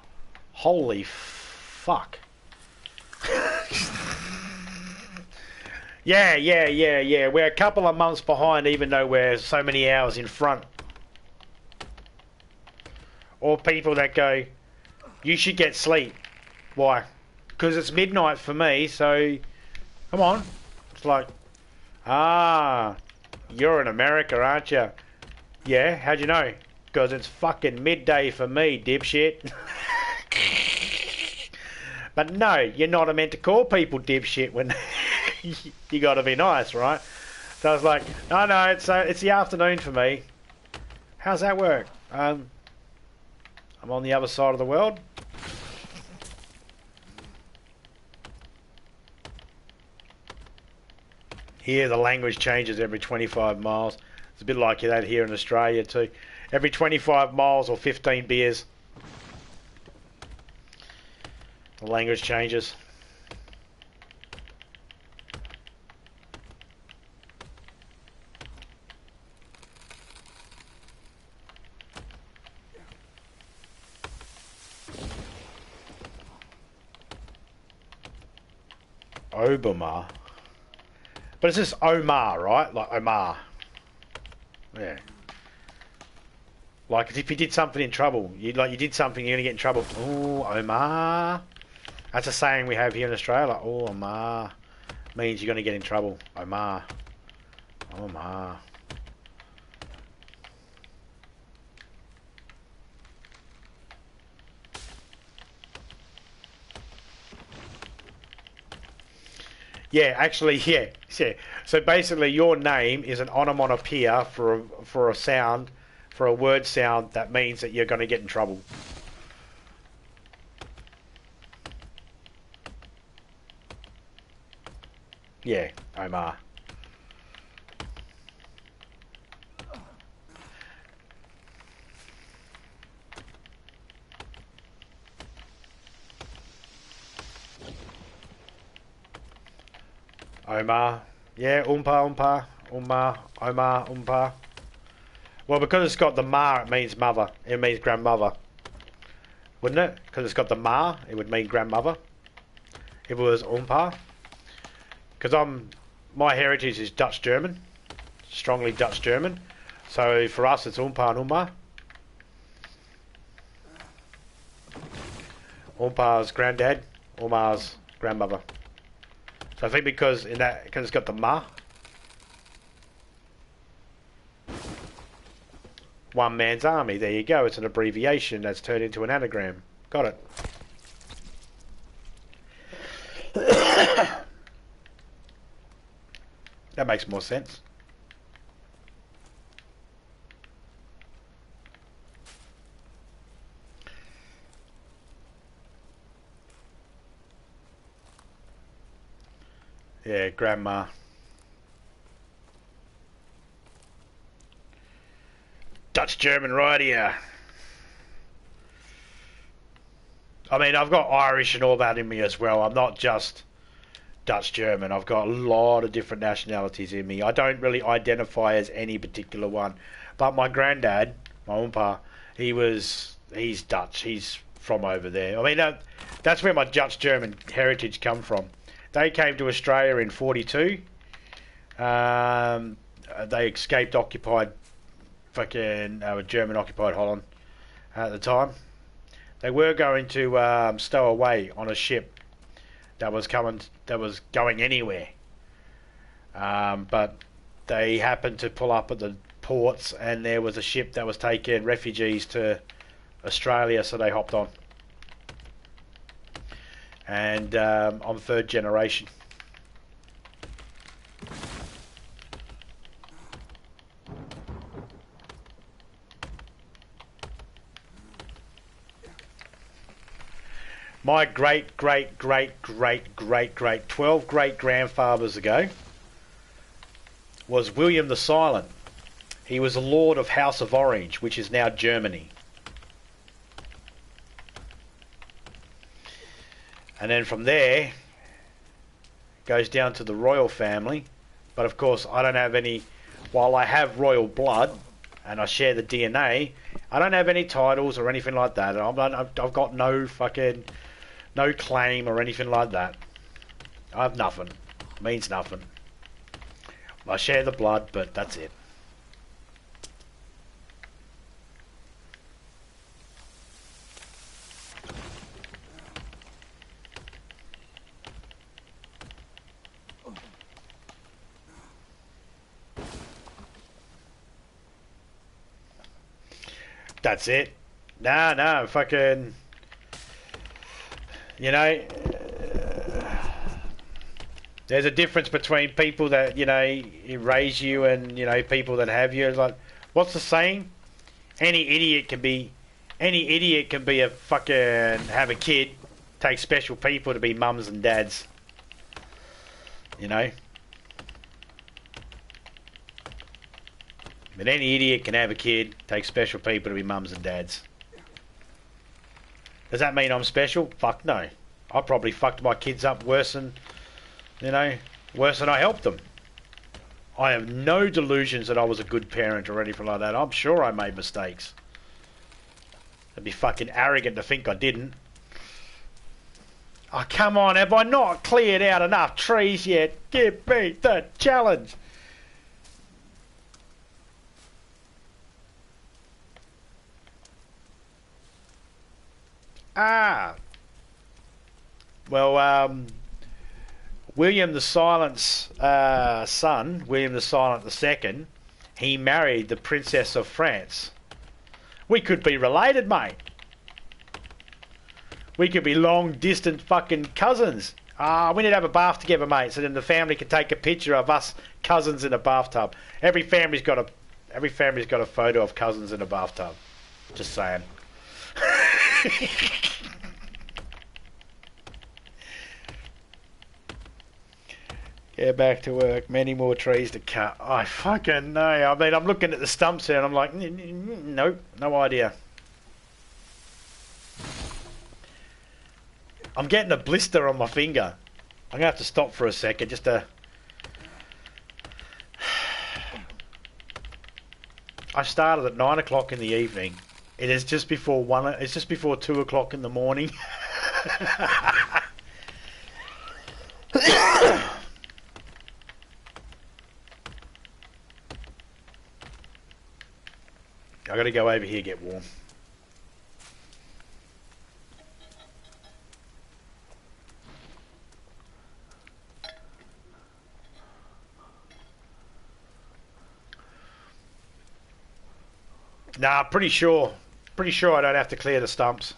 holy fuck. Yeah. We're a couple of months behind, even though we're so many hours in front. Or people that go, you should get sleep. Why? Because it's midnight for me, so come on. It's like, you're in America, aren't you? Yeah, how'd you know? Because it's fucking midday for me, dipshit. But no, you're not meant to call people dipshit when you got to be nice, right? So I was like, no, it's the afternoon for me. How's that work? I'm on the other side of the world. Here, the language changes every 25 miles. It's a bit like that here in Australia too. Every 25 miles or 15 beers, the language changes. Obama. But it's just Omar, right? Like Omar. Yeah. Like if you did something in trouble, you did something, you're gonna get in trouble. Oh, Omar. That's a saying we have here in Australia. Like, oh, Omar means you're gonna get in trouble. Omar. Omar. Yeah, actually, yeah. So basically, your name is an onomatopoeia for a sound, for a word sound that means that you're going to get in trouble. Yeah, Omar. Omar. Yeah, Omar. Well, because it's got the ma, it means mother. It means grandmother. Wouldn't it? Because it's got the ma, it would mean grandmother. If it was Umpa. Because my heritage is Dutch German. Strongly Dutch German. So for us, it's Umpa and Umma. Umpa's granddad, Uma's grandmother. So I think because it's got the ma. One man's army. There you go. It's an abbreviation that's turned into an anagram. Got it. That makes more sense. Yeah, grandma. Dutch German right here. I mean, I've got Irish and all that in me as well. I'm not just Dutch German. I've got a lot of different nationalities in me. I don't really identify as any particular one. But my granddad, my oompa, he's Dutch. He's from over there. I mean, that's where my Dutch German heritage come from. They came to Australia in '42. They escaped occupied, German occupied Holland at the time. They were going to stow away on a ship that was going anywhere, but they happened to pull up at the ports, and there was a ship that was taking refugees to Australia, so they hopped on. And I'm third generation. My great 12 great grandfathers ago was William the Silent. He was a lord of House of Orange, which is now Germany. And then from there, goes down to the royal family. But of course, I don't have any, while I have royal blood and I share the DNA, I don't have any titles or anything like that. I've got no claim or anything like that. I have nothing. It means nothing. I share the blood, but that's it. That's it. No, fucking... You know, there's a difference between people that, raise you and, people that have you. It's like, what's the saying? Any idiot can be a fucking, have a kid. Takes special people to be mums and dads. But any idiot can have a kid. Takes special people to be mums and dads. Does that mean I'm special? Fuck no. I probably fucked my kids up worse than I helped them. I have no delusions that I was a good parent or anything like that. I'm sure I made mistakes. It'd be fucking arrogant to think I didn't. Oh, come on, have I not cleared out enough trees yet? Give me the challenge. Well, William the Silent's son, William the Silent II, he married the Princess of France. We could be related, mate. We could be long distance fucking cousins. We need to have a bath together, mate, so then the family can take a picture of us cousins in a bathtub. Every family's got a photo of cousins in a bathtub. Just saying. Get back to work. Many more trees to cut. I fucking know. I mean, I'm looking at the stumps here and I'm like, nope, no idea. I'm getting a blister on my finger. I'm gonna have to stop for a second just to... I started at 9 o'clock in the evening. It is just before 2 o'clock in the morning. I gotta go over here, get warm. Nah, pretty sure I don't have to clear the stumps.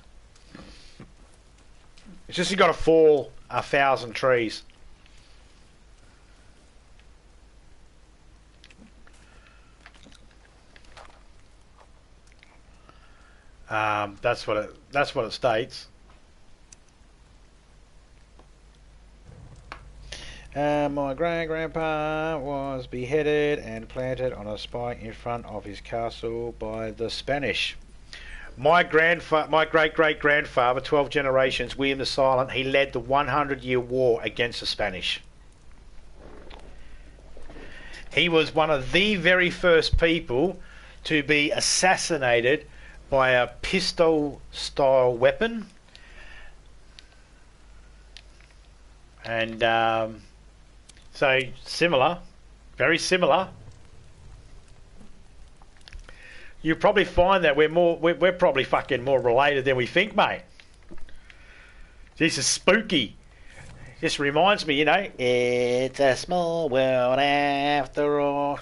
It's just you got to fall 1,000 trees. That's what it states. My great-grandpa was beheaded and planted on a spike in front of his castle by the Spanish. My great-great-grandfather, 12 generations, William the Silent, he led the 100-year war against the Spanish. He was one of the very first people to be assassinated by a pistol-style weapon. And so similar, very similar. You probably find that we're probably fucking more related than we think, mate. This is spooky. This reminds me, you know, it's a small world after all.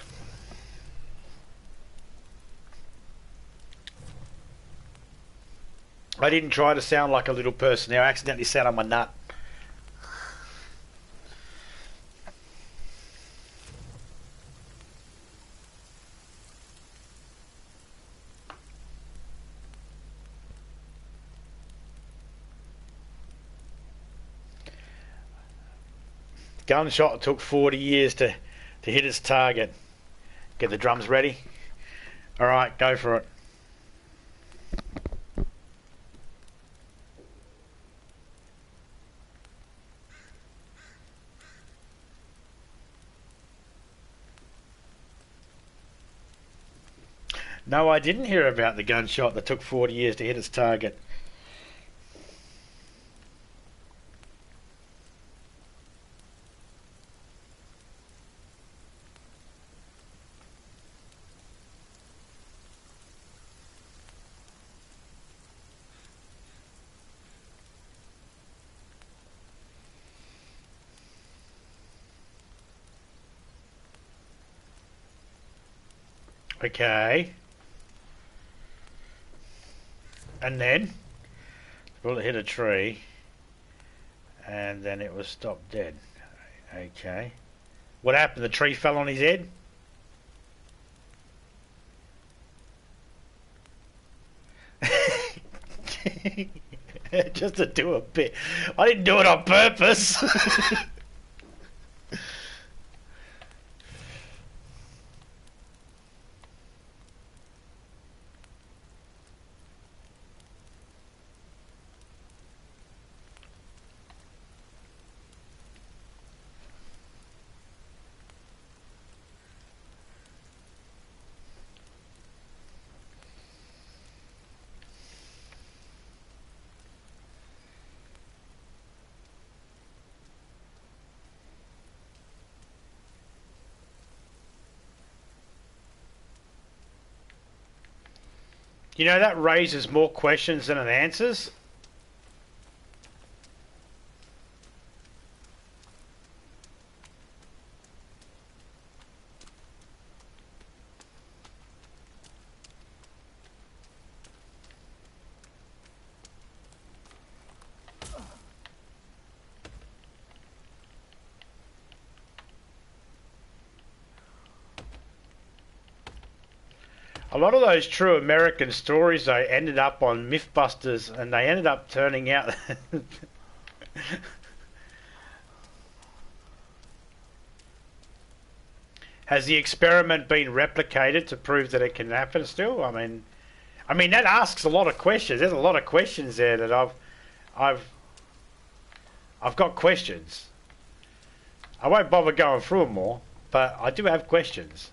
I didn't try to sound like a little person there. I accidentally sat on my nut. Gunshot took 40 years to hit its target. Get the drums ready. Alright, go for it. No, I didn't hear about the gunshot that took 40 years to hit its target. Okay. And then bullet hit a tree and then it was stopped dead. Okay. What happened? The tree fell on his head? Just to do a bit. I didn't do it on purpose. You know, that raises more questions than it answers. A lot of those true American stories, though, ended up on Mythbusters, and they ended up turning out... Has the experiment been replicated to prove that it can happen still? I mean, that asks a lot of questions. There's a lot of questions there that I've got questions. I won't bother going through them all, but I do have questions.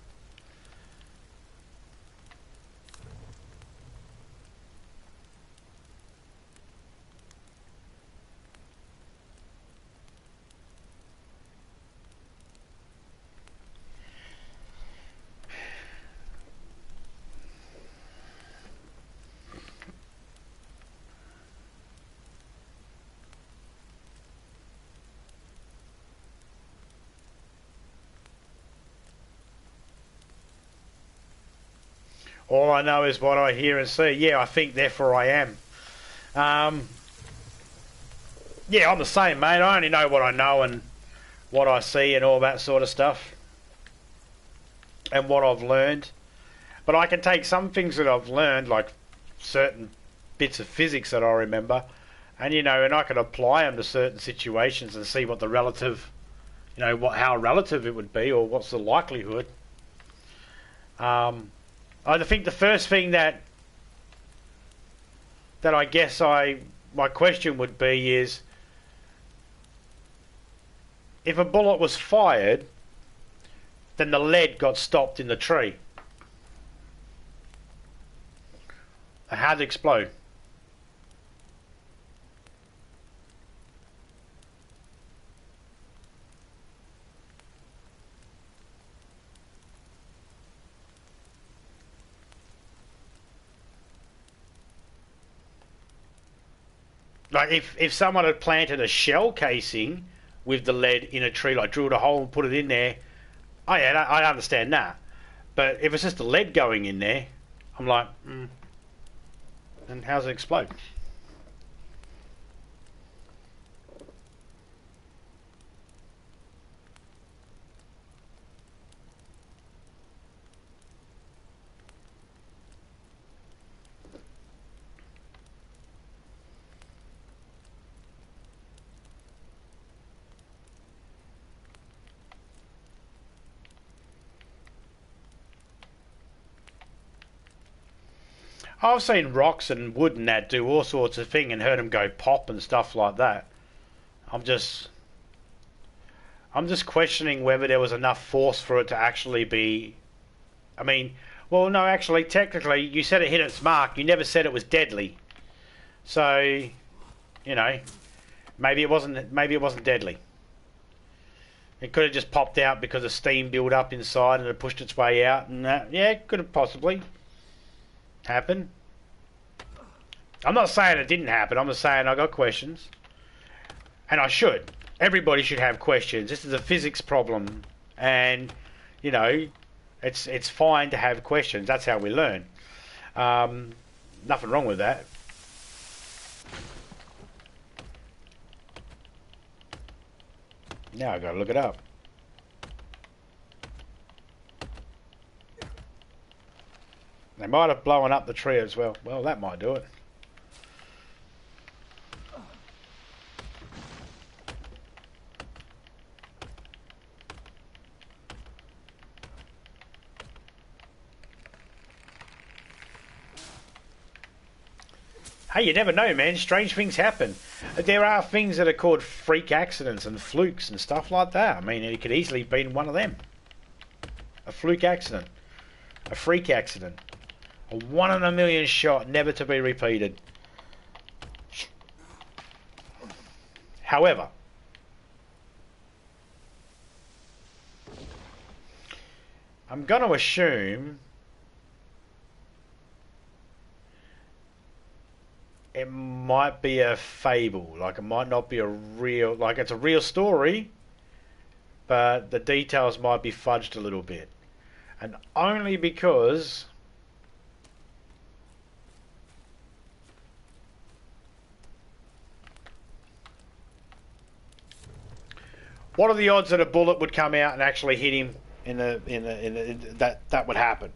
All I know is what I hear and see. Yeah, I think, therefore I am. Yeah, I'm the same, mate. I only know what I know and what I see and all that sort of stuff. And what I've learned. But I can take some things that I've learned, like certain bits of physics that I remember, and, you know, and I can apply them to certain situations and see what the relative, you know, how relative it would be, or what's the likelihood. I think the first thing that I guess my question would be is, if a bullet was fired, then the lead got stopped in the tree. How'd it explode? Like if someone had planted a shell casing with the lead in a tree, like drilled a hole and put it in there, oh yeah, I understand that. But if it's just the lead going in there, I'm like, then how's it explode? I've seen rocks and wood and that do all sorts of thing and heard them go pop and stuff like that. I'm just questioning whether there was enough force for it to actually be. I mean, well, no, actually, technically, you said it hit its mark. You never said it was deadly. So, you know, maybe it wasn't. Maybe it wasn't deadly. It could have just popped out because of steam built up inside and it pushed its way out, and that, yeah, it could have possibly happened. I'm not saying it didn't happen. I'm just saying I got questions, and I should. Everybody should have questions. This is a physics problem, and you know, it's fine to have questions. That's how we learn. Nothing wrong with that. Now I got to look it up. They might have blown up the tree as well. Well, that might do it. Hey, you never know, man. Strange things happen. There are things that are called freak accidents and flukes and stuff like that. I mean, it could easily have been one of them. A fluke accident. A freak accident. A 1 in a million shot, never to be repeated. However, I'm going to assume it might be a fable. Like, it might not be a real... Like, it's a real story, but the details might be fudged a little bit. And only because... What are the odds that a bullet would come out and actually hit him that would happen?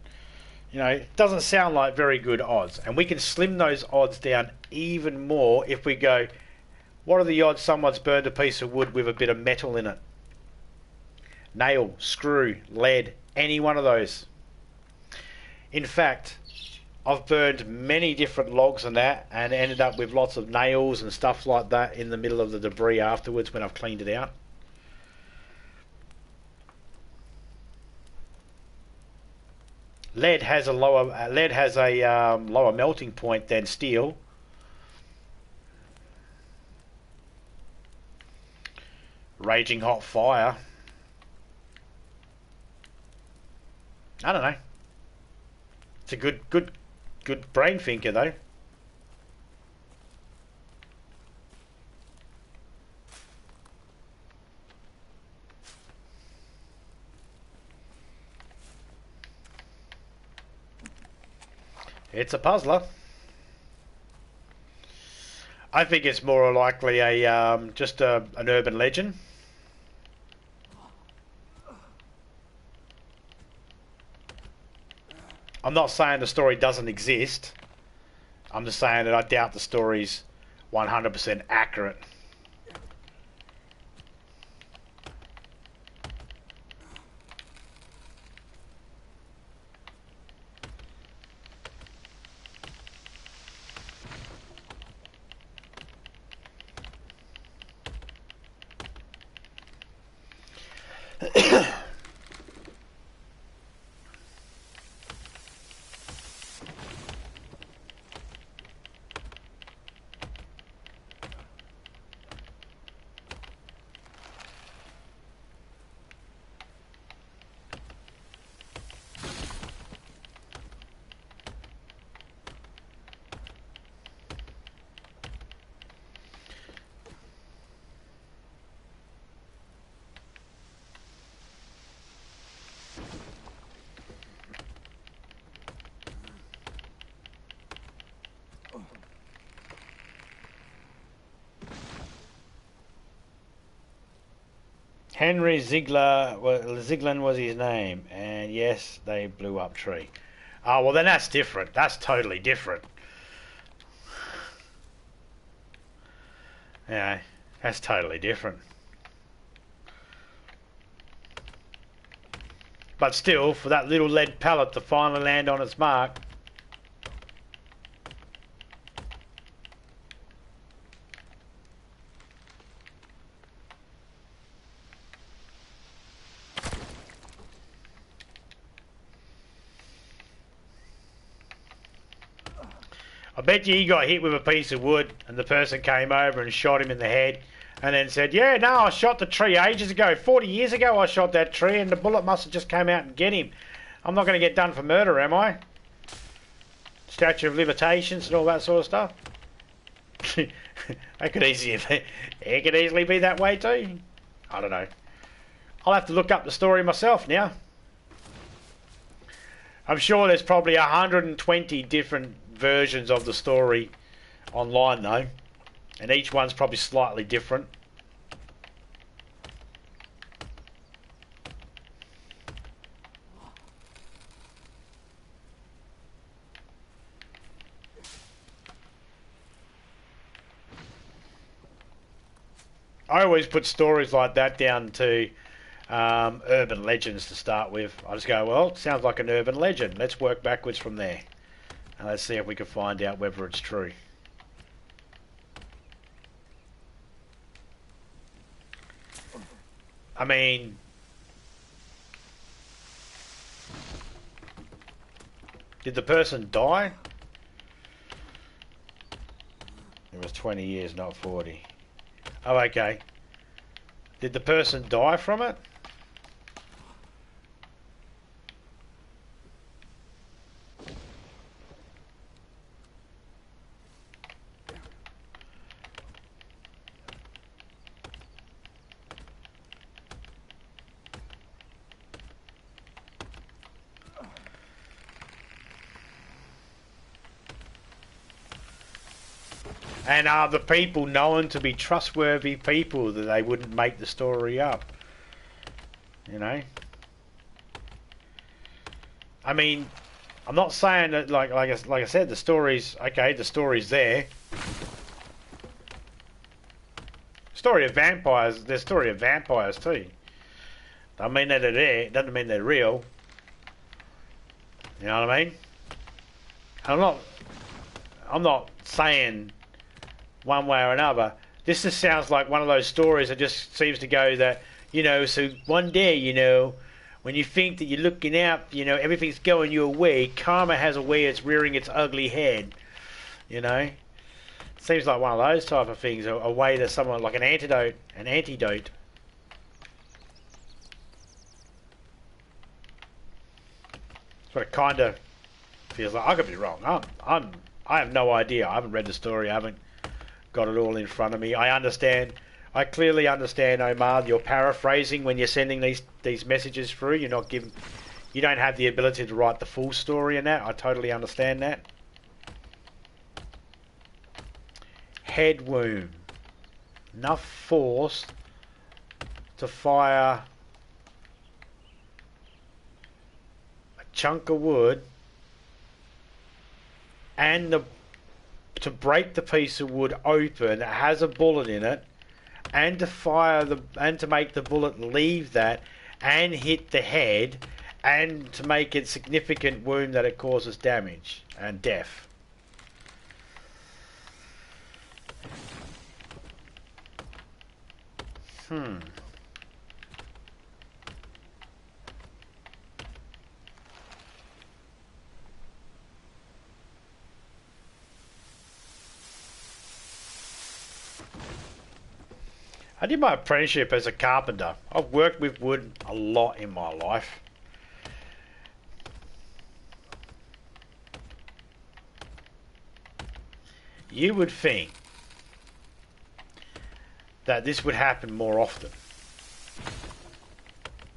You know, it doesn't sound like very good odds. And we can slim those odds down even more if we go, what are the odds someone's burned a piece of wood with a bit of metal in it? Nail, screw, lead, any one of those. In fact, I've burned many different logs and that and ended up with lots of nails and stuff like that in the middle of the debris afterwards when I've cleaned it out. Lead has a lower lower melting point than steel. Raging hot fire. I don't know. It's a good brain thinker though. It's a puzzler. I think it's more likely a just an urban legend. I'm not saying the story doesn't exist. I'm just saying that I doubt the story's 100% accurate. Henry Ziegler, Zieglin was his name, and yes, they blew up tree. Oh, well then that's different. That's totally different. Yeah, that's totally different. But still, for that little lead pellet to finally land on its mark. I bet you he got hit with a piece of wood and the person came over and shot him in the head and then said, yeah, no, I shot the tree ages ago. 40 years ago I shot that tree and the bullet must have just come out and get him. I'm not going to get done for murder, am I? Statute of limitations and all that sort of stuff. It could easily be that way too. I don't know. I'll have to look up the story myself now. I'm sure there's probably 120 different versions of the story online though, and each one's probably slightly different. I always put stories like that down to urban legends to start with. I just go, well, it sounds like an urban legend. Let's work backwards from there. And let's see if we can find out whether it's true. I mean, did the person die? It was 20 years, not 40. Oh, okay. Did the person die from it? And are the people known to be trustworthy people that they wouldn't make the story up? You know? I mean, I'm not saying that, like I said, the story's okay. The story's there. Story of vampires. There's story of vampires too. I mean that they're there. Doesn't mean they're real. You know what I mean? I'm not saying one way or another. This just sounds like one of those stories that just seems to go that, you know, so one day, you know, when you think that you're looking out, you know, everything's going your way, karma has a way it's rearing its ugly head, you know. Seems like one of those type of things, a way that someone, like an antidote. That's what it kind of feels like. I could be wrong. I have no idea. I haven't read the story. I haven't got it all in front of me. I understand. I clearly understand, Omar. You're paraphrasing when you're sending these messages through. You're not giving. You don't have the ability to write the full story in that. I totally understand that. Head wound. Enough force to fire a chunk of wood and to break the piece of wood open that has a bullet in it, and to make the bullet leave that and hit the head, and to make it significant wound that it causes damage and death. I did my apprenticeship as a carpenter. I've worked with wood a lot in my life. You would think that this would happen more often.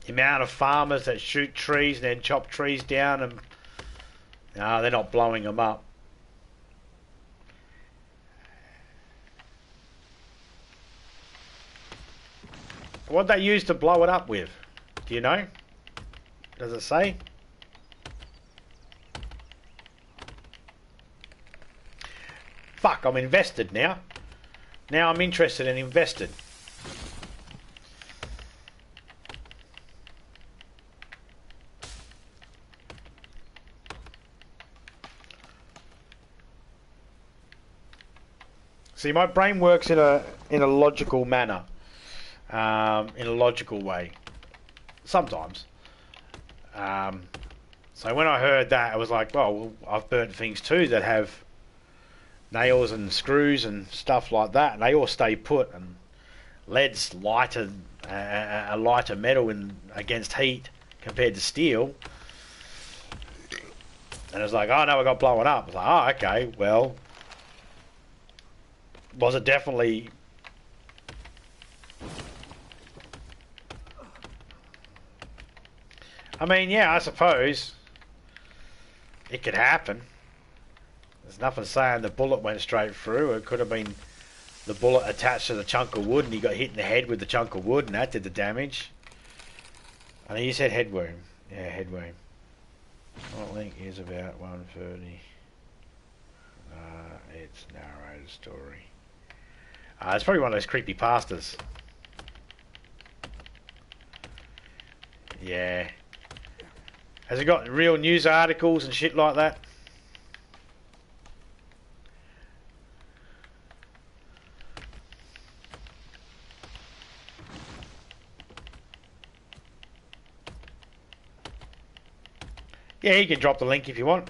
The amount of farmers that shoot trees and then chop trees down and no, they're not blowing them up. What'd they use to blow it up with? Do you know? Does it say? Fuck, I'm invested now. Now I'm interested and invested. See, my brain works in a logical manner, in a logical way. Sometimes. So when I heard that, I was like, well, I've burnt things too that have nails and screws and stuff like that, and they all stay put. And lead's lighter, a lighter metal against heat compared to steel. And it was like, oh no, I got blown up. I was like, oh okay, well, was it definitely? I mean, yeah, I suppose it could happen. There's nothing saying the bullet went straight through. It could have been the bullet attached to the chunk of wood and he got hit in the head with the chunk of wood and that did the damage. I know you said head wound. Yeah, head wound. What link is about 130? It's narrated story. It's probably one of those creepy pastas. Yeah. Has it got real news articles and shit like that? Yeah, you can drop the link if you want.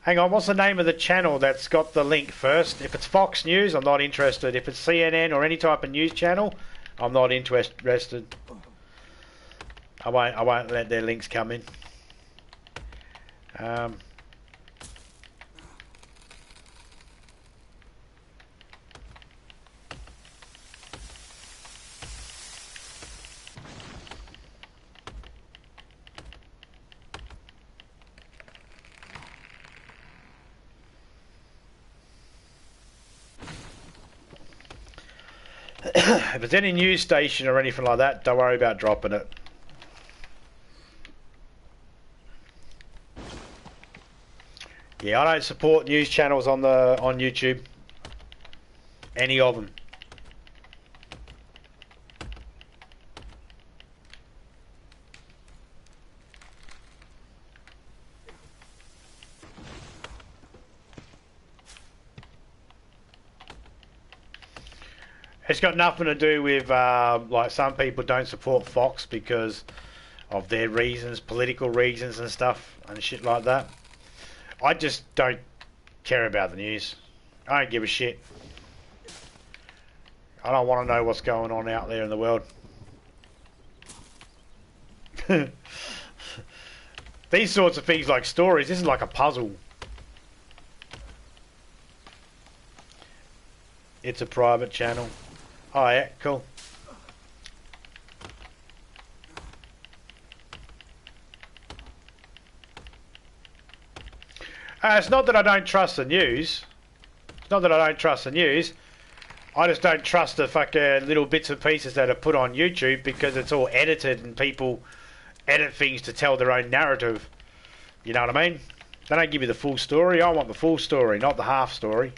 Hang on, what's the name of the channel that's got the link first? If it's Fox News, I'm not interested. If it's CNN or any type of news channel, I'm not interested. I won't let their links come in. If it's any news station or anything like that, don't worry about dropping it. Yeah, I don't support news channels on YouTube. Any of them. It's got nothing to do with like some people don't support Fox because of their reasons, political reasons and stuff and shit like that. I just don't care about the news. I don't give a shit. I don't want to know what's going on out there in the world. These sorts of things like stories, this is like a puzzle. It's a private channel. Oh yeah, cool. It's not that I don't trust the news. It's not that I don't trust the news. I just don't trust the fucking little bits and pieces that are put on YouTube because it's all edited and people edit things to tell their own narrative. You know what I mean? They don't give you the full story. I want the full story, not the half story.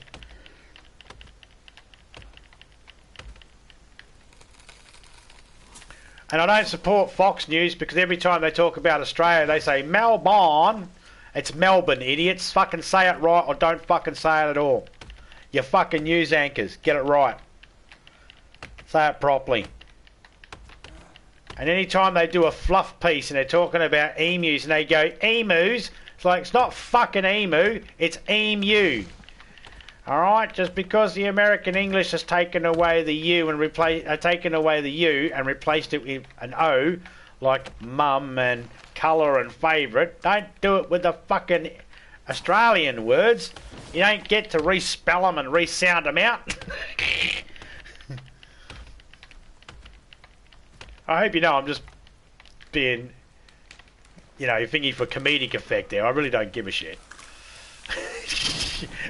And I don't support Fox News because every time they talk about Australia, they say Melbourne. It's Melbourne, idiots. Fucking say it right or don't fucking say it at all. You fucking news anchors, get it right. Say it properly. And any time they do a fluff piece and they're talking about emus and they go, emus, it's like, it's not fucking emu, it's emu. Alright, just because the American English has taken away the U and replaced it with an O, like mum and colour and favourite, don't do it with the fucking Australian words. You don't get to respell them and resound them out. I hope you know I'm just being, you know, thinking for comedic effect there. I really don't give a shit.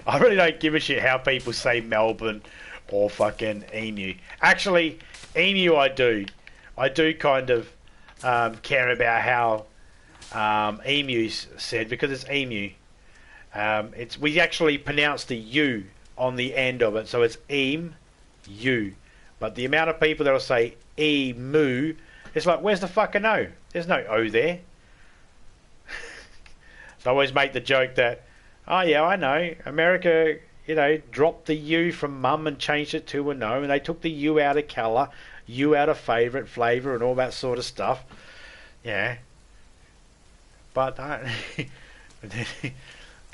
I really don't give a shit how people say Melbourne or fucking emu. Actually, emu I do. I do kind of care about how emu's said, because it's emu. We actually pronounce the U on the end of it, so it's emu. But the amount of people that'll say emu, it's like, where's the fucking O? There's no O there. So I always make the joke that, oh yeah, I know, America, dropped the U from mum and changed it to an O, and they took the U out of colour, U out of favourite, flavour, and all that sort of stuff. Yeah. But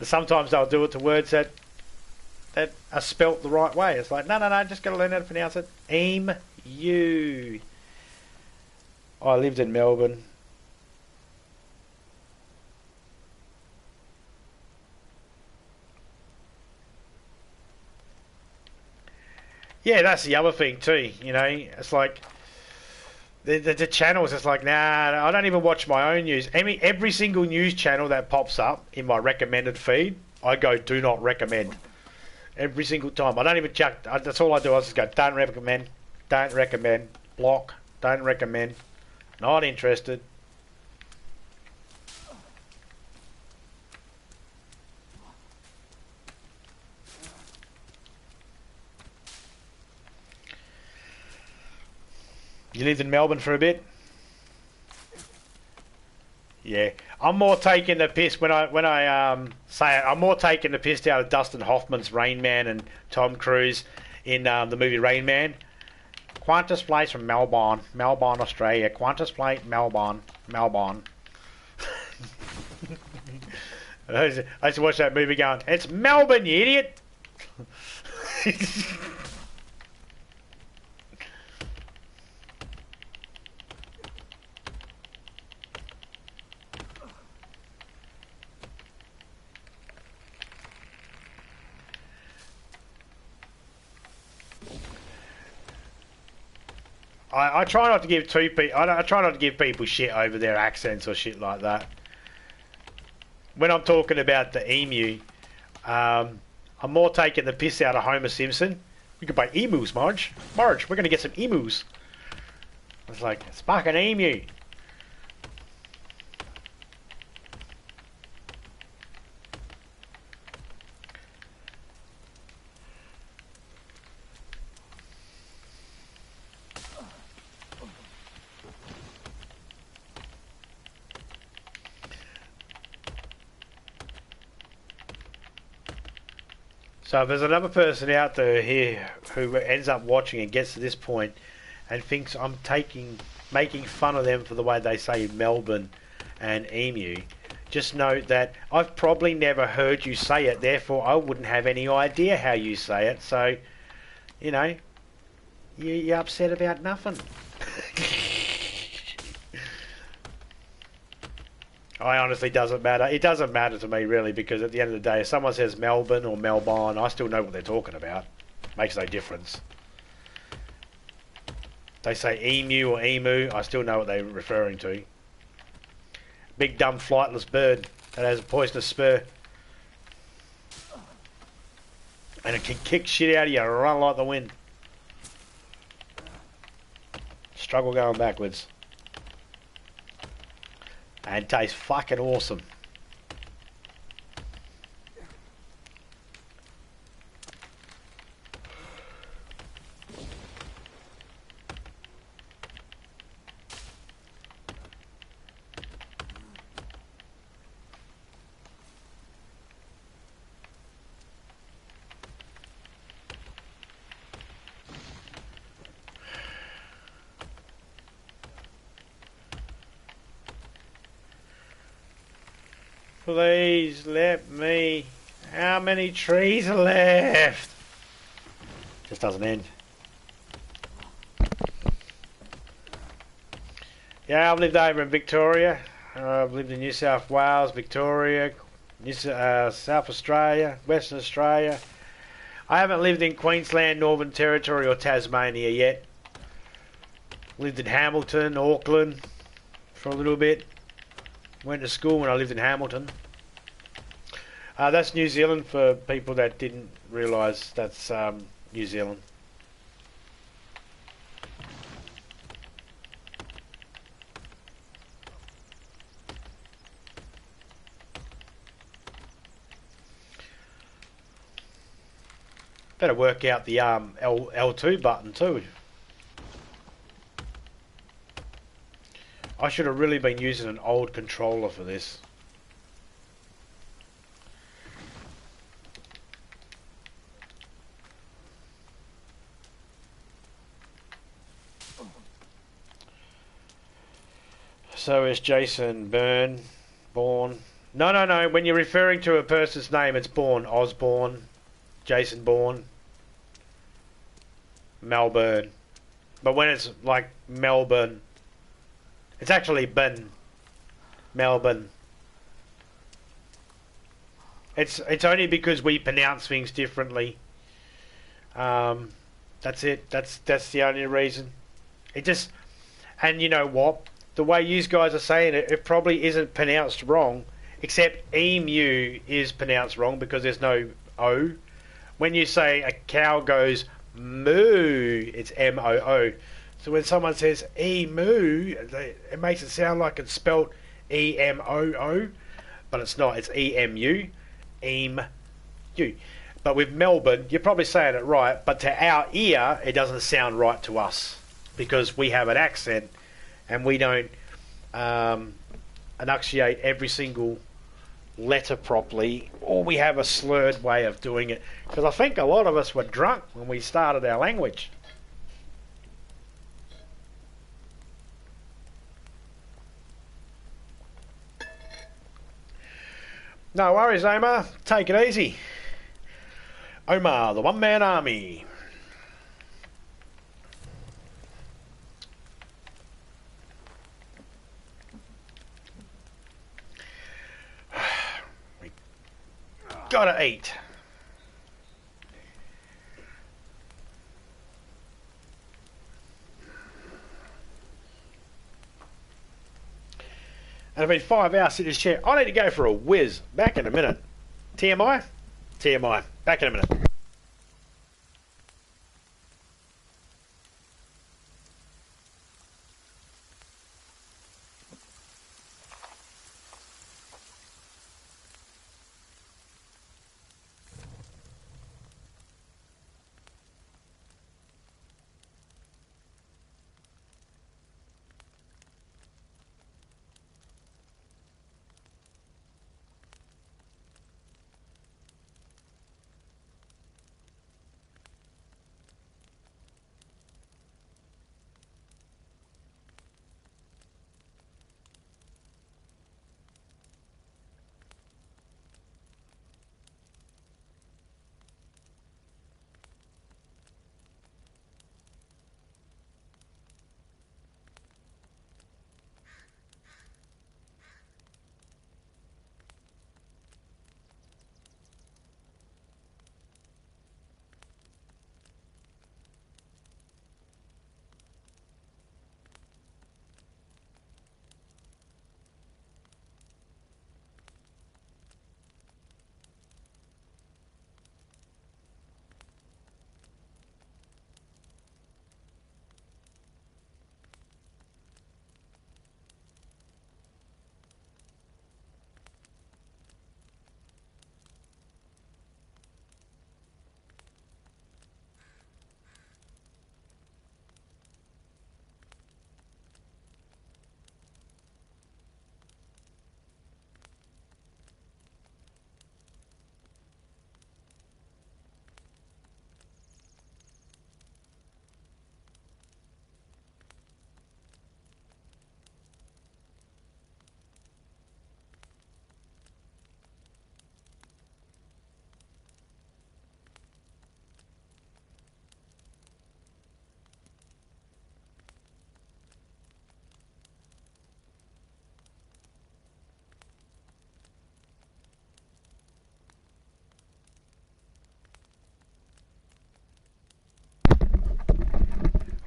sometimes they'll do it to words that are spelt the right way. It's like, no, just got to learn how to pronounce it. Emu. I lived in Melbourne. Yeah, that's the other thing too. It's like the channels. It's like, nah, I don't even watch my own news. Every single news channel that pops up in my recommended feed, I go do not recommend. Every single time. I don't even check. That's all I do. I just go don't recommend, block, don't recommend, not interested. You lived in Melbourne for a bit? Yeah, I'm more taking the piss when I say it. I'm more taking the piss out of Dustin Hoffman's Rain Man and Tom Cruise in the movie Rain Man. Qantas flights from Melbourne, Australia. Qantas flight, Melbourne. I used to watch that movie going, it's Melbourne, you idiot. I try not to give I try not to give people shit over their accents or shit like that. When I'm talking about the emu, I'm more taking the piss out of Homer Simpson. We could buy emus, Marge. Marge, we're gonna get some emus. It's like, it's fucking emu. So if there's another person out there here who ends up watching and gets to this point and thinks I'm making fun of them for the way they say Melbourne and emu, just note that I've probably never heard you say it, therefore I wouldn't have any idea how you say it. So, you're upset about nothing. I honestly doesn't matter. It doesn't matter to me really, because at the end of the day, if someone says Melbourne or Melbourne, I still know what they're talking about. Makes no difference. They say emu or emu, I still know what they're referring to. Big dumb flightless bird that has a poisonous spur. And it can kick shit out of you and run like the wind. Struggle going backwards. And tastes fucking awesome. Please let me. How many trees are left? Just doesn't end. Yeah, I've lived over in Victoria. I've lived in New South Wales, Victoria, South Australia, Western Australia. I haven't lived in Queensland, Northern Territory or Tasmania yet. Lived in Hamilton, Auckland for a little bit. Went to school when I lived in Hamilton. That's New Zealand for people that didn't realise that's New Zealand. Better work out the L2 button too. I should have really been using an old controller for this. So is Jason Bourne. No. When you're referring to a person's name, it's Bourne. Osborne, Jason Bourne, Melbourne. But when it's like Melbourne, it's actually Melbourne. It's only because we pronounce things differently. That's it. That's the only reason. It just, and you know what? The way you guys are saying it, it probably isn't pronounced wrong, except emu is pronounced wrong because there's no O. When you say a cow goes moo, it's M-O-O. So when someone says emu, it makes it sound like it's spelled E-M-O-O, but it's not. It's E-M-U, E-M-U. But with Melbourne, you're probably saying it right, but to our ear, it doesn't sound right to us because we have an accent and we don't enunciate every single letter properly, or we have a slurred way of doing it. Because I think a lot of us were drunk when we started our language. No worries, Omar. Take it easy. Omar, the one-man army. We gotta eat. And I've been 5 hours in this chair. I need to go for a whiz. Back in a minute. TMI? TMI. Back in a minute.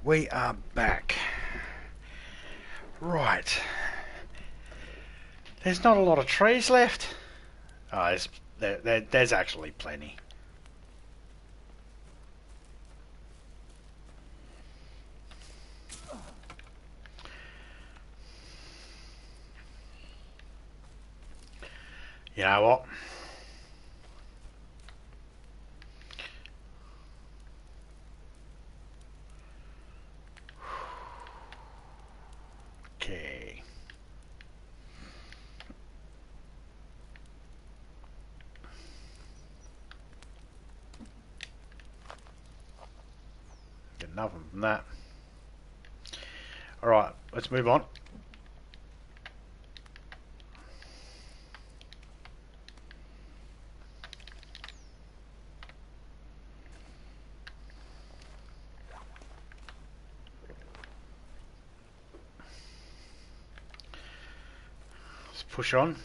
We are back. Right. There's not a lot of trees left. Oh, there's actually plenty. You know what? nothing from that. Alright, let's move on. Let's push on.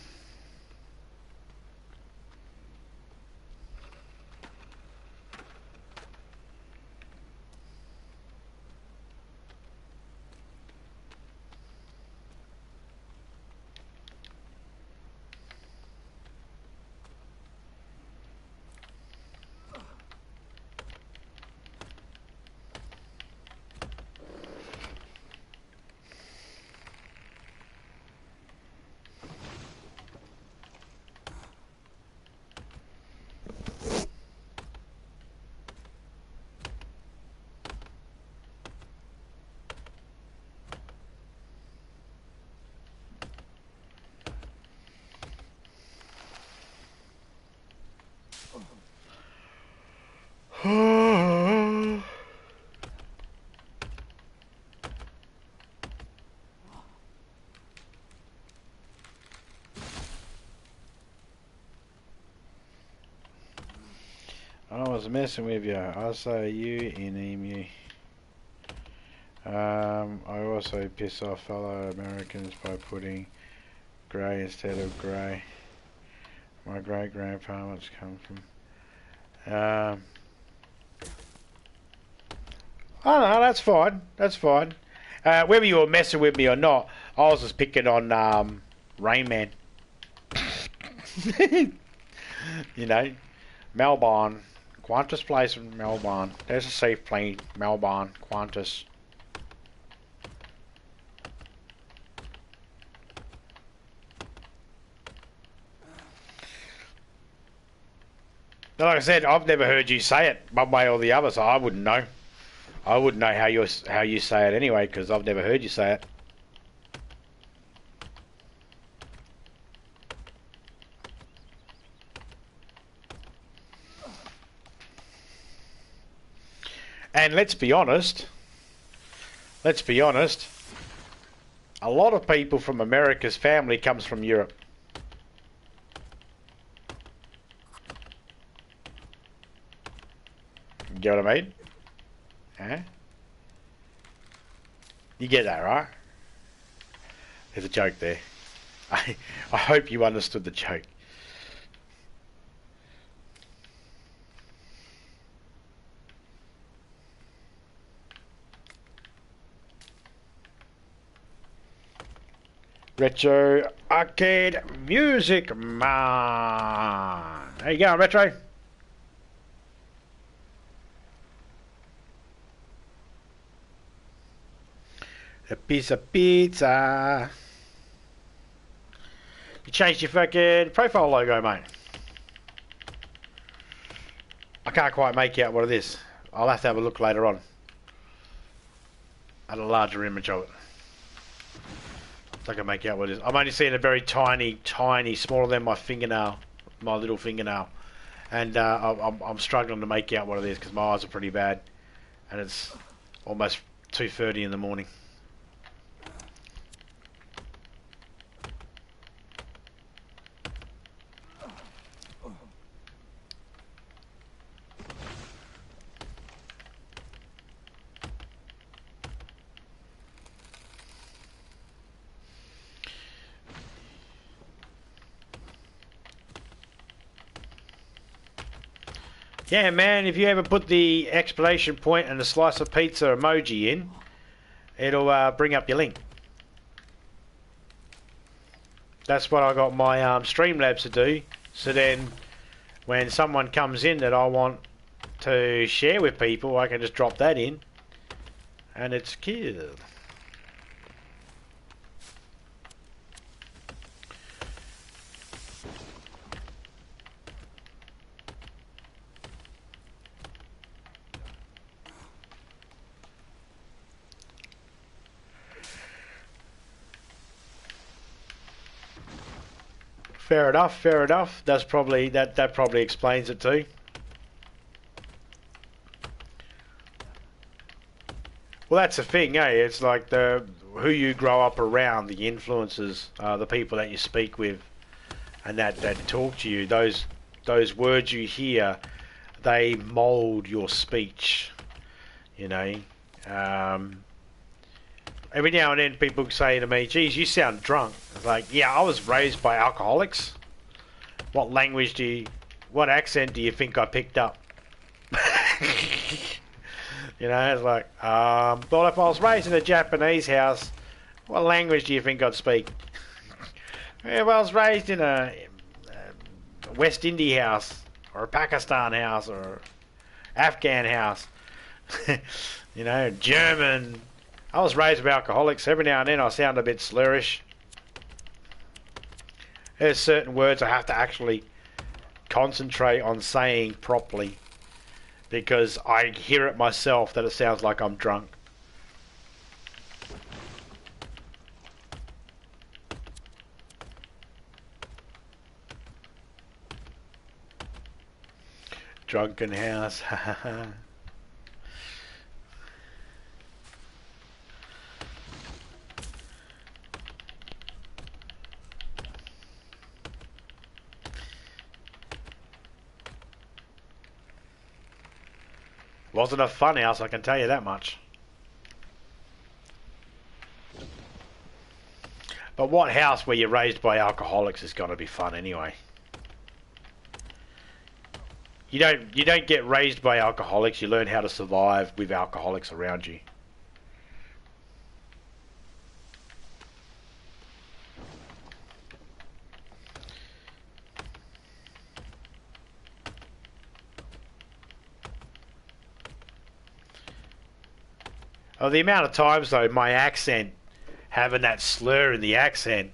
I was messing with you. I say you in emu. I also piss off fellow Americans by putting grey instead of grey. My great grandparents come from. I don't know, that's fine. That's fine. Whether you were messing with me or not, I was just picking on Rain Man. You know, Melbourne. Qantas place in Melbourne. There's a safe plane. Melbourne. Qantas. Like I said, I've never heard you say it one way or the other, so I wouldn't know. I wouldn't know how you say it anyway, because I've never heard you say it. And let's be honest, a lot of people from America's family comes from Europe. You get what I mean? Huh? You get that, right? There's a joke there. I hope you understood the joke. Retro Arcade Music Man. How you going, Retro? A piece of pizza. You changed your fucking profile logo, mate. I can't quite make out what it is. I'll have to have a look later on at a larger image of it. I can make out what it is. I'm only seeing a very tiny, smaller than my fingernail, my little fingernail, and I'm struggling to make out what it is because my eyes are pretty bad, and it's almost 2:30 in the morning. Yeah, man, if you ever put the exclamation point and the slice of pizza emoji in, it'll bring up your link. That's what I got my Streamlabs to do. So then when someone comes in that I want to share with people, I can just drop that in and it's killed. Fair enough, fair enough. That's probably that probably explains it too. Well, that's the thing, eh? It's like who you grow up around, the influences, the people that you speak with, and that talk to you. Those words you hear, they mould your speech. You know. Every now and then, people say to me, "Geez, you sound drunk." It's like, yeah, I was raised by alcoholics. What what accent do you think I picked up? You know, it's like, well, if I was raised in a Japanese house, what language do you think I'd speak? If I was raised in a West Indian house, or a Pakistan house, or Afghan house, you know, German. I was raised with alcoholics. Every now and then I sound a bit slurish. There's certain words I have to actually concentrate on saying properly, because I hear it myself that it sounds like I'm drunk. Drunken house. Wasn't a fun house, I can tell you that much. But what house where you're raised by alcoholics is going to be fun anyway? You don't get raised by alcoholics. You learn how to survive with alcoholics around you. Oh, the amount of times though my accent, having that slur in the accent,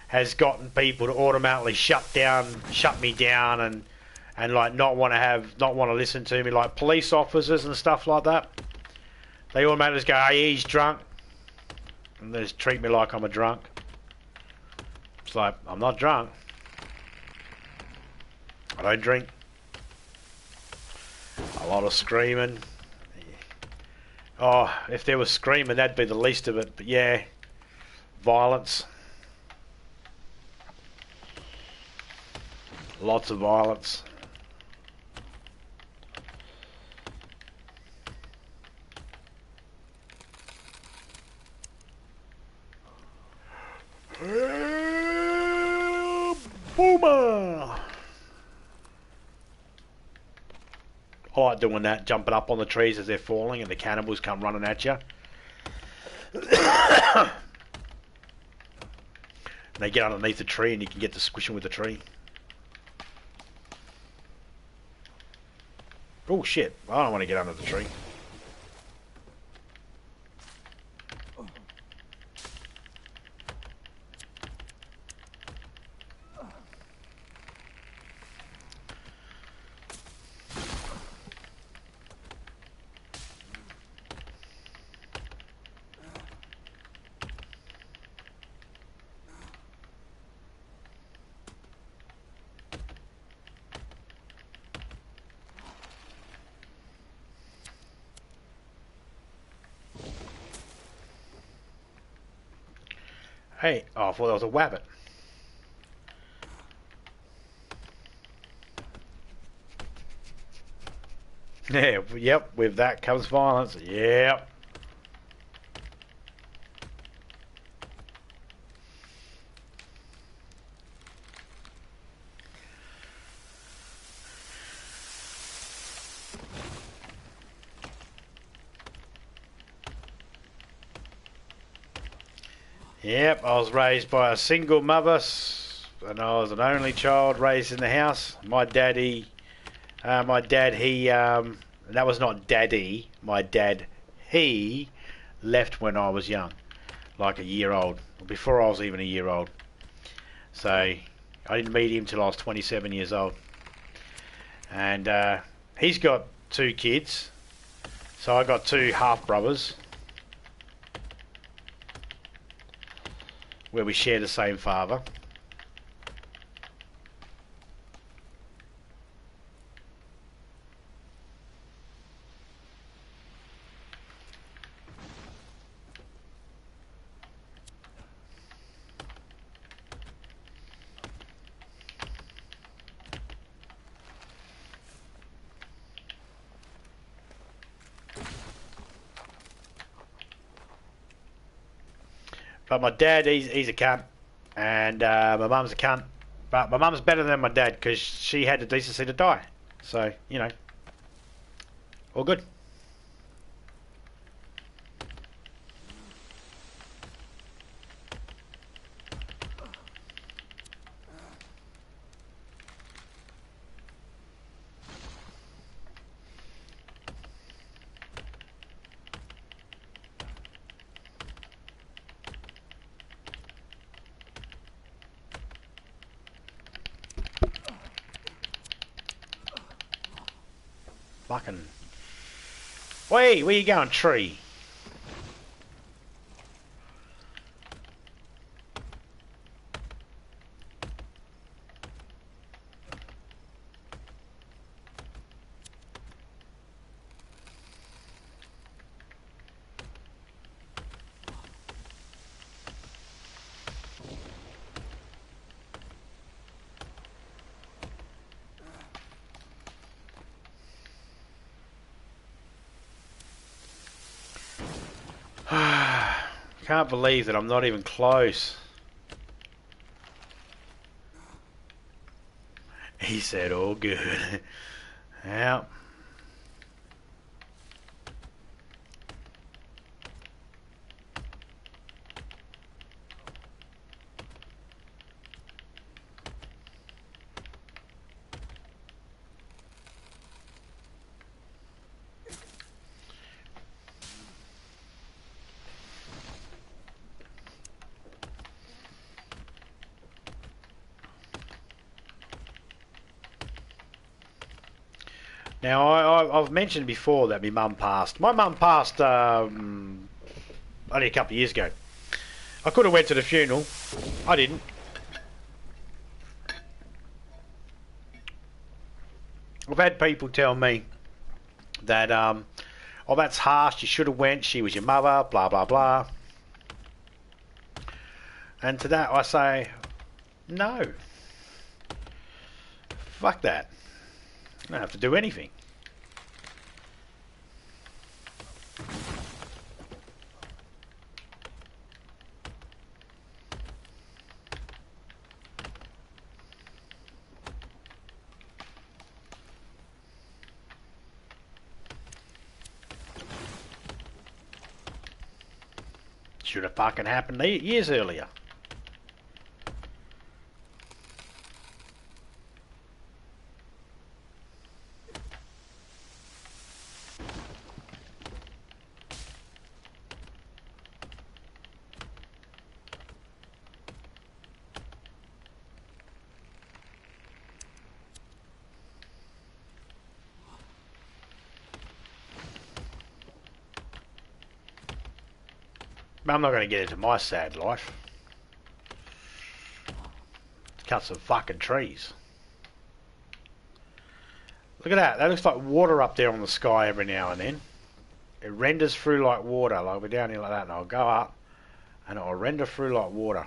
has gotten people to automatically shut me down, and like not want to listen to me, like police officers and stuff like that. They automatically just go, "Hey, he's drunk," and they just treat me like I'm a drunk. It's like, I'm not drunk. I don't drink. A lot of screaming. Oh, if there was screaming, that'd be the least of it. But yeah, violence. Lots of violence. Boomer! I like doing that, jumping up on the trees as they're falling and the cannibals come running at you. And they get underneath the tree and you can get to squish them with the tree. Oh shit, I don't want to get under the tree. Hey, oh, I thought that was a wabbit. Yeah, yep, with that comes violence. Yep. Yep, I was raised by a single mother, and I was an only child raised in the house. My dad, he, that was not daddy. My dad, he left when I was young, like a year old, before I was even a year old. So I didn't meet him till I was 27 years old. And he's got 2 kids, so I got 2 half brothers, where we share the same father. But my dad, he's a cunt, and my mum's a cunt. But my mum's better than my dad because she had the decency to die. So, you know, all good. Fucking... Wait, where you going, tree? Can't believe that I'm not even close. He said, all good. Yeah. Now, I've mentioned before that my mum passed. My mum passed only a couple of years ago. I could have went to the funeral. I didn't. I've had people tell me that, oh, that's harsh, you should have went, she was your mother, blah, blah, blah. And to that I say, no. Fuck that. I don't have to do anything. Should have fucking happened years earlier. I'm not going to get into my sad life. Cut some fucking trees. Look at that. That looks like water up there on the sky every now and then. It renders through like water. Like we're down here like that, and I'll go up and it'll render through like water.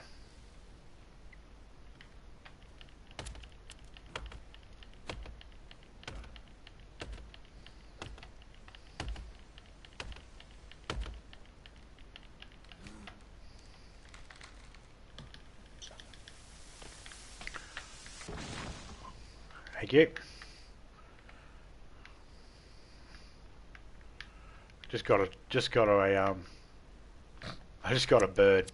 Thank you. I just got a bird.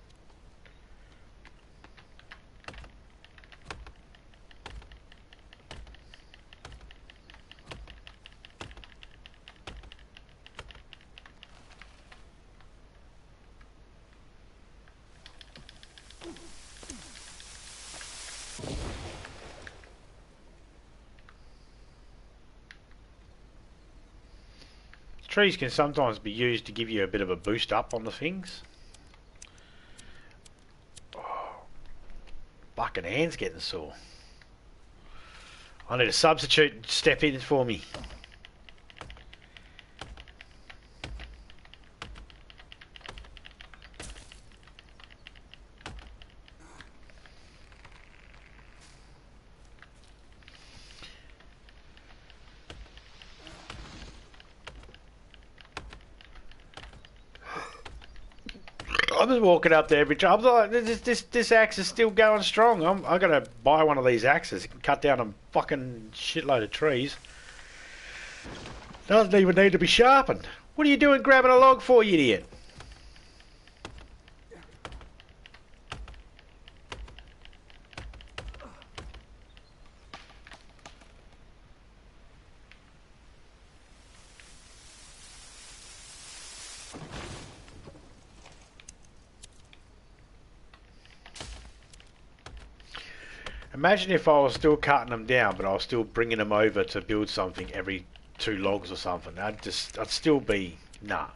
Trees can sometimes be used to give you a bit of a boost up on the things. Oh, fucking hand's getting sore. I need a substitute to step in for me. I'm just walking up there every time. I'm like, this axe is still going strong. I'm gonna buy one of these axes. It can cut down a fucking shitload of trees. Doesn't even need to be sharpened. What are you doing grabbing a log for, you idiot? Imagine if I was still cutting them down, but I was still bringing them over to build something every 2 logs or something. I'd still be, nah.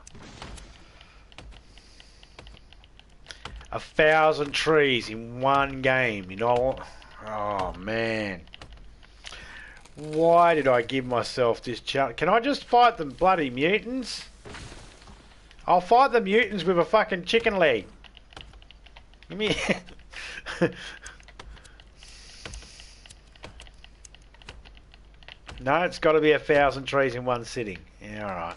1,000 trees in one game, you know? Oh, man. Why did I give myself this challenge? Can I just fight the bloody mutants? I'll fight the mutants with a fucking chicken leg. Give me... No, it's got to be 1,000 trees in one sitting. Yeah, alright.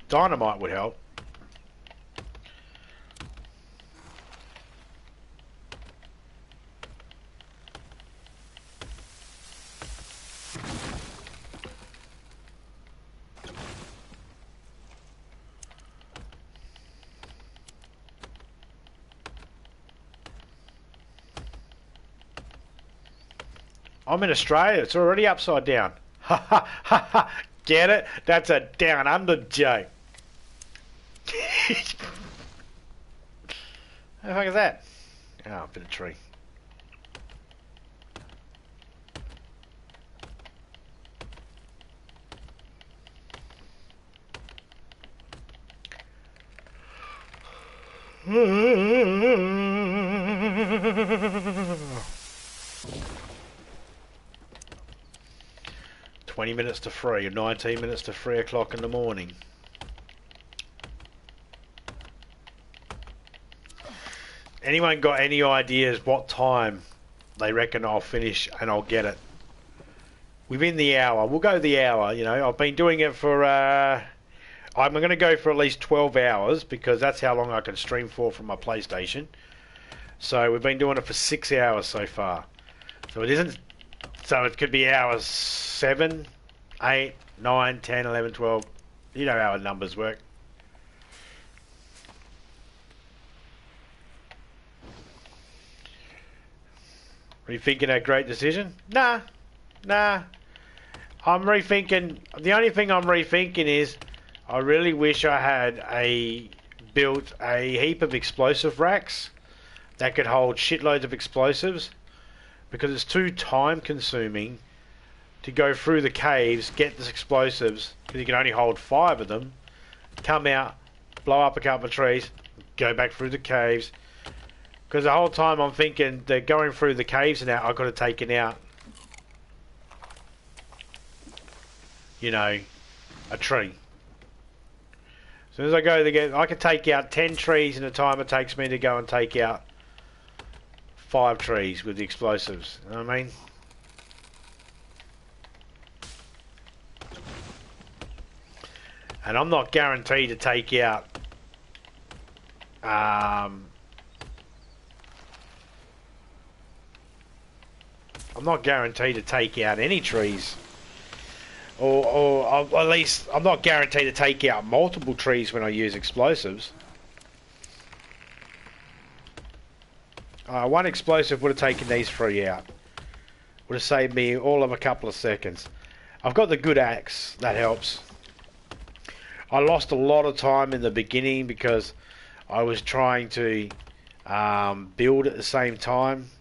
Dynamite would help. I'm in Australia. It's already upside down. Ha ha ha ha. Get it? That's a down under joke. How the fuck is that? Oh, a bit of tree. Minutes to 3, 19 minutes to 3 o'clock in the morning. Anyone got any ideas what time they reckon I'll finish and I'll get it? Within the hour. We'll go the hour, you know. I've been doing it for I'm going to go for at least 12 hours because that's how long I can stream for from my PlayStation. So we've been doing it for 6 hours so far. So it isn't, so it could be hours 7, 8, 9, 10, 11, 12. You know how our numbers work. Rethinking a great decision? Nah. I'm rethinking. The only thing I'm rethinking is I really wish I had built a heap of explosive racks that could hold shitloads of explosives, because it's too time consuming to go through the caves, get the explosives, because you can only hold 5 of them, come out, blow up a couple of trees, go back through the caves. Because the whole time I'm thinking that going through the caves and out, I could have taken out, you know, a tree. As soon as I go to I can take out 10 trees in the time it takes me to go and take out 5 trees with the explosives. You know what I mean? And I'm not guaranteed to take out I'm not guaranteed to take out any trees. Or at least I'm not guaranteed to take out multiple trees when I use explosives. One explosive would have taken these 3 out. Would have saved me all of a couple of seconds. I've got the good axe, that helps. I lost a lot of time in the beginning because I was trying to build at the same time.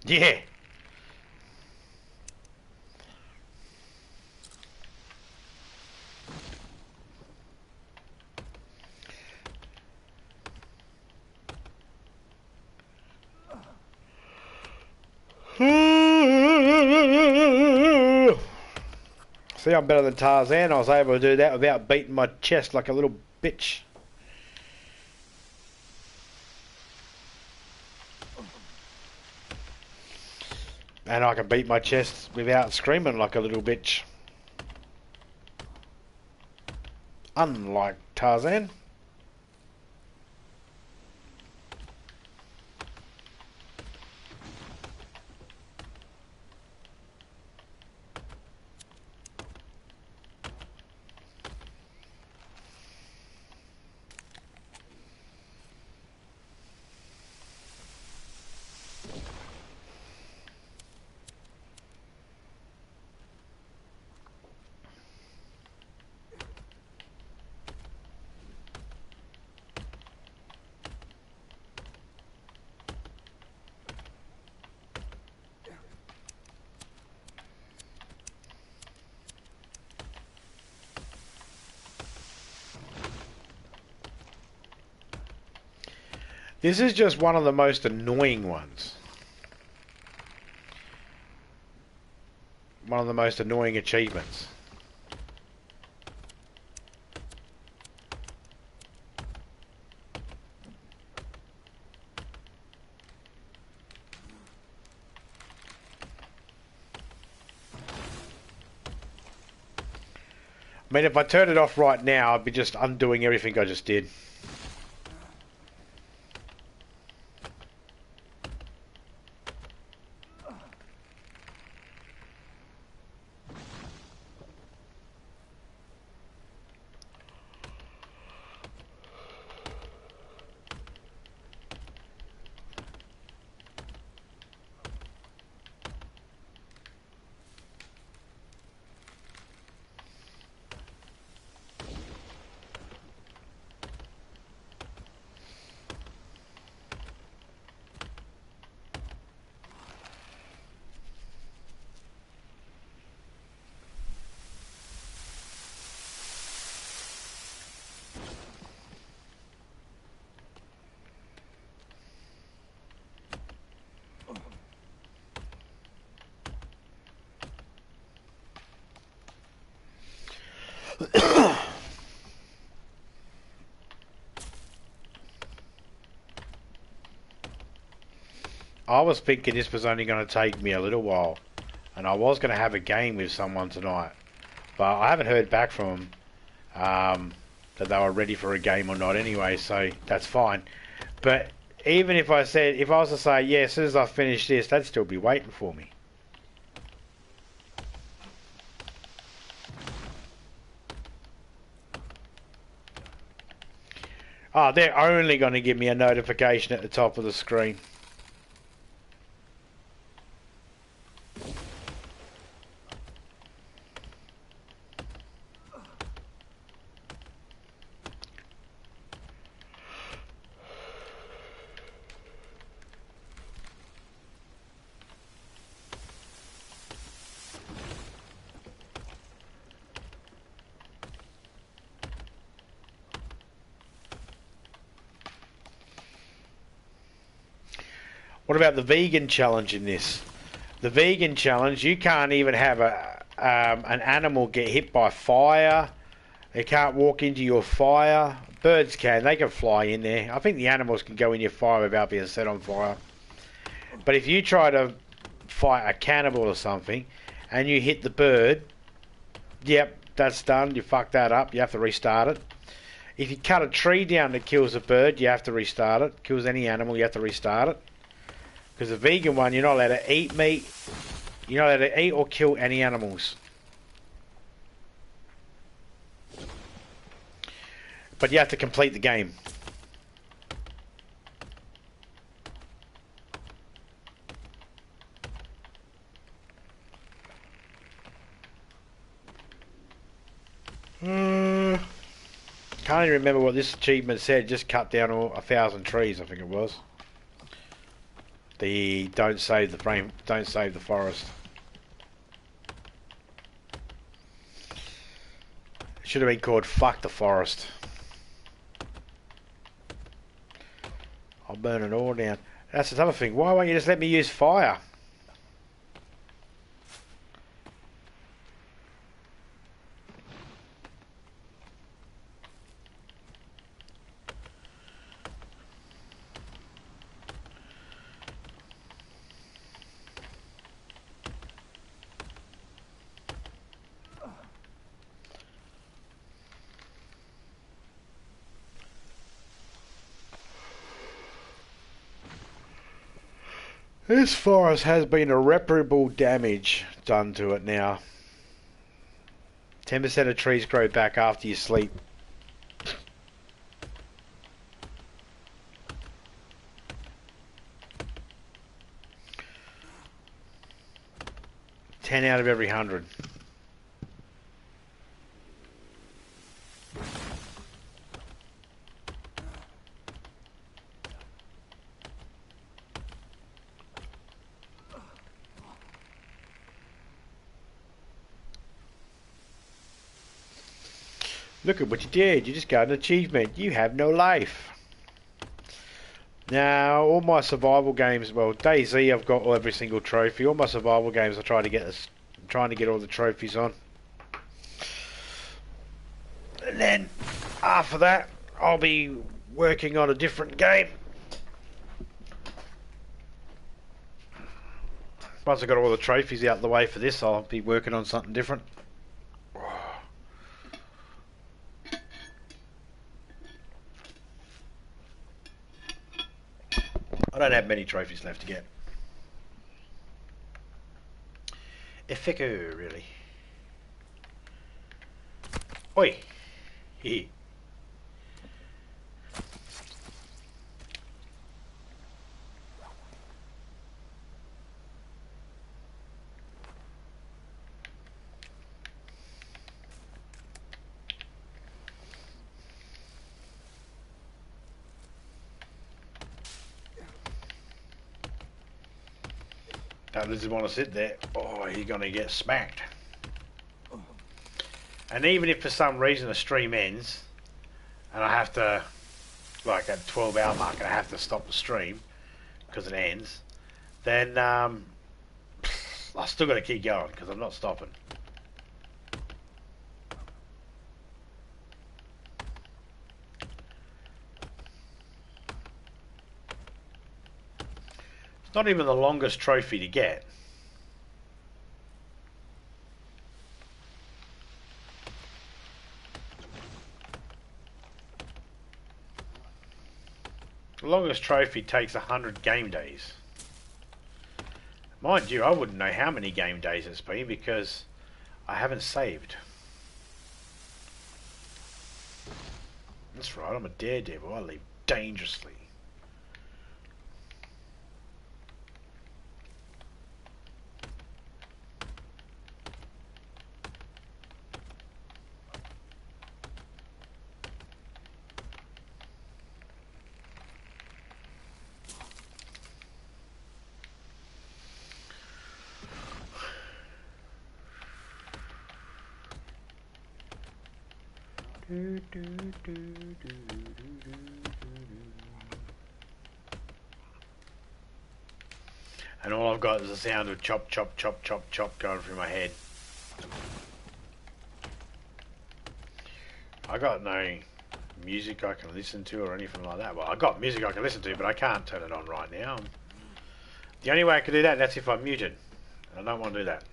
Yeah. See, I'm better than Tarzan. I was able to do that without beating my chest like a little bitch. And I can beat my chest without screaming like a little bitch. Unlike Tarzan. This is just one of the most annoying ones. One of the most annoying achievements. I mean, if I turned it off right now, I'd be just undoing everything I just did. I was thinking this was only going to take me a little while, and I was going to have a game with someone tonight, but I haven't heard back from them that they were ready for a game or not anyway, so that's fine. But even if I was to say, yeah, as soon as I finish this, they'd still be waiting for me. Oh, they're only going to give me a notification at the top of the screen. What about the vegan challenge in this? The vegan challenge, you can't even have an animal get hit by fire. They can't walk into your fire. Birds can. They can fly in there. I think the animals can go in your fire without being set on fire. But if you try to fight a cannibal or something and you hit the bird, yep, that's done. You fucked that up. You have to restart it. If you cut a tree down that kills a bird, you have to restart it. Kills any animal, you have to restart it. Because the vegan one, you're not allowed to eat meat. You're not allowed to eat or kill any animals. But you have to complete the game. Can't even remember what this achievement said. Just cut down 1,000 trees, I think it was. The don't save the forest. It should have been called fuck the forest. I'll burn it all down. That's the other thing. Why won't you just let me use fire? This forest has been irreparable damage done to it now. 10% of trees grow back after you sleep. Ten out of every 100. Look at what you did. You just got an achievement. You have no life. Now, all my survival games, well, DayZ, I've got every single trophy. All my survival games, I try to get this, trying to get all the trophies on. And then after that, I'll be working on a different game. Once I've got all the trophies out of the way for this, I'll be working on something different. I don't have many trophies left to get. Effico, really. Oi! Hee. That lizard want to sit there. Oh, you're going to get smacked. And even if for some reason the stream ends, and I have to, like at 12-hour mark, and I have to stop the stream because it ends, then I still got to keep going because I'm not stopping. It's not even the longest trophy to get. The longest trophy takes 100 game days. Mind you, I wouldn't know how many game days it's been because I haven't saved. That's right, I'm a daredevil. I live dangerously. And all I've got is the sound of chop, chop, chop, chop, chop going through my head. I got no music I can listen to or anything like that. Well, I got music I can listen to, but I can't turn it on right now. The only way I can do that, that's if I'm muted. I don't want to do that.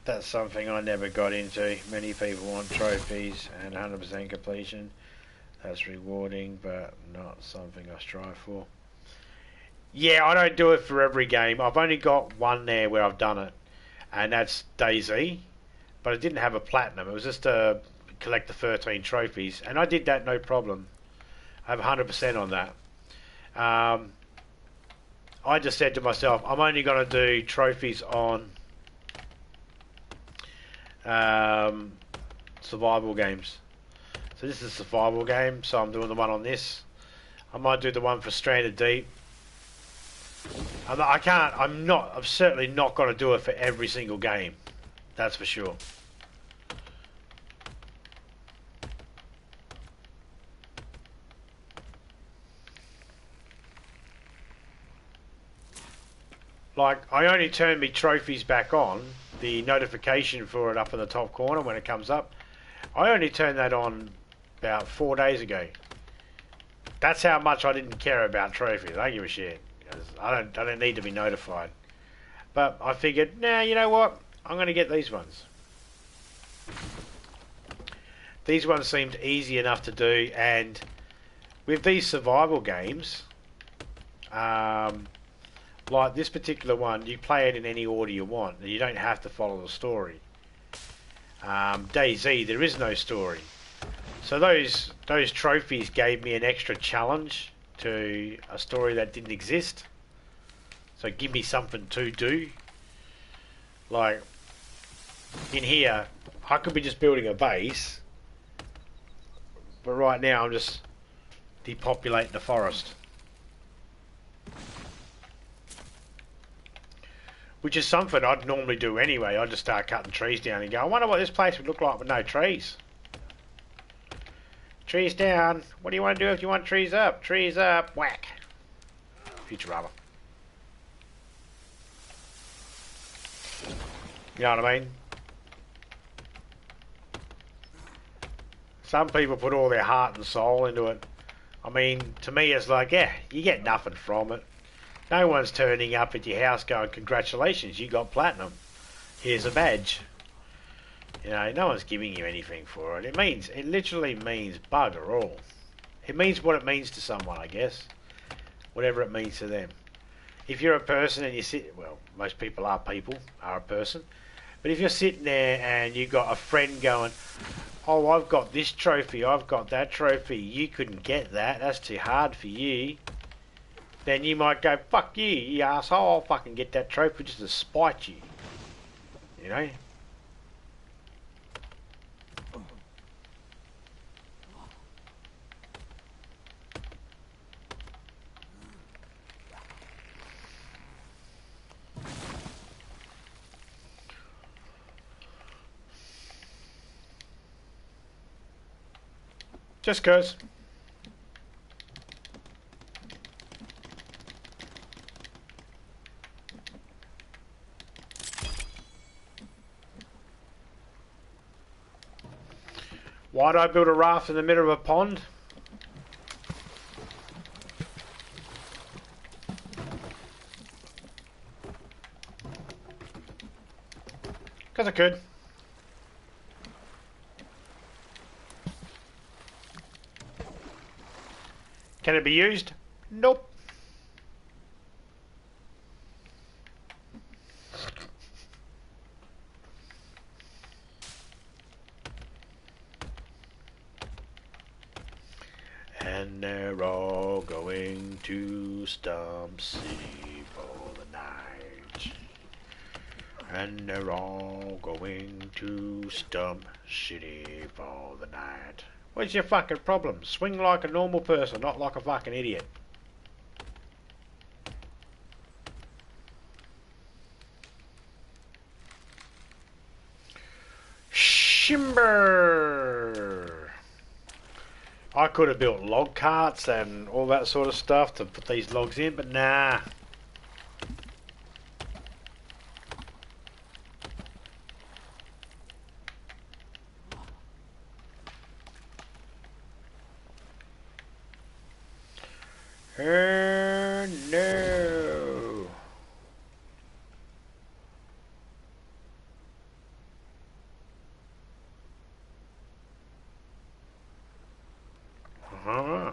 That's something I never got into. Many people want trophies and 100% completion. That's rewarding, but not something I strive for. Yeah, I don't do it for every game. I've only got one there where I've done it, and that's DayZ. But I didn't have a platinum. It was just to collect the 13 trophies, and I did that no problem. I have 100% on that. I just said to myself, I'm only going to do trophies on survival games. So this is a survival game, so I'm doing the one on this. I might do the one for Stranded Deep. I'm certainly not going to do it for every single game. That's for sure. Like, I only turn my trophies back on, the notification for it up in the top corner when it comes up. I only turned that on about 4 days ago. That's how much I didn't care about trophies. I don't give a shit. I don't need to be notified. But I figured, nah, you know what? I'm going to get these ones. These ones seemed easy enough to do, and with these survival games, like this particular one, you play it in any order you want, and you don't have to follow the story. DayZ, there is no story. So those trophies gave me an extra challenge to a story that didn't exist. So give me something to do. Like, in here, I could be just building a base, but right now I'm just depopulating the forest. Which is something I'd normally do anyway. I'd just start cutting trees down and go, I wonder what this place would look like with no trees. Trees down. What do you want to do if you want trees up? Trees up. Whack. Futurama. You know what I mean? Some people put all their heart and soul into it. I mean, to me it's like, yeah, you get nothing from it. No one's turning up at your house going, congratulations, you got platinum. Here's a badge. You know, no one's giving you anything for it. It literally means bugger all. It means what it means to someone, I guess. Whatever it means to them. If you're a person and you sit, well, most people are a person. But if you're sitting there and you've got a friend going, oh, I've got this trophy, I've got that trophy, you couldn't get that, that's too hard for you. Then you might go, fuck you, you asshole, I'll fucking get that trophy just to spite you. You know? Just 'cause. Why'd I build a raft in the middle of a pond? Because I could. Can it be used? Nope. And they're all going to Stump City for the night. And they're all going to Stump City for the night. What's your fucking problem? Swing like a normal person, not like a fucking idiot. Shimber! I could have built log carts and all that sort of stuff to put these logs in, but nah. No. Uh-huh.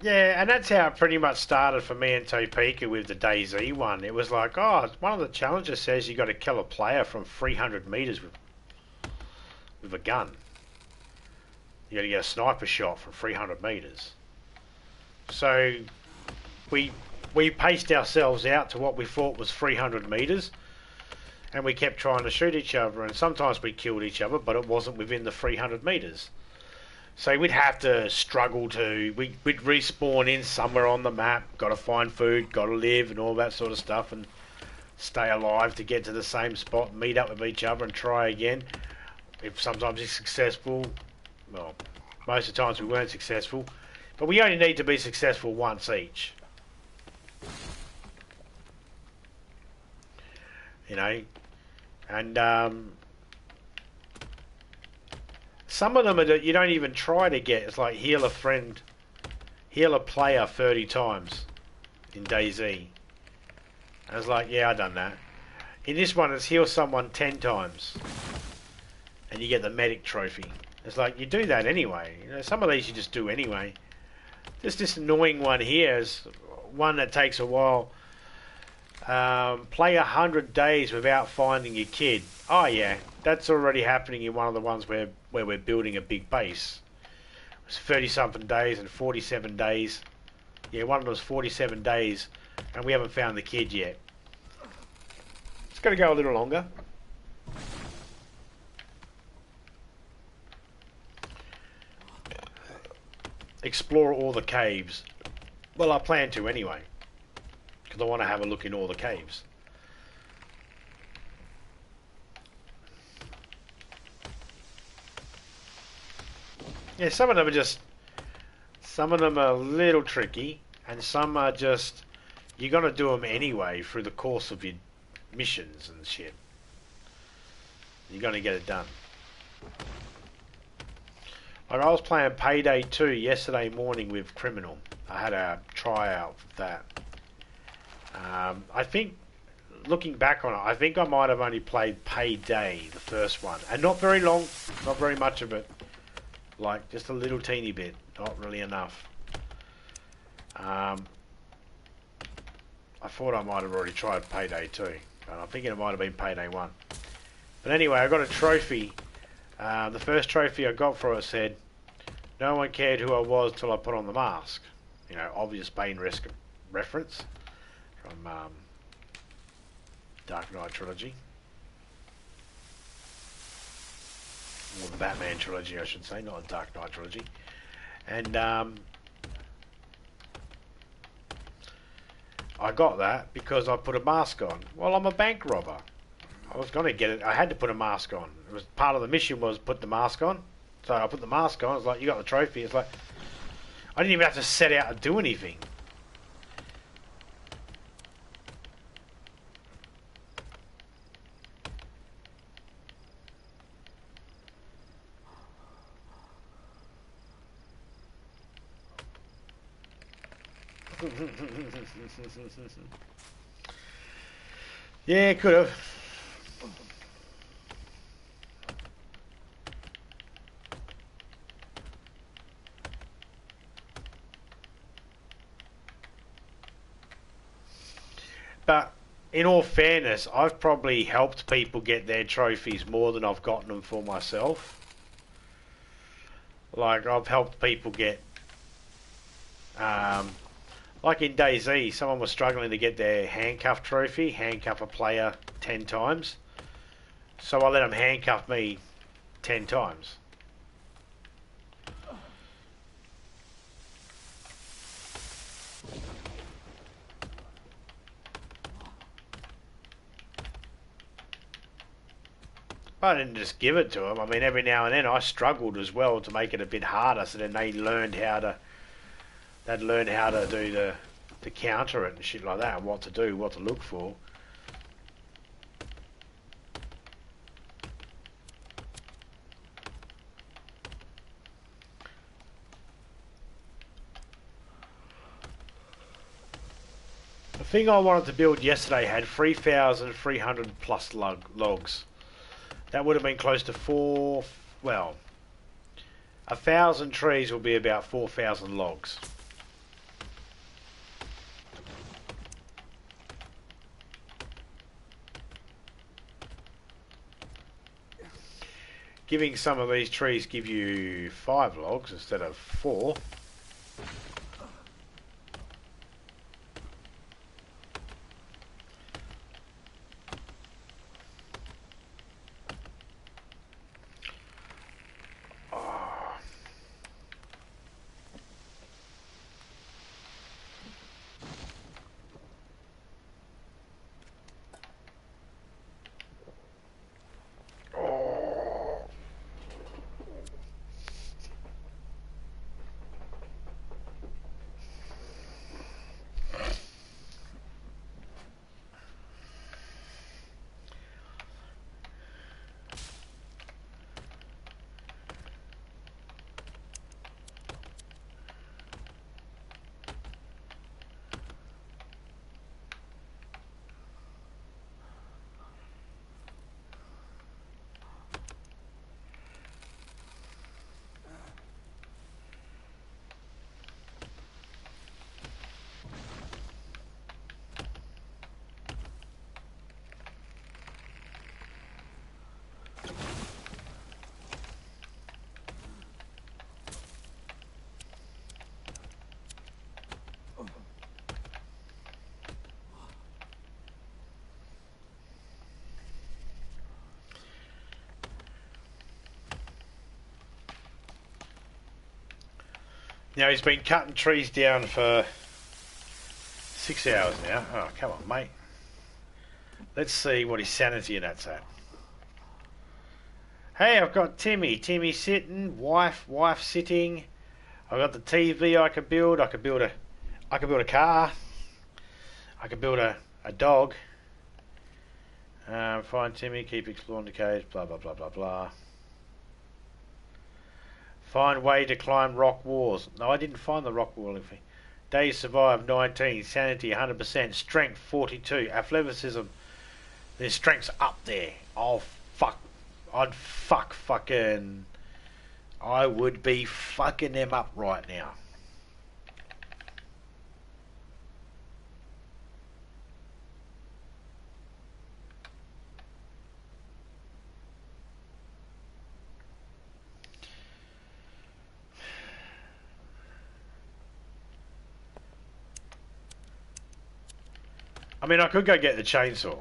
Yeah, and that's how it pretty much started for me and Topeka with the DayZ one. It was like, oh, one of the challenges says you got to kill a player from 300 meters with a gun. You got to get a sniper shot from 300 meters. So we paced ourselves out to what we thought was 300 meters, and we kept trying to shoot each other. And sometimes we killed each other, but it wasn't within the 300 meters. So we'd have to struggle to... We'd respawn in somewhere on the map, got to find food, got to live, and all that sort of stuff, and stay alive to get to the same spot, meet up with each other and try again. If sometimes it's successful, well, most of the times we weren't successful, but we only need to be successful once each. You know, and some of them are that you don't even try to get. It's like heal a friend, heal a player 30 times in DayZ. And it's like, yeah, I done that. In this one, it's heal someone 10 times, and you get the medic trophy. It's like, you do that anyway. You know, some of these you just do anyway. Just this annoying one here is one that takes a while. Play 100 days without finding your kid. Oh yeah, that's already happening in one of the ones where we're building a big base. It's 30 something days and 47 days. Yeah, one of those 47 days, and we haven't found the kid yet. It's going to go a little longer. Explore all the caves. Well, I plan to anyway, because I want to have a look in all the caves. Yeah, some of them are a little tricky, and some are just, you're going to do them anyway through the course of your missions and shit. You're going to get it done. Like I was playing Payday 2 yesterday morning with Criminal. I had a tryout for that. I think, looking back on it, I think I might have only played Payday, the first one. And not very long, not very much of it. Like, just a little teeny bit, not really enough. I thought I might have already tried Payday 2. And I'm thinking it might have been Payday 1. But anyway, I got a trophy. The first trophy I got for it said, no one cared who I was till I put on the mask. You know, obvious Bane reference from Dark Knight trilogy. Or the Batman trilogy, I should say, not the Dark Knight trilogy. And I got that because I put a mask on. Well, I'm a bank robber. I was going to get it. I had to put a mask on. It was part of the mission was put the mask on. So I put the mask on. It's like, you got the trophy. It's like, I didn't even have to set out to do anything. Yeah, could have. But in all fairness, I've probably helped people get their trophies more than I've gotten them for myself. Like, I've helped people get... like in DayZ, someone was struggling to get their handcuff trophy, handcuff a player 10 times. So I let them handcuff me 10 times. I didn't just give it to them. I mean, every now and then I struggled as well to make it a bit harder, so then they learned how to... They'd learn how to do the counter it and shit like that, and what to do, what to look for. The thing I wanted to build yesterday had 3,300 plus logs. That would have been close to 1,000 trees will be about 4,000 logs. giving some of these trees give you 5 logs instead of 4. Now he's been cutting trees down for 6 hours now. Oh, come on, mate. Let's see what his sanity and that's at. Hey, I've got Timmy. Timmy sitting, wife sitting. I've got the TV I could build. I could build a car. I could build a dog. Find Timmy, keep exploring the caves, blah blah blah blah blah. Find way to climb rock walls. No, I didn't find the rock wall. Days survive 19, sanity 100%, strength 42, athleticism. Their strength's up there. Oh fuck! I would be fucking them up right now. I mean, I could go get the chainsaw.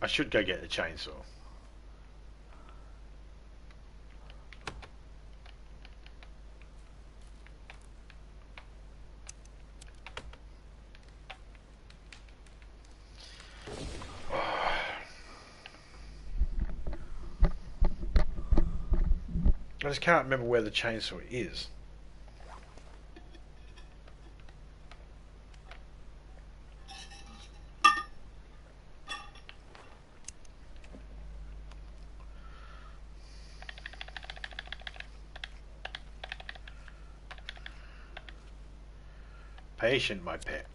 I should go get the chainsaw. I just can't remember where the chainsaw is. Patient, my pet.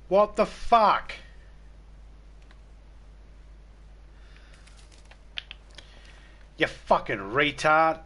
What the fuck? You fucking retard.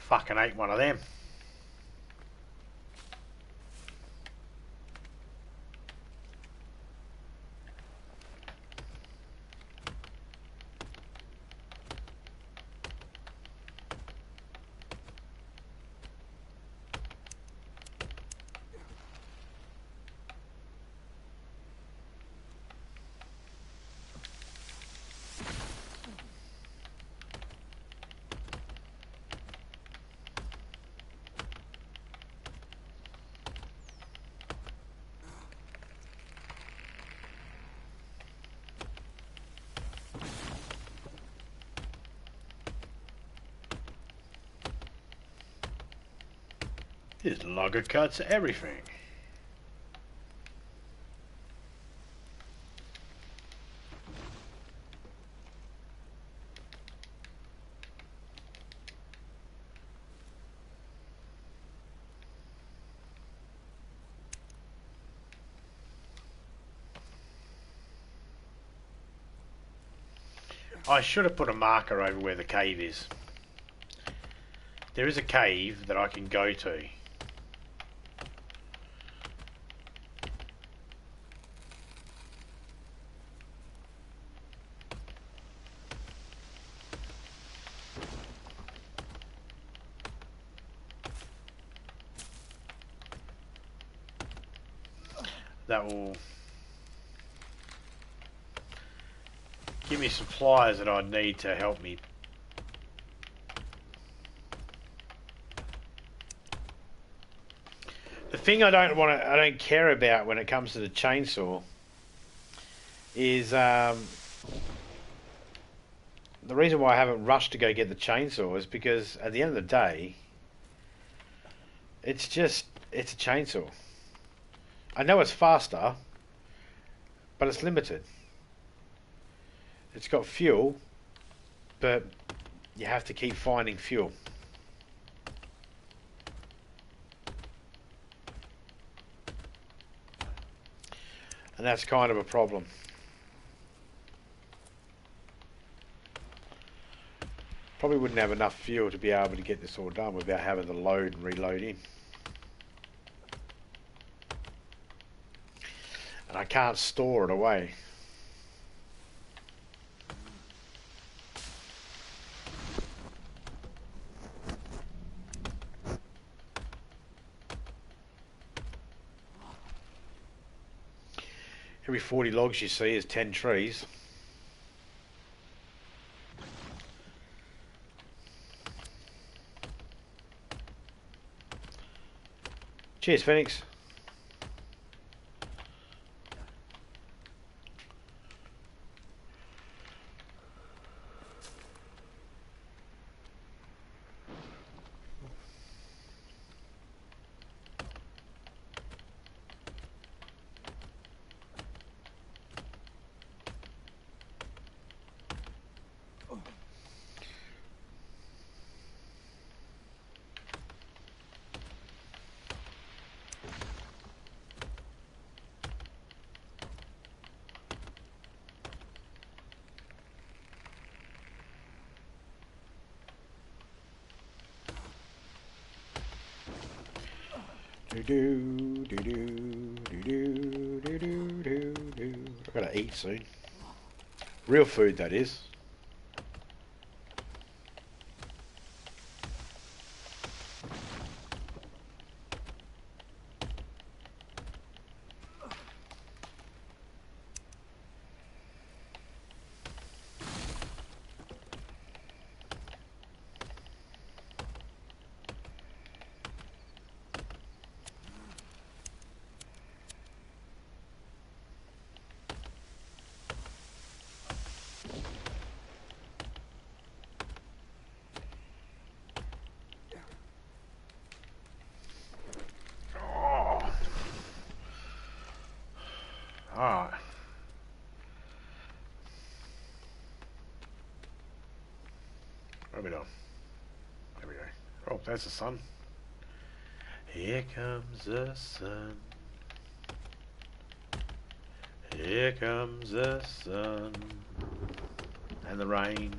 Fucking ate one of them. There's logger cuts, everything. I should have put a marker over where the cave is. There is a cave that I can go to. That will give me supplies that I'd need to help me. The thing I don't care about when it comes to the chainsaw is the reason why I haven't rushed to go get the chainsaw is because at the end of the day, it's a chainsaw. I know it's faster, but it's limited. It's got fuel, but you have to keep finding fuel. And that's kind of a problem. Probably wouldn't have enough fuel to be able to get this all done without having to load and reload in. And I can't store it away. Every 40 logs you see is 10 trees. Cheers, Phoenix. I've got to eat soon. Real food, that is. Alright. Where are we done? There we go. Oh, there's the sun. Here comes the sun. Here comes the sun. And the rain.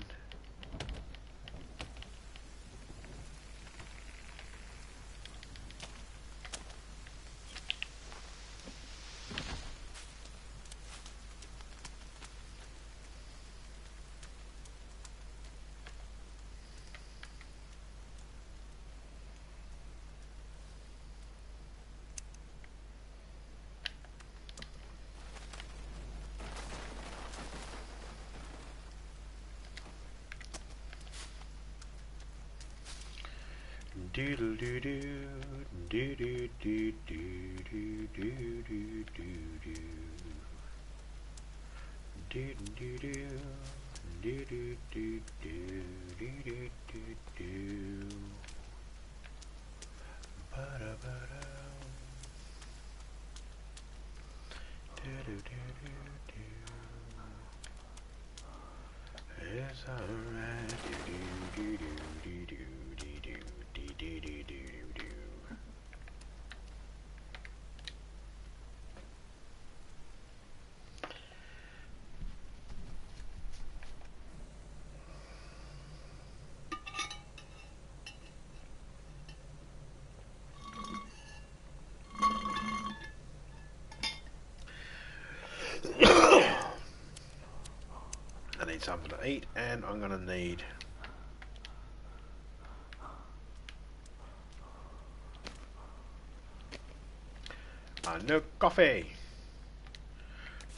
Doodle doo doo doo doo doo doo doo doo doo doo doo doo doo doo doo doo doo doo doo. It's alright. I need something to eat, and I'm gonna need a no coffee.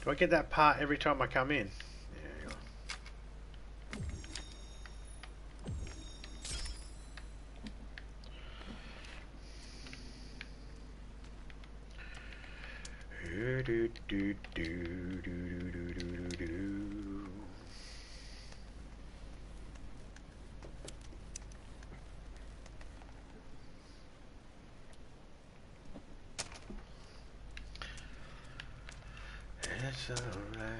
Do I get that part every time I come in? Yeah. Do, do, do, do, do, do, do, do, do. It's alright.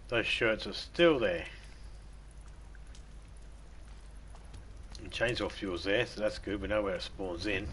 Those shirts are still there. And chainsaw fuel's there, so that's good. We know where it spawns in.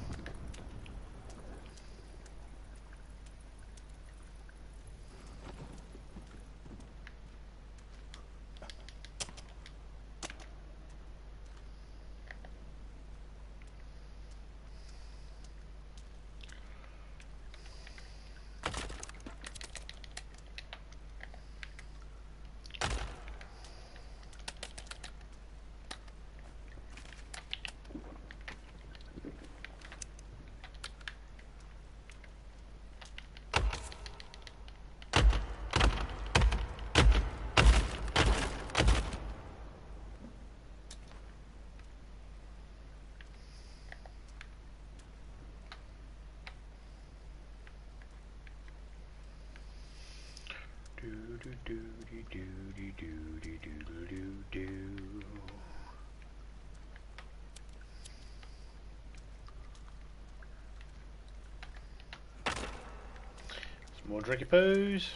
Some more drinky poos.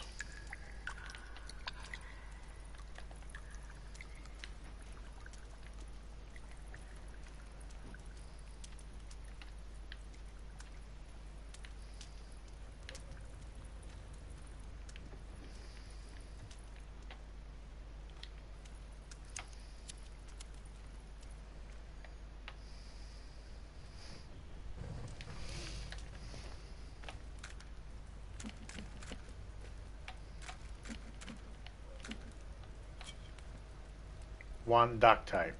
One duct tape.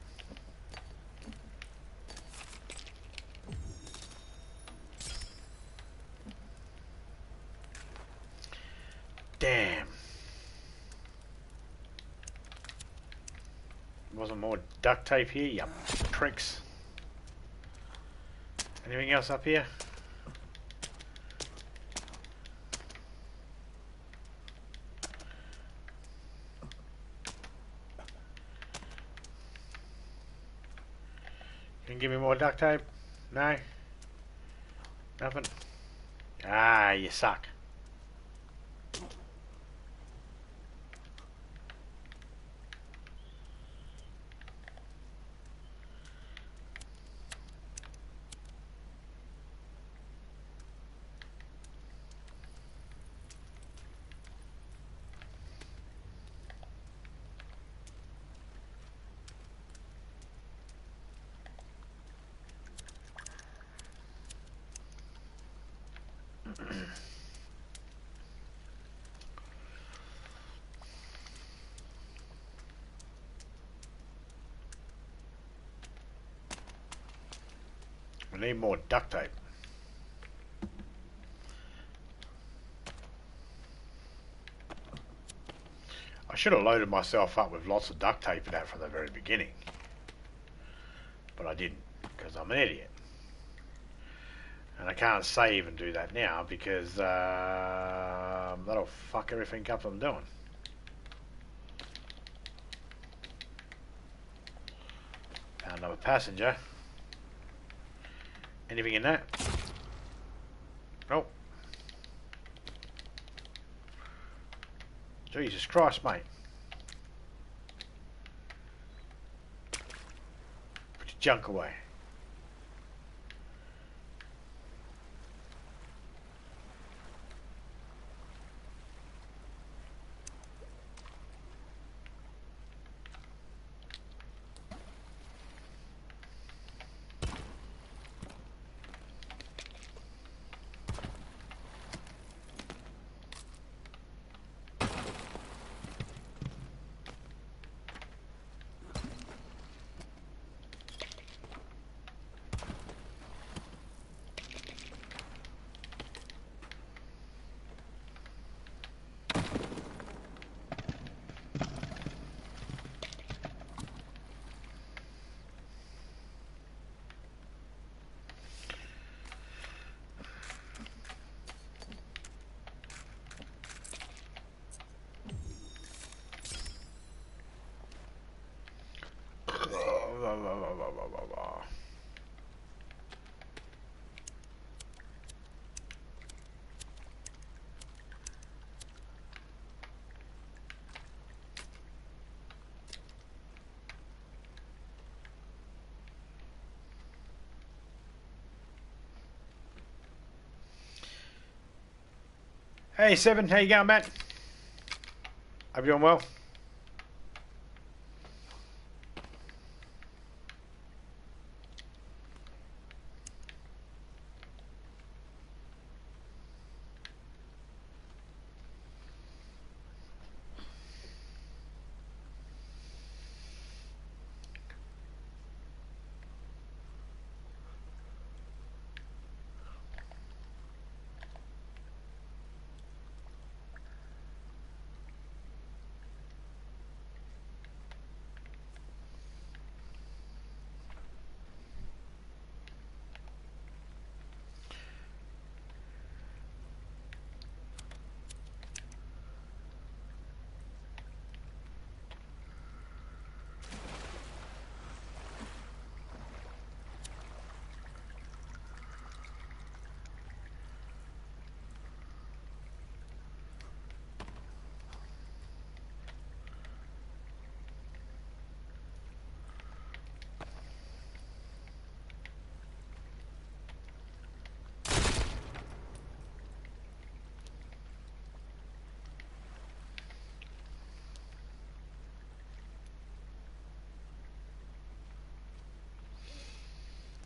Damn. Wasn't more duct tape here, you pricks. Anything else up here? Can you give me more duct tape? No? Nothing? Ah, you suck. We need more duct tape. I should have loaded myself up with lots of duct tape for that from the very beginning. But I didn't, because I'm an idiot. And I can't save and do that now because that'll fuck everything up I'm doing. Found another passenger. Anything in that? Nope. Jesus Christ, mate. Put your junk away. Hey Seven, how you going, Matt? Hope you're doing well.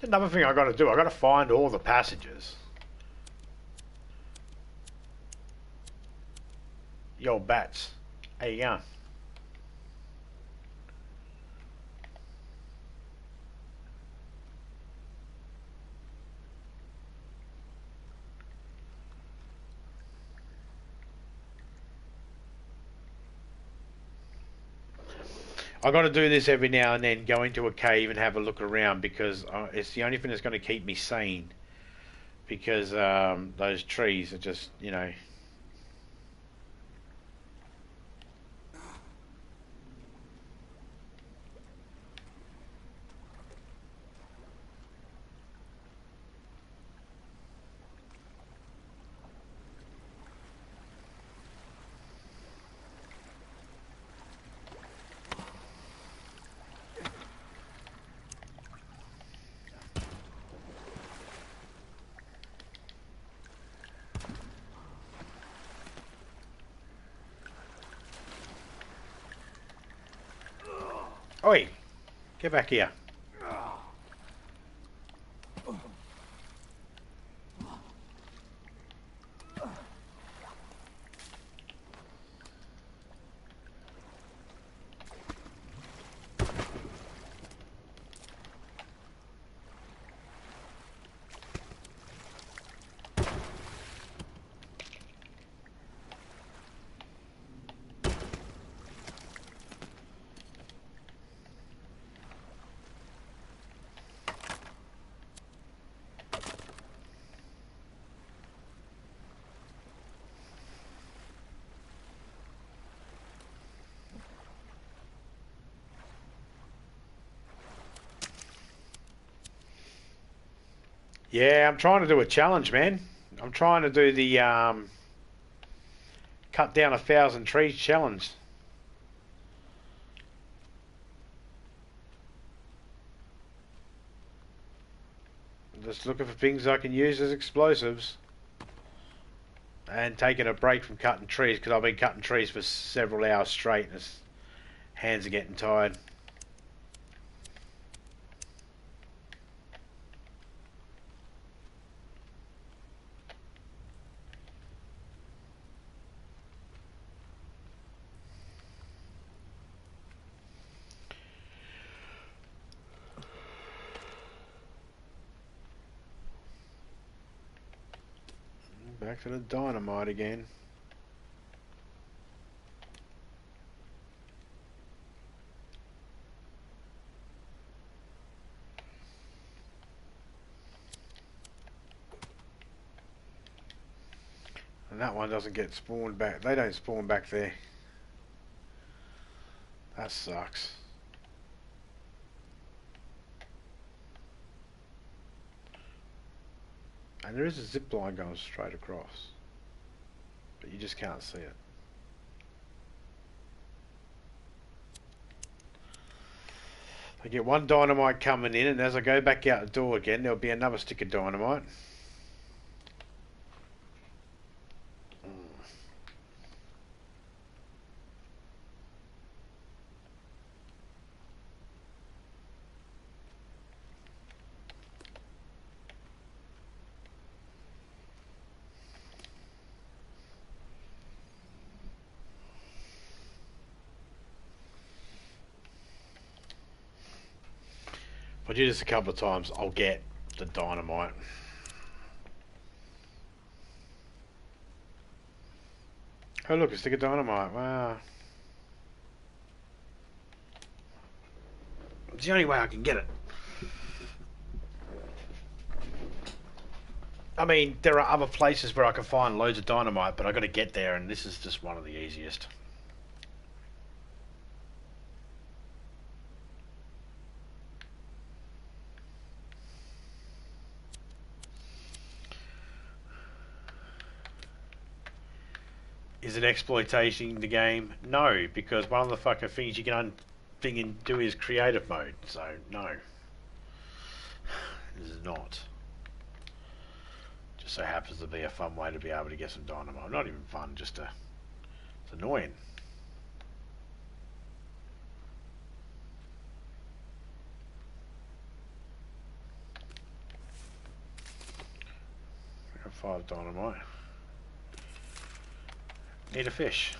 Another thing I got to do, I got to find all the passages. Yo, bats. How you going? I got to do this every now and then, go into a cave and have a look around because it's the only thing that's going to keep me sane. Because those trees are just, you know. Oi! Get back here. Yeah, I'm trying to do a challenge, man. I'm trying to do the cut down 1,000 trees challenge. Just looking for things I can use as explosives. And taking a break from cutting trees because I've been cutting trees for several hours straight and his hands are getting tired. Back to the dynamite again. And that one doesn't get spawned back. They don't spawn back there. That sucks. And there is a zip line going straight across. But you just can't see it. I get one dynamite coming in, and as I go back out the door again, there'll be another stick of dynamite. If I do this a couple of times, I'll get the dynamite. Oh look, a stick of dynamite, wow. It's the only way I can get it. I mean, there are other places where I can find loads of dynamite, but I got to get there, and this is just one of the easiest. Is it exploitation the game? No, because one of the fucking things you can do is creative mode. So no, this is not. Just so happens to be a fun way to be able to get some dynamite. Not even fun, just it's annoying. I got 5 dynamite. Need a fish.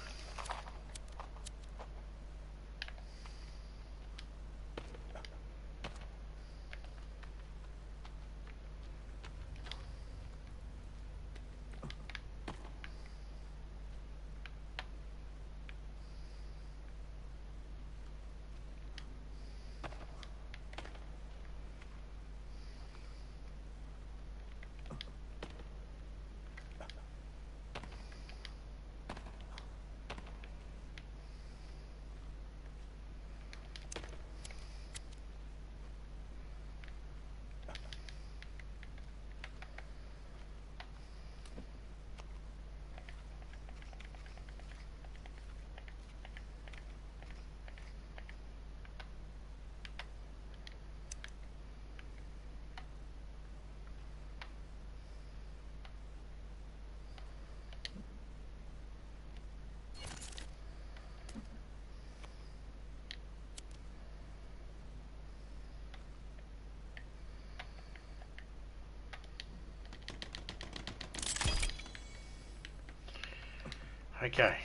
Okay,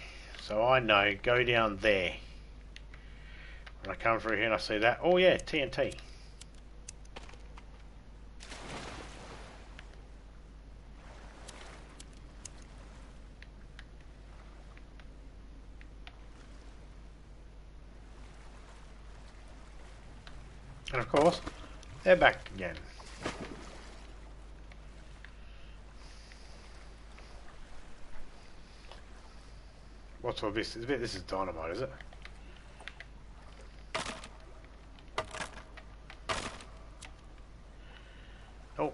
so I know, go down there. When I come through here and I see that, oh yeah, TNT. And of course, they're back again. What's all this? This is dynamite, is it? Oh.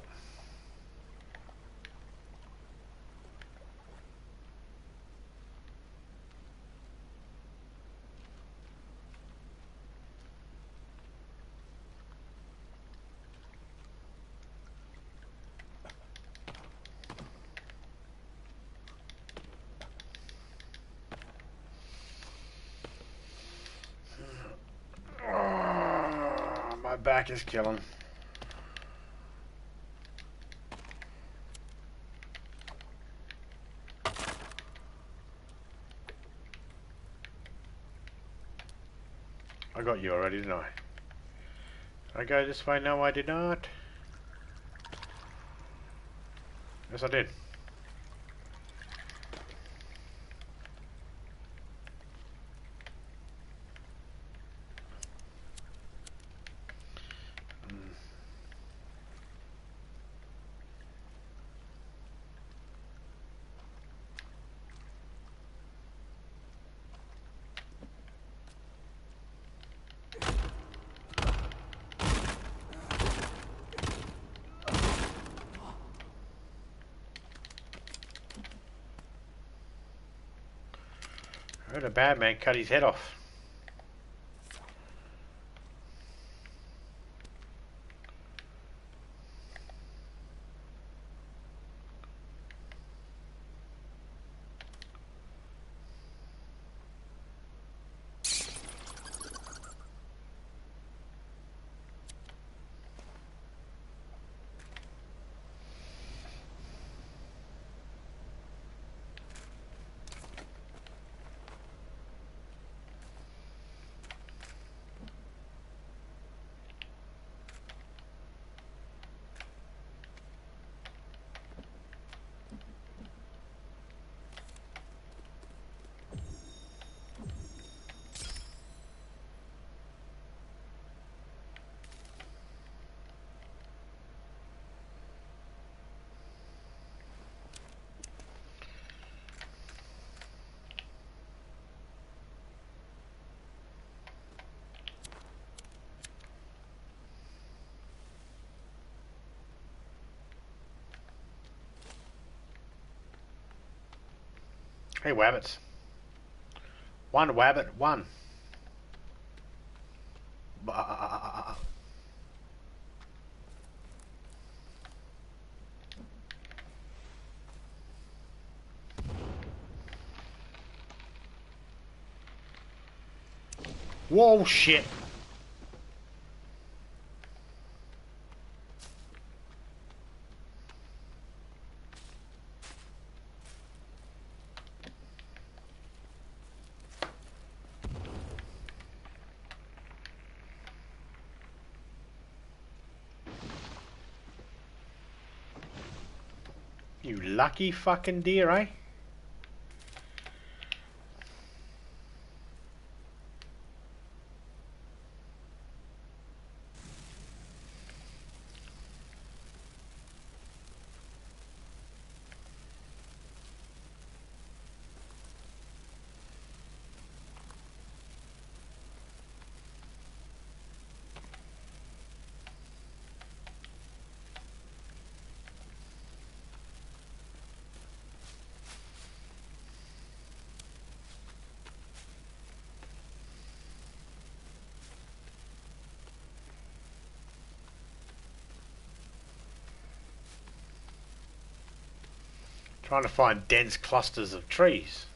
Oh, my back is killing. I got you already, didn't I? Did I go this way? No, I did not. Yes, I did. I heard a bad man cut his head off. Hey, Wabbits. One Wabbit, one. Bah. Whoa, shit. You lucky fucking deer, eh? Trying to find dense clusters of trees.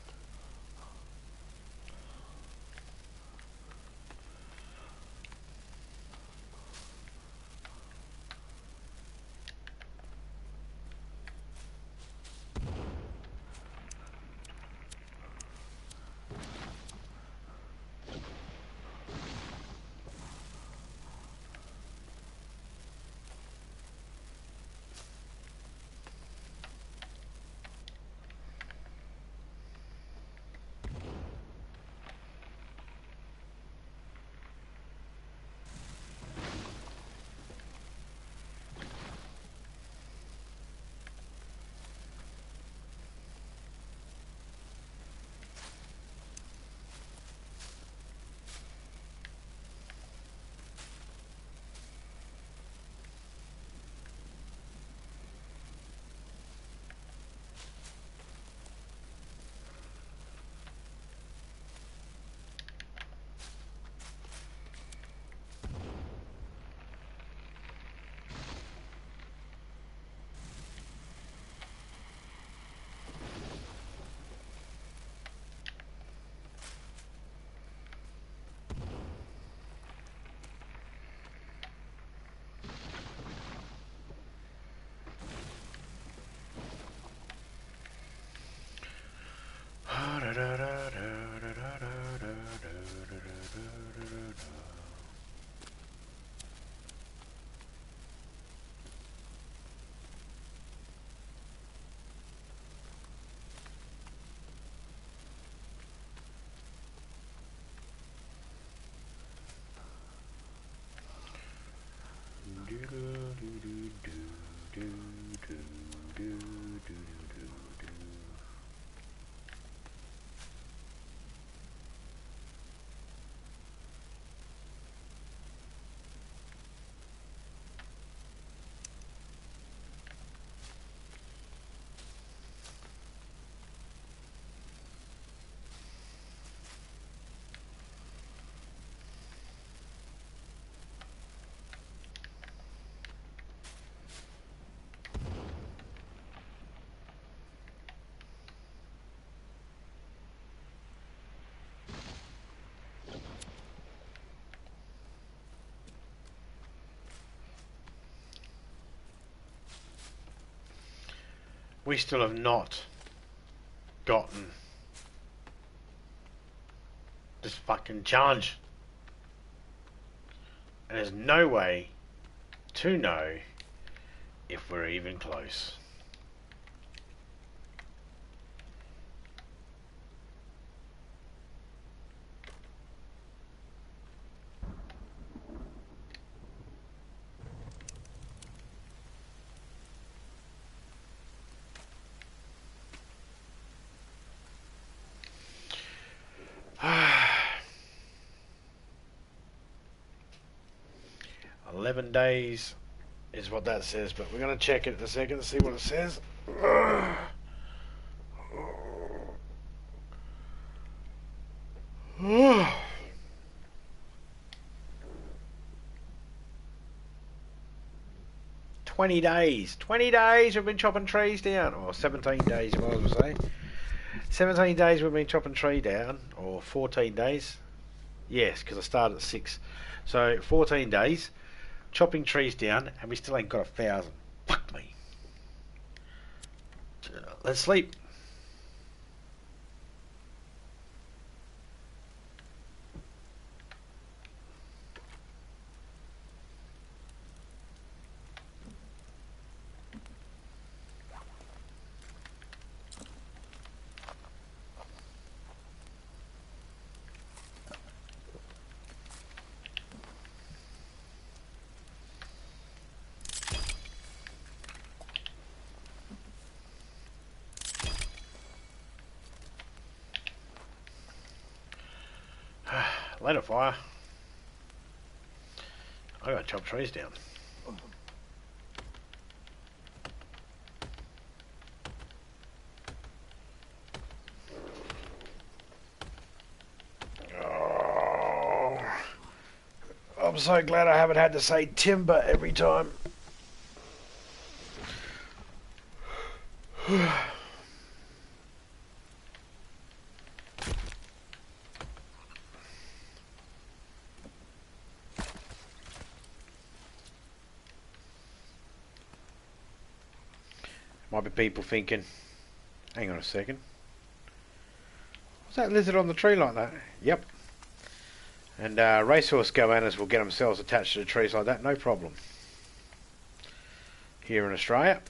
We still have not gotten this fucking challenge. And there's no way to know if we're even close. Days is what that says, but we're going to check it in a second and see what it says. 20 days. 20 days we've been chopping trees down. Or 17 days, you might as well say. 17 days we've been chopping tree down. Or 14 days. Yes, because I started at 6. So 14 days chopping trees down, and we still ain't got 1,000. Fuck me. Let's sleep. Light a fire. I gotta chop trees down. Oh, I'm so glad I haven't had to say timber every time. Might be people thinking, hang on a second, what's that lizard on the tree like that? Yep. And racehorse goannas will get themselves attached to the trees like that, no problem. Here in Australia.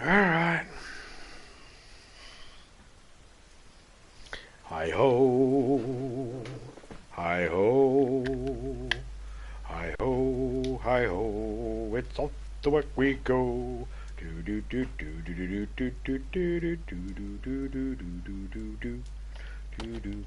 Alright. Hi-ho, hi-ho, hi-ho, hi-ho, it's off the work we go. Do-do-do-do-do-do-do-do-do-do-do-do-do-do-do-do.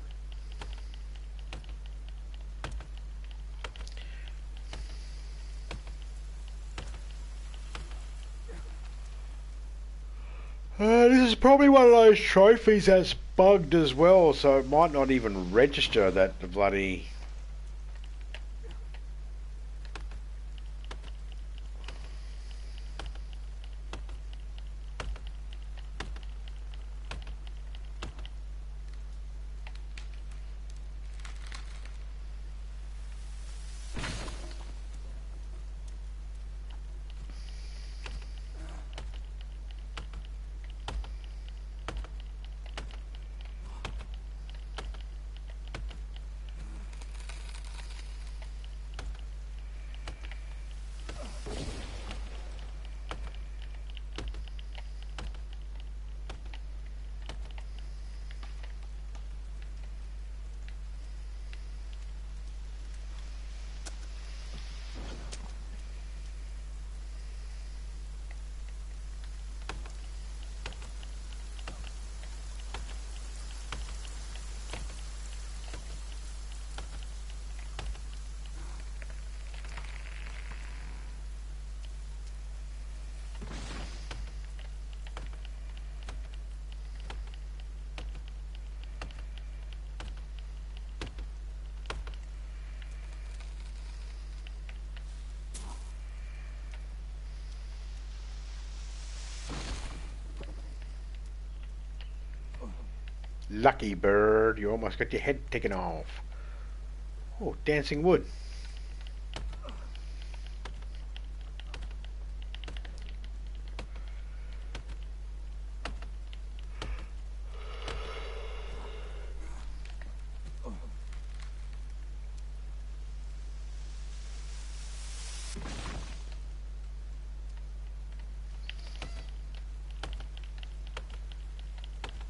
This is probably one of those trophies that's bugged as well, so it might not even register that the bloody... Lucky bird, you almost got your head taken off. Oh, dancing wood.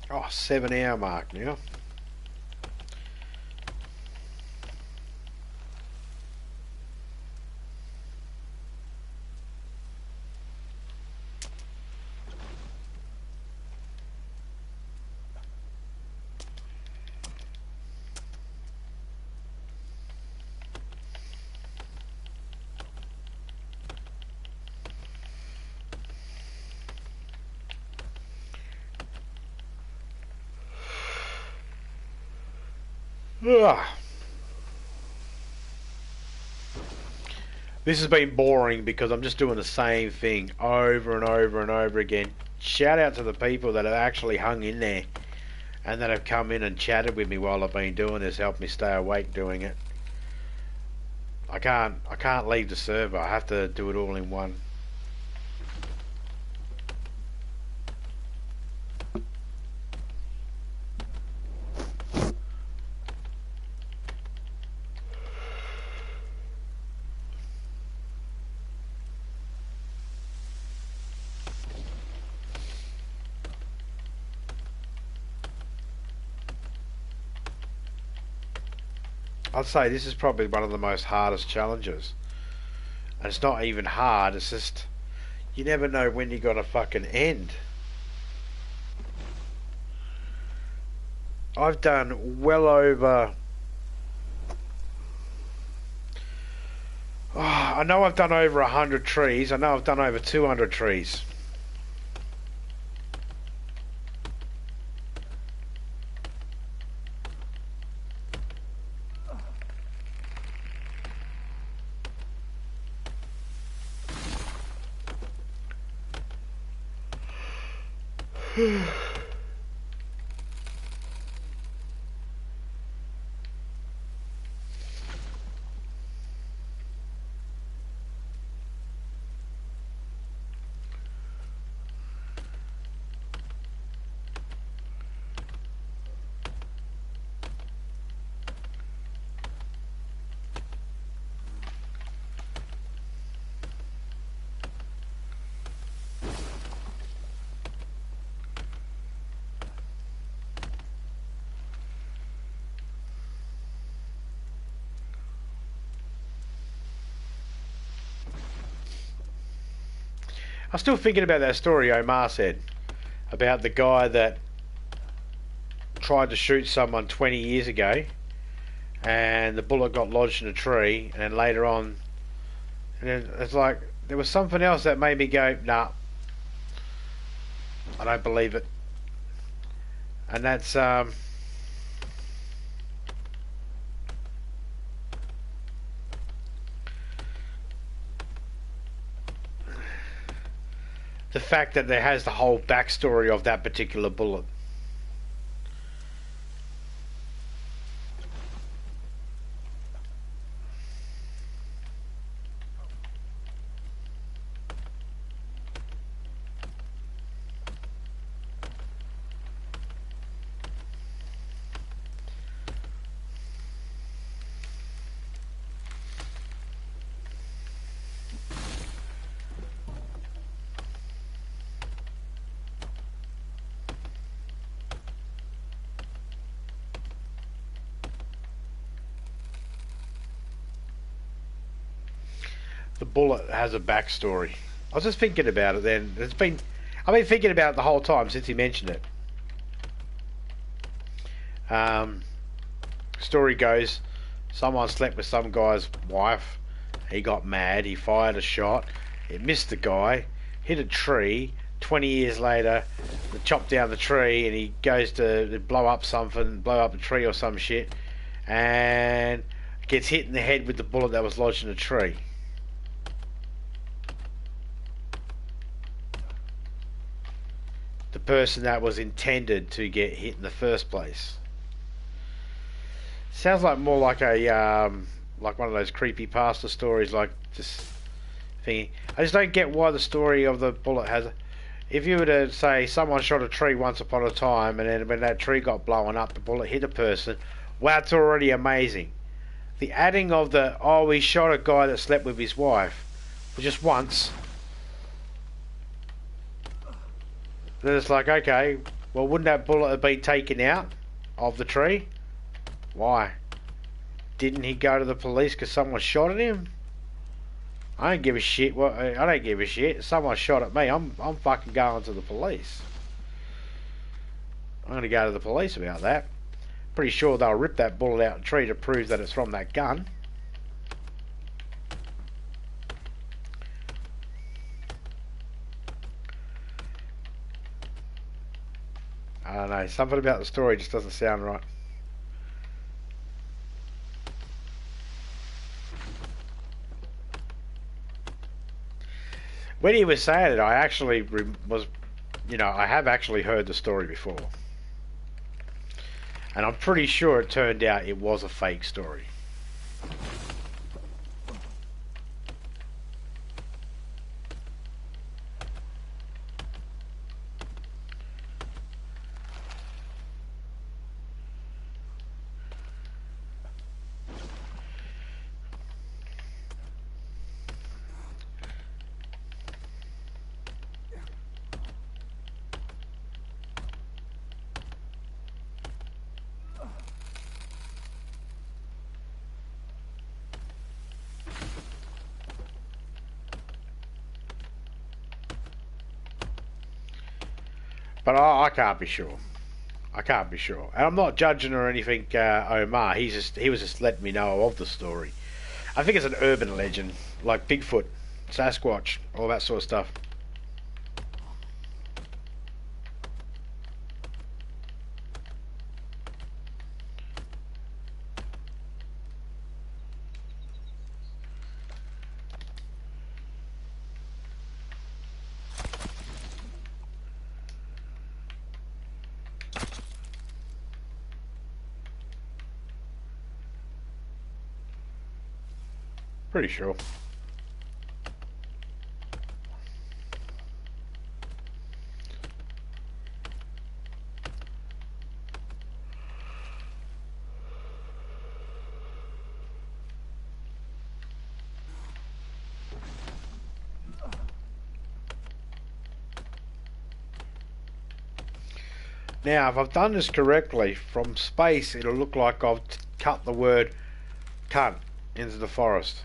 Oh, 7 hour mark now. Ugh. This has been boring because I'm just doing the same thing over and over and over again. Shout out to the people that have actually hung in there and that have come in and chatted with me while I've been doing this, helped me stay awake doing it. I can't leave the server. I have to do it all in one. I'd say this is probably one of the most hardest challenges. And it's not even hard, it's just you never know when you gotta fucking end. I've done well over I know I've done over 100 trees. I know I've done over 200 trees. I'm still thinking about that story Omar said about the guy that tried to shoot someone 20 years ago and the bullet got lodged in a tree, and then later on, and then it's like there was something else that made me go, nah, I don't believe it. And that's the fact that there has the whole backstory of that particular bullet. The bullet has a backstory. I was just thinking about it then. I've been thinking about it the whole time since he mentioned it. Story goes, someone slept with some guy's wife. He got mad. He fired a shot. It missed the guy. Hit a tree. 20 years later, they chop down the tree, and he goes to blow up something, blow up a tree or some shit, and gets hit in the head with the bullet that was lodged in a tree. The person that was intended to get hit in the first place. Sounds like more like a like one of those creepy pasta stories, like just thingy. I just don't get why the story of the bullet has. If you were to say someone shot a tree once upon a time, and then when that tree got blown up, the bullet hit a person. Wow, it's already amazing. The adding of the we shot a guy that slept with his wife, just once. Then it's like, okay, well, wouldn't that bullet have been taken out of the tree? Why? Didn't he go to the police because someone shot at him? I don't give a shit. Well, I don't give a shit. Someone shot at me. I'm fucking going to the police. I'm going to go to the police about that. Pretty sure they'll rip that bullet out of the tree to prove that it's from that gun. I don't know. Something about the story just doesn't sound right. When he was saying it, I actually was, I have actually heard the story before. And I'm pretty sure it turned out it was a fake story. But I can't be sure. I can't be sure. And I'm not judging or anything, Omar. He was just letting me know of the story. I think it's an urban legend, like Bigfoot, Sasquatch, all that sort of stuff. Pretty sure. Now, if I've done this correctly, from space it'll look like I've cut the word cunt into the forest.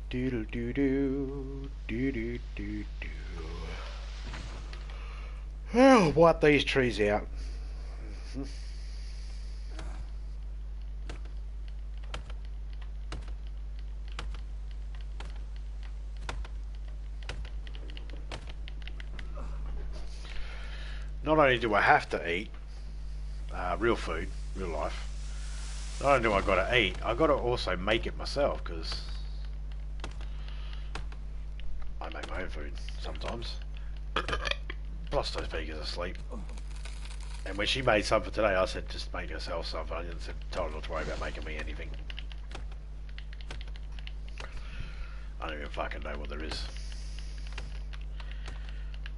Doodle doo doo doo doo doo doo. I'll wipe these trees out. Not only do I have to eat real food, real life, not only do I got to eat, I got to also make it myself, because I make my own food sometimes. Plus those vegans asleep. And when she made some for today, I said just make herself something. I didn't tell her not to worry about making me anything. I don't even fucking know what there is.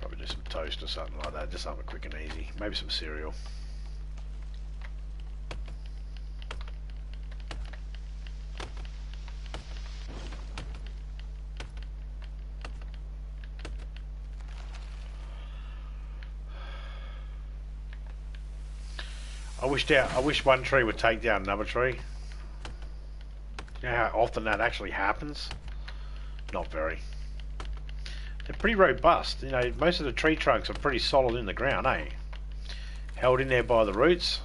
Probably do some toast or something like that, just something quick and easy. Maybe some cereal. I wish one tree would take down another tree. You know how often that actually happens? Not very. They're pretty robust. You know, most of the tree trunks are pretty solid in the ground, eh? Held in there by the roots.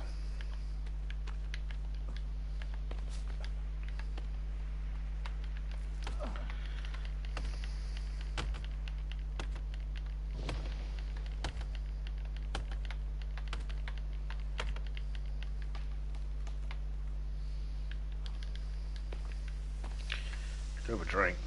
Bit of a drink.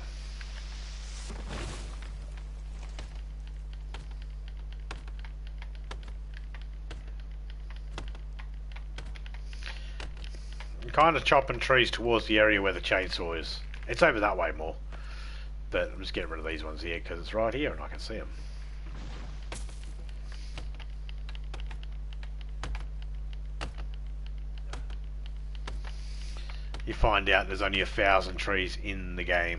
I'm kind of chopping trees towards the area where the chainsaw is. It's over that way more. But I'm just getting rid of these ones here because it's right here and I can see them. You find out there's only 1,000 trees in the game.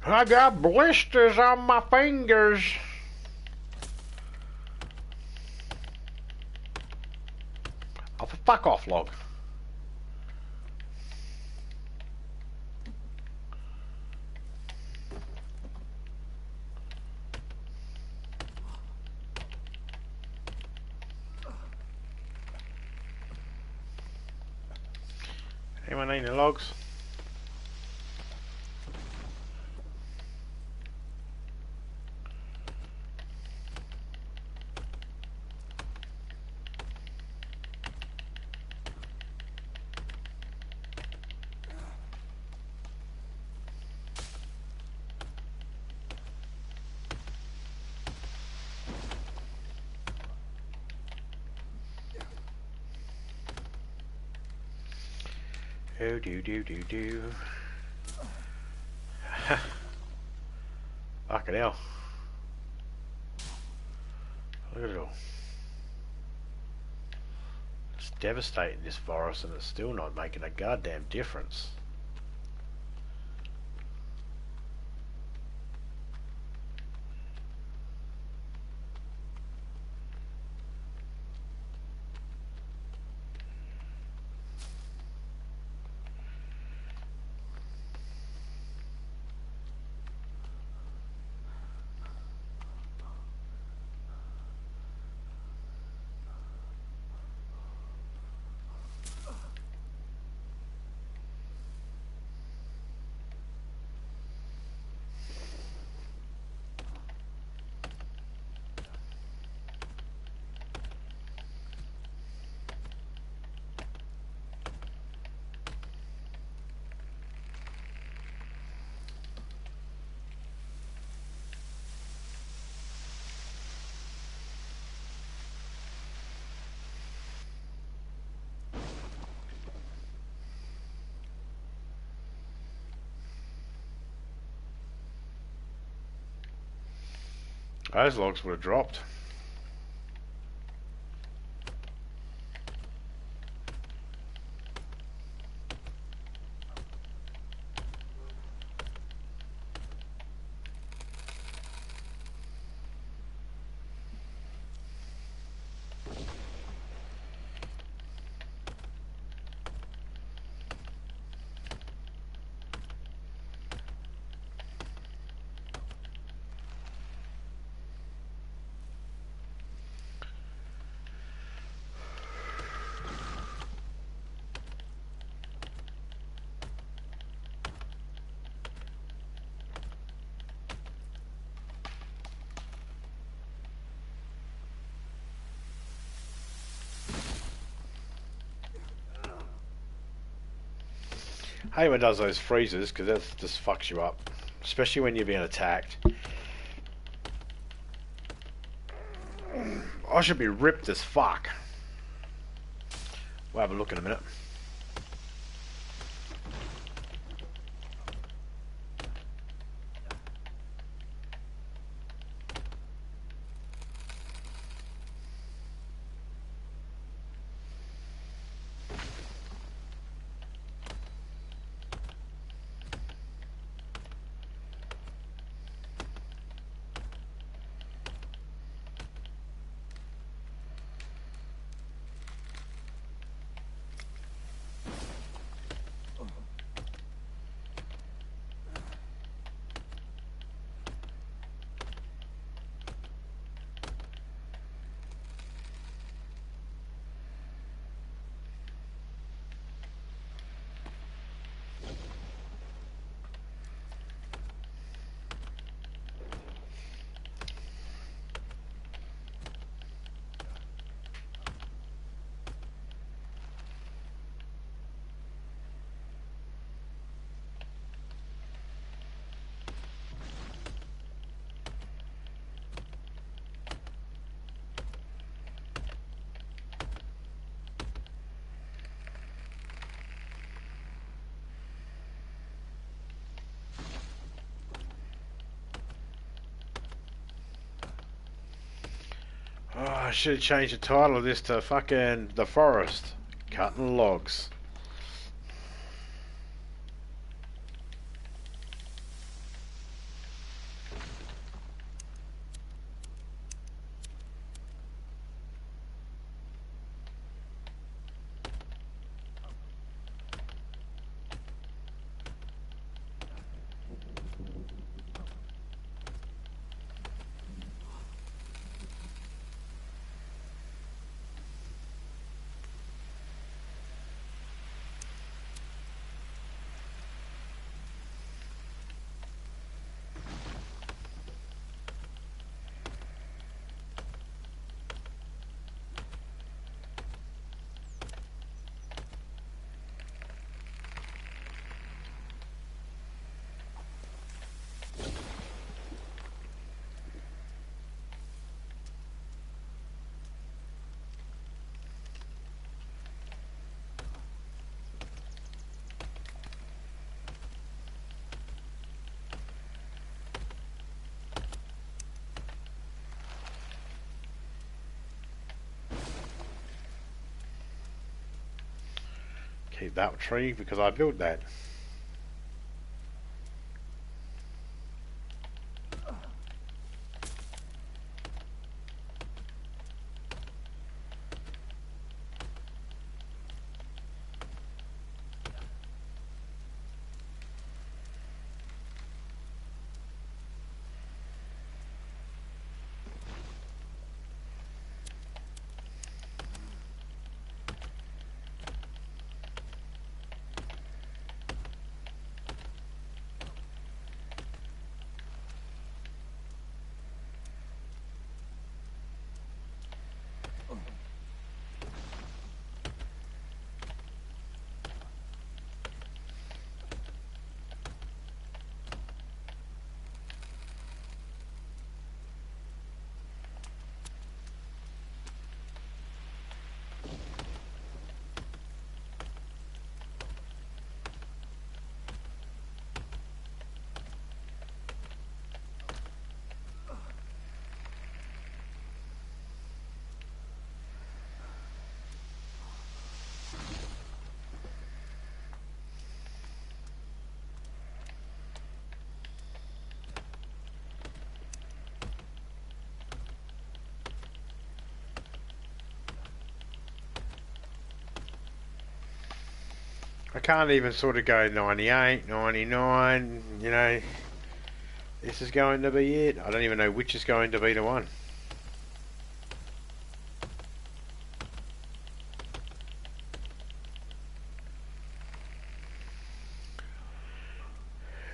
I got blisters on my fingers. Oh, for fuck off, log. Anyone need any logs? Oh, do. Fucking hell. Look at it all. It's devastating, this virus, and it's still not making a goddamn difference. Those logs would have dropped. I hate when it does those freezes because that just fucks you up, especially when you're being attacked. I should be ripped as fuck. We'll have a look in a minute. I should have changed the title of this to fucking The Forest. Cutting logs. Keep that tree because I built that. I can't even sort of go 98, 99, you know. This is going to be it. I don't even know which is going to be the one.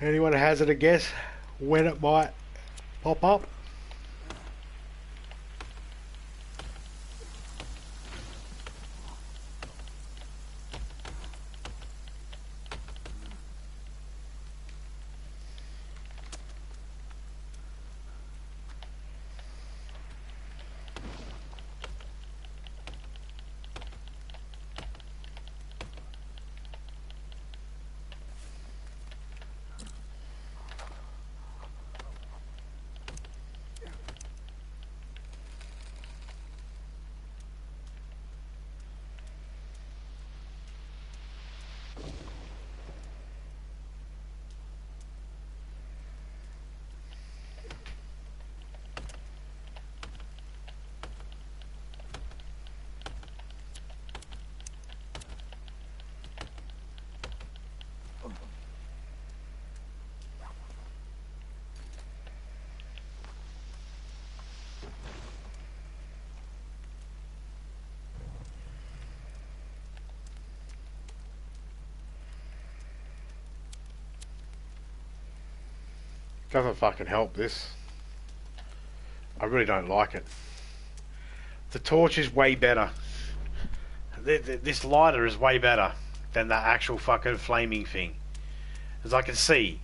Anyone hazard a guess when it might pop up? Doesn't fucking help this. I really don't like it. The torch is way better. This lighter is way better than the actual fucking flaming thing. As I can see,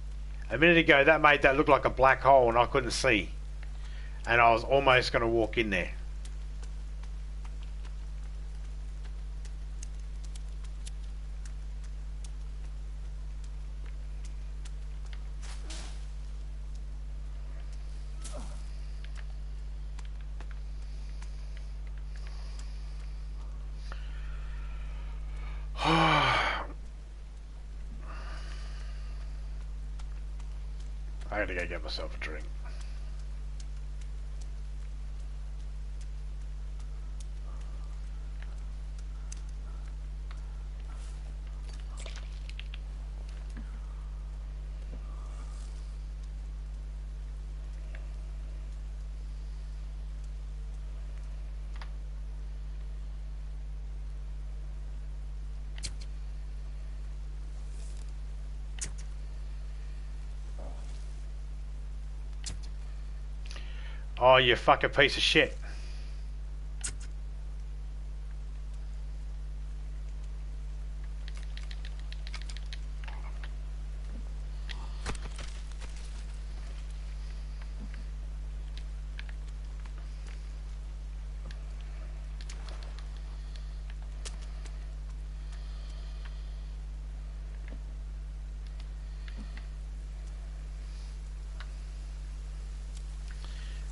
a minute ago that made that look like a black hole and I couldn't see. And I was almost going to walk in there. I gotta go get myself a drink. Oh, you fucking piece of shit.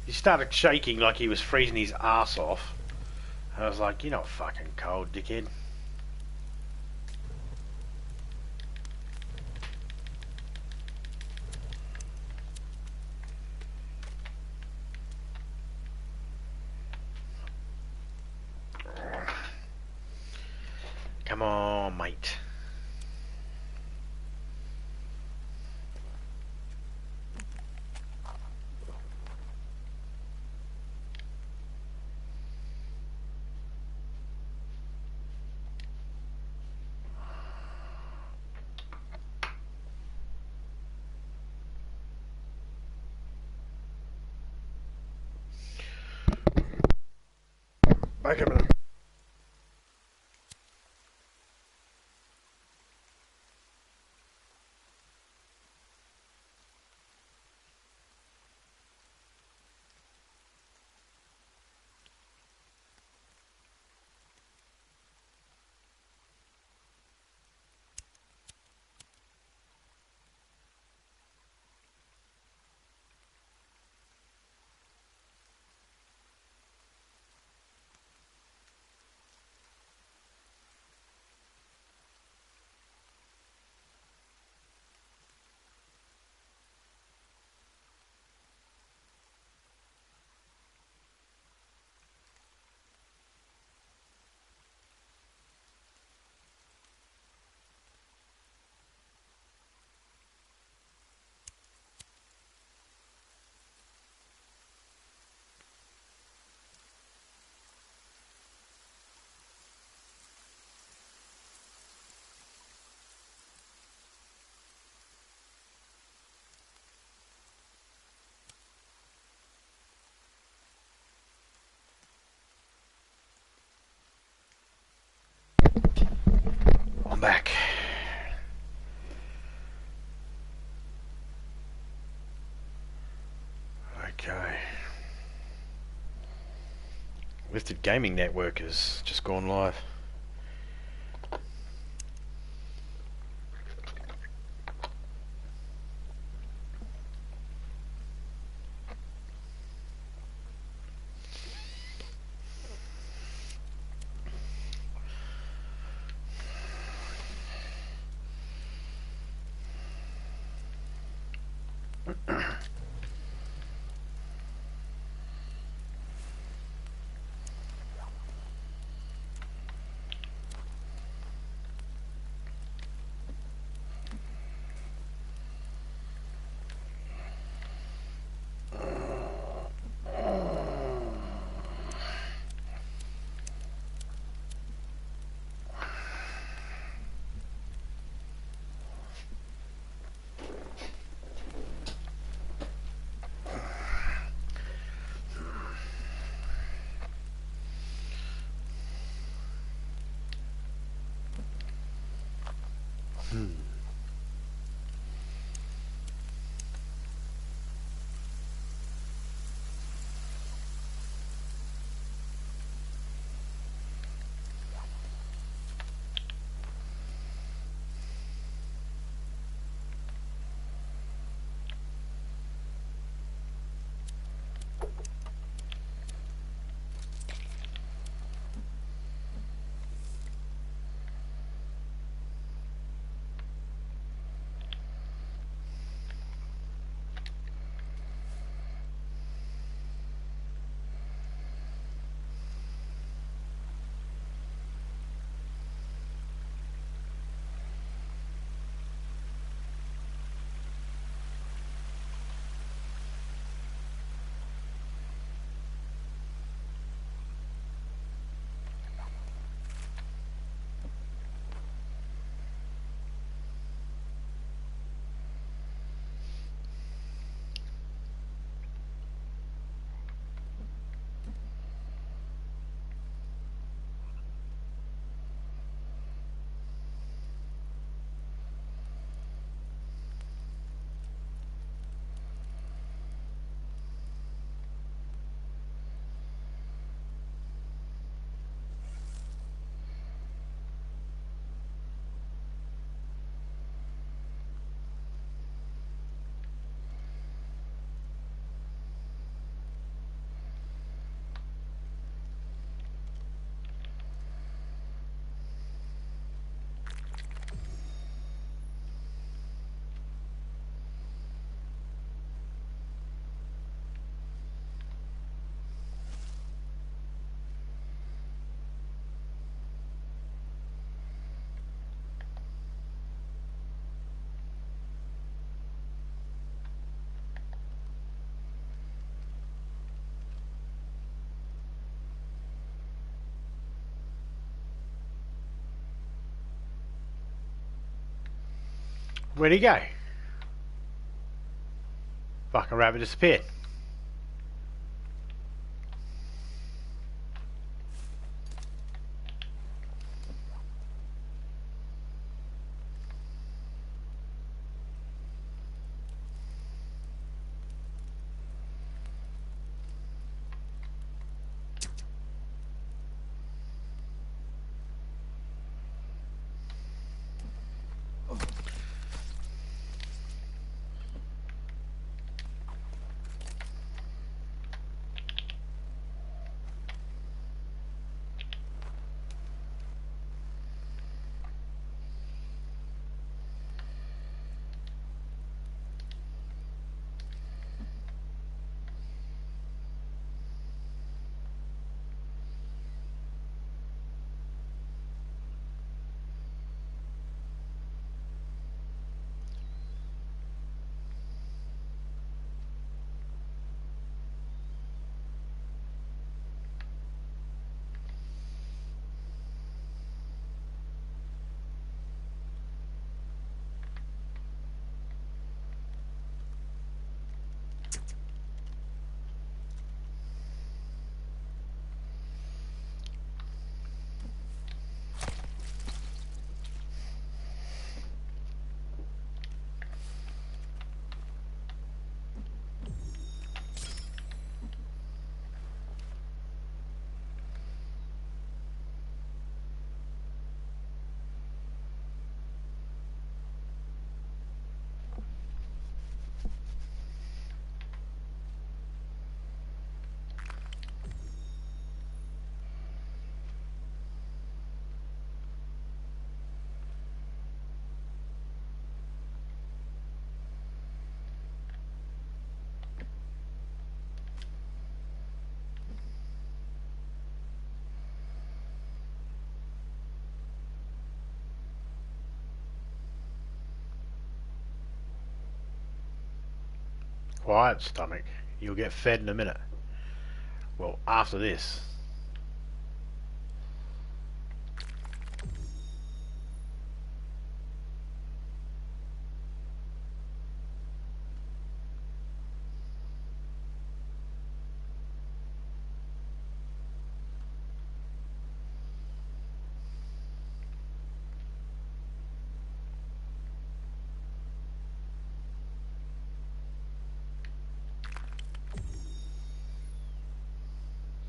He started shaking like he was freezing his ass off. I was like, you're not fucking cold, dickhead. Come on, mate. Wait a minute. I'm back. Okay. Lifted Gaming Network has just gone live. Where'd he go? Fucking rabbit disappeared. Quiet, stomach. You'll get fed in a minute. Well, after this.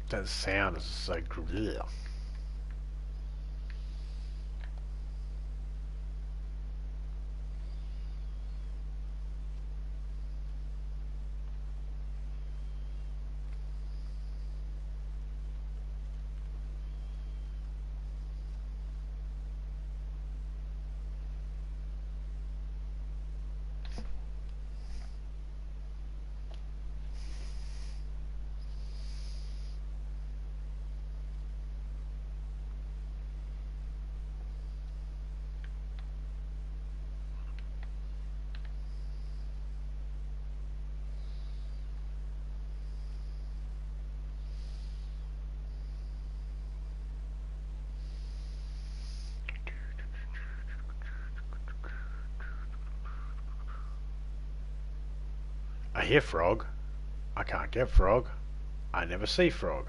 That sound is so good. I hear frog. I can't get frog. I never see frog.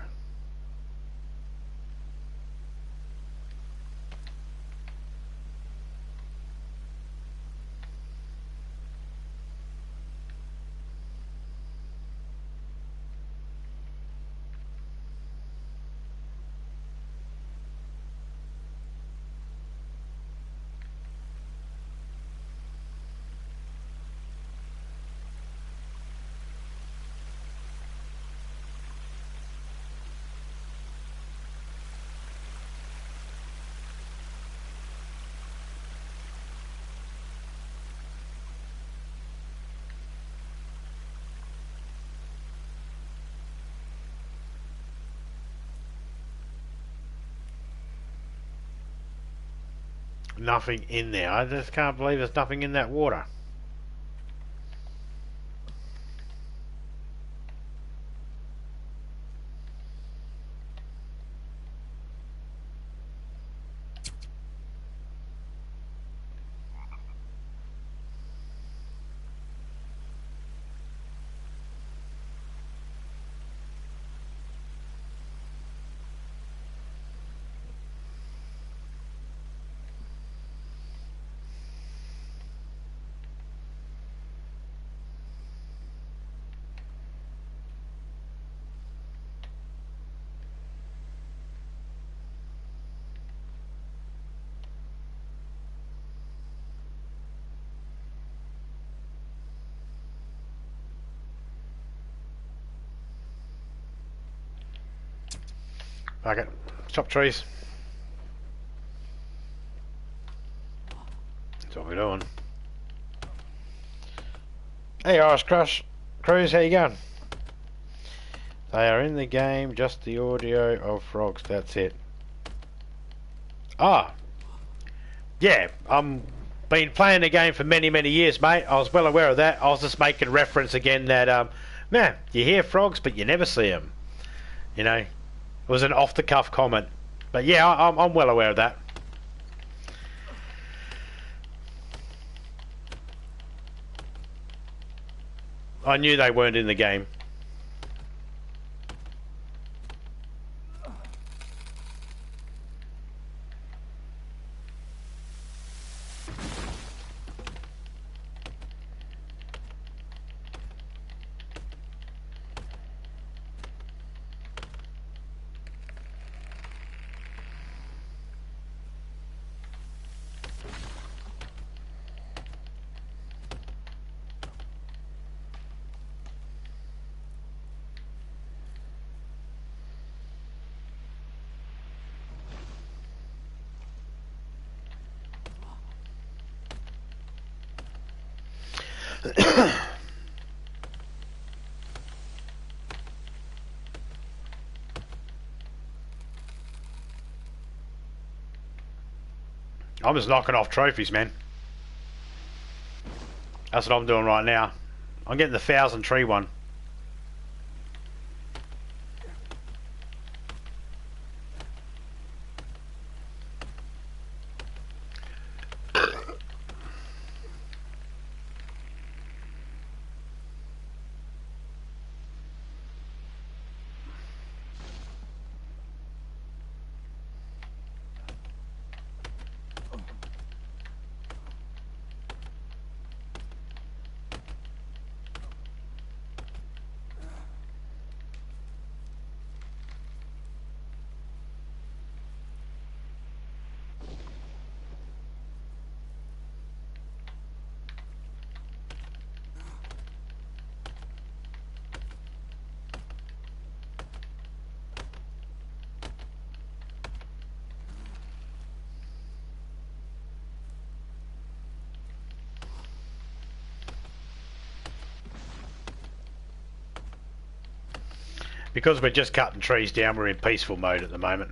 Nothing in there. I just can't believe there's nothing in that water. Fuck it. Chop trees. That's what we're doing. Hey, Irish Crush. Cruz, how you going? They are in the game, just the audio of frogs, that's it. Ah. Yeah, been playing the game for many, many years, mate. I was well aware of that. I was just making reference again that, man, you hear frogs, but you never see them. You know, it was an off-the-cuff comment. But yeah, I'm well aware of that. I knew they weren't in the game. I'm just knocking off trophies, man. That's what I'm doing right now. I'm getting the 1,000 tree one. Because we're just cutting trees down, we're in peaceful mode at the moment.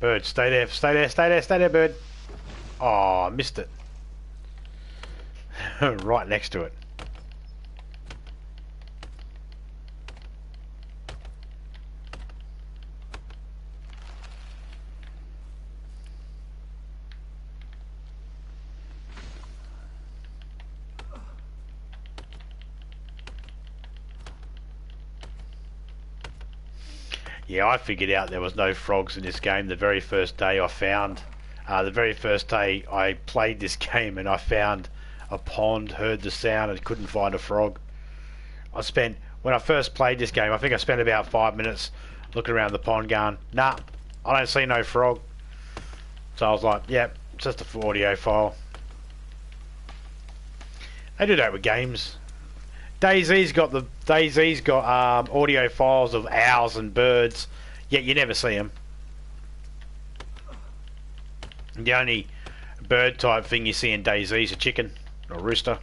Bird, stay there, stay there, stay there, stay there, bird. Oh, I missed it. Right next to it. Yeah, I figured out there was no frogs in this game the very first day I found. The very first day I played this game and I found a pond, heard the sound and couldn't find a frog. When I first played this game, I think I spent about 5 minutes looking around the pond going, nah, I don't see no frog. So I was like, yep, it's just a audio file. They do that with games. DayZ's got audio files of owls and birds, yet you never see them. The only bird type thing you see in DayZ is a chicken or a rooster,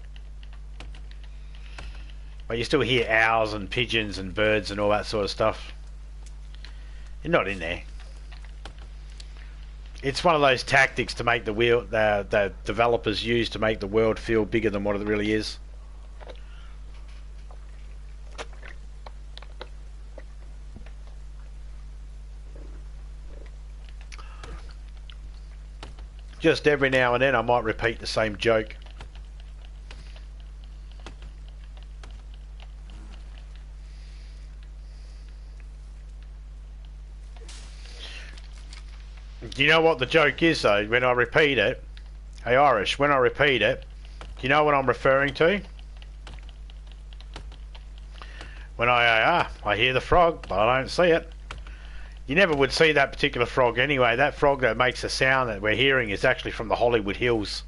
but you still hear owls and pigeons and birds and all that sort of stuff. You're not in there. It's one of those tactics to make the developers use to make the world feel bigger than what it really is. Just every now and then I might repeat the same joke. Do you know what the joke is though, when I repeat it? Hey Irish, when I repeat it, do you know what I'm referring to? When I hear the frog, but I don't see it. You never would see that particular frog anyway. That frog that makes the sound that we're hearing is actually from the Hollywood Hills.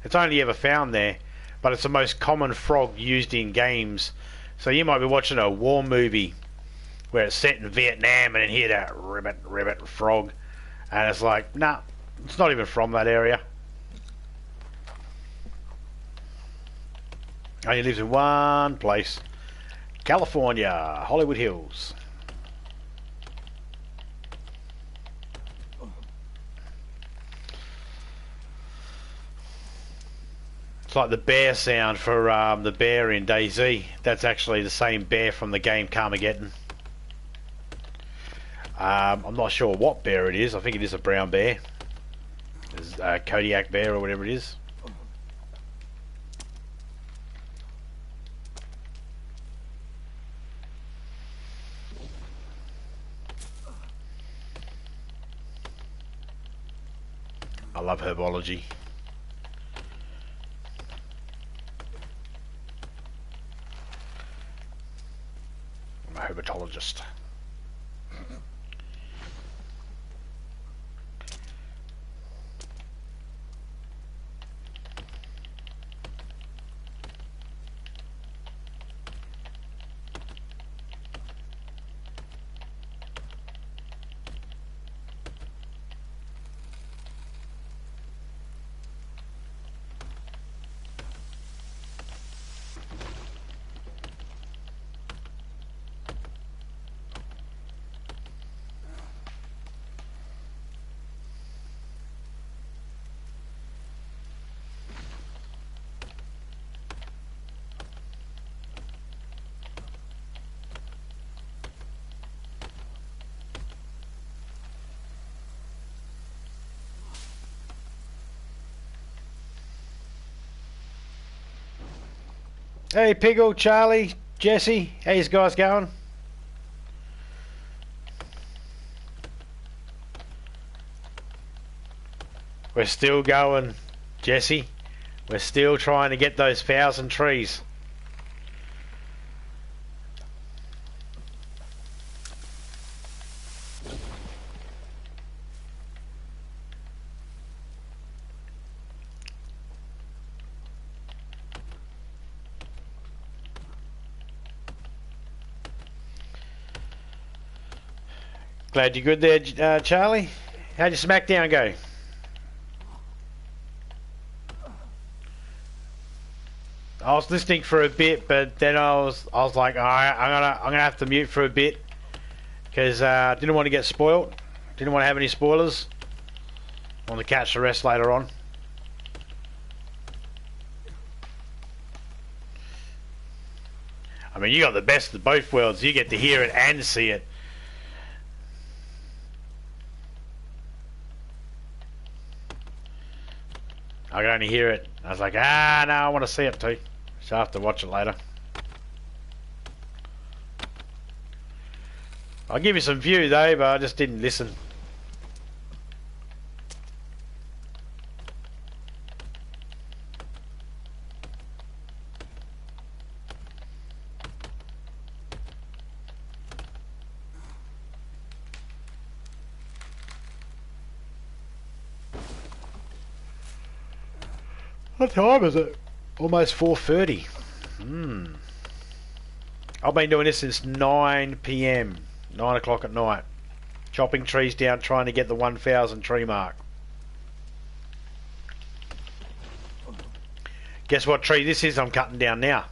It's only ever found there, but it's the most common frog used in games. So you might be watching a war movie where it's set in Vietnam and then hear that ribbit, ribbit frog. And it's like, nah, it's not even from that area. Only lives in one place. California, Hollywood Hills. It's like the bear sound for the bear in DayZ. That's actually the same bear from the game Carmageddon. I'm not sure what bear it is. I think it is a brown bear. It's a Kodiak bear or whatever it is. I love herbology. I'm a herpetologist. Hey Piggle, Charlie, Jesse, how you guys going? We're still going, Jesse. We're still trying to get those 1,000 trees. Glad you're good there, Charlie. How'd your SmackDown go? I was listening for a bit, but then I was like, all right, I'm gonna have to mute for a bit because I didn't want to get spoiled. Didn't want to have any spoilers. I want to catch the rest later on. I mean, you got the best of both worlds. You get to hear it and see it. I could only hear it. I was like, no, I want to see it too. So I have to watch it later. I'll give you some view though, but I just didn't listen. What time is it? Almost 4:30. I've been doing this since 9 PM, 9 o'clock at night. Chopping trees down, trying to get the 1,000 tree mark. Guess what tree this is I'm cutting down now?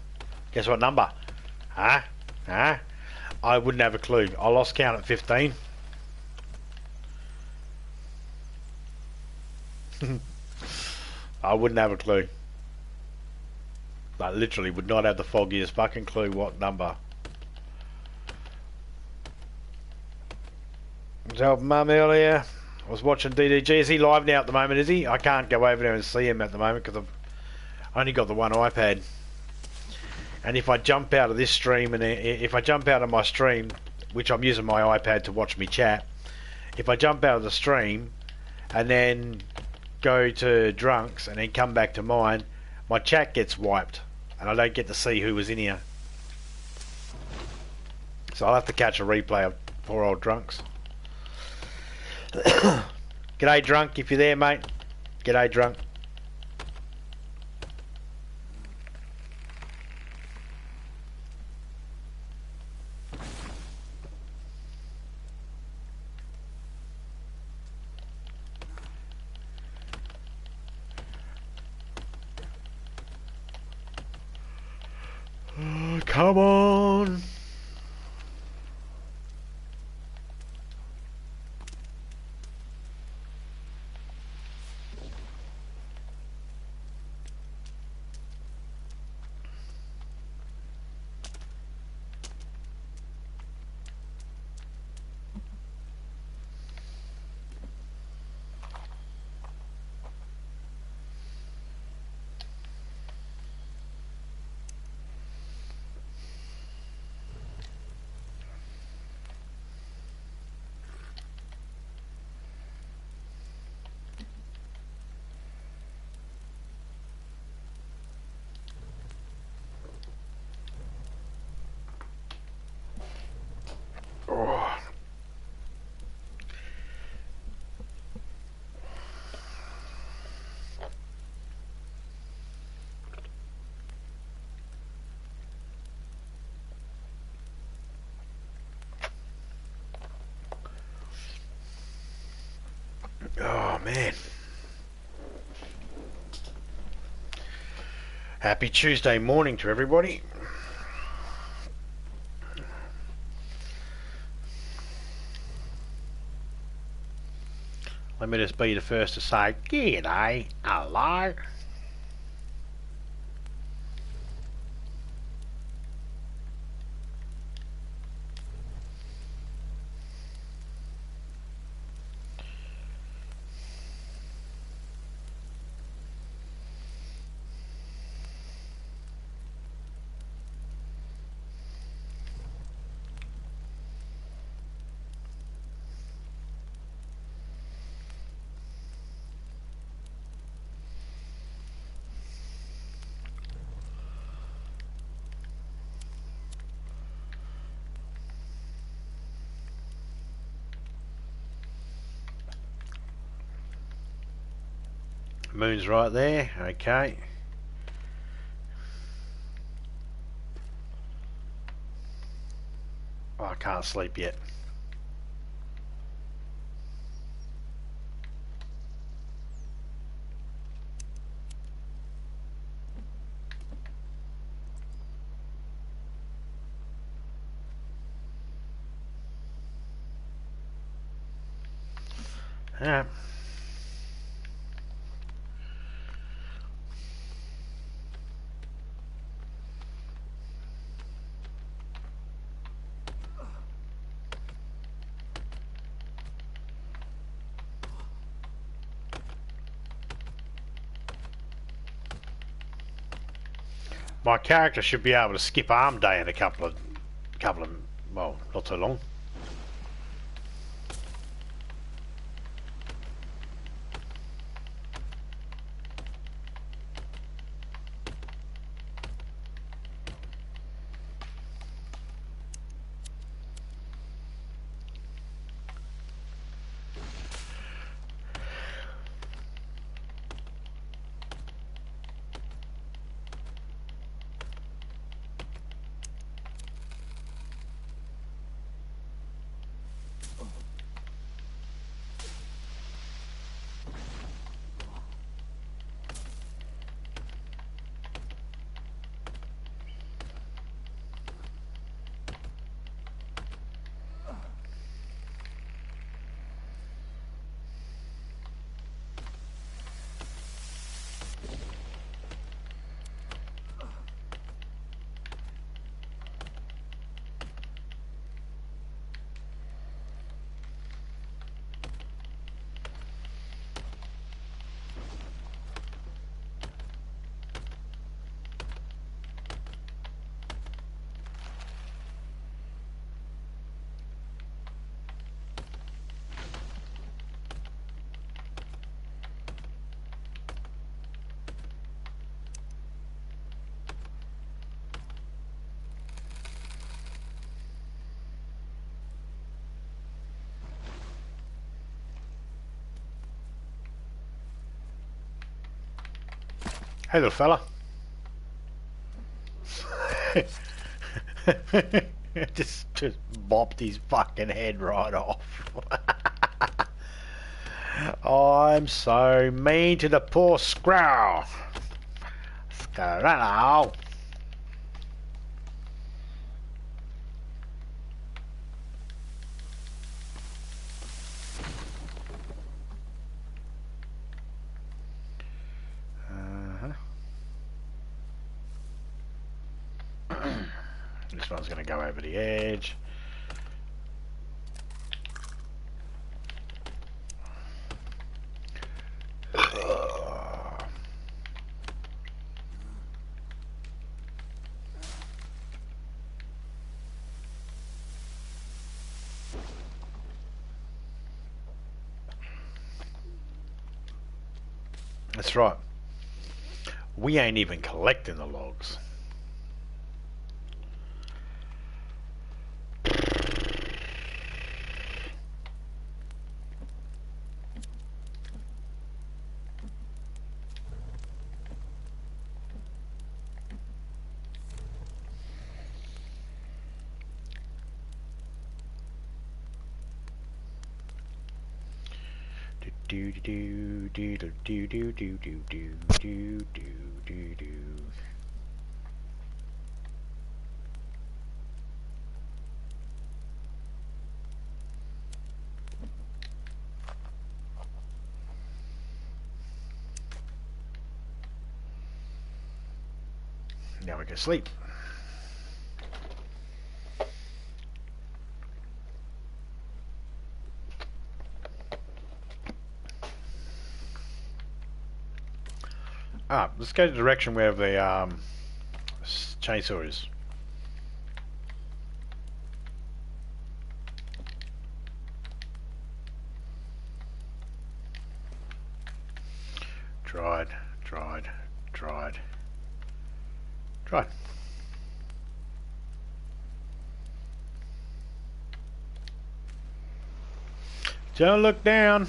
Guess what number? Huh? I wouldn't have a clue. I lost count at 15. I wouldn't have a clue. I literally would not have the foggiest fucking clue what number. Was helping Mum earlier. I was watching DDG. Is he live now at the moment, is he? I can't go over there and see him at the moment because I've only got the one iPad. And if I jump out of this stream, and if I jump out of my stream, which I'm using my iPad to watch me chat, if I jump out of the stream and then go to Drunks and then come back to mine, my chat gets wiped and I don't get to see who was in here. So I'll have to catch a replay of poor old Drunks. G'day Drunk, if you're there, mate. G'day Drunk. Oh, come on. Oh man. Happy Tuesday morning to everybody. Let me just be the first to say, g'day, hello. Moon's right there, okay. Oh, I can't sleep yet. Yeah. My character should be able to skip arm day in a couple of, well, not too long. Hey, little fella. just bopped his fucking head right off. I'm so mean to the poor squirrel. Squirrel. This one's going to go over the edge. That's right. We ain't even collecting the logs. Do do do do do do do do do do do do. Now we can sleep. Let's go to the direction where the chainsaw is. Dried. Don't look down.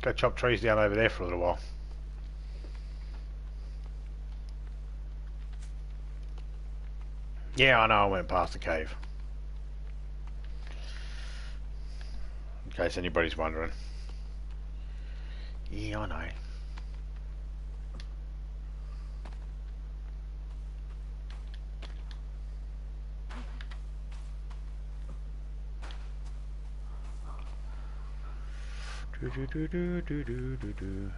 Go chop trees down over there for a little while. Yeah, I know, I went past the cave. In case anybody's wondering. Yeah, I know. Do do do do do do do.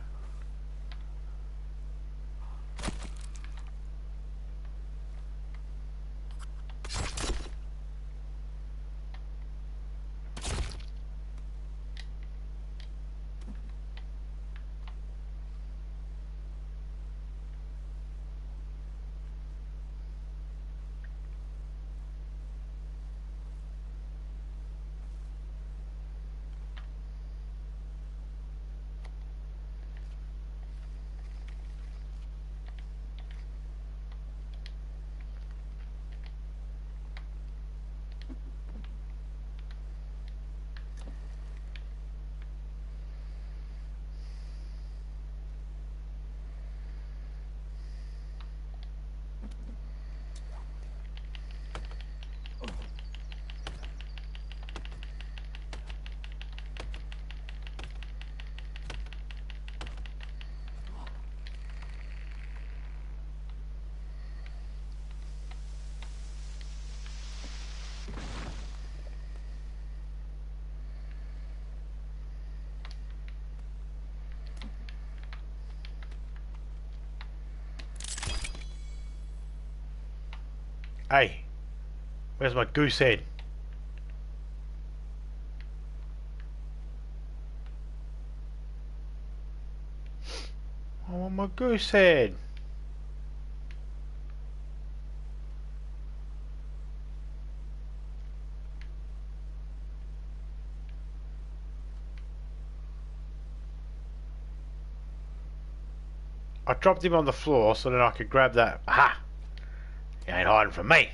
Hey, where's my goose head? I want my goose head. I dropped him on the floor so that I could grab that. Aha! You ain't hiding from me.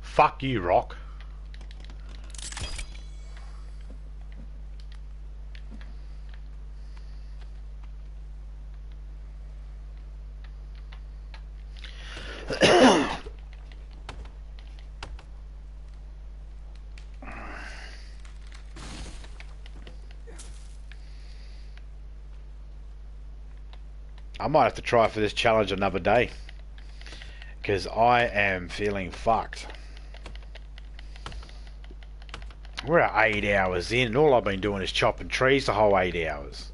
Fuck you, Rock. I might have to try for this challenge another day, because I am feeling fucked. We're at 8 hours in, and all I've been doing is chopping trees the whole 8 hours.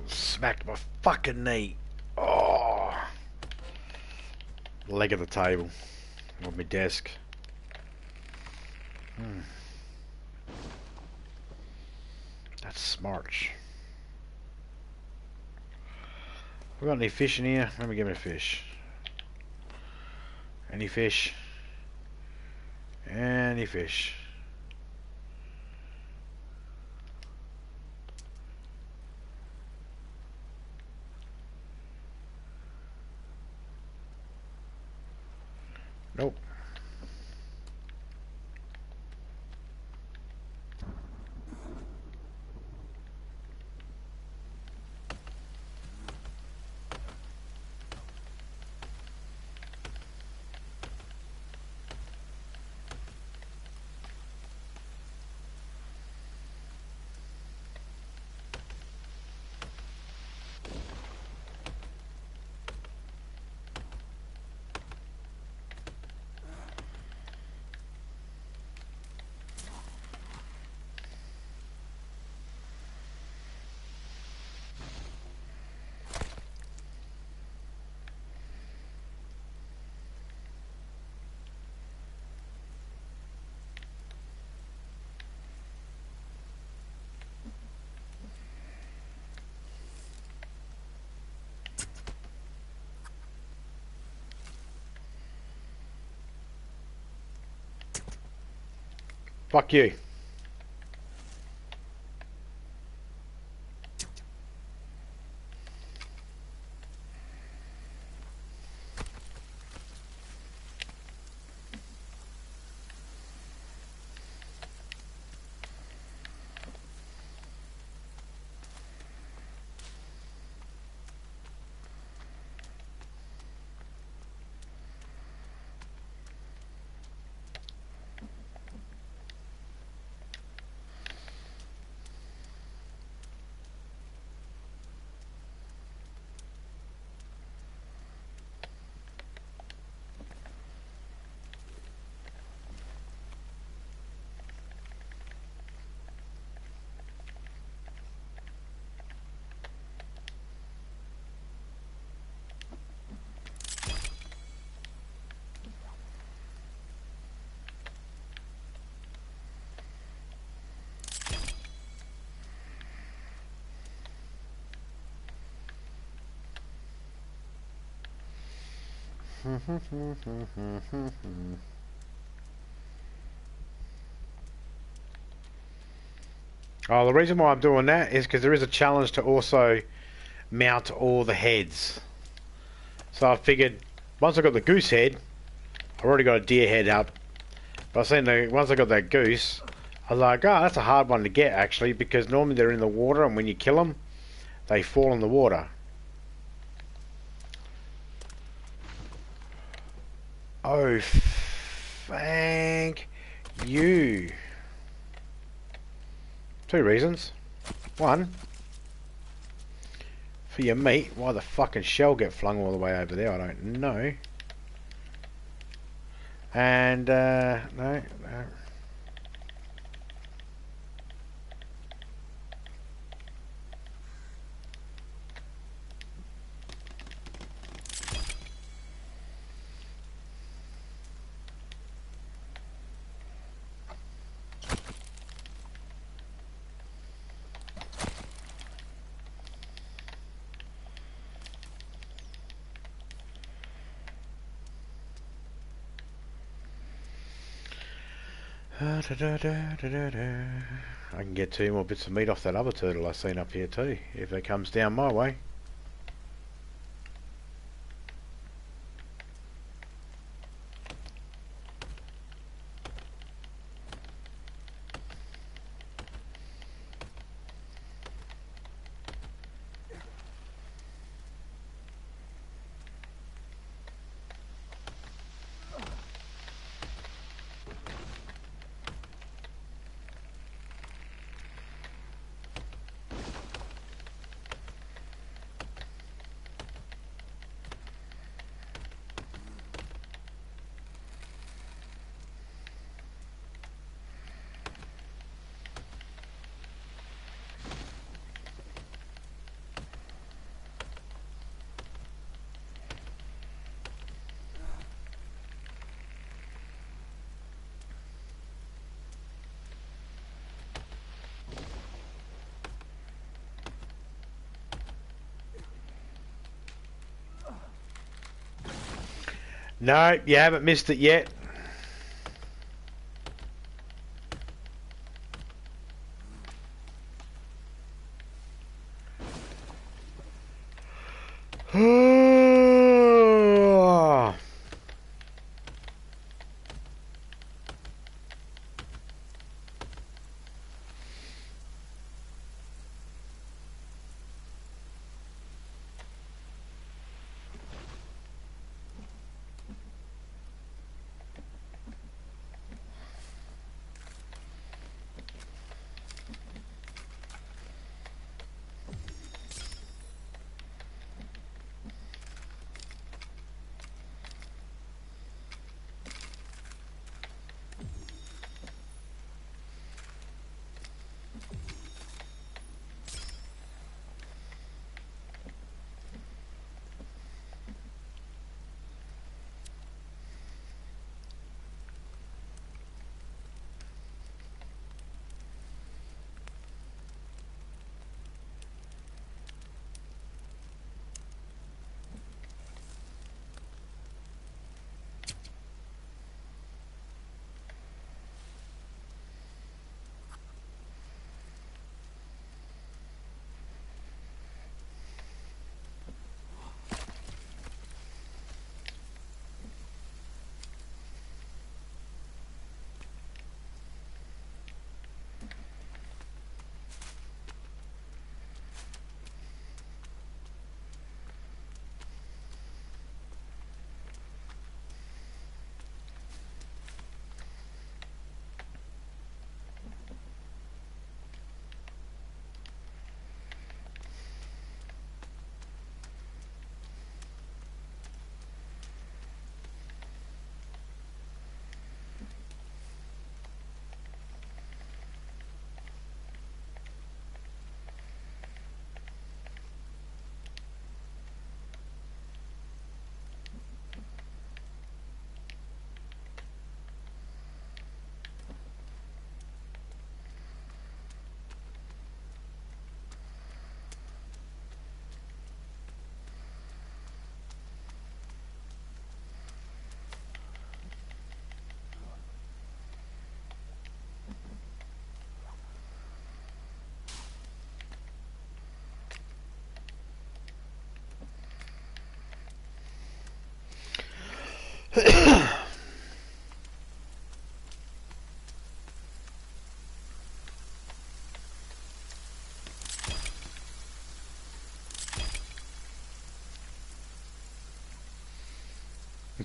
Smacked my fucking knee. Oh. leg of the table on my desk. That's smart. We got any fish in here? Let me get me a fish. Any fish? Any fish? Nope. Fuck you. Oh, the reason why I'm doing that is because there is a challenge to also mount all the heads. So I figured once I got the goose head, I've already got a deer head up. But I seen once I got that goose, I was like, oh, that's a hard one to get actually, because normally they're in the water, and when you kill them, they fall in the water. Oh, thank you. 2 reasons. 1, for your meat. Why the fucking shell get flung all the way over there, I don't know. And, no. I can get 2 more bits of meat off that other turtle I seen up here too, if it comes down my way. No, you haven't missed it yet.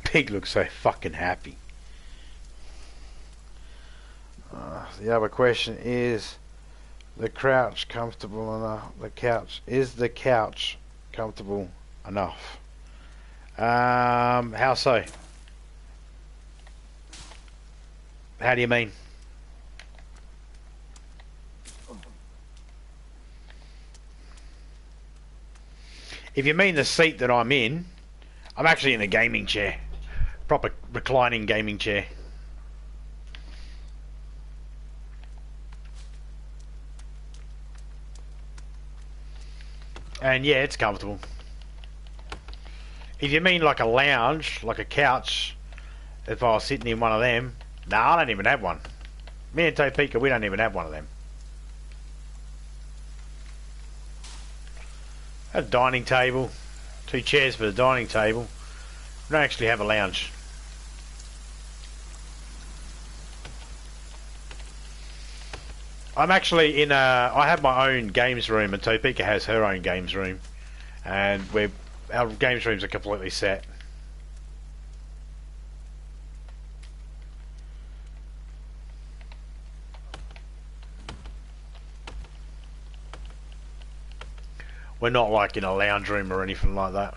Pig looks so fucking happy. The other question is, the couch comfortable enough? Is the couch comfortable enough? How so? How do you mean? If you mean the seat that I'm in, I'm actually in a gaming chair. Proper reclining gaming chair. And yeah, it's comfortable. If you mean like a lounge, like a couch, if I was sitting in one of them, no, I don't even have one. Me and Topeka, we don't even have one of them. A dining table, 2 chairs for the dining table. We don't actually have a lounge. I'm actually in I have my own games room, and Topeka has her own games room, and our games rooms are completely set. We're not like in a lounge room or anything like that.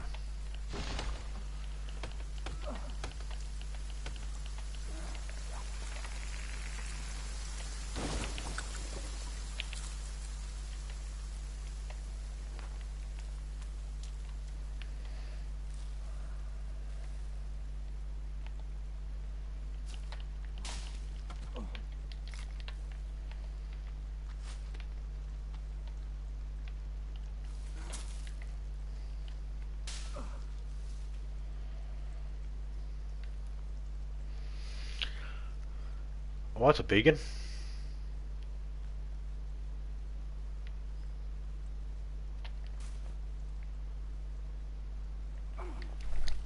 Oh, that's a big one.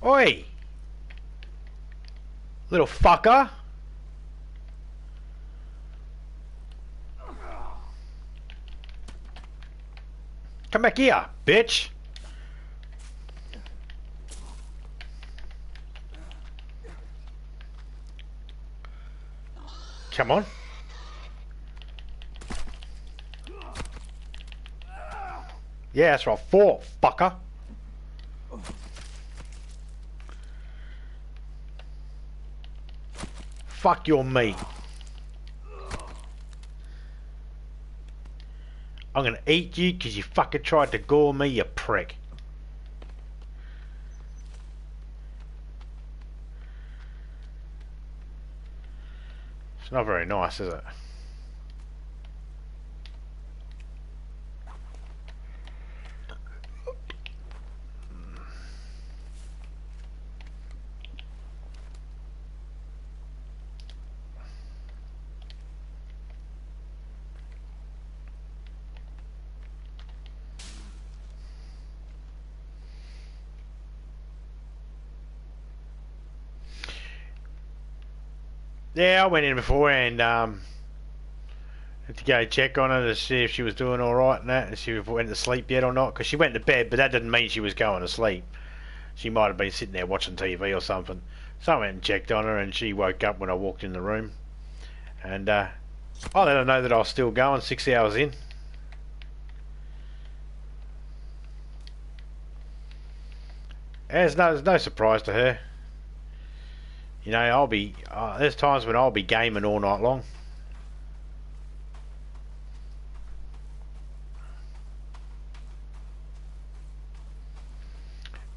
Oi! Little fucker! Come back here, bitch! Come on. Yeah, that's what I thought, fucker. Fuck your meat. I'm gonna eat you because you fucking tried to gore me, you prick. It's not very nice, is it? Yeah, I went in before and had to go check on her to see if she was doing alright and that, and she went to sleep yet or not, because she went to bed, but that didn't mean she was going to sleep. She might have been sitting there watching TV or something. So I went and checked on her, and she woke up when I walked in the room. And I let her know that I was still going 6 hours in. And there's no surprise to her. You know, there's times when I'll be gaming all night long.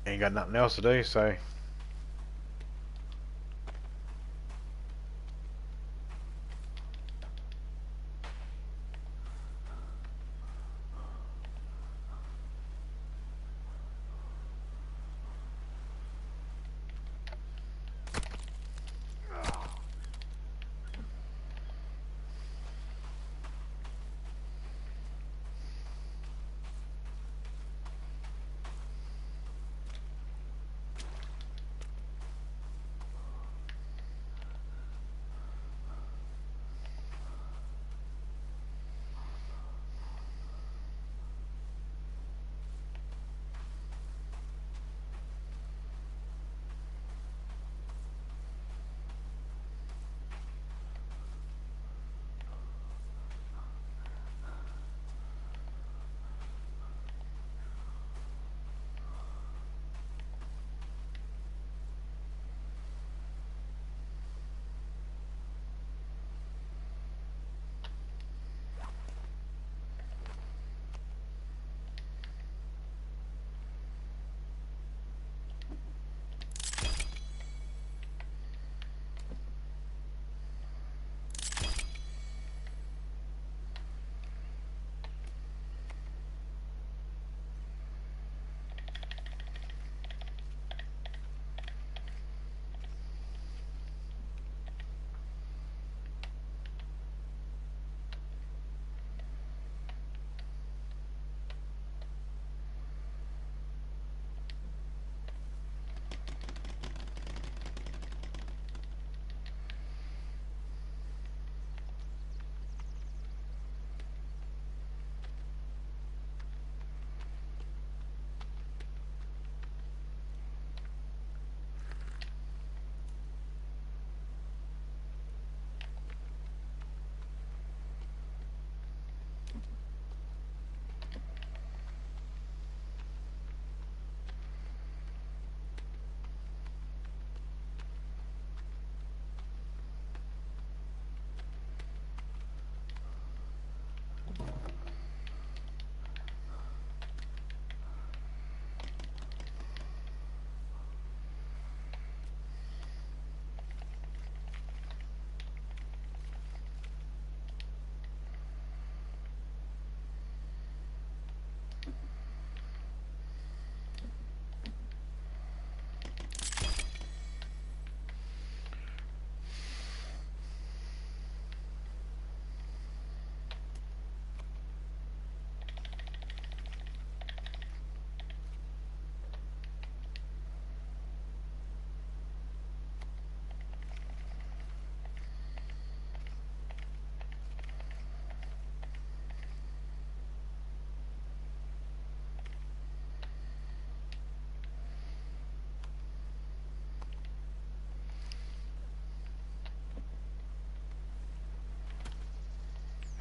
Ain't got nothing else to do, so...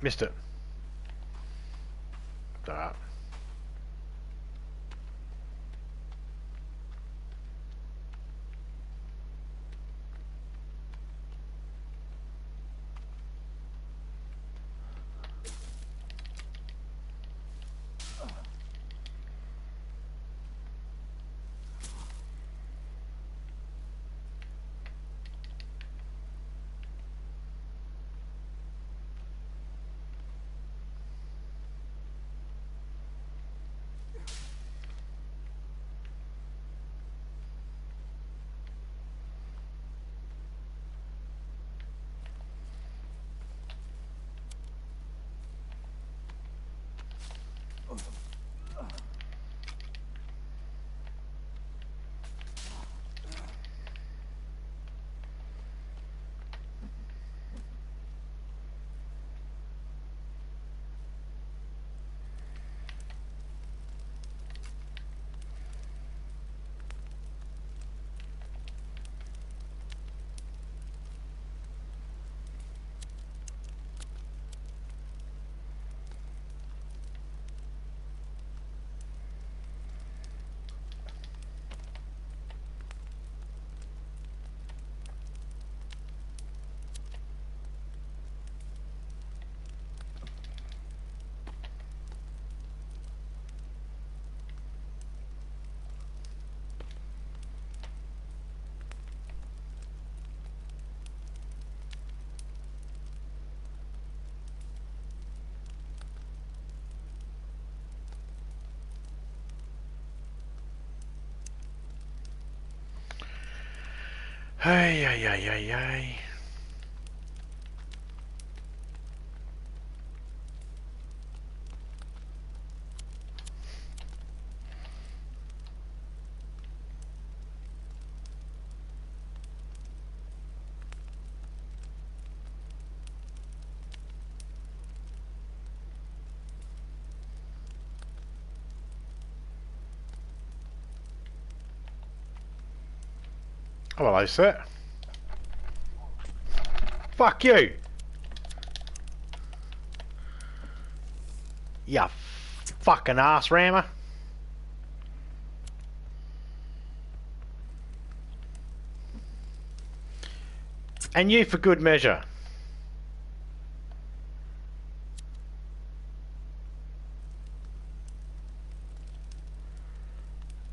Missed it. Alright. Hey, hey, hey, hey, hey. Oh, hello, sir. Fuck you! You fucking ass rammer. And you for good measure.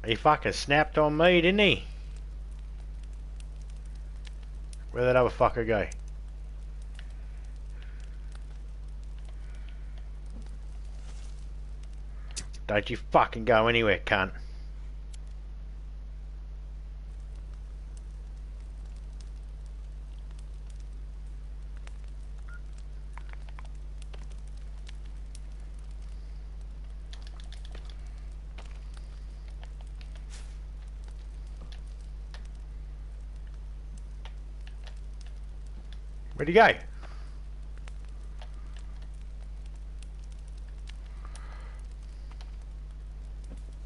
He fucking snapped on me, didn't he? Where'd that other fucker go? Don't you fucking go anywhere, cunt. Where'd he go?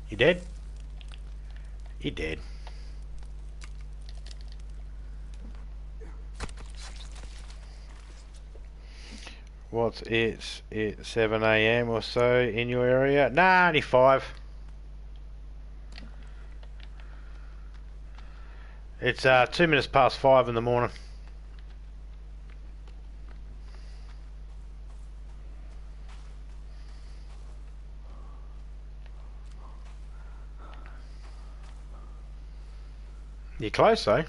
You dead? He dead. What's it's 7 AM or so in your area? Nah, only 5. It's 2 minutes past 5 in the morning. You're close though.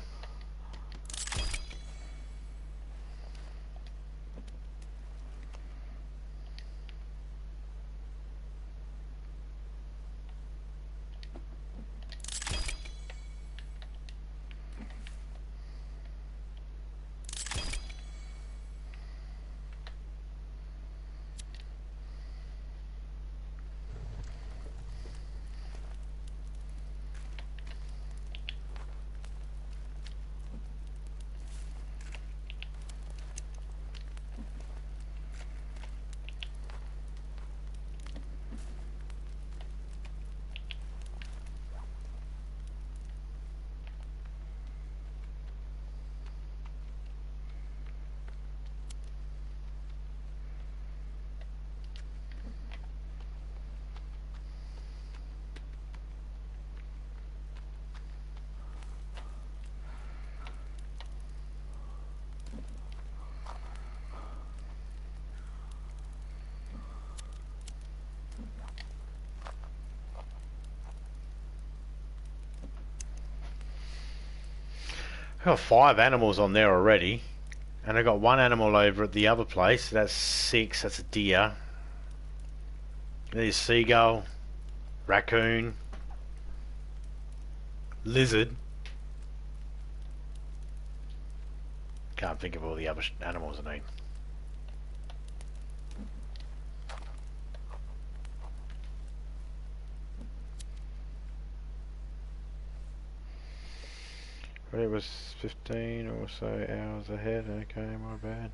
got 5 animals on there already. And I got 1 animal over at the other place. That's 6. That's a deer. There's seagull, raccoon, lizard. Can't think of all the other animals I need. It was 15 or so hours ahead. Okay, my bad.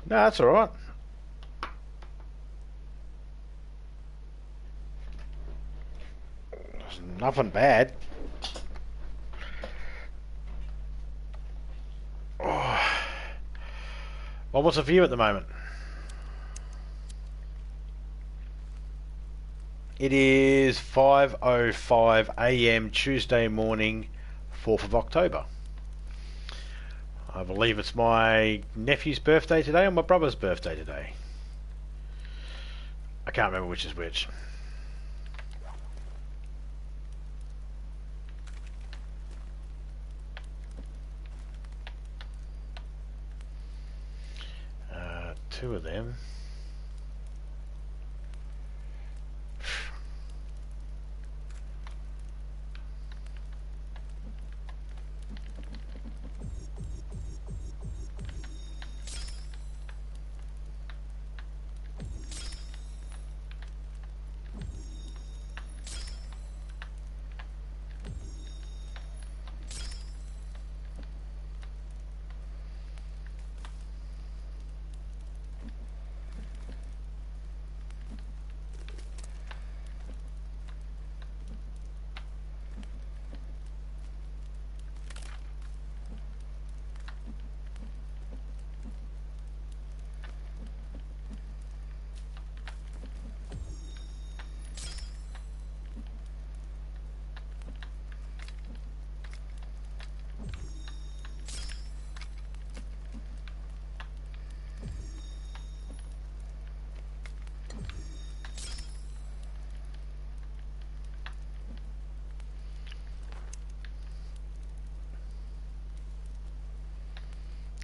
No, that's alright. Nothing bad. Oh. Well, what's the view at the moment? It is 5:05 AM Tuesday morning, 4th of October. I believe it's my nephew's birthday today or my brother's birthday today. I can't remember which is which. Two of them.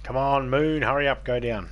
Come on, moon, hurry up, go down.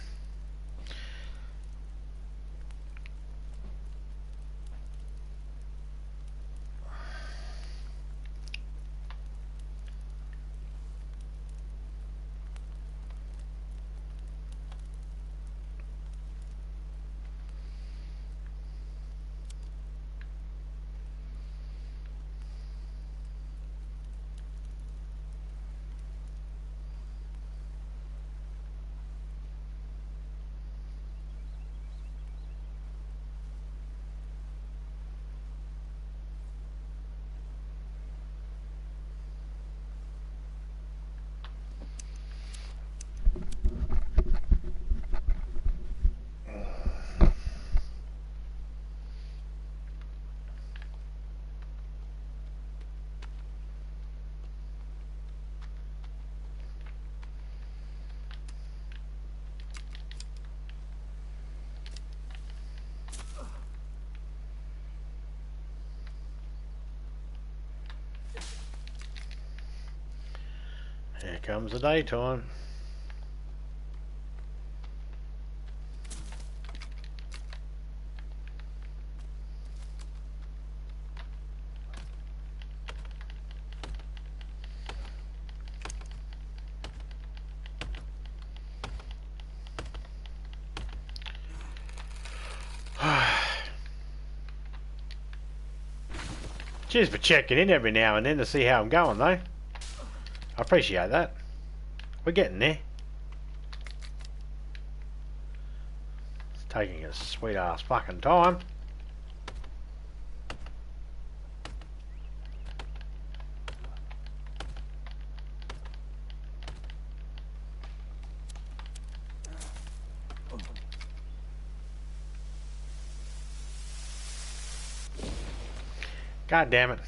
Here comes the daytime. Cheers for checking in every now and then to see how I'm going, though. I appreciate that. We're getting there. It's taking a sweet ass fucking time. God damn it.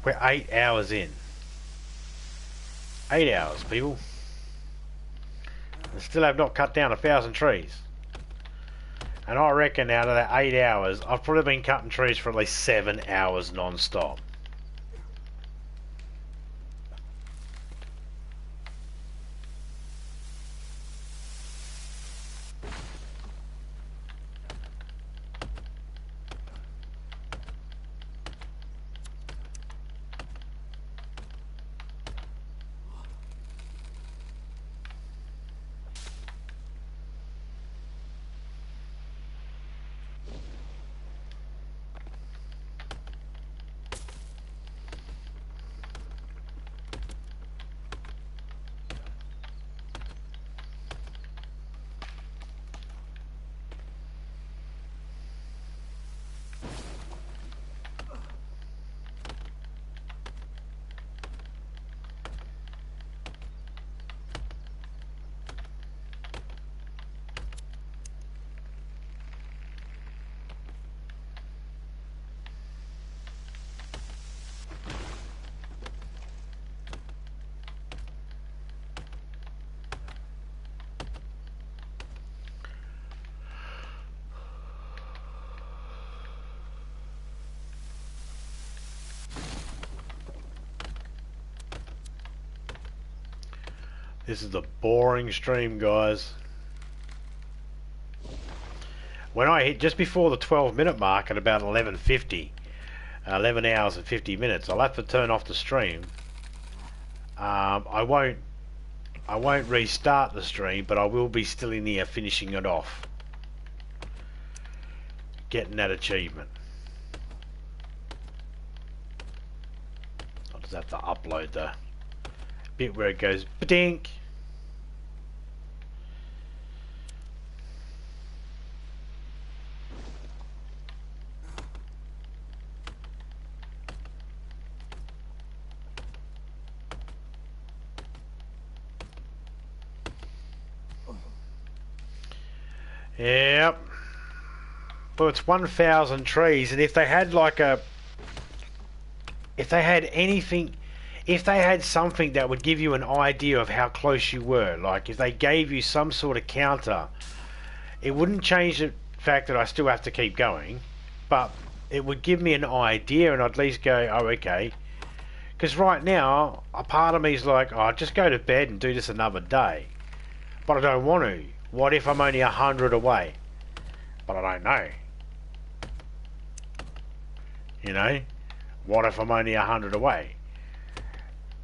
We're 8 hours in. 8 hours, people. I still have not cut down 1,000 trees. And I reckon out of that 8 hours, I've probably been cutting trees for at least 7 hours non-stop. This is a boring stream, guys. When I hit just before the 12-minute mark at about 11:50, 11 hours and 50 minutes, I'll have to turn off the stream. I won't restart the stream, but I will be still in here finishing it off, getting that achievement. I'll just have to upload the bit where it goes ba-dink. Yep. Well, it's 1,000 trees, and if they had like a, if they had anything, if they had something that would give you an idea of how close you were, like if they gave you some sort of counter, it wouldn't change the fact that I still have to keep going, but it would give me an idea, and I'd at least go, oh, okay. Because right now, a part of me is like, oh, just go to bed and do this another day. But I don't want to. What if I'm only 100 away? But I don't know. You know? What if I'm only 100 away?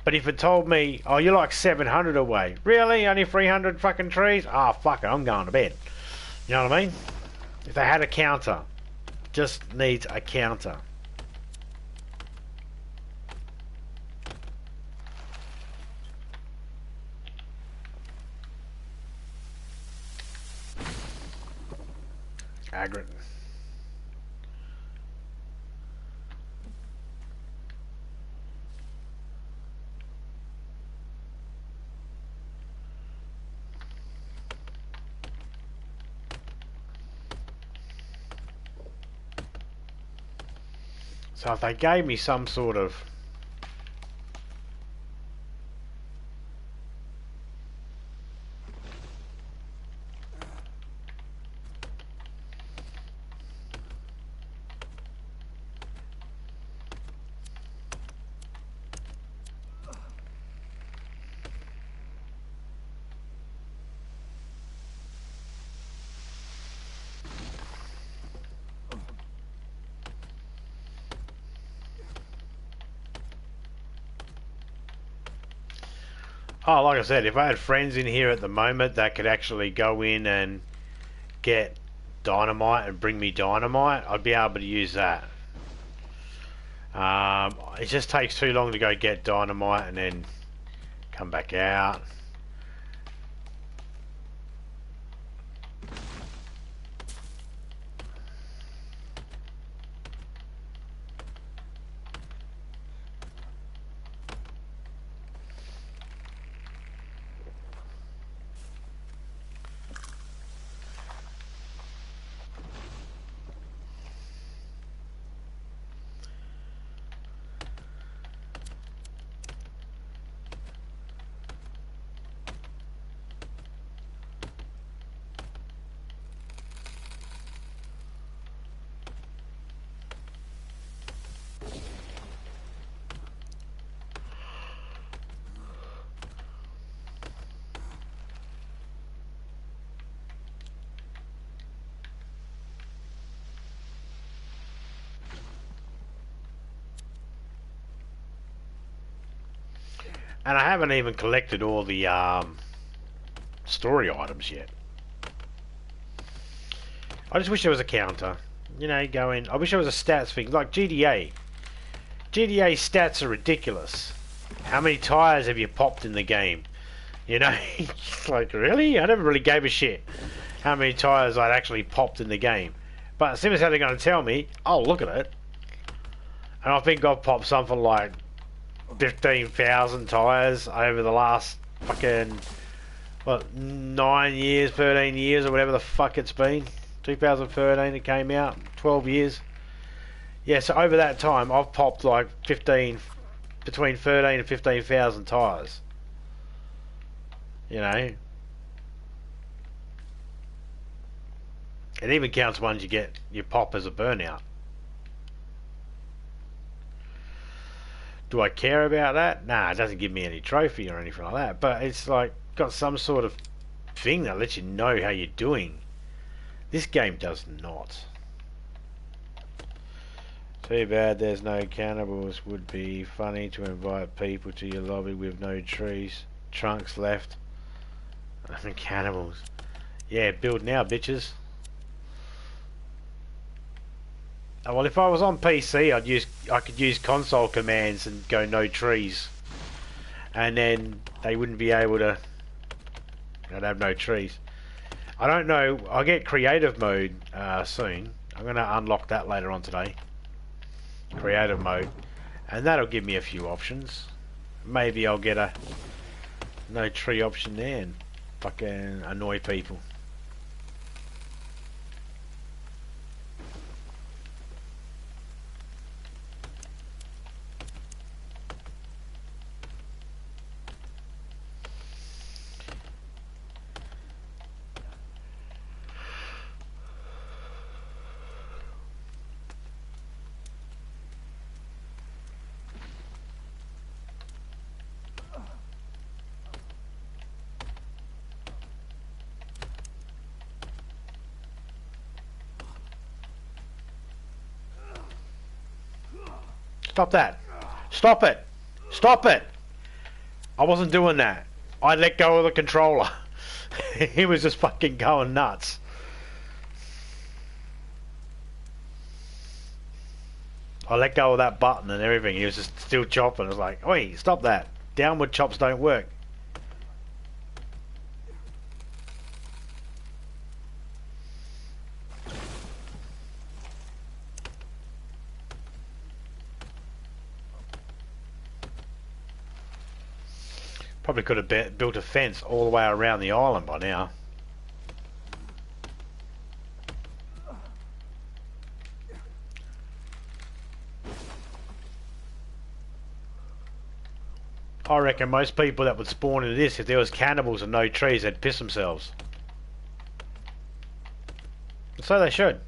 But if it told me, oh, you're like 700 away. Really? Only 300 fucking trees? Ah, oh, fuck it, I'm going to bed. You know what I mean? If they had a counter. Just needs a counter. Agrit. So if they gave me some sort of oh, like I said, if I had friends in here at the moment that could actually go in and get dynamite and bring me dynamite, I'd be able to use that. It just takes too long to go get dynamite and then come back out. And I haven't even collected all the story items yet. I just wish there was a counter. You know, going. I wish there was a stats thing like GTA. GTA stats are ridiculous. How many tires have you popped in the game? You know, it's like, really? I never really gave a shit how many tires I'd actually popped in the game. But as soon as they're going to tell me, I'll look at it. And I think I've popped something like 15,000 tires over the last fucking, what, 9 years, 13 years, or whatever the fuck it's been. 2013 it came out, 12 years. Yeah, so over that time, I've popped like between 13 and 15,000 tires. You know, it even counts ones you pop as a burnout. Do I care about that? Nah, it doesn't give me any trophy or anything like that. But it's like got some sort of thing that lets you know how you're doing. This game does not. Too bad there's no cannibals. Would be funny to invite people to your lobby with no trees, trunks left. And cannibals. Yeah, build now, bitches. Oh, well, if I was on PC, I could use console commands and go no trees, and then they wouldn't be able to. I'd have no trees. I don't know. I'll get creative mode soon. I'm going to unlock that later on today. Creative mode, and that'll give me a few options. Maybe I'll get a no tree option there and fucking annoy people. Stop that. Stop it. Stop it. I wasn't doing that. I let go of the controller. He was just fucking going nuts. I let go of that button and everything. He was just still chopping. I was like, wait, stop that. Downward chops don't work. Probably could have built a fence all the way around the island by now. I reckon most people that would spawn into this, if there was cannibals and no trees, they'd piss themselves. So they should.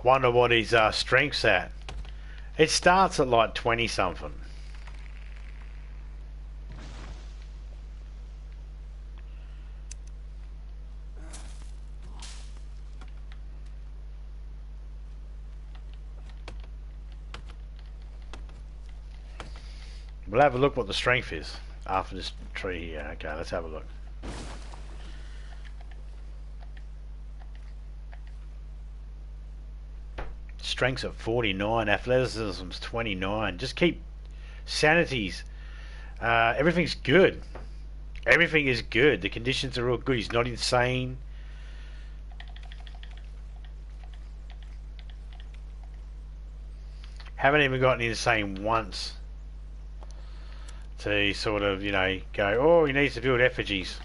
Wonder what his strength's at. It starts at like 20 something. We'll have a look what the strength is after this tree here. Okay, let's have a look. Strength's at 49, athleticism's 29. Just keep sanities. Everything's good. Everything is good. The conditions are all good. He's not insane. Haven't even gotten insane once to sort of, you know, go, oh, he needs to build effigies.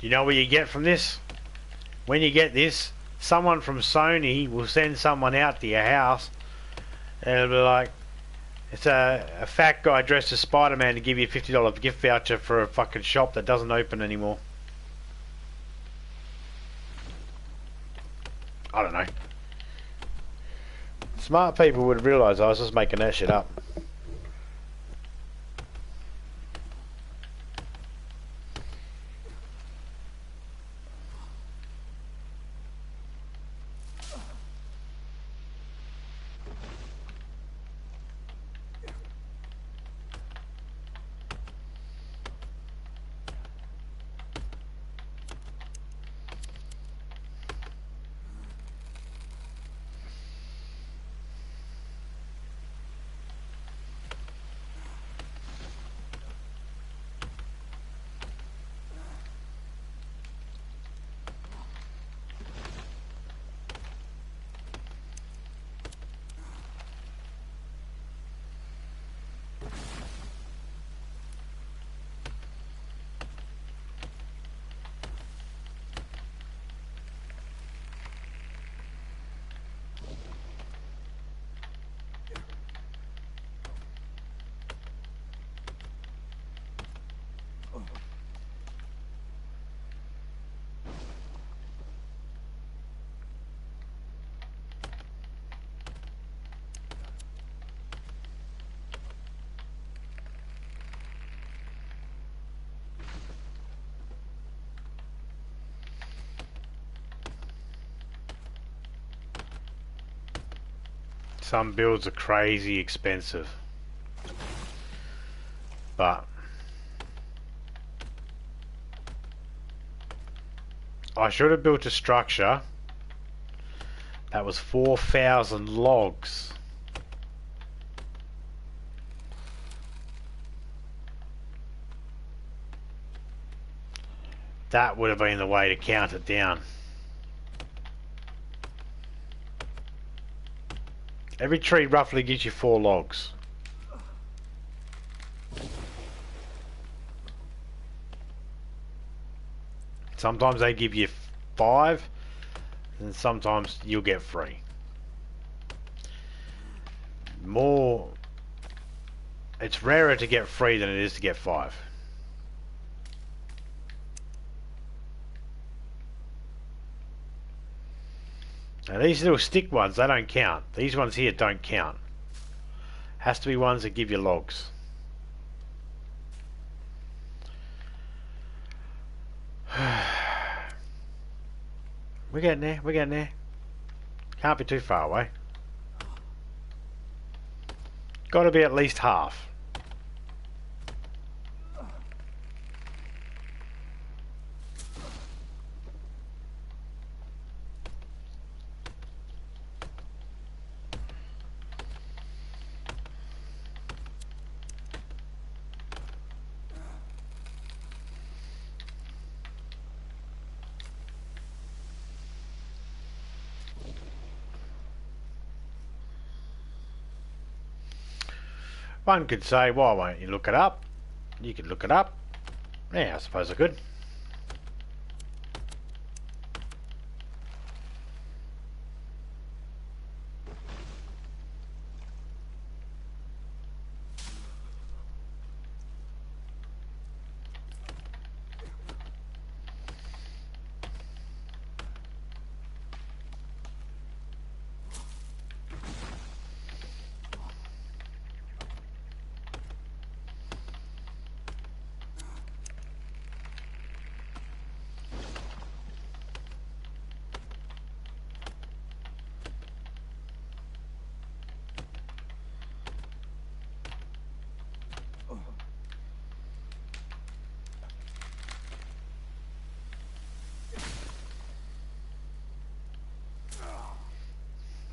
You know what you get from this? When you get this, someone from Sony will send someone out to your house and it'll be like, it's a fat guy dressed as Spider-Man to give you a $50 gift voucher for a fucking shop that doesn't open anymore. I don't know. Smart people would realise I was just making that shit up. Some builds are crazy expensive, but I should have built a structure that was 4,000 logs. That would have been the way to count it down. Every tree roughly gives you 4 logs. Sometimes they give you 5, and sometimes you'll get 3. It's rarer to get 3 than it is to get 5. Now these little stick ones, they don't count. These ones here don't count. Has to be ones that give you logs. We're getting there, we're getting there. Can't be too far away. Got to be at least half. One could say, why won't you look it up? You could look it up. Yeah, I suppose I could.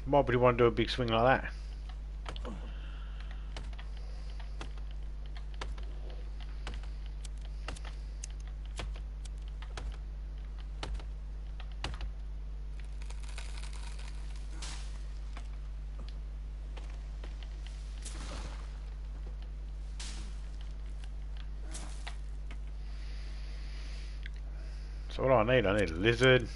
Why would you want to do a big swing like that? So what do I need? I need a lizard.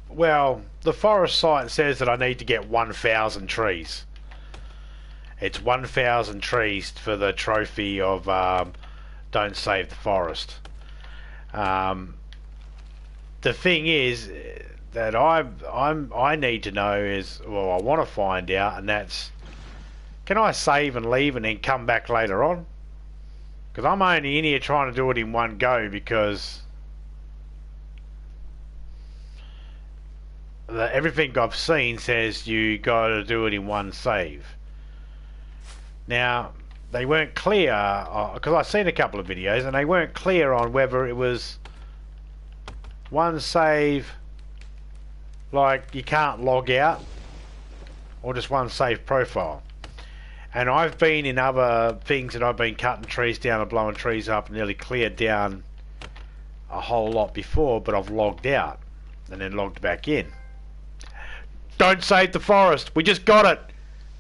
Well, the forest site says that I need to get 1,000 trees. It's 1,000 trees for the trophy of Don't Save the Forest. The thing is that I need to know is, well, I want to find out, and that's, can I save and leave and then come back later on? Because I'm only in here trying to do it in one go because everything I've seen says you got to do it in one save. Now, they weren't clear, because I've seen a couple of videos, and they weren't clear on whether it was one save, like you can't log out, or just one save profile. And I've been in other things that I've been cutting trees down and blowing trees up and nearly cleared down a whole lot before, but I've logged out and then logged back in. Don't save the forest. We just got it.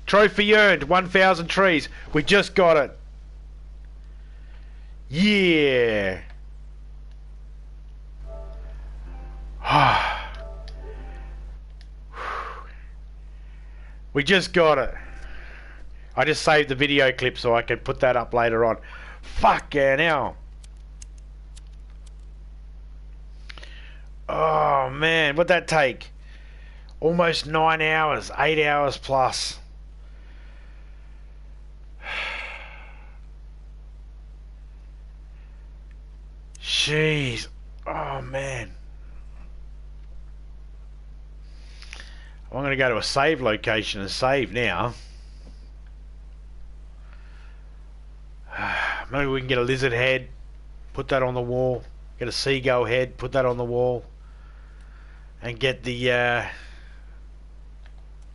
Trophy earned. 1,000 trees. We just got it. Yeah. We just got it. I just saved the video clip so I can put that up later on. Fuck yeah, now. Oh man, what'd that take? Almost 9 hours, 8 hours plus. Jeez. Oh man. I'm going to go to a save location and save now. Maybe we can get a lizard head, put that on the wall. Get a seagull head, put that on the wall. And get the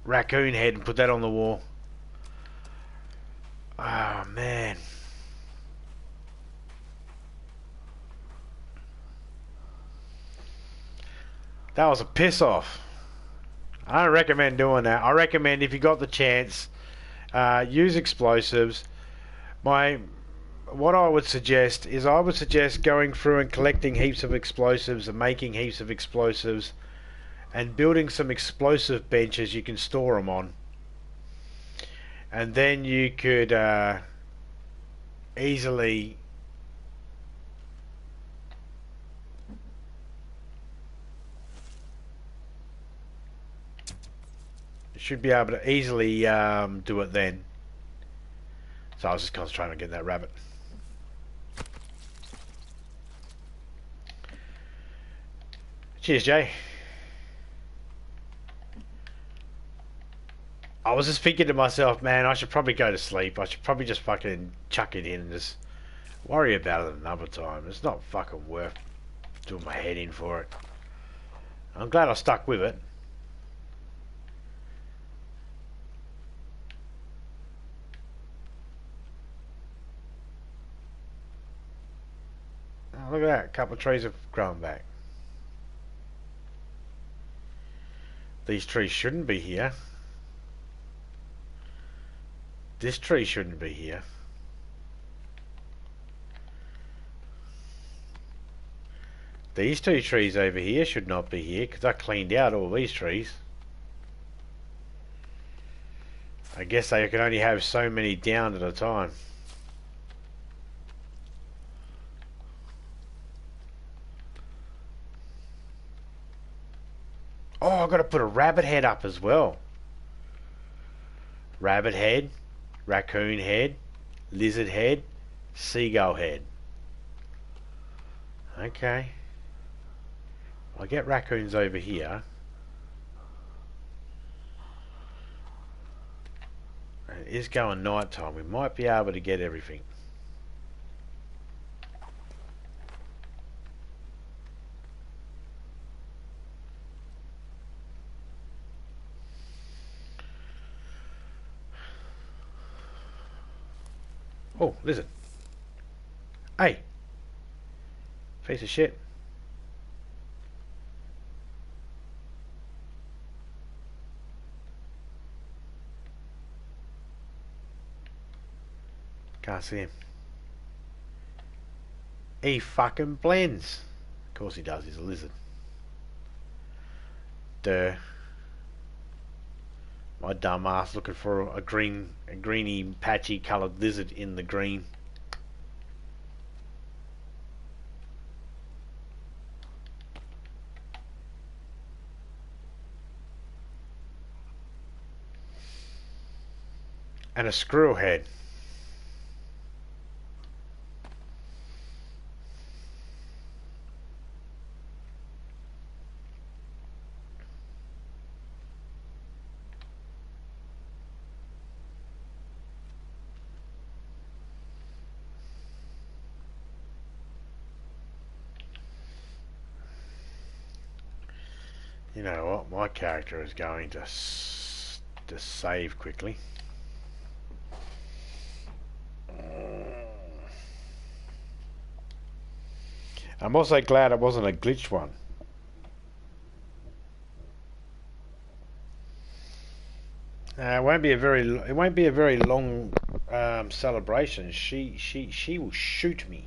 raccoon head and put that on the wall. Oh man. That was a piss off. I don't recommend doing that. I recommend, if you got the chance, use explosives. What I would suggest is going through and collecting heaps of explosives and making heaps of explosives and building some explosive benches you can store them on. And then you could easily should be able to easily do it then. So I was just concentrating on getting that rabbit. Cheers, Jay. I was just thinking to myself, man, I should probably go to sleep. I should probably just fucking chuck it in and just worry about it another time. It's not fucking worth doing my head in for it. I'm glad I stuck with it. Oh, look at that. A couple of trees have grown back. These trees shouldn't be here. This tree shouldn't be here. These two trees over here should not be here because I cleaned out all these trees. I guess they can only have so many down at a time. Oh, I've got to put a rabbit head up as well. Rabbit head, raccoon head, lizard head, seagull head. Okay. I'll get raccoons over here. It is going night time. We might be able to get everything. Oh, lizard. Hey. Piece of shit. Can't see him. He fucking blends. Of course he does, he's a lizard. Duh. My dumb ass looking for a greeny, patchy coloured lizard in the green. And a squirrel head. You know what? My character is going to save quickly. I'm also glad it wasn't a glitched one. It won't be a very long celebration. She will shoot me.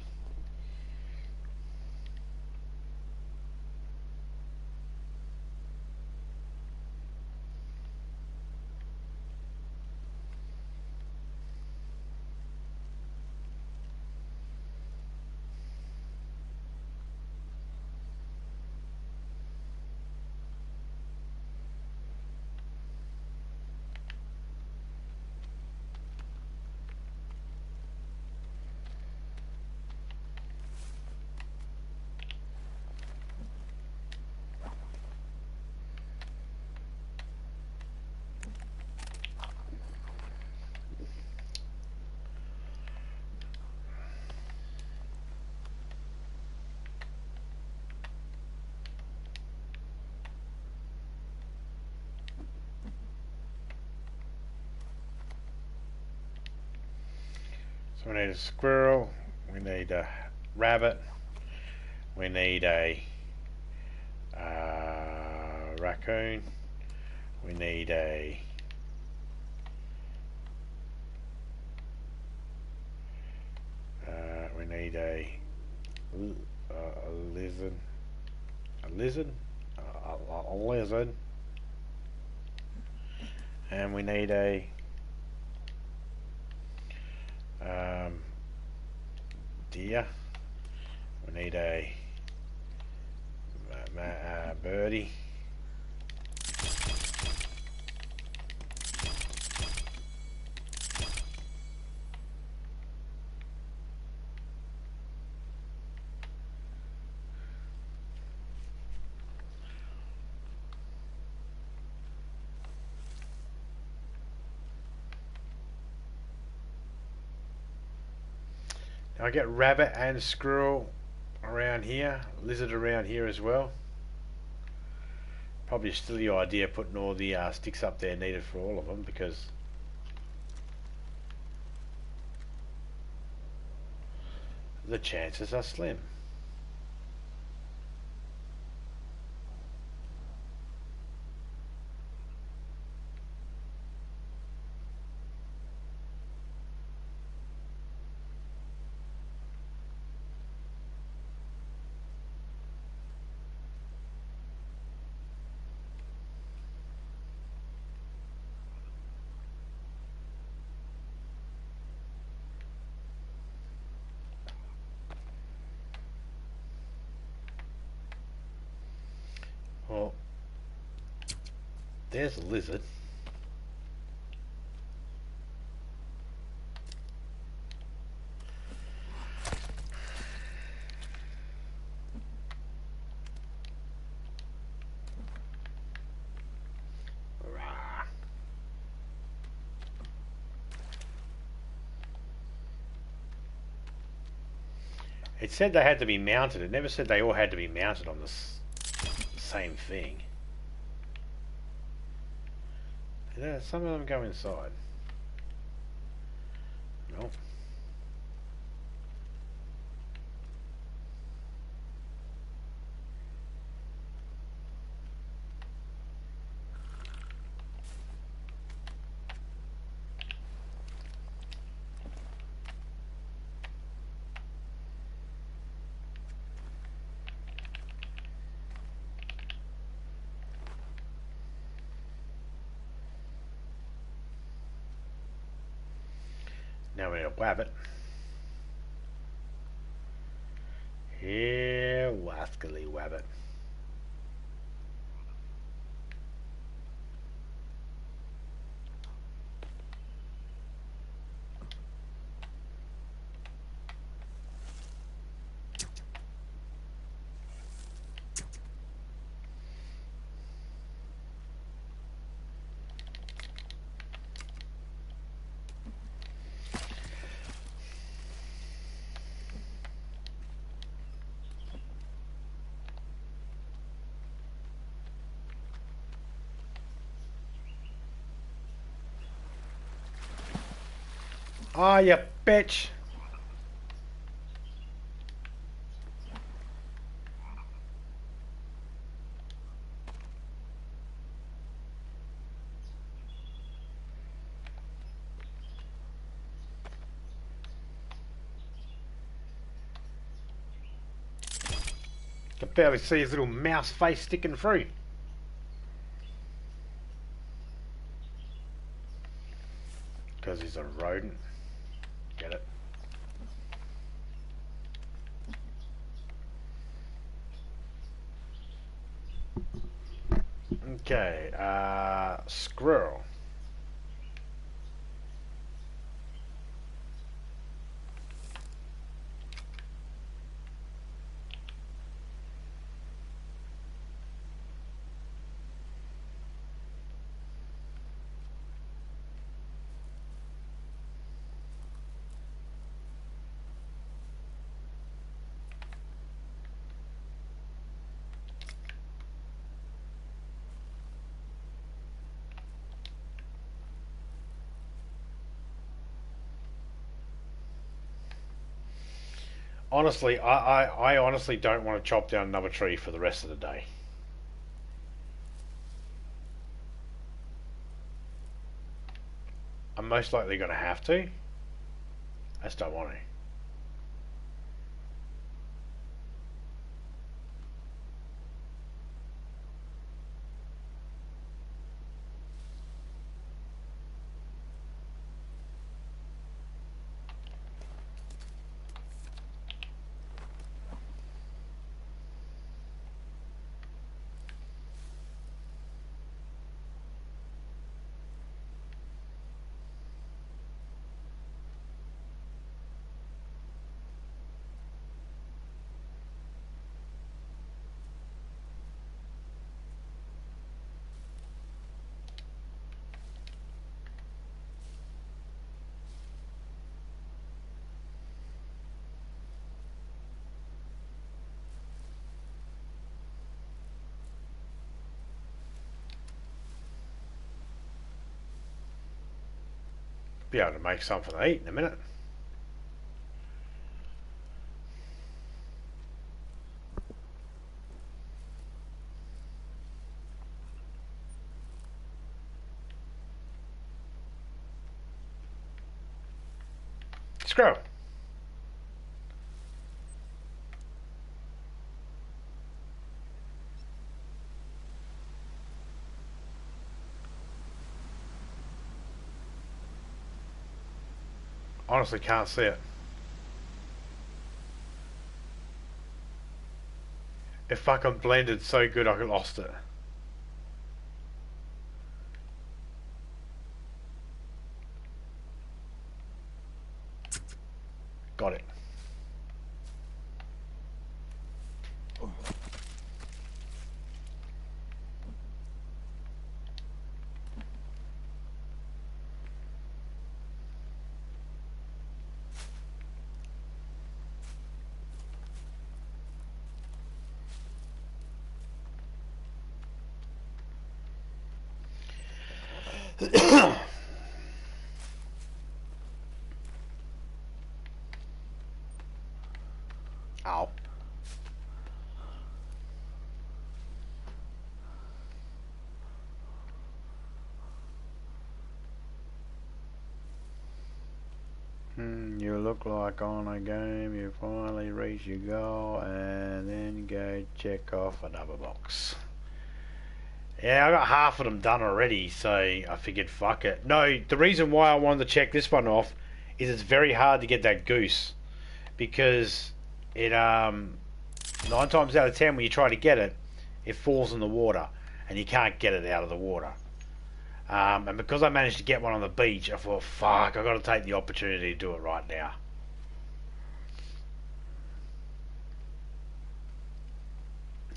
So we need a squirrel, we need a rabbit, we need a raccoon, we need a lizard, a lizard, and we need a deer. We need a birdie. I get rabbit and squirrel around here, lizard around here as well. Probably still the idea putting all the sticks up there needed for all of them, because the chances are slim. Well, there's a lizard. Rah. It said they had to be mounted. It never said they all had to be mounted on the same thing. Some of them go inside. Nope. Now we need a wabbit. Here, wascally wabbit. Oh, you bitch! I can barely see his little mouse face sticking through. Because he's a rodent. Get it? Okay, squirrel. Honestly, I honestly don't want to chop down another tree for the rest of the day. I'm most likely going to have to. I just don't want to. Be able to make something to eat in a minute. Screw. Honestly, can't see it. It fucking blended so good I lost it. Got it. Ow. You look like on a game you finally reach your goal and then go check off another box. Yeah, I got half of them done already, so I figured fuck it. No, the reason why I wanted to check this one off is it's very hard to get that goose because it 9 times out of 10 when you try to get it, it falls in the water and you can't get it out of the water. And because I managed to get one on the beach, I thought, fuck, I've got to take the opportunity to do it right now.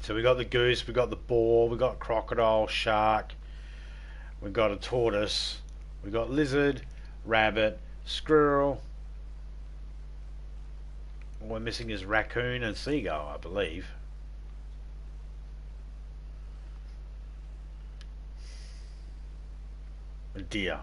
So we got the goose, we got the boar, we got crocodile, shark, we got a tortoise, we got lizard, rabbit, squirrel. All we're missing is raccoon and seagull, I believe. A deer.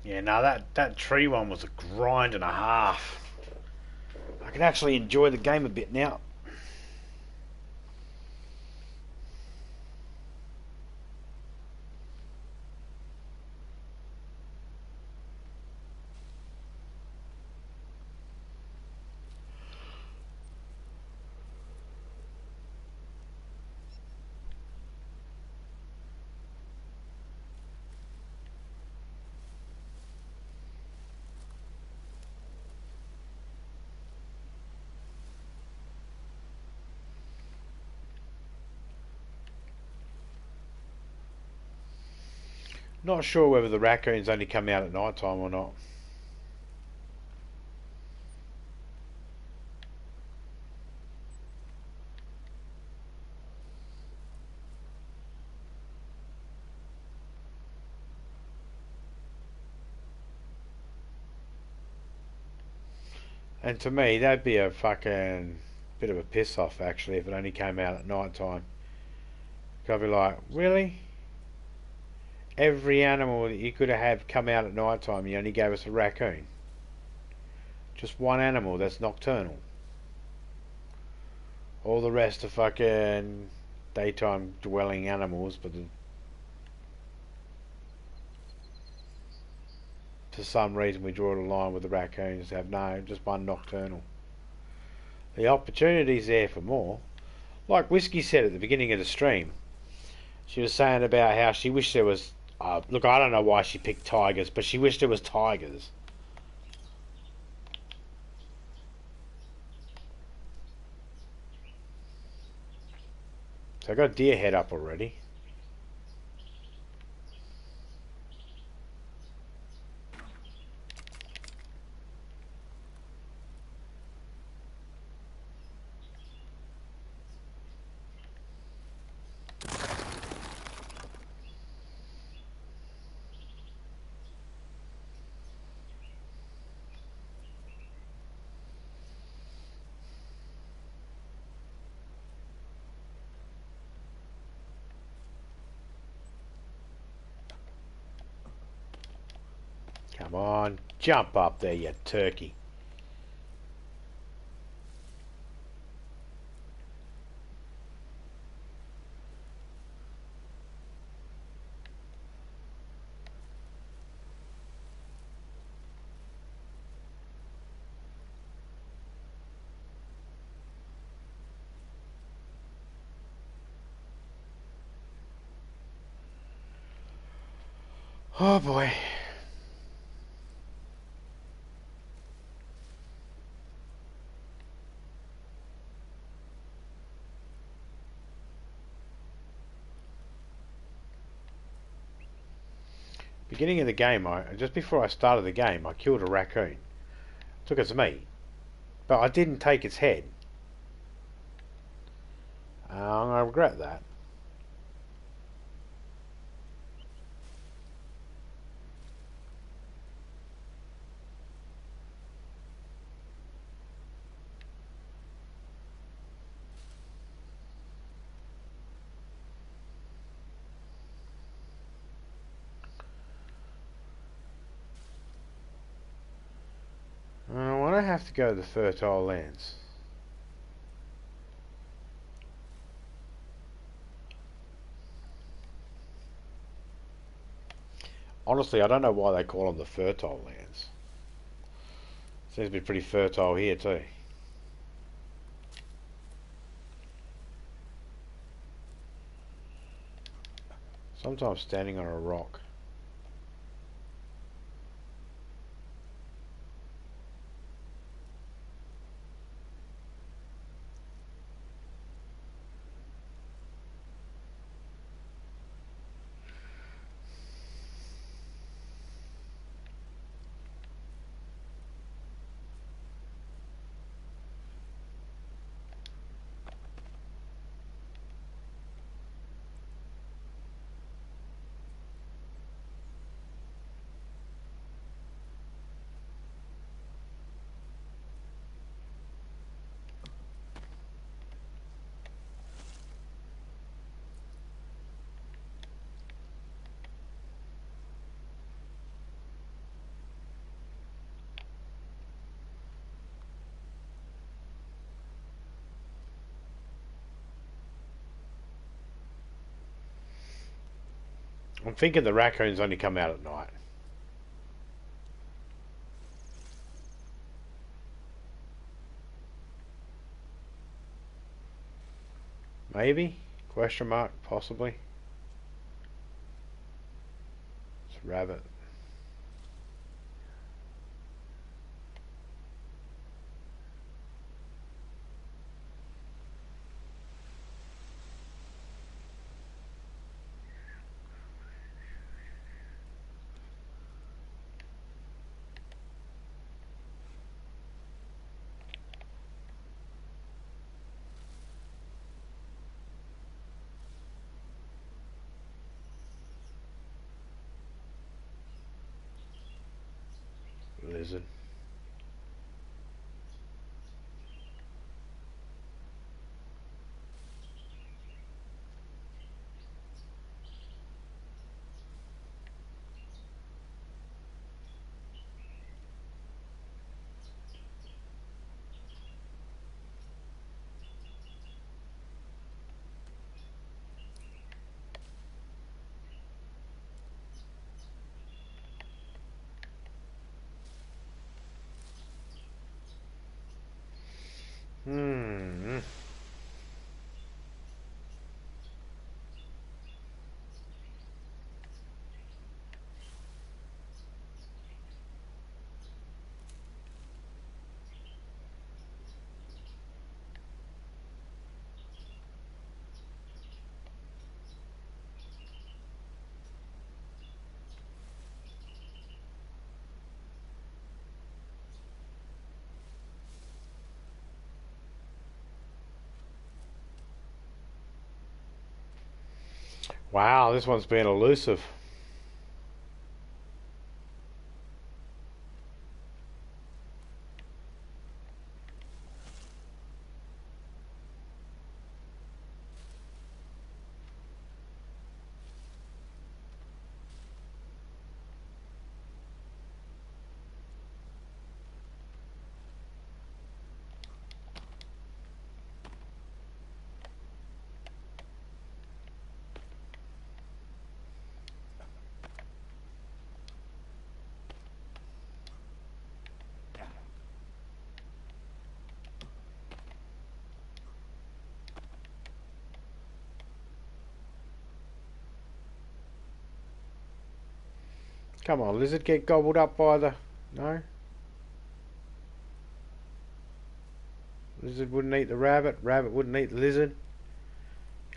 Yeah, no, that tree one was a grind and a half. I can actually enjoy the game a bit now. Not sure whether the raccoons only come out at night time or not. And to me, that'd be a fucking bit of a piss off actually if it only came out at night time. I'd be like, really? Every animal that you could have come out at night time, you only gave us a raccoon. Just one animal that's nocturnal. All the rest are fucking daytime dwelling animals, but for some reason we draw the line with the raccoons. Have no, just one nocturnal. The opportunity's there for more. Like Whiskey said at the beginning of the stream, she was saying about how she wished there was. Look, I don't know why she picked tigers, but she wished there was tigers. So I got deer head up already. Come on, jump up there, you turkey. Oh boy. Beginning of the game, just before I started the game, I killed a raccoon. Took its meat, but I didn't take its head. I regret that. Why do I have to go to the fertile lands? Honestly, I don't know why they call them the fertile lands. Seems to be pretty fertile here too. Sometimes standing on a rock. I'm thinking the raccoons only come out at night. Maybe? Question mark, possibly. It's a rabbit. Lizard. Hmm. Wow, this one's been elusive. Come on, lizard, get gobbled up by the... No? Lizard wouldn't eat the rabbit, rabbit wouldn't eat the lizard.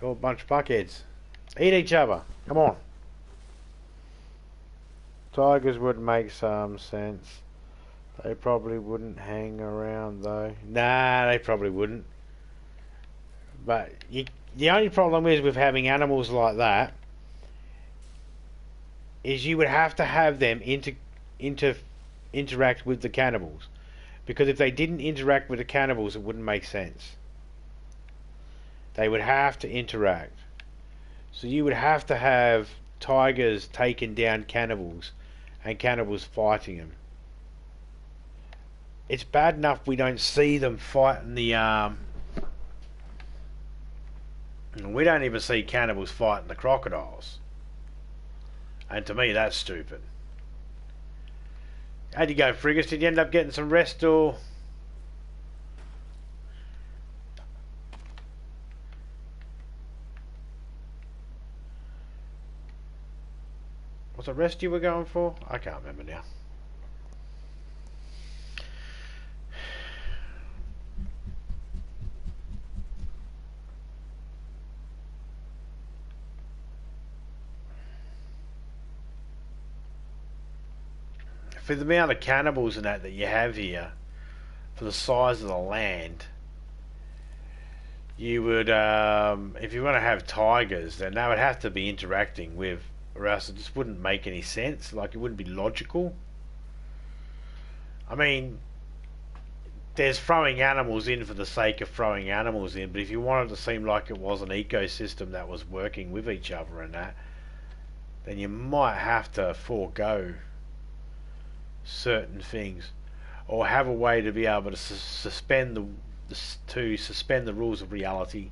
You're a bunch of fuckheads. Eat each other. Come on. Tigers would make some sense. They probably wouldn't hang around though. Nah, they probably wouldn't. But the only problem is with having animals like that is you would have to have them interact with the cannibals. Because if they didn't interact with the cannibals, it wouldn't make sense. They would have to interact. So you would have to have tigers taking down cannibals and cannibals fighting them. It's bad enough we don't see them fighting the we don't even see cannibals fighting the crocodiles. And to me that's stupid. How'd you go, Friggers? Did you end up getting some rest or... Was it rest you were going for? I can't remember now. For the amount of cannibals and that you have here, for the size of the land, you would, if you want to have tigers, then they would have to be interacting with, or else it just wouldn't make any sense. Like, it wouldn't be logical. I mean, there's throwing animals in for the sake of throwing animals in, but if you wanted to seem like it was an ecosystem that was working with each other and that, then you might have to forego certain things, or have a way to be able to suspend the rules of reality.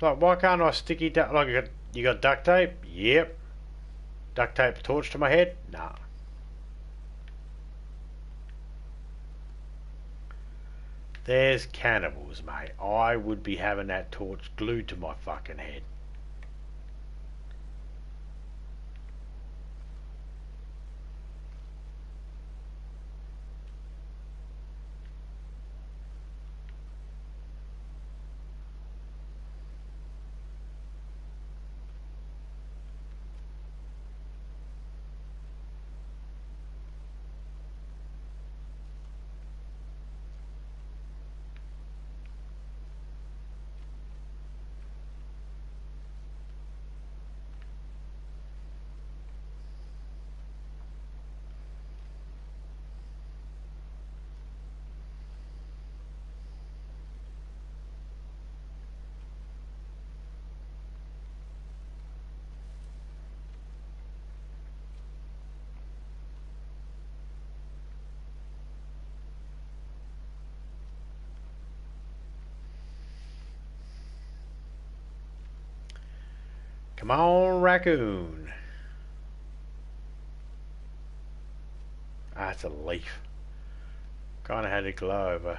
Like, why can't I sticky duct? Like, you got duct tape? Yep. Duct tape a torch to my head? Nah. There's cannibals, mate. I would be having that torch glued to my fucking head. Come on, raccoon. Ah, it's a leaf. Kinda had it glow over.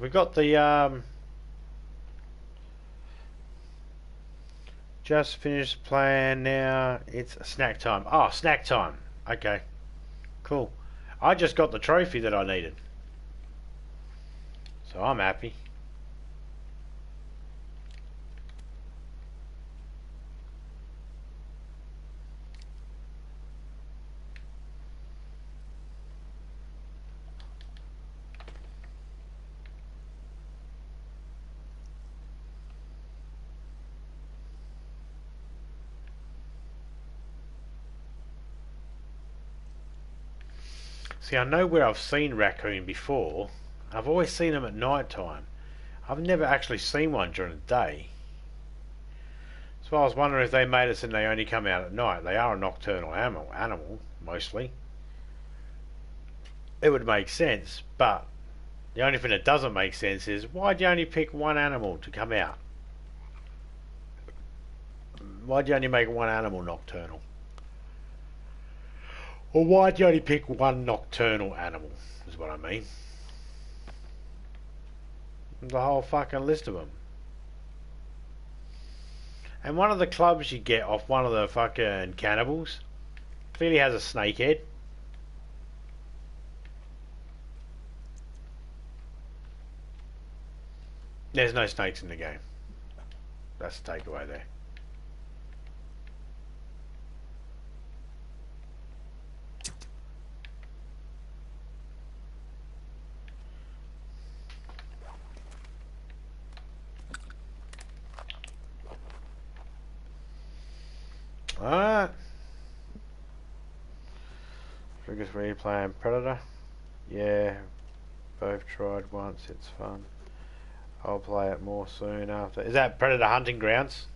We got the just finished playing now. It's snack time. Oh, snack time. Okay, cool. I just got the trophy that I needed, so I'm happy. See, I know where I've seen raccoon before. I've always seen them at night time. I've never actually seen one during the day. So I was wondering if they made it and they only come out at night. They are a nocturnal animal mostly. It would make sense, but the only thing that doesn't make sense is why'd you only pick one animal to come out? Why'd you only make one animal nocturnal? Or why'd you only pick one nocturnal animal, is what I mean. The whole fucking list of them. And one of the clubs you get off one of the fucking cannibals clearly has a snake head. There's no snakes in the game. That's the takeaway there. Alright. Biggest where you playing Predator? Yeah, both tried once, it's fun. I'll play it more soon after. Is that Predator Hunting Grounds?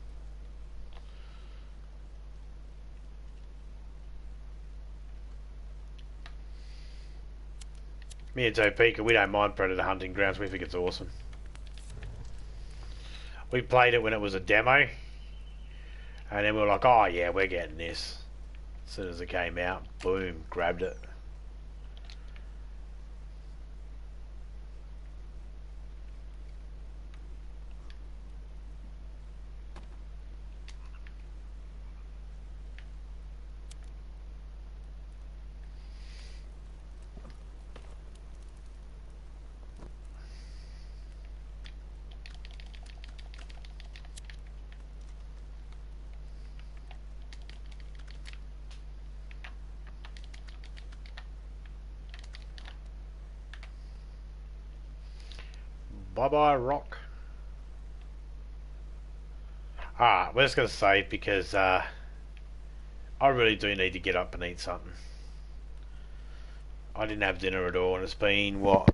Me and Topeka, we don't mind Predator Hunting Grounds, we think it's awesome. We played it when it was a demo, and then we were like, oh yeah, we're getting this. As soon as it came out, boom, grabbed it. Bye bye, rock. Alright, we're just going to save because I really do need to get up and eat something. I didn't have dinner at all, and it's been, what,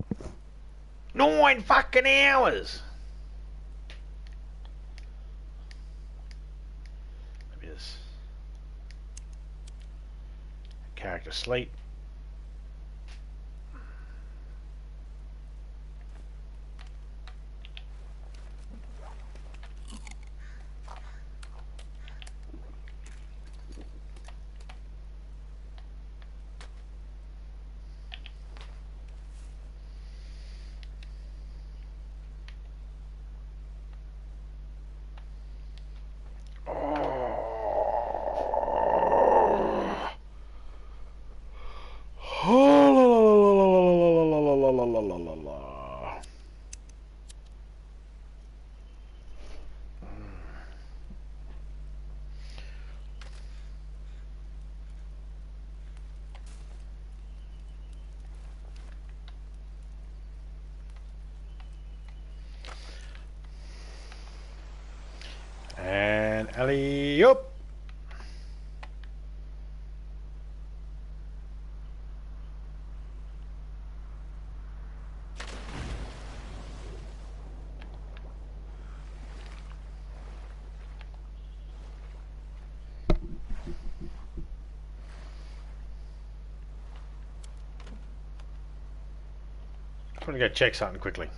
9 fucking hours! Let me just... Character sleep. And alley-oop. I'm gonna go check something quickly.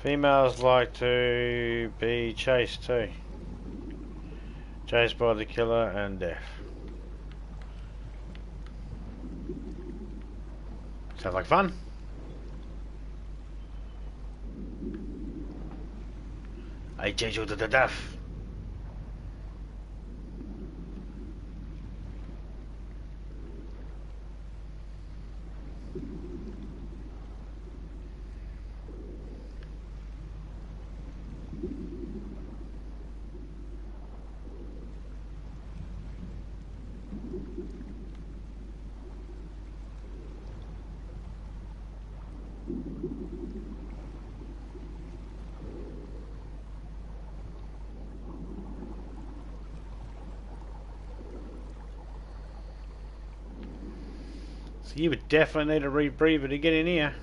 Females like to be chased too. Chased by the killer and death. Sounds like fun. I chase you to the death. So you would definitely need a rebreather to get in here.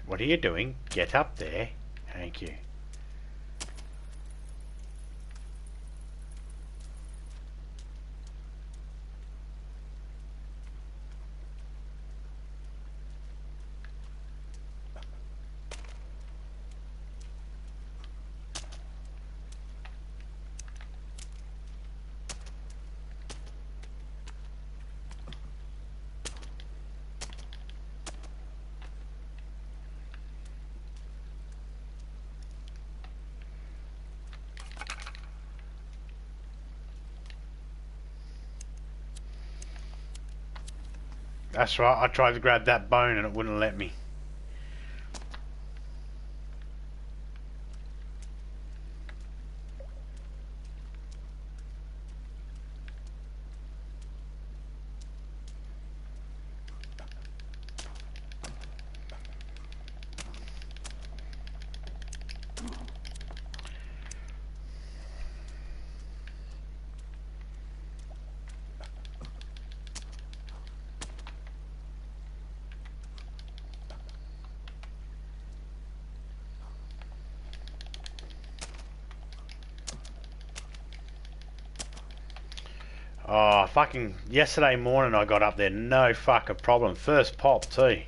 What are you doing? Get up there. Thank you. That's right, I tried to grab that bone and it wouldn't let me. Oh, fucking yesterday morning I got up there, no fucking problem. First pop too.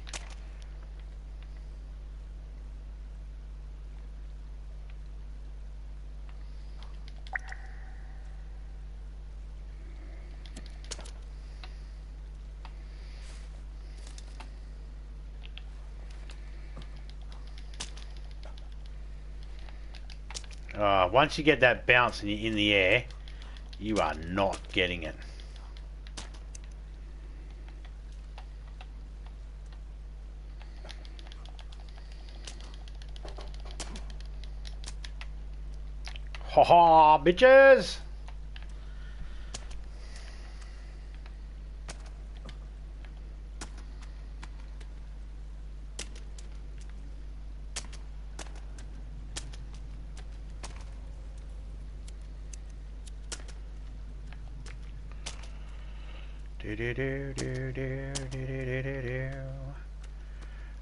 Once you get that bounce and you're in the air, you are not getting it. Ha ha, bitches! Do do do do do do do do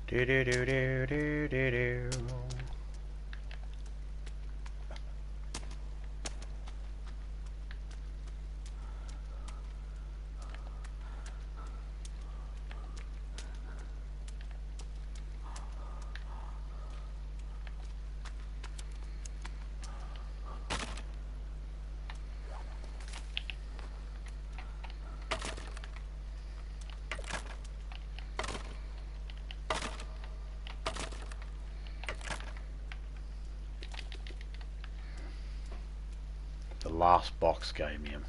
do do do do do do do. The last box gave me him.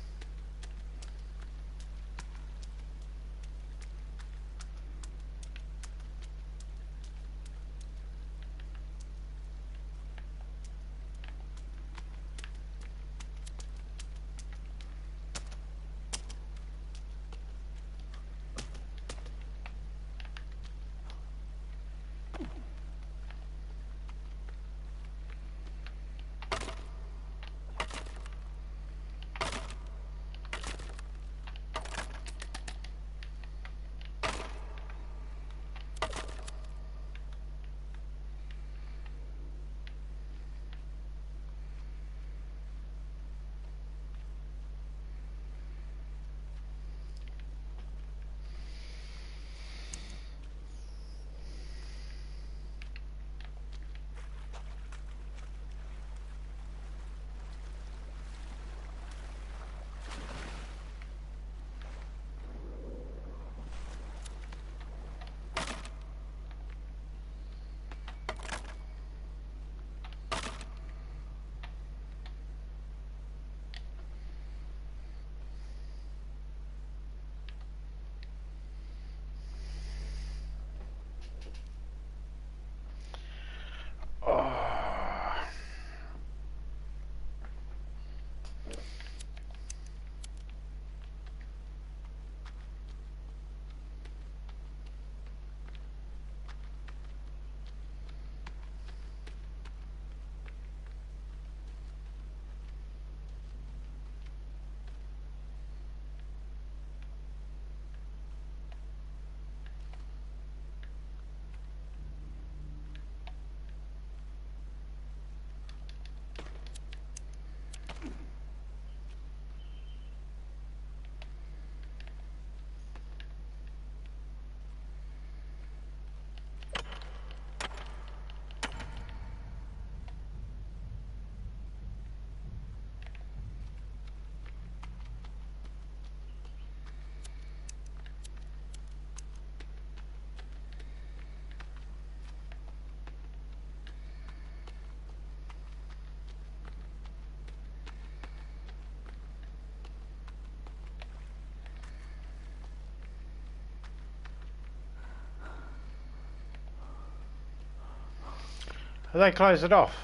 They closed it off.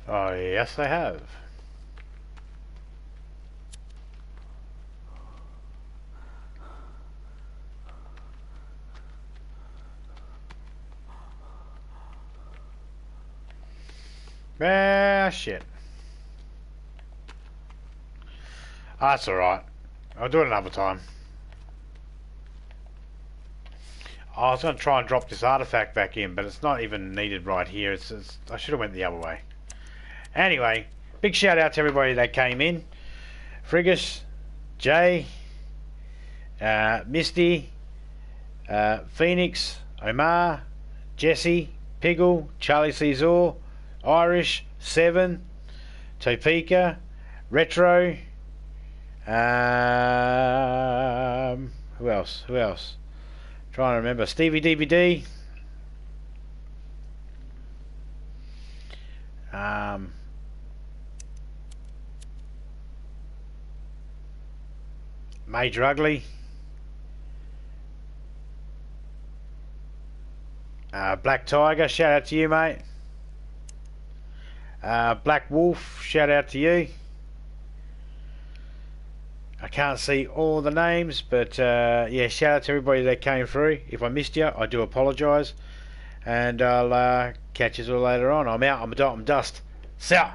Oh, yes, they have. Ah, shit. That's alright. I'll do it another time. I was going to try and drop this artifact back in, but it's not even needed right here. It's I should have went the other way. Anyway, big shout out to everybody that came in. Frigus, Jay, Misty, Phoenix, Omar, Jesse, Piggle, Charlie Caesar, Irish, Seven, Topeka, Retro. Who else? Trying to remember. Stevie DVD. Major Ugly. Black Tiger, shout out to you, mate. Black Wolf, shout out to you. I can't see all the names, but yeah, shout out to everybody that came through. If I missed you, I do apologise. And I'll catch you all later on. I'm out. I'm dust. See ya.